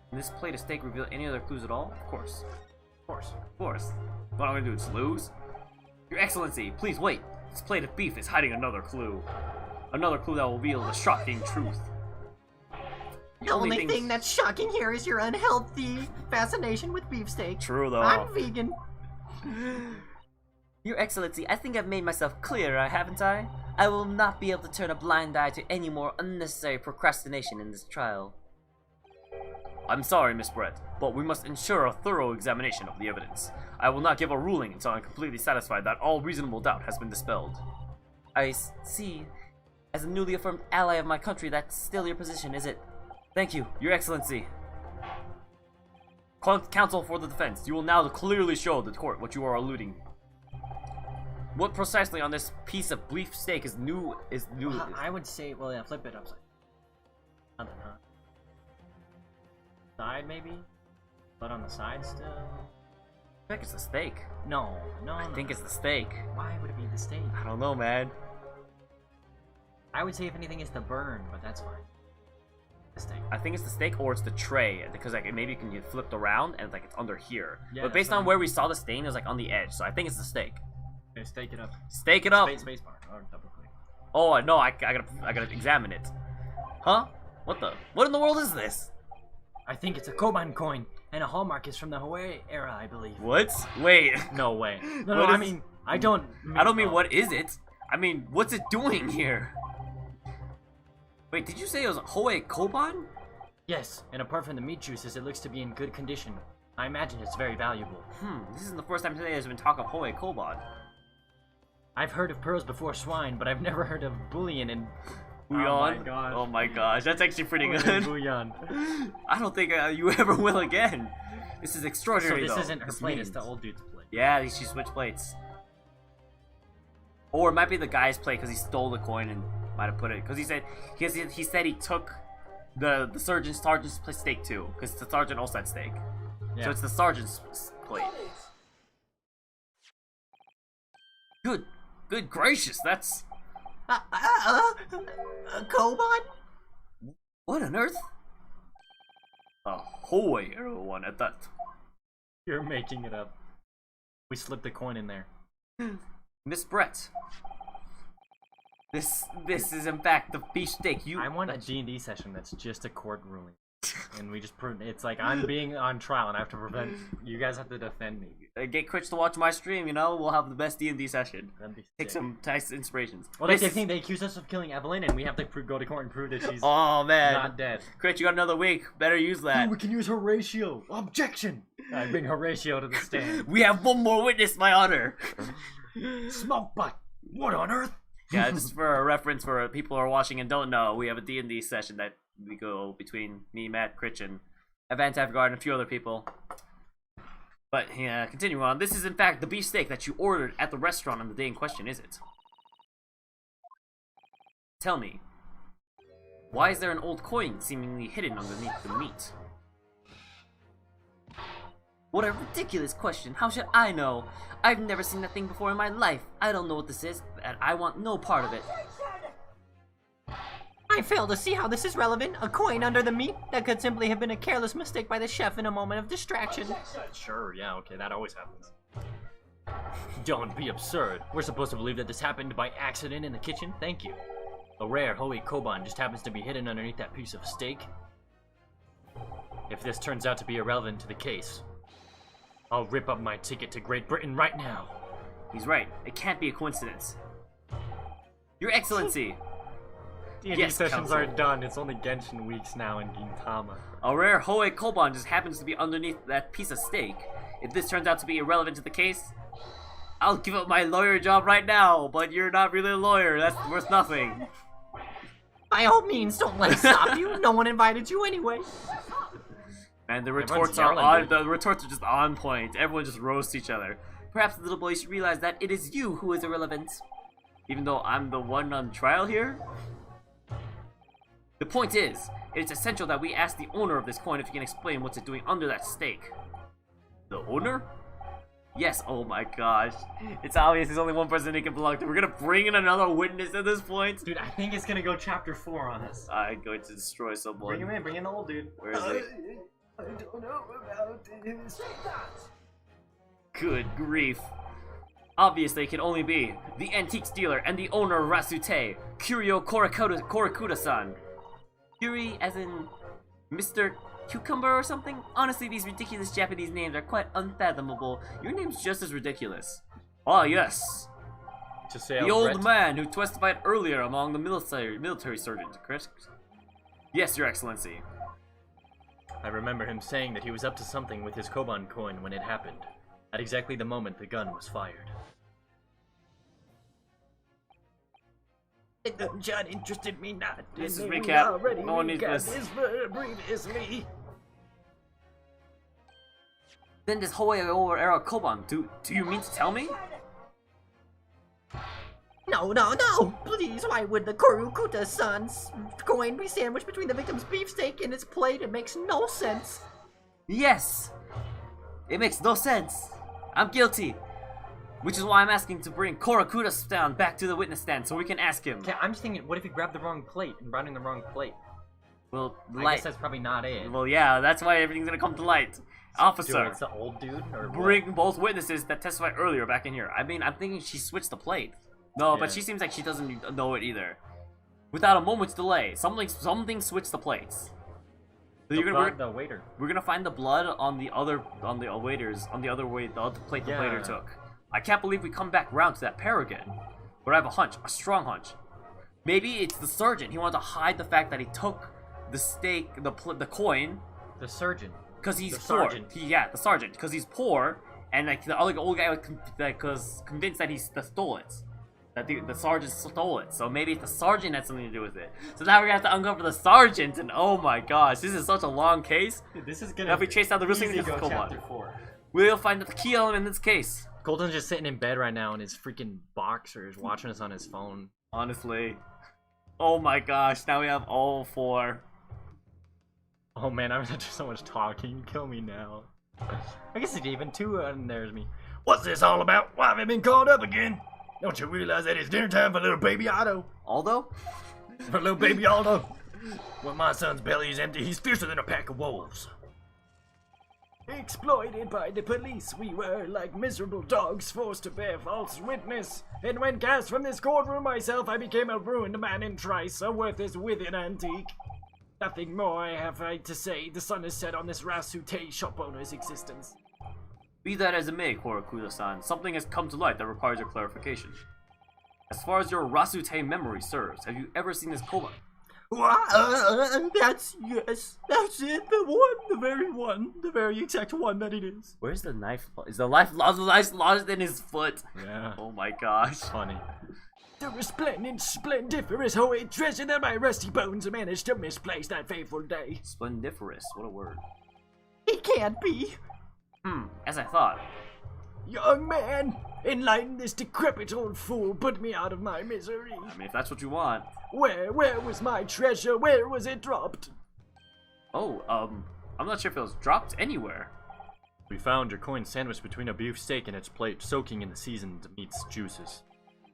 Speaker 1: Can this plate of steak reveal any other clues at all? Of course.
Speaker 2: Of course.
Speaker 1: Of course. What am I gonna do, just lose? Your Excellency, please wait. This plate of beef is hiding another clue. Another clue that will reveal the shocking truth.
Speaker 9: The only thing that's shocking here is your unhealthy fascination with beefsteak.
Speaker 1: True though.
Speaker 9: I'm vegan.
Speaker 10: Your Excellency, I think I've made myself clearer, haven't I? I will not be able to turn a blind eye to any more unnecessary procrastination in this trial.
Speaker 1: I'm sorry, Miss Brett, but we must ensure a thorough examination of the evidence. I will not give a ruling until I'm completely satisfied that all reasonable doubt has been dispelled.
Speaker 10: I see. As a newly affirmed ally of my country, that's still your position, is it?
Speaker 1: Thank you, Your Excellency. Counsel for the defense, you will now clearly show the court what you are alluding. What precisely on this piece of beef steak is new?
Speaker 2: I would say, well, yeah, flip it upside. Nothing, huh? Side, maybe? But on the side still?
Speaker 1: I think it's the steak.
Speaker 2: No.
Speaker 1: I think it's the steak.
Speaker 2: Why would it be the steak?
Speaker 1: I don't know, man.
Speaker 2: I would say if anything, it's the burn, but that's fine. The steak.
Speaker 1: I think it's the steak or it's the tray because like maybe it can get flipped around and like it's under here.
Speaker 2: Yeah,
Speaker 1: but based on where we saw the stain, it was like on the edge, so I think it's the steak.
Speaker 2: Okay, steak it up.
Speaker 1: Steak it up.
Speaker 2: Space bar or double click.
Speaker 1: Oh no, I gotta examine it. Huh? What in the world is this?
Speaker 2: I think it's a Koban coin, and a hallmark is from the Hawaii era, I believe.
Speaker 1: What? Wait.
Speaker 2: No way. No, I mean, I don't mean
Speaker 1: what is it. I mean, what's it doing here? Wait, did you say it was Hawaii Koban?
Speaker 2: Yes, and apart from the meat juices, it looks to be in good condition. I imagine it's very valuable.
Speaker 1: This isn't the first time today there's been talk of Hawaii Koban.
Speaker 2: I've heard of pearls before swine, but I've never heard of bullion and...
Speaker 1: Bouillon?
Speaker 2: Oh my gosh.
Speaker 1: Oh my gosh, that's actually pretty good.
Speaker 2: Bouillon.
Speaker 1: I don't think you ever will again. This is extraordinary.
Speaker 2: So this
Speaker 1: though.
Speaker 2: isn't her plate, it's the old dude's plate.
Speaker 1: Yeah, she switched plates. Or it might be the guy's plate because he stole the coin and might have put it because he said he took the sergeant's steak too because the sergeant also had steak.
Speaker 2: Yeah.
Speaker 1: So it's the sergeant's plate. Good gracious, that's...
Speaker 9: Koban?
Speaker 1: What on earth? A Hoy arrow one at that.
Speaker 2: You're making it up. We slipped a coin in there.
Speaker 1: Miss Brett. This is in fact the beefsteak you...
Speaker 2: I want a D&D session that's just a court ruling. And we just prove it's like I'm being on trial and I have to prevent you guys have to defend me.
Speaker 1: Get Critch to watch my stream, you know, we'll have the best D&D session. Take some nice inspirations.
Speaker 2: Well, they think they accuse us of killing Evelyn and we have to go to court and prove that she's
Speaker 1: man,
Speaker 2: not dead.
Speaker 1: Critch, you got another week. Better use that.
Speaker 2: Dude, we can use Horatio. Objection! I bring Horatio to the stand.
Speaker 1: We have one more witness, my honor.
Speaker 2: Smoke butt. What on earth?
Speaker 1: Yeah, just for a reference for people who are watching and don't know, we have a D&D session that we go between me, Matt, Critch, and Avant Avgard and a few other people. But yeah, continuing on. This is in fact the beefsteak that you ordered at the restaurant on the day in question, is it? Tell me, why is there an old coin seemingly hidden underneath the meat? What a ridiculous question. How should I know? I've never seen that thing before in my life. I don't know what this is, and I want no part of it.
Speaker 9: I fail to see how this is relevant. A coin under the meat? That could simply have been a careless mistake by the chef in a moment of distraction.
Speaker 2: Sure, yeah, okay, that always happens. Don't be absurd. We're supposed to believe that this happened by accident in the kitchen? Thank you. A rare Hoey Koban just happens to be hidden underneath that piece of steak. If this turns out to be irrelevant to the case, I'll rip up my ticket to Great Britain right now.
Speaker 1: He's right. It can't be a coincidence. Your Excellency!
Speaker 2: D&D sessions are done. It's only Genshin weeks now in Gintama.
Speaker 1: A rare Hoei Koban just happens to be underneath that piece of steak. If this turns out to be irrelevant to the case, I'll give up my lawyer job right now, but you're not really a lawyer. That's worth nothing.
Speaker 9: By all means, don't let it stop you. No one invited you anyway.
Speaker 1: And the retorts are just on point. Everyone just roasts each other. Perhaps the little boy should realize that it is you who is irrelevant. Even though I'm the one on trial here? The point is, it's essential that we ask the owner of this coin if he can explain what's it doing under that steak. The owner? Yes, oh my gosh. It's obvious there's only one person he can belong to. We're gonna bring in another witness at this point.
Speaker 2: Dude, I think it's gonna go chapter 4 on us.
Speaker 1: I'm going to destroy someone.
Speaker 2: Bring him in, bring in the old dude.
Speaker 1: Where is he?
Speaker 7: I don't know about this.
Speaker 1: Good grief. Obviously, it can only be the antiques dealer and the owner of Rasute, Curio Korakuda-san. Curie as in Mr. Cucumber or something? Honestly, these ridiculous Japanese names are quite unfathomable. Your name's just as ridiculous. Ah, yes. The old man who testified earlier among the military surgeons, correct? Yes, Your Excellency.
Speaker 2: I remember him saying that he was up to something with his Koban coin when it happened, at exactly the moment the gun was fired.
Speaker 7: The gunshot interested me not.
Speaker 1: This is recap. No one needs this.
Speaker 7: Previously.
Speaker 1: Then this whole over era Koban, do you mean to tell me?
Speaker 9: No, no, no! Please, why would the Korukuta-san's coin be sandwiched between the victim's beefsteak and its plate? It makes no sense.
Speaker 1: Yes! It makes no sense. I'm guilty. Which is why I'm asking to bring Korakuda-san back to the witness stand so we can ask him.
Speaker 2: Okay, I'm just thinking, what if he grabbed the wrong plate and brought in the wrong plate?
Speaker 1: Well,
Speaker 2: I guess that's probably not it.
Speaker 1: Well, yeah, that's why everything's gonna come to light. Officer,
Speaker 2: Dude, it's the old dude? Or
Speaker 1: bring both witnesses that testified earlier back in here. I mean, I'm thinking she switched the plate. No, but she seems like she doesn't know it either. Without a moment's delay, something switched the plates. So
Speaker 2: the waiter.
Speaker 1: We're gonna find the blood on the other waiters on the other plate the waiter took. I can't believe we come back around to that pair again. But I have a hunch, a strong hunch. Maybe it's the surgeon. He wanted to hide the fact that he took the steak, the coin.
Speaker 2: The surgeon.
Speaker 1: Because he's poor. The sergeant. Because he's poor, and like the other old guy was convinced that he stole it. That the sergeant stole it. So maybe the sergeant had something to do with it. So now we're gonna have to uncover the sergeant, and oh my gosh, this is such a long case.
Speaker 2: Dude, this is gonna.
Speaker 1: Now if we chase down the real thing,
Speaker 2: chapter 4.
Speaker 1: We'll find out the key element in this case.
Speaker 2: Colton's just sitting in bed right now in his freaking boxers, watching us on his phone.
Speaker 1: Honestly. Oh my gosh, now we have all 4.
Speaker 2: Oh man, I'm gonna do so much talking. Kill me now. I guess it's even 2, and there's me.
Speaker 7: What's this all about? Why have I been called up again? Don't you realize that it's dinner time for little baby Otto?
Speaker 1: Aldo?
Speaker 7: For little baby Aldo? When my son's belly is empty, he's fiercer than a pack of wolves. Exploited by the police, we were like miserable dogs forced to bear false witness. And when cast from this courtroom myself, I became a ruined man in trice, a worthless withered antique. Nothing more I have to say. The sun is set on this Rasute shop owner's existence.
Speaker 5: Be that as it may, Korakuda-san, something has come to light that requires your clarification. As far as your Rasute memory serves, have you ever seen this Koban?
Speaker 9: That's it. The very exact one that it is.
Speaker 1: Where's the knife? Is the knife lodged in his foot?
Speaker 2: Yeah.
Speaker 1: Oh my gosh.
Speaker 2: Funny.
Speaker 7: The resplendent, splendiferous holy treasure that my rusty bones managed to misplace that fateful day.
Speaker 5: Splendiferous, what a word.
Speaker 9: It can't be.
Speaker 5: As I thought.
Speaker 7: Young man, enlighten this decrepit old fool, put me out of my misery.
Speaker 5: I mean, if that's what you want.
Speaker 7: Where was my treasure? Where was it dropped?
Speaker 5: Oh, I'm not sure if it was dropped anywhere.
Speaker 2: We found your coin sandwiched between a beef steak and its plate, soaking in the seasoned meat's juices.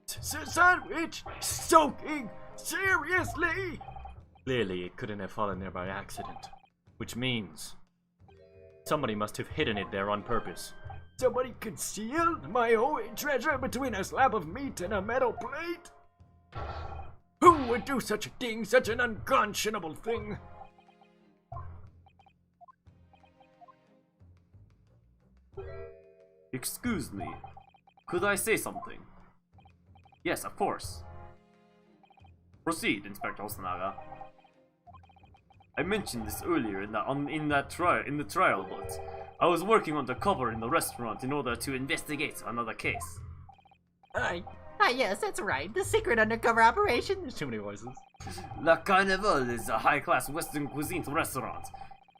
Speaker 7: Sandwich? Soaking? Seriously?
Speaker 2: Clearly, it couldn't have fallen there by accident. Which means somebody must have hidden it there on purpose.
Speaker 7: Somebody concealed my holy treasure between a slab of meat and a metal plate? Who would do such a thing, such an unconscionable thing?
Speaker 5: Excuse me. Could I say something? Yes, of course. Proceed, Inspector Osanaga. I mentioned this earlier in the trial, but I was working undercover in the restaurant in order to investigate another case.
Speaker 9: Yes, that's right. The secret undercover operation.
Speaker 2: There's too many voices.
Speaker 5: La Carnival is a high-class Western cuisine restaurant.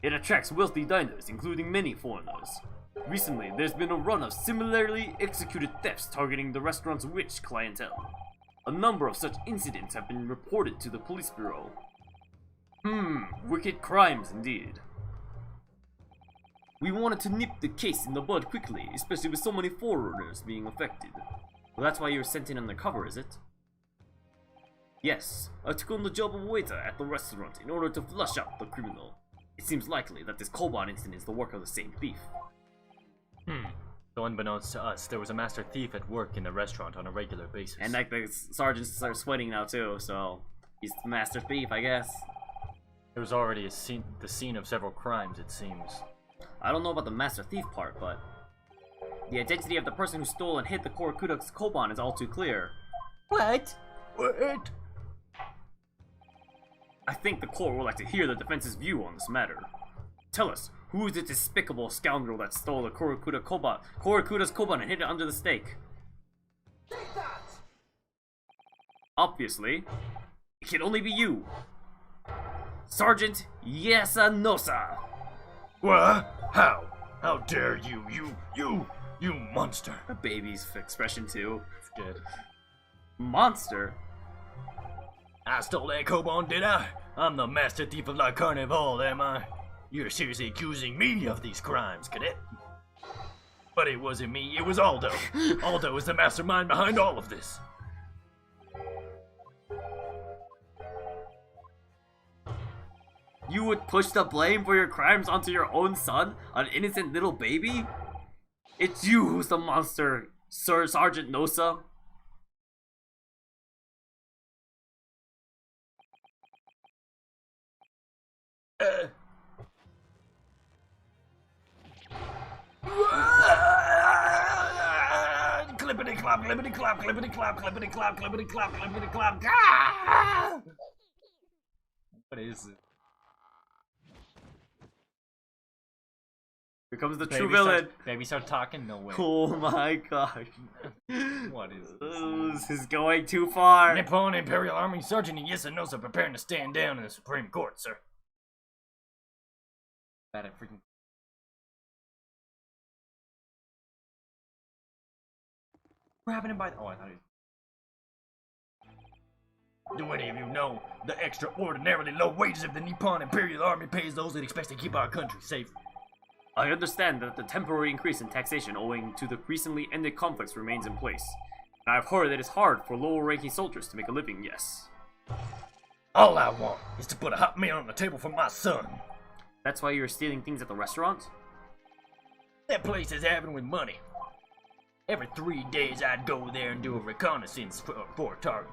Speaker 5: It attracts wealthy diners, including many foreigners. Recently, there's been a run of similarly executed thefts targeting the restaurant's rich clientele. A number of such incidents have been reported to the police bureau. Wicked crimes indeed. We wanted to nip the case in the bud quickly, especially with so many foreigners being affected. Well, that's why you were sent in undercover, is it? Yes, I took on the job of waiter at the restaurant in order to flush out the criminal. It seems likely that this Koban incident is the work of the same thief.
Speaker 2: So unbeknownst to us, there was a master thief at work in the restaurant on a regular basis.
Speaker 1: And like the sergeant starts sweating now too, so he's the master thief, I guess.
Speaker 2: There was already the scene of several crimes, it seems.
Speaker 1: I don't know about the master thief part, but the identity of the person who stole and hid the Korakuda's Koban is all too clear.
Speaker 9: What?
Speaker 7: What?
Speaker 5: I think the court would like to hear the defense's view on this matter. Tell us, who is the despicable scoundrel that stole the Korakuda's Koban and hid it under the steak?
Speaker 3: Take that!
Speaker 5: Obviously, it can only be you. Sergeant Yasanosa!
Speaker 7: What? How? How dare you, you monster!
Speaker 1: The baby's expression too.
Speaker 2: It's good.
Speaker 1: Monster?
Speaker 7: I stole that Koban, did I? I'm the master thief of La Carnival, am I? You're seriously accusing me of these crimes, cadet? But it wasn't me, it was Aldo. Aldo is the mastermind behind all of this.
Speaker 1: You would push the blame for your crimes onto your own son, an innocent little baby? It's you who's the monster, Sir Sergeant Nosa.
Speaker 7: Clippity clop, clippity clop, clippity clop, clippity clop, clippity clop, clippity clop. Ah!
Speaker 2: What is it?
Speaker 1: Here comes the true villain.
Speaker 2: Baby start talking? No way.
Speaker 1: Oh my gosh.
Speaker 2: What is
Speaker 1: This is going too far.
Speaker 7: Nippon Imperial Army Sergeant Yasanosa preparing to stand down in the Supreme Court, sir.
Speaker 2: Bad at freaking. Grabbing him by the. Oh, I thought he was.
Speaker 7: Do any of you know the extraordinarily low wages of the Nippon Imperial Army pays those it expects to keep our country safe?
Speaker 5: I understand that the temporary increase in taxation owing to the recently ended conflicts remains in place.
Speaker 1: I've heard that it's hard for lower-ranking soldiers to make a living, yes.
Speaker 7: All I want is to put a hot meal on the table for my son.
Speaker 1: That's why you were stealing things at the restaurant?
Speaker 7: That place is having with money. Every 3 days I'd go there and do a reconnaissance for a target.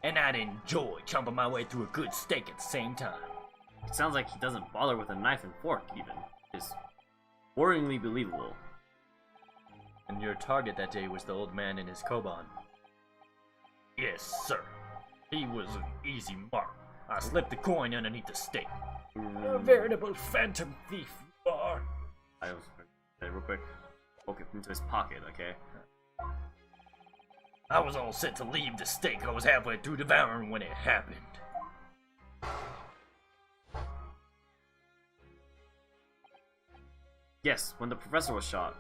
Speaker 7: And I'd enjoy chomping my way through a good steak at the same time.
Speaker 1: It sounds like he doesn't bother with a knife and fork, even. It's worryingly believable.
Speaker 2: And your target that day was the old man in his koban.
Speaker 7: Yes, sir. He was an easy mark. I slipped the coin underneath the steak. A veritable phantom thief you are.
Speaker 1: I was real quick. Poke it into his pocket, okay?
Speaker 7: I was all set to leave the steak. I was halfway through devouring when it happened.
Speaker 1: Yes, when the professor was shot.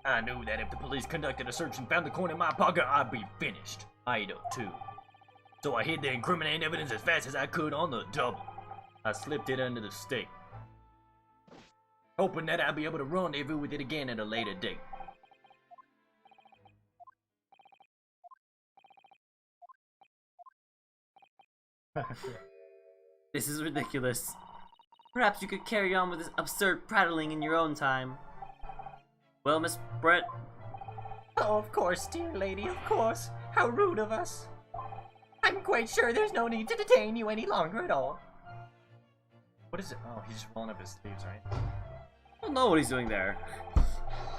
Speaker 7: I knew that if the police conducted a search and found the coin in my pocket, I'd be finished. I'd too. So I hid the incriminating evidence as fast as I could on the double. I slipped it under the steak, hoping that I'd be able to rendezvous with it again at a later date.
Speaker 10: This is ridiculous. Perhaps you could carry on with this absurd prattling in your own time. Well, Miss Brett,
Speaker 9: Oh, of course, dear lady, of course. How rude of us. I'm quite sure there's no need to detain you any longer at all.
Speaker 2: What is it? Oh, he's just rolling up his sleeves, right?
Speaker 1: I don't know what he's doing there.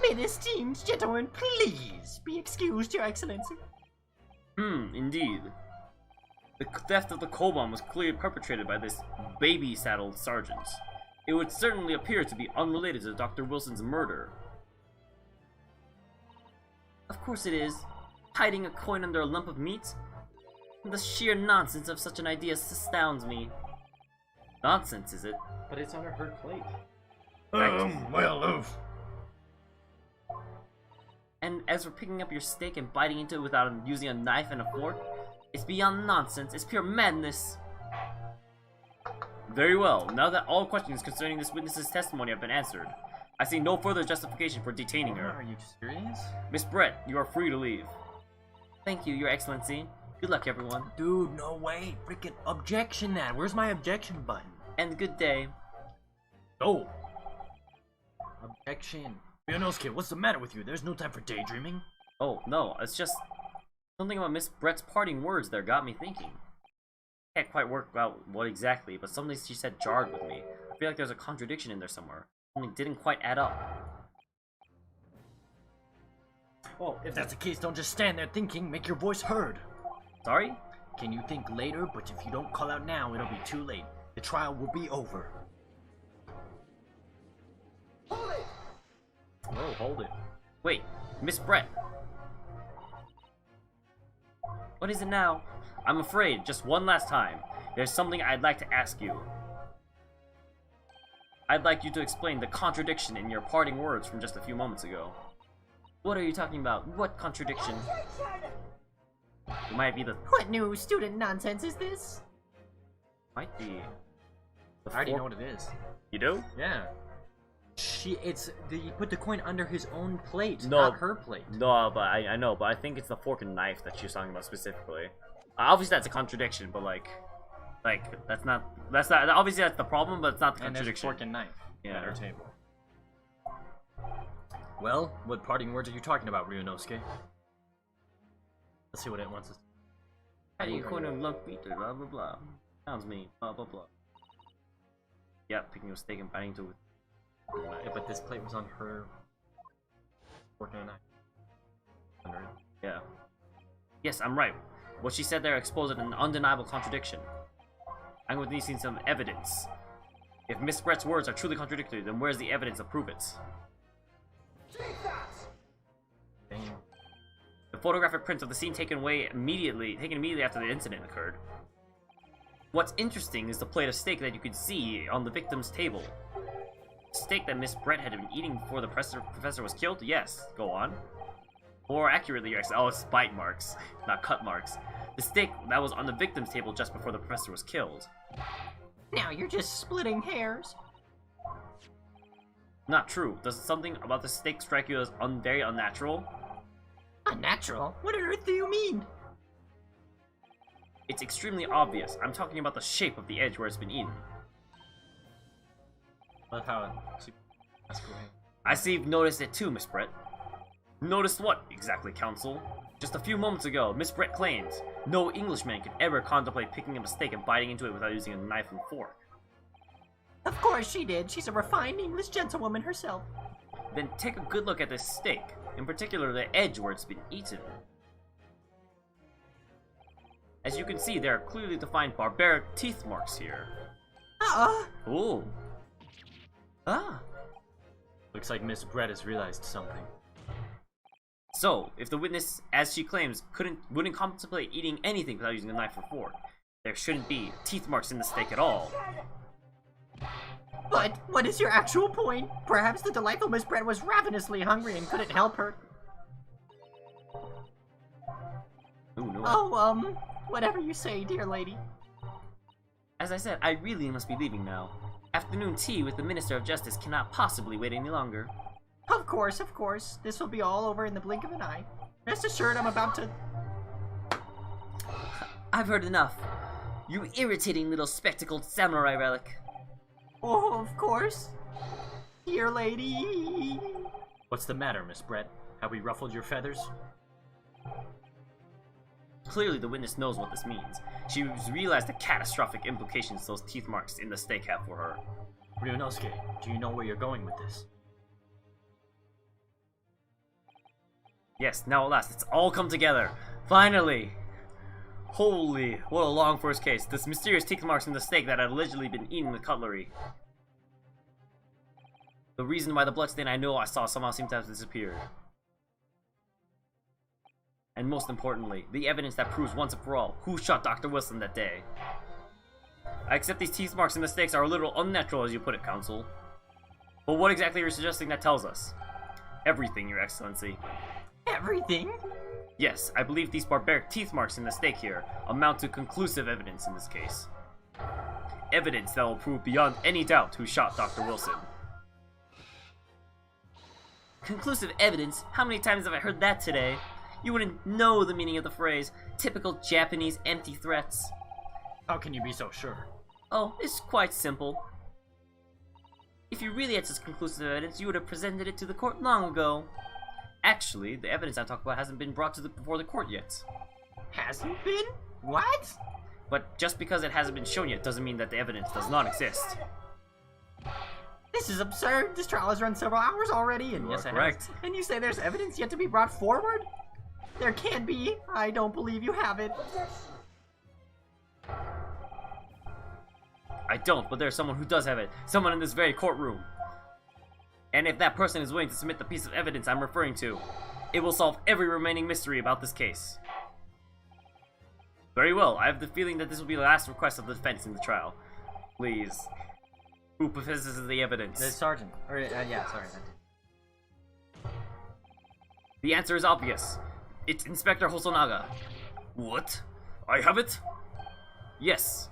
Speaker 9: May the esteemed gentleman please be excused, Your Excellency.
Speaker 1: Indeed. The theft of the koban was clearly perpetrated by this baby-saddled sergeant. It would certainly appear to be unrelated to Dr. Wilson's murder.
Speaker 10: Of course it is. Hiding a coin under a lump of meat? The sheer nonsense of such an idea astounds me.
Speaker 1: Nonsense, is it?
Speaker 2: But it's under her plate.
Speaker 7: Well, oof.
Speaker 10: And as for picking up your steak and biting into it without using a knife and a fork, it's beyond nonsense. It's pure madness.
Speaker 1: Very well. Now that all questions concerning this witness's testimony have been answered, I see no further justification for detaining her.
Speaker 2: Are you serious?
Speaker 1: Miss Brett, you are free to leave.
Speaker 10: Thank you, Your Excellency. Good luck, everyone.
Speaker 2: Dude, no way. Freaking objection that. Where's my objection button?
Speaker 10: And good day.
Speaker 7: Oh,
Speaker 2: Objection.
Speaker 7: Rionosuke, what's the matter with you? There's no time for daydreaming.
Speaker 1: Oh, no, it's just something about Miss Brett's parting words there got me thinking. Can't quite work out what exactly, but something she said jarred with me. I feel like there's a contradiction in there somewhere. Something didn't quite add up.
Speaker 7: Well, if that's the case, don't just stand there thinking. Make your voice heard.
Speaker 1: Sorry?
Speaker 7: Can you think later? But if you don't call out now, it'll be too late. The trial will be over.
Speaker 2: Oh, hold it.
Speaker 1: Wait, Miss Brett.
Speaker 10: What is it now?
Speaker 1: I'm afraid, just one last time, there's something I'd like to ask you. I'd like you to explain the contradiction in your parting words from just a few moments ago.
Speaker 10: What are you talking about? What contradiction?
Speaker 1: It might be the...
Speaker 9: What new student nonsense is this?
Speaker 1: Might be...
Speaker 2: I already know what it is.
Speaker 1: You do?
Speaker 2: Yeah. He put the coin under his own plate,
Speaker 1: No.
Speaker 2: not her plate.
Speaker 1: No, but I know, but I think it's the fork and knife that she was talking about specifically. Obviously that's a contradiction, but like that's not obviously that's the problem, but it's not the
Speaker 2: And there's a
Speaker 1: contradiction.
Speaker 2: fork and knife
Speaker 1: Yeah.
Speaker 2: at her table. Well, what parting words are you talking about, Rionosuke? Let's see what it wants us to.
Speaker 1: Adding a coin of lump meat, blah blah blah. Sounds mean, blah blah blah. Yeah, picking a steak and biting into it with
Speaker 2: Yeah, but this plate was on her fork and knife. Under it.
Speaker 1: yeah. Yes, I'm right. What she said there exposed an undeniable contradiction. I'm going to need some evidence. If Miss Brett's words are truly contradictory, then where's the evidence to prove it?
Speaker 2: Damn.
Speaker 1: The photographic prints of the scene taken immediately after the incident occurred. What's interesting is the plate of steak that you could see on the victim's table. Steak that Miss Brett had been eating before the professor was killed? Yes, go on. More accurately, you're oh, it's bite marks, not cut marks. The steak that was on the victim's table just before the professor was killed.
Speaker 9: Now you're just splitting hairs.
Speaker 1: Not true. Does something about the steak strike you as very unnatural?
Speaker 9: Unnatural? What on earth do you mean?
Speaker 1: It's extremely obvious. I'm talking about the shape of the edge where it's been eaten.
Speaker 2: Love how
Speaker 1: I see you've noticed it too, Miss Brett. Noticed what exactly, Counsel? Just a few moments ago, Miss Brett claims no Englishman could ever contemplate picking up a steak and biting into it without using a knife and fork.
Speaker 9: Of course she did. She's a refined English gentlewoman herself.
Speaker 1: Then take a good look at this steak, in particular the edge where it's been eaten. As you can see, there are clearly defined barbaric teeth marks here. Ooh. Ah.
Speaker 2: Looks like Miss Brett has realized something.
Speaker 1: So, if the witness, as she claims, wouldn't contemplate eating anything without using a knife or fork, there shouldn't be teeth marks in the steak at all.
Speaker 9: But what is your actual point? Perhaps the delightful Miss Brett was ravenously hungry and couldn't help her.
Speaker 1: Ooh, no.
Speaker 9: Oh, whatever you say, dear lady.
Speaker 1: As I said, I really must be leaving now. Afternoon tea with the Minister of Justice cannot possibly wait any longer.
Speaker 9: Of course, of course. This will be all over in the blink of an eye. Rest assured I'm about to...
Speaker 10: I've heard enough. You irritating little spectacled samurai relic.
Speaker 9: Oh, of course. Dear lady.
Speaker 2: What's the matter, Miss Brett? Have we ruffled your feathers?
Speaker 1: Clearly the witness knows what this means. She's realized the catastrophic implications those teeth marks in the steak have for her.
Speaker 2: Ryunosuke, do you know where you're going with this?
Speaker 1: Yes, now at last, it's all come together. Finally! Holy, what a long first case. This mysterious teeth marks in the steak that had allegedly been eating the cutlery. The reason why the bloodstain I know I saw somehow seemed to have disappeared. And most importantly, the evidence that proves once and for all who shot Dr. Wilson that day. I accept these teeth marks in the steaks are a little unnatural as you put it, Counsel. But what exactly are you suggesting that tells us? Everything, Your Excellency.
Speaker 9: Everything?
Speaker 1: Yes, I believe these barbaric teeth marks in the steak here amount to conclusive evidence in this case. Evidence that will prove beyond any doubt who shot Dr. Wilson.
Speaker 10: Conclusive evidence? How many times have I heard that today? You wouldn't know the meaning of the phrase, typical Japanese empty threats.
Speaker 2: How can you be so sure?
Speaker 10: Oh, it's quite simple. If you really had such conclusive evidence, you would have presented it to the court long ago.
Speaker 1: Actually, the evidence I'm talking about hasn't been brought to before the court yet.
Speaker 9: Hasn't been? What?
Speaker 1: But just because it hasn't been shown yet doesn't mean that the evidence does not exist.
Speaker 9: This is absurd. This trial has run several hours already, and
Speaker 1: You are correct.
Speaker 9: And you say there's evidence yet to be brought forward? There can't be. I don't believe you have it.
Speaker 1: I don't, but there's someone who does have it. Someone in this very courtroom. And if that person is willing to submit the piece of evidence I'm referring to, it will solve every remaining mystery about this case. Very well, I have the feeling that this will be the last request of the defense in the trial. Please. Who possesses the evidence?
Speaker 2: The sergeant. Or, yeah, sorry.
Speaker 1: The answer is obvious. It's Inspector Hosonaga. What? I have it? Yes.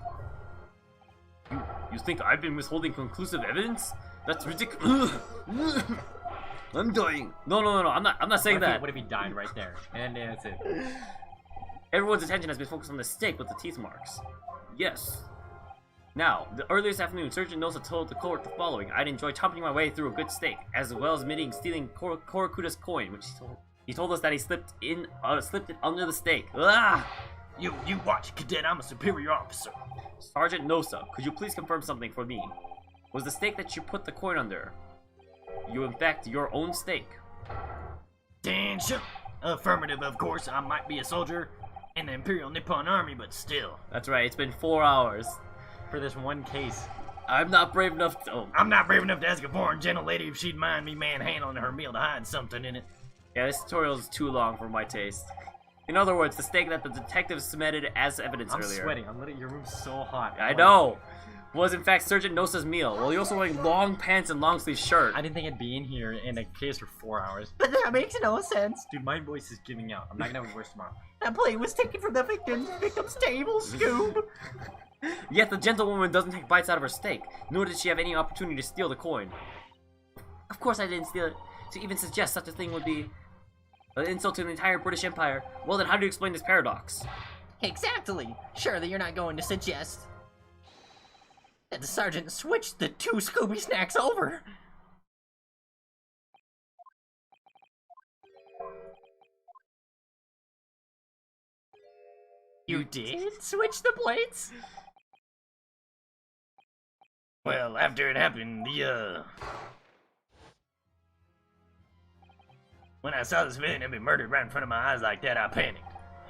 Speaker 1: You think I've been withholding conclusive evidence? That's ridiculous. I'm dying. No, I'm not saying that.
Speaker 2: What if he died right there? And that's it.
Speaker 1: Everyone's attention has been focused on the steak with the teeth marks. Yes. Now, the earlier this afternoon, Sergeant Nosa told the court the following. I'd enjoy chomping my way through a good steak, as well as admitting stealing Korakuta's coin, which he told us that he slipped it under the steak. Ah!
Speaker 2: You watch, cadet. I'm a superior officer.
Speaker 1: Sergeant Nosa, could you please confirm something for me? Was the steak that you put the coin under, in fact, your own steak?
Speaker 2: Danger. Affirmative, of course. I might be a soldier in the Imperial Nippon Army, but still.
Speaker 1: That's right, it's been 4 hours.
Speaker 2: For this one case.
Speaker 1: I'm not brave enough to...
Speaker 2: I'm not brave enough to ask a foreign gentle lady if she'd mind me manhandling her meal to hide something in it.
Speaker 1: Yeah, this tutorial is too long for my taste. In other words, the steak that the detectives submitted as evidence earlier.
Speaker 2: I'm sweating. I'm letting your room's so hot.
Speaker 1: I know. Was in fact Sergeant Nosa's meal. Well, he also wearing long pants and long sleeve shirt.
Speaker 2: I didn't think I'd be in here in a case for 4 hours.
Speaker 9: But that makes no sense.
Speaker 2: Dude, my voice is giving out. I'm not gonna have worse tomorrow.
Speaker 9: That plate was taken from the victim's table, Scoob.
Speaker 1: Yet the gentlewoman doesn't take bites out of her steak, nor did she have any opportunity to steal the coin.
Speaker 10: Of course I didn't steal it. To even suggest such a thing would be an insult to the entire British Empire. Well then, how do you explain this paradox?
Speaker 9: Exactly. Surely you're not going to suggest that the sergeant switched the 2 Scooby Snacks over. You did switch the plates?
Speaker 7: Well, after it happened, when I saw the civilian be murdered right in front of my eyes like that, I panicked.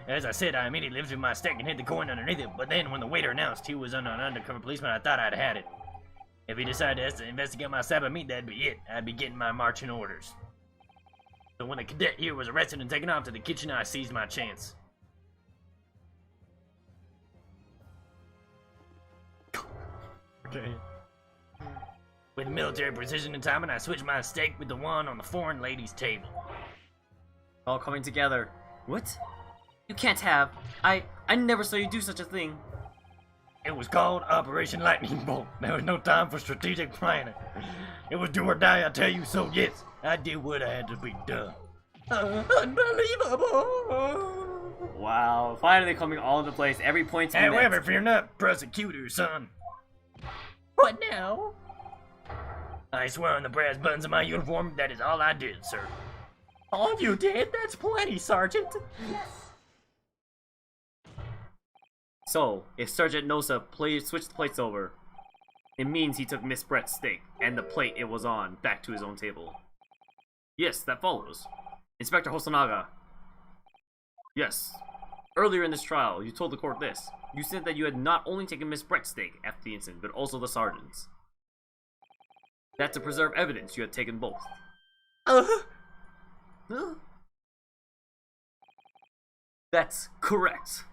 Speaker 7: As I said, I immediately lifted my stick and hit the coin underneath it, but then when the waiter announced he was an undercover policeman, I thought I'd had it. If he decided to investigate my slab of meat, that'd be it. I'd be getting my marching orders. So when the cadet here was arrested and taken off to the kitchen, I seized my chance.
Speaker 2: Okay.
Speaker 7: With military precision and timing, I switched my steak with the one on the foreign lady's table.
Speaker 10: All coming together. What? You can't have. I never saw you do such a thing.
Speaker 7: It was called Operation Lightning Bolt. There was no time for strategic planning. It was do or die, I tell you, so yes, I did what I had to be done.
Speaker 9: Unbelievable!
Speaker 10: Wow, finally coming all into place. Every point's been
Speaker 7: However,
Speaker 10: met.
Speaker 7: fear not, prosecutor, son.
Speaker 9: What now?
Speaker 7: I swear on the brass buttons of my uniform, that is all I did, sir.
Speaker 9: All you did? That's plenty, Sergeant.
Speaker 10: So, if Sergeant Nosa switched the plates over, it means he took Miss Brett's steak and the plate it was on back to his own table. Yes, that follows. Inspector Hosonaga. Yes. Earlier in this trial, you told the court this. You said that you had not only taken Miss Brett's steak after the incident, but also the sergeant's. That to preserve evidence, you had taken both. That's correct.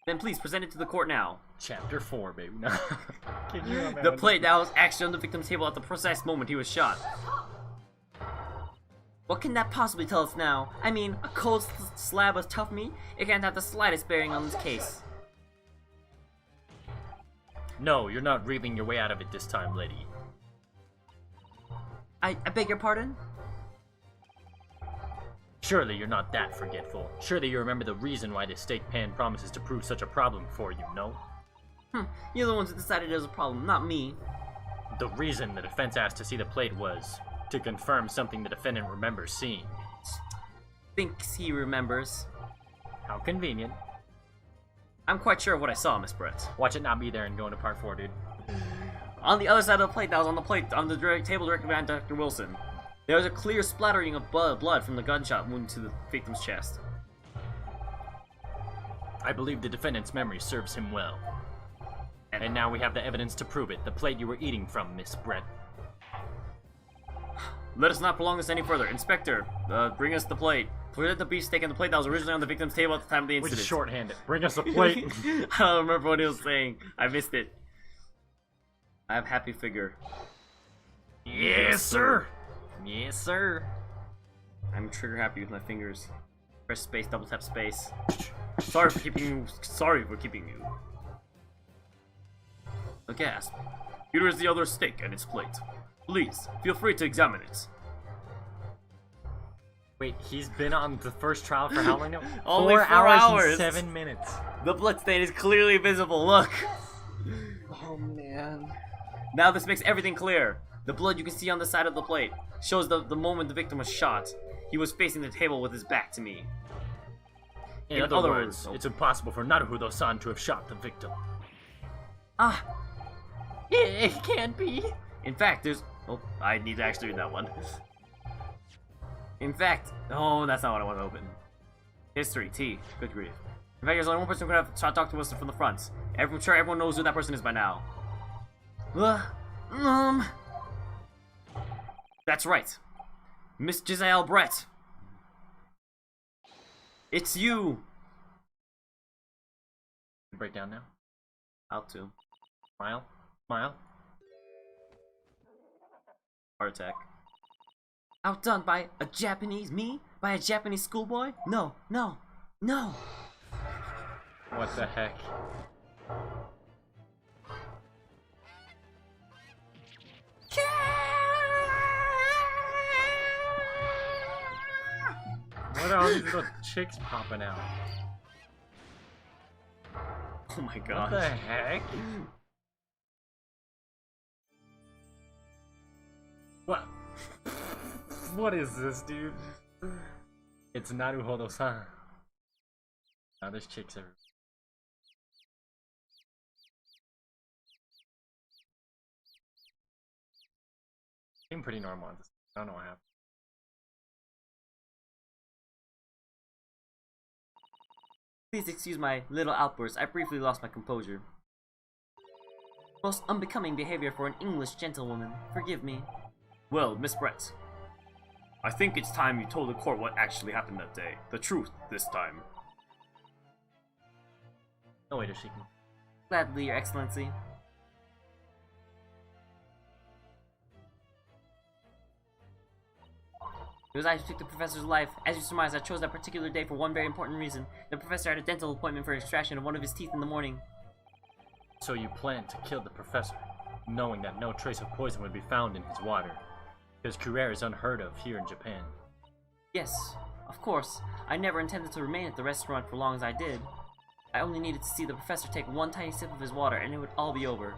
Speaker 10: Then please present it to the court now.
Speaker 2: Chapter 4, baby. No.
Speaker 6: Can you imagine?
Speaker 10: The plate that was actually on the victim's table at the precise moment he was shot. What can that possibly tell us now? I mean, a cold slab of tough meat? It can't have the slightest bearing on this case.
Speaker 2: No, you're not reeling your way out of it this time, lady.
Speaker 10: I beg your pardon?
Speaker 2: Surely you're not that forgetful. Surely you remember the reason why this steak pan promises to prove such a problem for you, no?
Speaker 10: You're the ones who decided it was a problem, not me.
Speaker 2: The reason the defense asked to see the plate was to confirm something the defendant remembers seeing.
Speaker 10: Thinks he remembers.
Speaker 2: How convenient.
Speaker 10: I'm quite sure of what I saw, Miss Brett.
Speaker 2: Watch it not be there and go into part 4, dude.
Speaker 10: On the other side of the plate that was on the table directly behind Dr. Wilson, there was a clear splattering of blood from the gunshot wound to the victim's chest.
Speaker 2: I believe the defendant's memory serves him well. And now we have the evidence to prove it. The plate you were eating from, Miss Brett.
Speaker 10: Let us not prolong this any further. Inspector, bring us the plate. Present the beefsteak and the plate that was originally on the victim's table at the time of the
Speaker 2: Which
Speaker 10: incident.
Speaker 2: is shorthanded. Bring us a plate.
Speaker 10: I don't remember what he was saying. I missed it. I have happy figure.
Speaker 2: Yes, sir. Yes, sir.
Speaker 10: I'm trigger happy with my fingers. Press space, double tap space. Sorry for keeping you. A gasp. Here is the other steak and its plate. Please, feel free to examine it.
Speaker 2: Wait, he's been on the first trial for how long now?
Speaker 10: Only 4
Speaker 2: hours
Speaker 10: hours.
Speaker 2: and 7 minutes.
Speaker 10: The blood stain is clearly visible, look!
Speaker 6: Oh man.
Speaker 10: Now this makes everything clear. The blood you can see on the side of the plate shows the moment the victim was shot. He was facing the table with his back to me.
Speaker 2: In other words, it's impossible for Naruto-san to have shot the victim.
Speaker 10: Ah!
Speaker 9: It can't be.
Speaker 10: In fact, there's... Oh, I need to actually read that one. In fact... Oh, that's not what I want to open. History, T. Good grief. In fact, there's only one person who could have shot Dr. Wilson from the front. I'm sure everyone knows who that person is by now. That's right. Miss Giselle Brett. It's you.
Speaker 2: Break down now.
Speaker 10: Out to.
Speaker 2: Smile. Smile.
Speaker 10: Heart attack. Outdone by a Japanese me? By a Japanese schoolboy? No, no, no.
Speaker 2: What the heck?
Speaker 9: Yeah!
Speaker 2: What are all these little chicks popping out?
Speaker 1: Oh my
Speaker 2: What
Speaker 1: god.
Speaker 2: the heck? What? What is this, dude? It's Naruhodo-san. Now there's chicks everywhere. Seem pretty normal at this. I don't know what happened.
Speaker 10: Please excuse my little outburst. I briefly lost my composure. Most unbecoming behavior for an English gentlewoman. Forgive me.
Speaker 1: Well, Miss Brett, I think it's time you told the court what actually happened that day. The truth, this time.
Speaker 2: No way to shake me.
Speaker 10: Gladly, Your Excellency. It was I who took the professor's life. As you surmise, I chose that particular day for one very important reason. The professor had a dental appointment for extraction of one of his teeth in the morning.
Speaker 2: So you planned to kill the professor, knowing that no trace of poison would be found in his water. Because Kurare is unheard of here in Japan.
Speaker 10: Yes, of course. I never intended to remain at the restaurant for long as I did. I only needed to see the professor take one tiny sip of his water and it would all be over.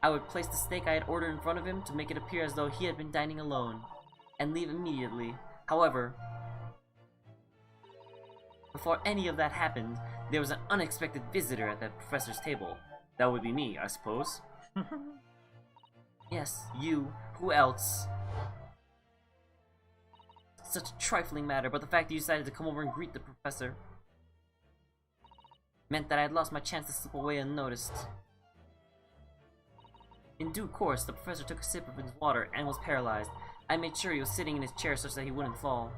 Speaker 10: I would place the steak I had ordered in front of him to make it appear as though he had been dining alone, and leave immediately. However, before any of that happened, there was an unexpected visitor at that professor's table.
Speaker 1: That would be me, I suppose.
Speaker 10: Yes, you. Who else? Such a trifling matter, but the fact that you decided to come over and greet the professor meant that I had lost my chance to slip away unnoticed. In due course, the professor took a sip of his water and was paralyzed. I made sure he was sitting in his chair such that he wouldn't fall.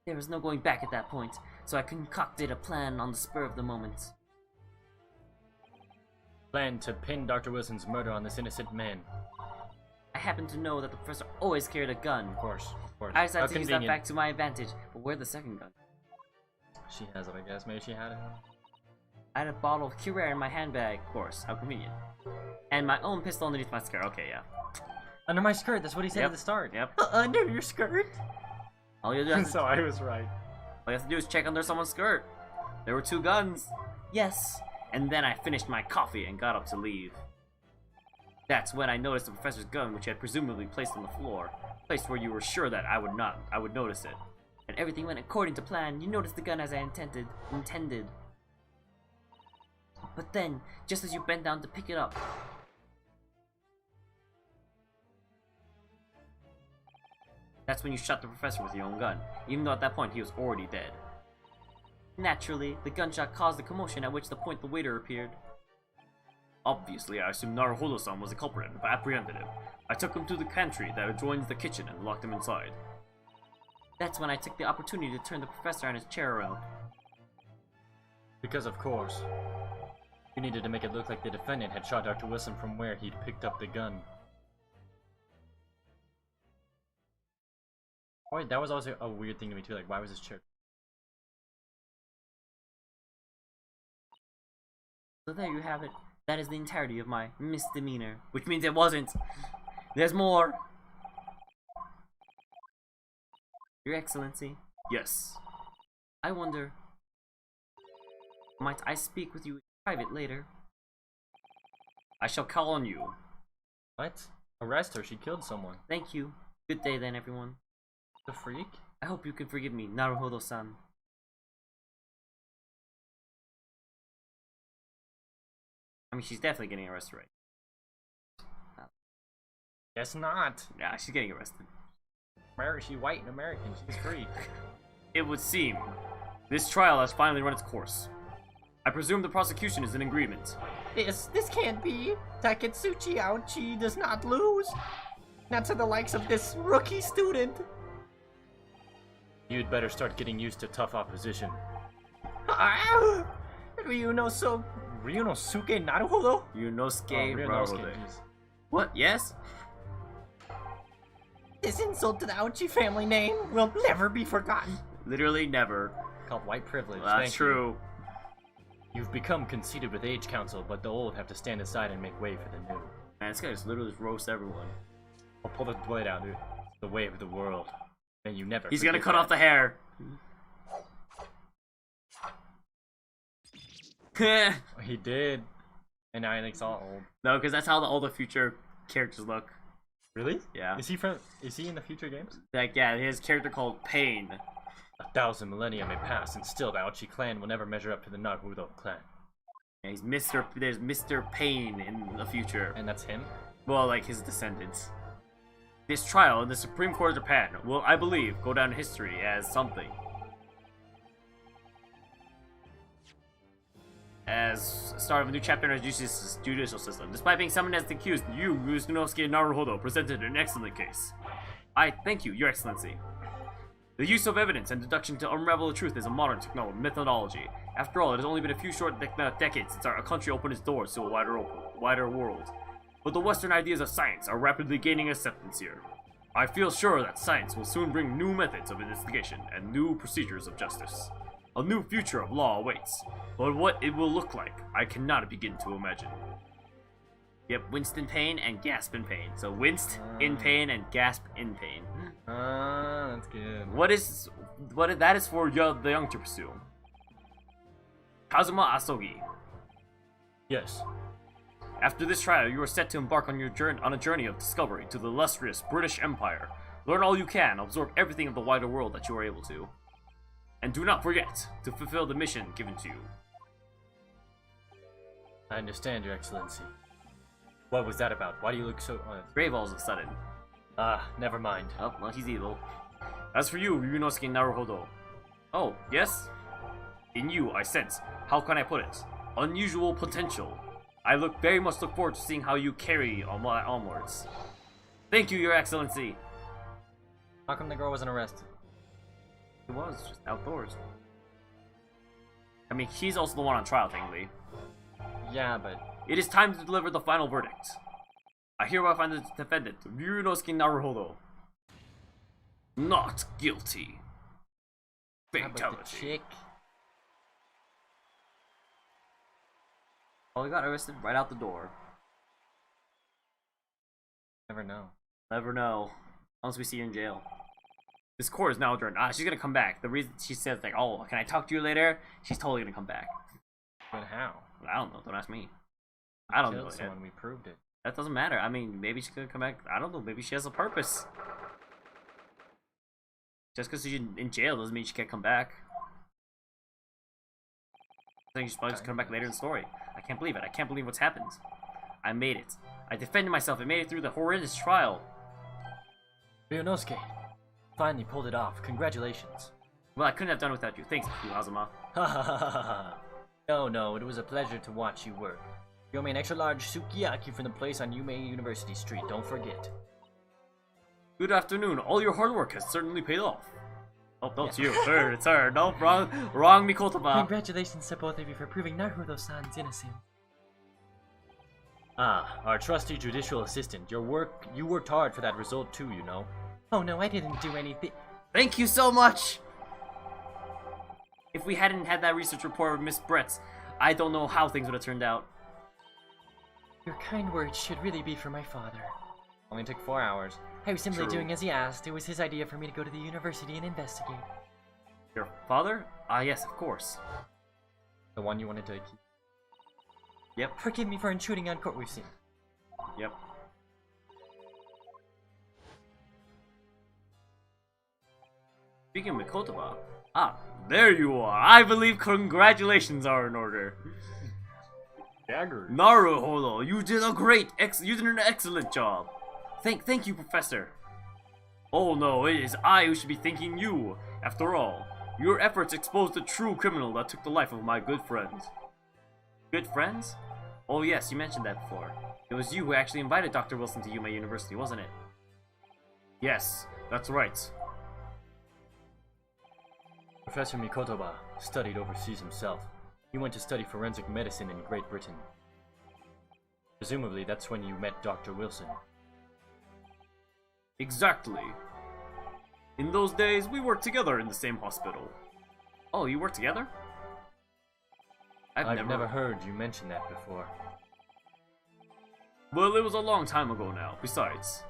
Speaker 10: There was no going back at that point, so I concocted a plan on the spur of the moment.
Speaker 2: Plan to pin Dr. Wilson's murder on this innocent man.
Speaker 10: I happened to know that the professor always carried a gun.
Speaker 2: Of course.
Speaker 10: I decided
Speaker 2: How
Speaker 10: to use that
Speaker 2: convenient.
Speaker 10: fact to my advantage, but where'd the second gun?
Speaker 2: She has it, I guess. Maybe she had it.
Speaker 10: I had a bottle of Curare in my handbag, of course, how convenient. And my own pistol underneath my skirt, okay, yeah.
Speaker 2: Under my skirt, that's what he said
Speaker 1: Yep.
Speaker 2: at the start.
Speaker 1: Yep.
Speaker 9: Under your skirt?
Speaker 1: All you have to,
Speaker 2: So I was right.
Speaker 1: all you have to do is check under someone's skirt. There were 2 guns.
Speaker 10: Yes,
Speaker 1: And then I finished my coffee and got up to leave. That's when I noticed the professor's gun, which he had presumably placed on the floor, placed where you were sure that I would notice it.
Speaker 10: and everything went according to plan. You noticed the gun as I intended. But then, just as you bent down to pick it up,
Speaker 1: That's when you shot the professor with your own gun, even though at that point he was already dead.
Speaker 10: naturally, the gunshot caused a commotion, at which the point the waiter appeared.
Speaker 1: Obviously, I assumed Naruhodo-san was the culprit and apprehended him. I took him to the pantry that adjoins the kitchen and locked him inside.
Speaker 10: That's when I took the opportunity to turn the professor on his chair around.
Speaker 2: Because of course, you needed to make it look like the defendant had shot Dr. Wilson from where he'd picked up the gun. Boy, that was also a weird thing to me too, like why was his chair?
Speaker 10: So there you have it. That is the entirety of my misdemeanor.
Speaker 1: Which means it wasn't. There's more.
Speaker 10: Your Excellency,
Speaker 1: Yes.
Speaker 10: I wonder, might I speak with you in private later?
Speaker 1: I shall call on you.
Speaker 2: What? Arrest her, she killed someone.
Speaker 10: Thank you. Good day then, everyone.
Speaker 2: The freak?
Speaker 10: I hope you can forgive me, Naruhodo-san.
Speaker 1: I mean, she's definitely getting arrested, right?
Speaker 2: Guess not.
Speaker 1: Yeah, she's getting arrested.
Speaker 2: She's white and American, she's free.
Speaker 1: It would seem this trial has finally run its course. I presume the prosecution is in agreement.
Speaker 9: This can't be. Taketsuchi Aochi does not lose. Not to the likes of this rookie student.
Speaker 2: You'd better start getting used to tough opposition.
Speaker 9: Ah! Ryunosuke Naruhodo?
Speaker 1: Yunosuke
Speaker 2: Ryunosuke,
Speaker 1: Rarude.
Speaker 2: jeez.
Speaker 1: What? Yes?
Speaker 9: This insult to the Aochi family name will never be forgotten.
Speaker 1: Literally never.
Speaker 2: Called white privilege.
Speaker 1: That's
Speaker 2: Thank
Speaker 1: true.
Speaker 2: You've become conceited with age council, but the old have to stand aside and make way for the new.
Speaker 1: Man, this guy just literally just roasts everyone.
Speaker 2: I'll pull the blade out, dude. The way of the world. And you never.
Speaker 1: He's gonna
Speaker 2: forget
Speaker 1: cut
Speaker 2: that.
Speaker 1: off the hair.
Speaker 2: He did. And now he looks all old.
Speaker 1: No, because that's how all the future characters look.
Speaker 2: Really?
Speaker 1: Yeah.
Speaker 2: Is he in the future games?
Speaker 1: Like, yeah, his character called Pain.
Speaker 2: 1,000 millennia may pass, and still the Aochi clan will never measure up to the Naruto clan.
Speaker 1: Yeah, there's Mr. Pain in the future.
Speaker 2: And that's him?
Speaker 1: Well, like his descendants. This trial in the Supreme Court of Japan will, I believe, go down in history as something. As a start of a new chapter in our judicial system. Despite being summoned as the accused, you, Yusunosuke Naruhodo, presented an excellent case. I thank you, Your Excellency. The use of evidence and deduction to unravel the truth is a modern methodology. After all, it has only been a few short decades since our country opened its doors to a wider world. But the Western ideas of science are rapidly gaining acceptance here. I feel sure that science will soon bring new methods of investigation and new procedures of justice. A new future of law awaits, but what it will look like, I cannot begin to imagine. Yep, Winston Pain and Gasp in Pain. So winced in pain and gasp in pain.
Speaker 2: That's good.
Speaker 1: That is for the young to pursue. Kazuma Asogi.
Speaker 2: Yes.
Speaker 1: After this trial, you are set to embark on a journey of discovery to the illustrious British Empire. Learn all you can, absorb everything of the wider world that you are able to. And do not forget to fulfill the mission given to you.
Speaker 2: I understand, Your Excellency. What was that about? Why do you look so...
Speaker 1: Grave all of a sudden.
Speaker 2: Never mind.
Speaker 1: Oh, well, he's evil. As for you, Ryunosuke Naruhodo. Oh, yes? In you, I sense, how can I put it? Unusual potential. I very much look forward to seeing how you carry onwards. Thank you, Your Excellency.
Speaker 2: How come the girl wasn't arrested?
Speaker 1: It was, just outdoors. I mean, she's also the one on trial, technically.
Speaker 2: Yeah, but...
Speaker 1: It is time to deliver the final verdict. I hereby find the defendant, Ryunosuke Naruhodo, not guilty.
Speaker 2: How about the
Speaker 1: Fatality.
Speaker 2: chick?
Speaker 1: Oh, he got arrested right out the door.
Speaker 2: Never know.
Speaker 1: Never know. Unless we see her in jail. This court is now adjourned. She's gonna come back. The reason she says, like, oh, can I talk to you later? She's totally gonna come back.
Speaker 2: But how?
Speaker 1: I don't know. Don't ask me. I don't know.
Speaker 2: Killed someone, we proved it.
Speaker 1: That doesn't matter. I mean, maybe she's gonna come back. I don't know. Maybe she has a purpose. Just because she's in jail doesn't mean she can't come back. I think she's probably just come back later in the story. I can't believe it. I can't believe what's happened. I made it. I defended myself and made it through the horrendous trial.
Speaker 2: Ryunosuke, finally pulled it off. Congratulations.
Speaker 1: Well, I couldn't have done it without you. Thanks, Azuma.
Speaker 2: Ha ha ha ha ha. No, it was a pleasure to watch you work. You owe me an extra large sukiyaki from the place on Yume University Street, don't forget.
Speaker 1: Good afternoon. All your hard work has certainly paid off. Oh, no, it's you. Her, it's her. No, wrong Mikotoba.
Speaker 2: Congratulations to both of you for proving Naruto-san's innocent. Our trusty judicial assistant. You worked hard for that result too, you know.
Speaker 4: Oh no, I didn't do anything.
Speaker 1: Thank you so much! If we hadn't had that research report with Miss Bretz, I don't know how things would have turned out.
Speaker 4: Your kind words should really be for my father.
Speaker 2: Only took 4 hours.
Speaker 4: I was simply
Speaker 1: True.
Speaker 4: doing as he asked. It was his idea for me to go to the university and investigate.
Speaker 1: Your father? Ah, yes, of course.
Speaker 2: The one you wanted to keep.
Speaker 1: Yep.
Speaker 4: Forgive me for intruding on court we've seen.
Speaker 1: Yep. Speaking of Mikotoba, there you are. I believe congratulations are in order.
Speaker 2: Dagger.
Speaker 1: Naruhodo, you did an excellent job. Thank you, Professor. Oh no, it is I who should be thanking you. After all, your efforts exposed the true criminal that took the life of my good friend. Good friends? Oh yes, you mentioned that before. It was you who actually invited Dr. Wilson to Yume University, wasn't it? Yes, that's right.
Speaker 2: Professor Mikotoba studied overseas himself. He went to study forensic medicine in Great Britain. Presumably, that's when you met Dr. Wilson.
Speaker 1: Exactly. In those days, we worked together in the same hospital. Oh, you work together?
Speaker 2: I've never heard you mention that before.
Speaker 1: Well, it was a long time ago now. Besides,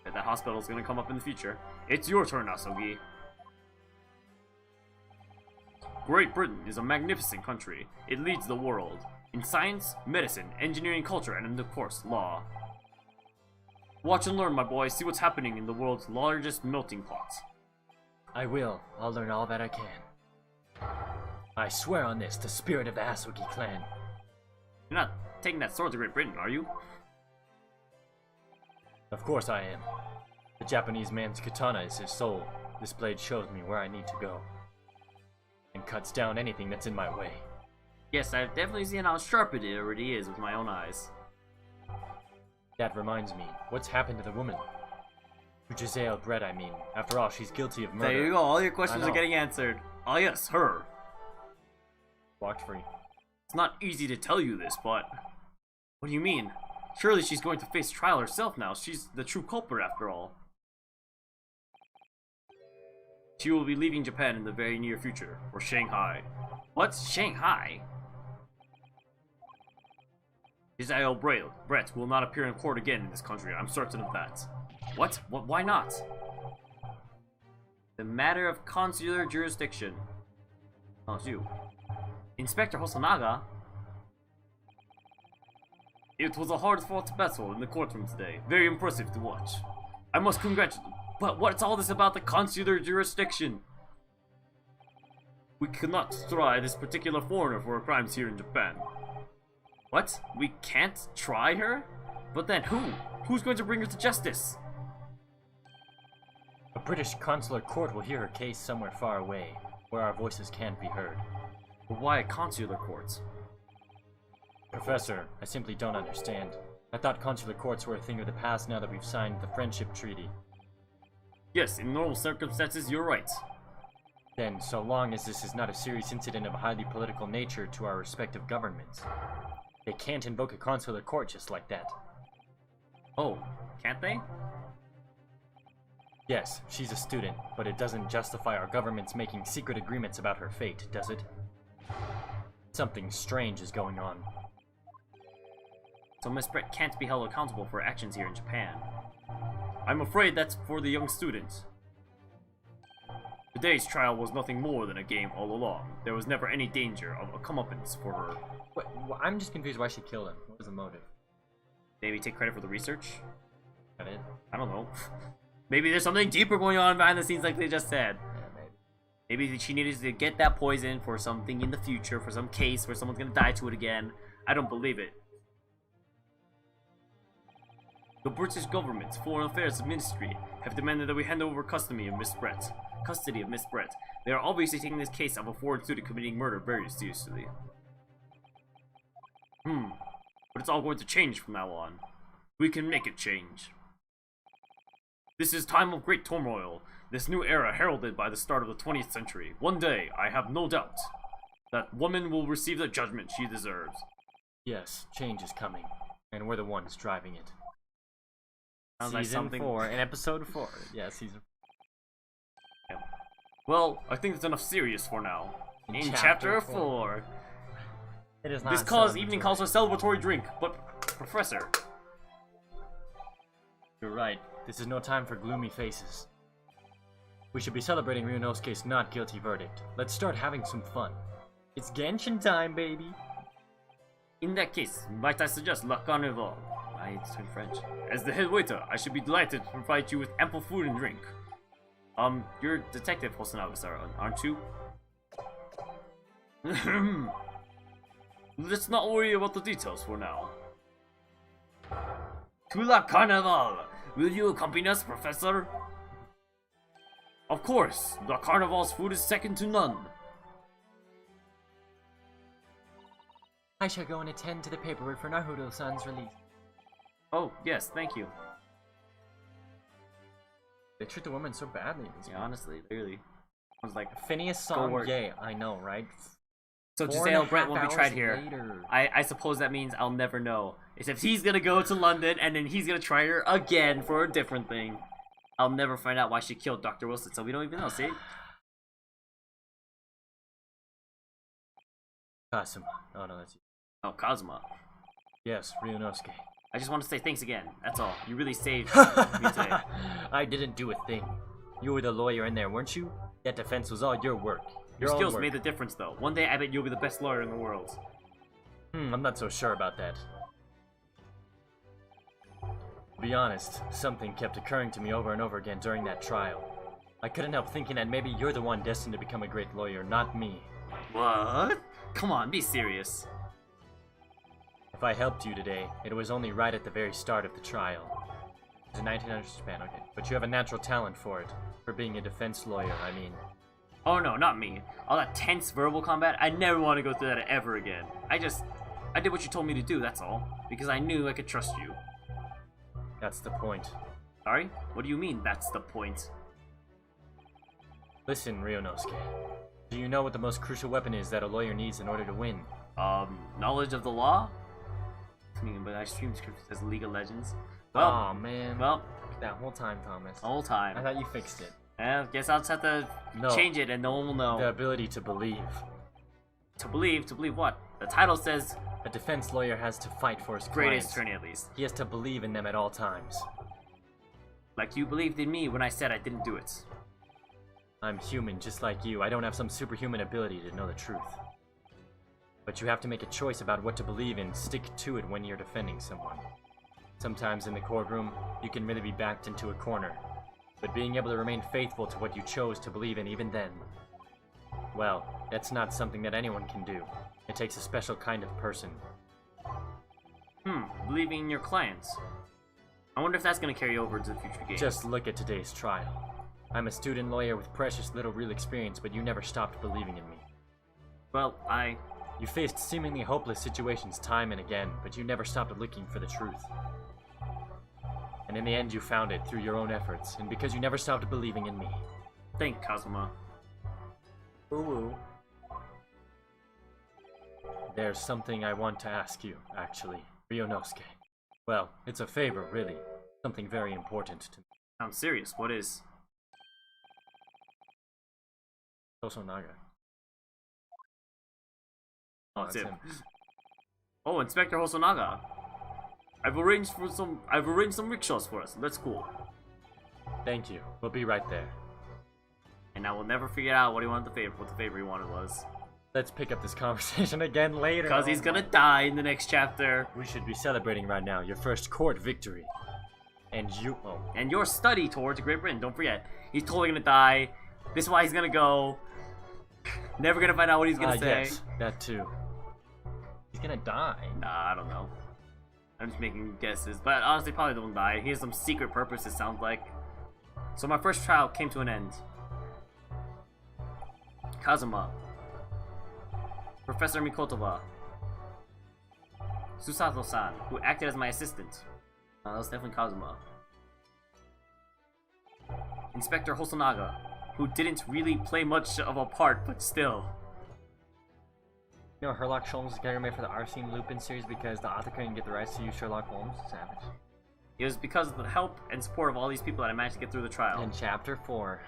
Speaker 1: That hospital's gonna come up in the future. It's your turn, Asogi. Great Britain is a magnificent country. It leads the world in science, medicine, engineering, culture, and of course, law. Watch and learn, my boy. See what's happening in the world's largest melting pot.
Speaker 2: I will. I'll learn all that I can. I swear on this, the spirit of the Asogi clan.
Speaker 1: You're not taking that sword to Great Britain, are you?
Speaker 2: Of course I am. The Japanese man's katana is his soul. This blade shows me where I need to go. And cuts down anything that's in my way.
Speaker 1: Yes, I've definitely seen how sharp it already is with my own eyes.
Speaker 2: That reminds me, what's happened to the woman? To Giselle Brett, I mean. After all, she's guilty of murder.
Speaker 1: There you go, all your questions are getting answered. Ah yes, her.
Speaker 2: Walked free.
Speaker 1: It's not easy to tell you this, but... What do you mean? Surely she's going to face trial herself now. She's the true culprit after all. She will be leaving Japan in the very near future, or Shanghai. What's Shanghai? Giselle Brett will not appear in court again in this country, I'm certain of that. What? Why not? The matter of consular jurisdiction. Oh, it's you. Inspector Hosonaga? It was a hard-fought battle in the courtroom today. Very impressive to watch. I must congratulate... But what's all this about the consular jurisdiction? We cannot try this particular foreigner for her crimes here in Japan. What? We can't try her? But then who? Who's going to bring her to justice?
Speaker 2: A British consular court will hear her case somewhere far away, where our voices can't be heard.
Speaker 1: But why consular courts?
Speaker 2: Professor, I simply don't understand. I thought consular courts were a thing of the past now that we've signed the Friendship Treaty.
Speaker 1: Yes, in normal circumstances, you're right.
Speaker 2: Then, so long as this is not a serious incident of a highly political nature to our respective governments, they can't invoke a consular court just like that.
Speaker 1: Oh, can't they?
Speaker 2: Yes, she's a student, but it doesn't justify our governments making secret agreements about her fate, does it? Something strange is going on.
Speaker 1: So Miss Brett can't be held accountable for her actions here in Japan. I'm afraid that's for the young student. Today's trial was nothing more than a game all along. There was never any danger of a comeuppance for her.
Speaker 2: Wait, I'm just confused why she killed him. What was the motive?
Speaker 1: Maybe take credit for the research?
Speaker 2: That it?
Speaker 1: I don't know. Maybe there's something deeper going on behind the scenes like they just said.
Speaker 2: Yeah, maybe.
Speaker 1: Maybe she needed to get that poison for something in the future, for some case where someone's gonna die to it again. I don't believe it. The British government's Foreign Affairs Ministry have demanded that we hand over custody of Miss Brett. They are obviously taking this case of a foreign student committing murder very seriously. But it's all going to change from now on. We can make it change. This is time of great turmoil, this new era heralded by the start of the 20th century. One day, I have no doubt, that woman will receive the judgment she deserves.
Speaker 2: Yes, change is coming, and we're the ones driving it.
Speaker 1: Sounds like
Speaker 2: Season
Speaker 1: something...
Speaker 2: 4, in episode 4. Yeah, season 4.
Speaker 1: Yeah. Well, I think that's enough serious for now. In chapter 4.
Speaker 2: It is not
Speaker 1: This evening calls for a celebratory drink, but Professor...
Speaker 2: You're right. This is no time for gloomy faces. We should be celebrating Ryunosuke's not guilty verdict. Let's start having some fun. It's Genshin time, baby!
Speaker 1: In that case, might I suggest La Carnival? I speak French. As the head waiter, I should be delighted to provide you with ample food and drink. You're Detective Hosonaga, aren't you? Let's not worry about the details for now. To La Carnival! Will you accompany us, Professor? Of course! La Carnival's food is second to none.
Speaker 2: I shall go and attend to the paperwork for Naruto-san's release.
Speaker 1: Oh, yes, thank you.
Speaker 2: They treat the woman so badly.
Speaker 1: Yeah, honestly, really. I was like,
Speaker 2: Phineas song, yeah, I know, right?
Speaker 1: so Giselle Brett won't be tried here. I suppose that means I'll never know. Except he's gonna go to London and then he's gonna try her again for a different thing. I'll never find out why she killed Dr. Wilson, so we don't even know, see?
Speaker 2: Kazuma. Oh no, that's you.
Speaker 1: Oh, Kazuma.
Speaker 2: Yes, Ryunosuke.
Speaker 1: I just want to say thanks again. That's all. You really saved me today.
Speaker 2: I didn't do a thing. You were the lawyer in there, weren't you? That defense was all your work.
Speaker 1: Your
Speaker 2: own
Speaker 1: skills
Speaker 2: work.
Speaker 1: made the difference, though. One day, I bet you'll be the best lawyer in the world.
Speaker 2: I'm not so sure about that. To be honest, something kept occurring to me over and over again during that trial. I couldn't help thinking that maybe you're the one destined to become a great lawyer, not me.
Speaker 1: What? Come on, be serious.
Speaker 2: If I helped you today, it was only right at the very start of the trial. It's a 1900 Japan, okay. But you have a natural talent for it. For being a defense lawyer, I mean.
Speaker 1: Oh no, not me. All that tense verbal combat, I never want to go through that ever again. I did what you told me to do, that's all. Because I knew I could trust you.
Speaker 2: That's the point.
Speaker 1: Sorry? What do you mean, that's the point?
Speaker 2: Listen, Ryunosuke. Do you know what the most crucial weapon is that a lawyer needs in order to win?
Speaker 1: Knowledge of the law? But I stream scripts as League of Legends. Well,
Speaker 2: oh man.
Speaker 1: Well,
Speaker 2: that whole time, Thomas.
Speaker 1: The whole time.
Speaker 2: I thought you fixed it.
Speaker 1: Yeah, guess I'll just have to change it and no one will know.
Speaker 2: The ability to believe.
Speaker 1: To believe? To believe what? The title says...
Speaker 2: A defense lawyer has to fight for his
Speaker 1: greatest
Speaker 2: clients.
Speaker 1: attorney, at least.
Speaker 2: He has to believe in them at all times.
Speaker 1: Like you believed in me when I said I didn't do it.
Speaker 2: I'm human, just like you. I don't have some superhuman ability to know the truth. But you have to make a choice about what to believe in, stick to it when you're defending someone. Sometimes in the courtroom, you can really be backed into a corner. But being able to remain faithful to what you chose to believe in even then, well, that's not something that anyone can do. It takes a special kind of person.
Speaker 1: Believing in your clients. I wonder if that's going to carry over to the future games.
Speaker 2: Just look at today's trial. I'm a student lawyer with precious little real experience, but you never stopped believing in me.
Speaker 1: Well,
Speaker 2: You faced seemingly hopeless situations time and again, but you never stopped looking for the truth. And in the end, you found it through your own efforts, and because you never stopped believing in me.
Speaker 1: Thank Kazuma.
Speaker 2: Ooh. There's something I want to ask you, actually, Ryunosuke. Well, it's a favor, really. Something very important to me.
Speaker 1: I'm serious. What is?
Speaker 2: Hosonaga.
Speaker 1: Oh, it's
Speaker 2: that's
Speaker 1: him. Oh, Inspector Hosonaga. I've arranged some rickshaws for us. That's cool.
Speaker 2: Thank you. We'll be right there.
Speaker 1: And I will never figure out what the favor he wanted was.
Speaker 2: Let's pick up this conversation again later.
Speaker 1: Because he's gonna die in the next chapter.
Speaker 2: We should be celebrating right now your first court victory. And you... Oh.
Speaker 1: And your study tour to Great Britain. Don't forget. He's totally gonna die. This is why he's gonna go. Never gonna find out what he's gonna say.
Speaker 2: Yes, that too. He's gonna die.
Speaker 1: Nah, I don't know. I'm just making guesses. But honestly, probably don't die. He has some secret purpose, it sounds like. So my first trial came to an end. Kazuma. Professor Mikotova. Susato-san, who acted as my assistant. That was definitely Kazuma. Inspector Hosonaga, who didn't really play much of a part, but still.
Speaker 2: You know, Sherlock Holmes is getting made for the Arsene Lupin series because the author couldn't get the rights to use Sherlock Holmes. Savage.
Speaker 1: It was because of the help and support of all these people that I managed to get through the trial.
Speaker 2: In chapter 4.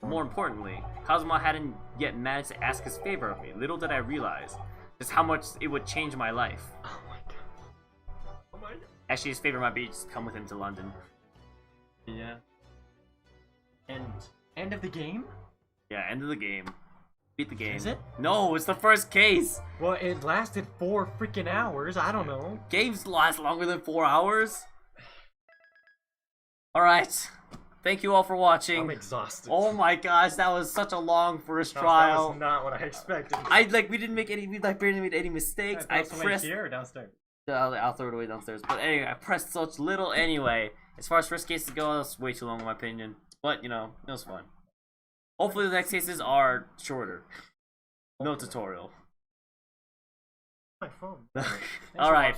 Speaker 1: More importantly, Kazuma hadn't yet managed to ask his favor of me. Little did I realize just how much it would change my life.
Speaker 2: Oh my god. Oh my god.
Speaker 1: Actually, his favor might be just come with him to London.
Speaker 2: Yeah. End of the game?
Speaker 1: Yeah, end of the game. Beat the game.
Speaker 2: Is it?
Speaker 1: No, it's the first case.
Speaker 2: Well, it lasted 4 freaking hours. I don't know.
Speaker 1: Games last longer than 4 hours. Alright. Thank you all for watching.
Speaker 2: I'm exhausted.
Speaker 1: Oh my gosh, that was such a long first trial.
Speaker 2: That was not what I expected.
Speaker 1: We didn't make any, barely made any mistakes. I pressed...
Speaker 2: here or downstairs?
Speaker 1: I'll throw it away downstairs. But anyway, I pressed such little anyway. As far as first cases go, that was way too long in my opinion. But, you know, it was fun. Hopefully the next cases are shorter. No tutorial.
Speaker 2: My phone.
Speaker 1: Alright.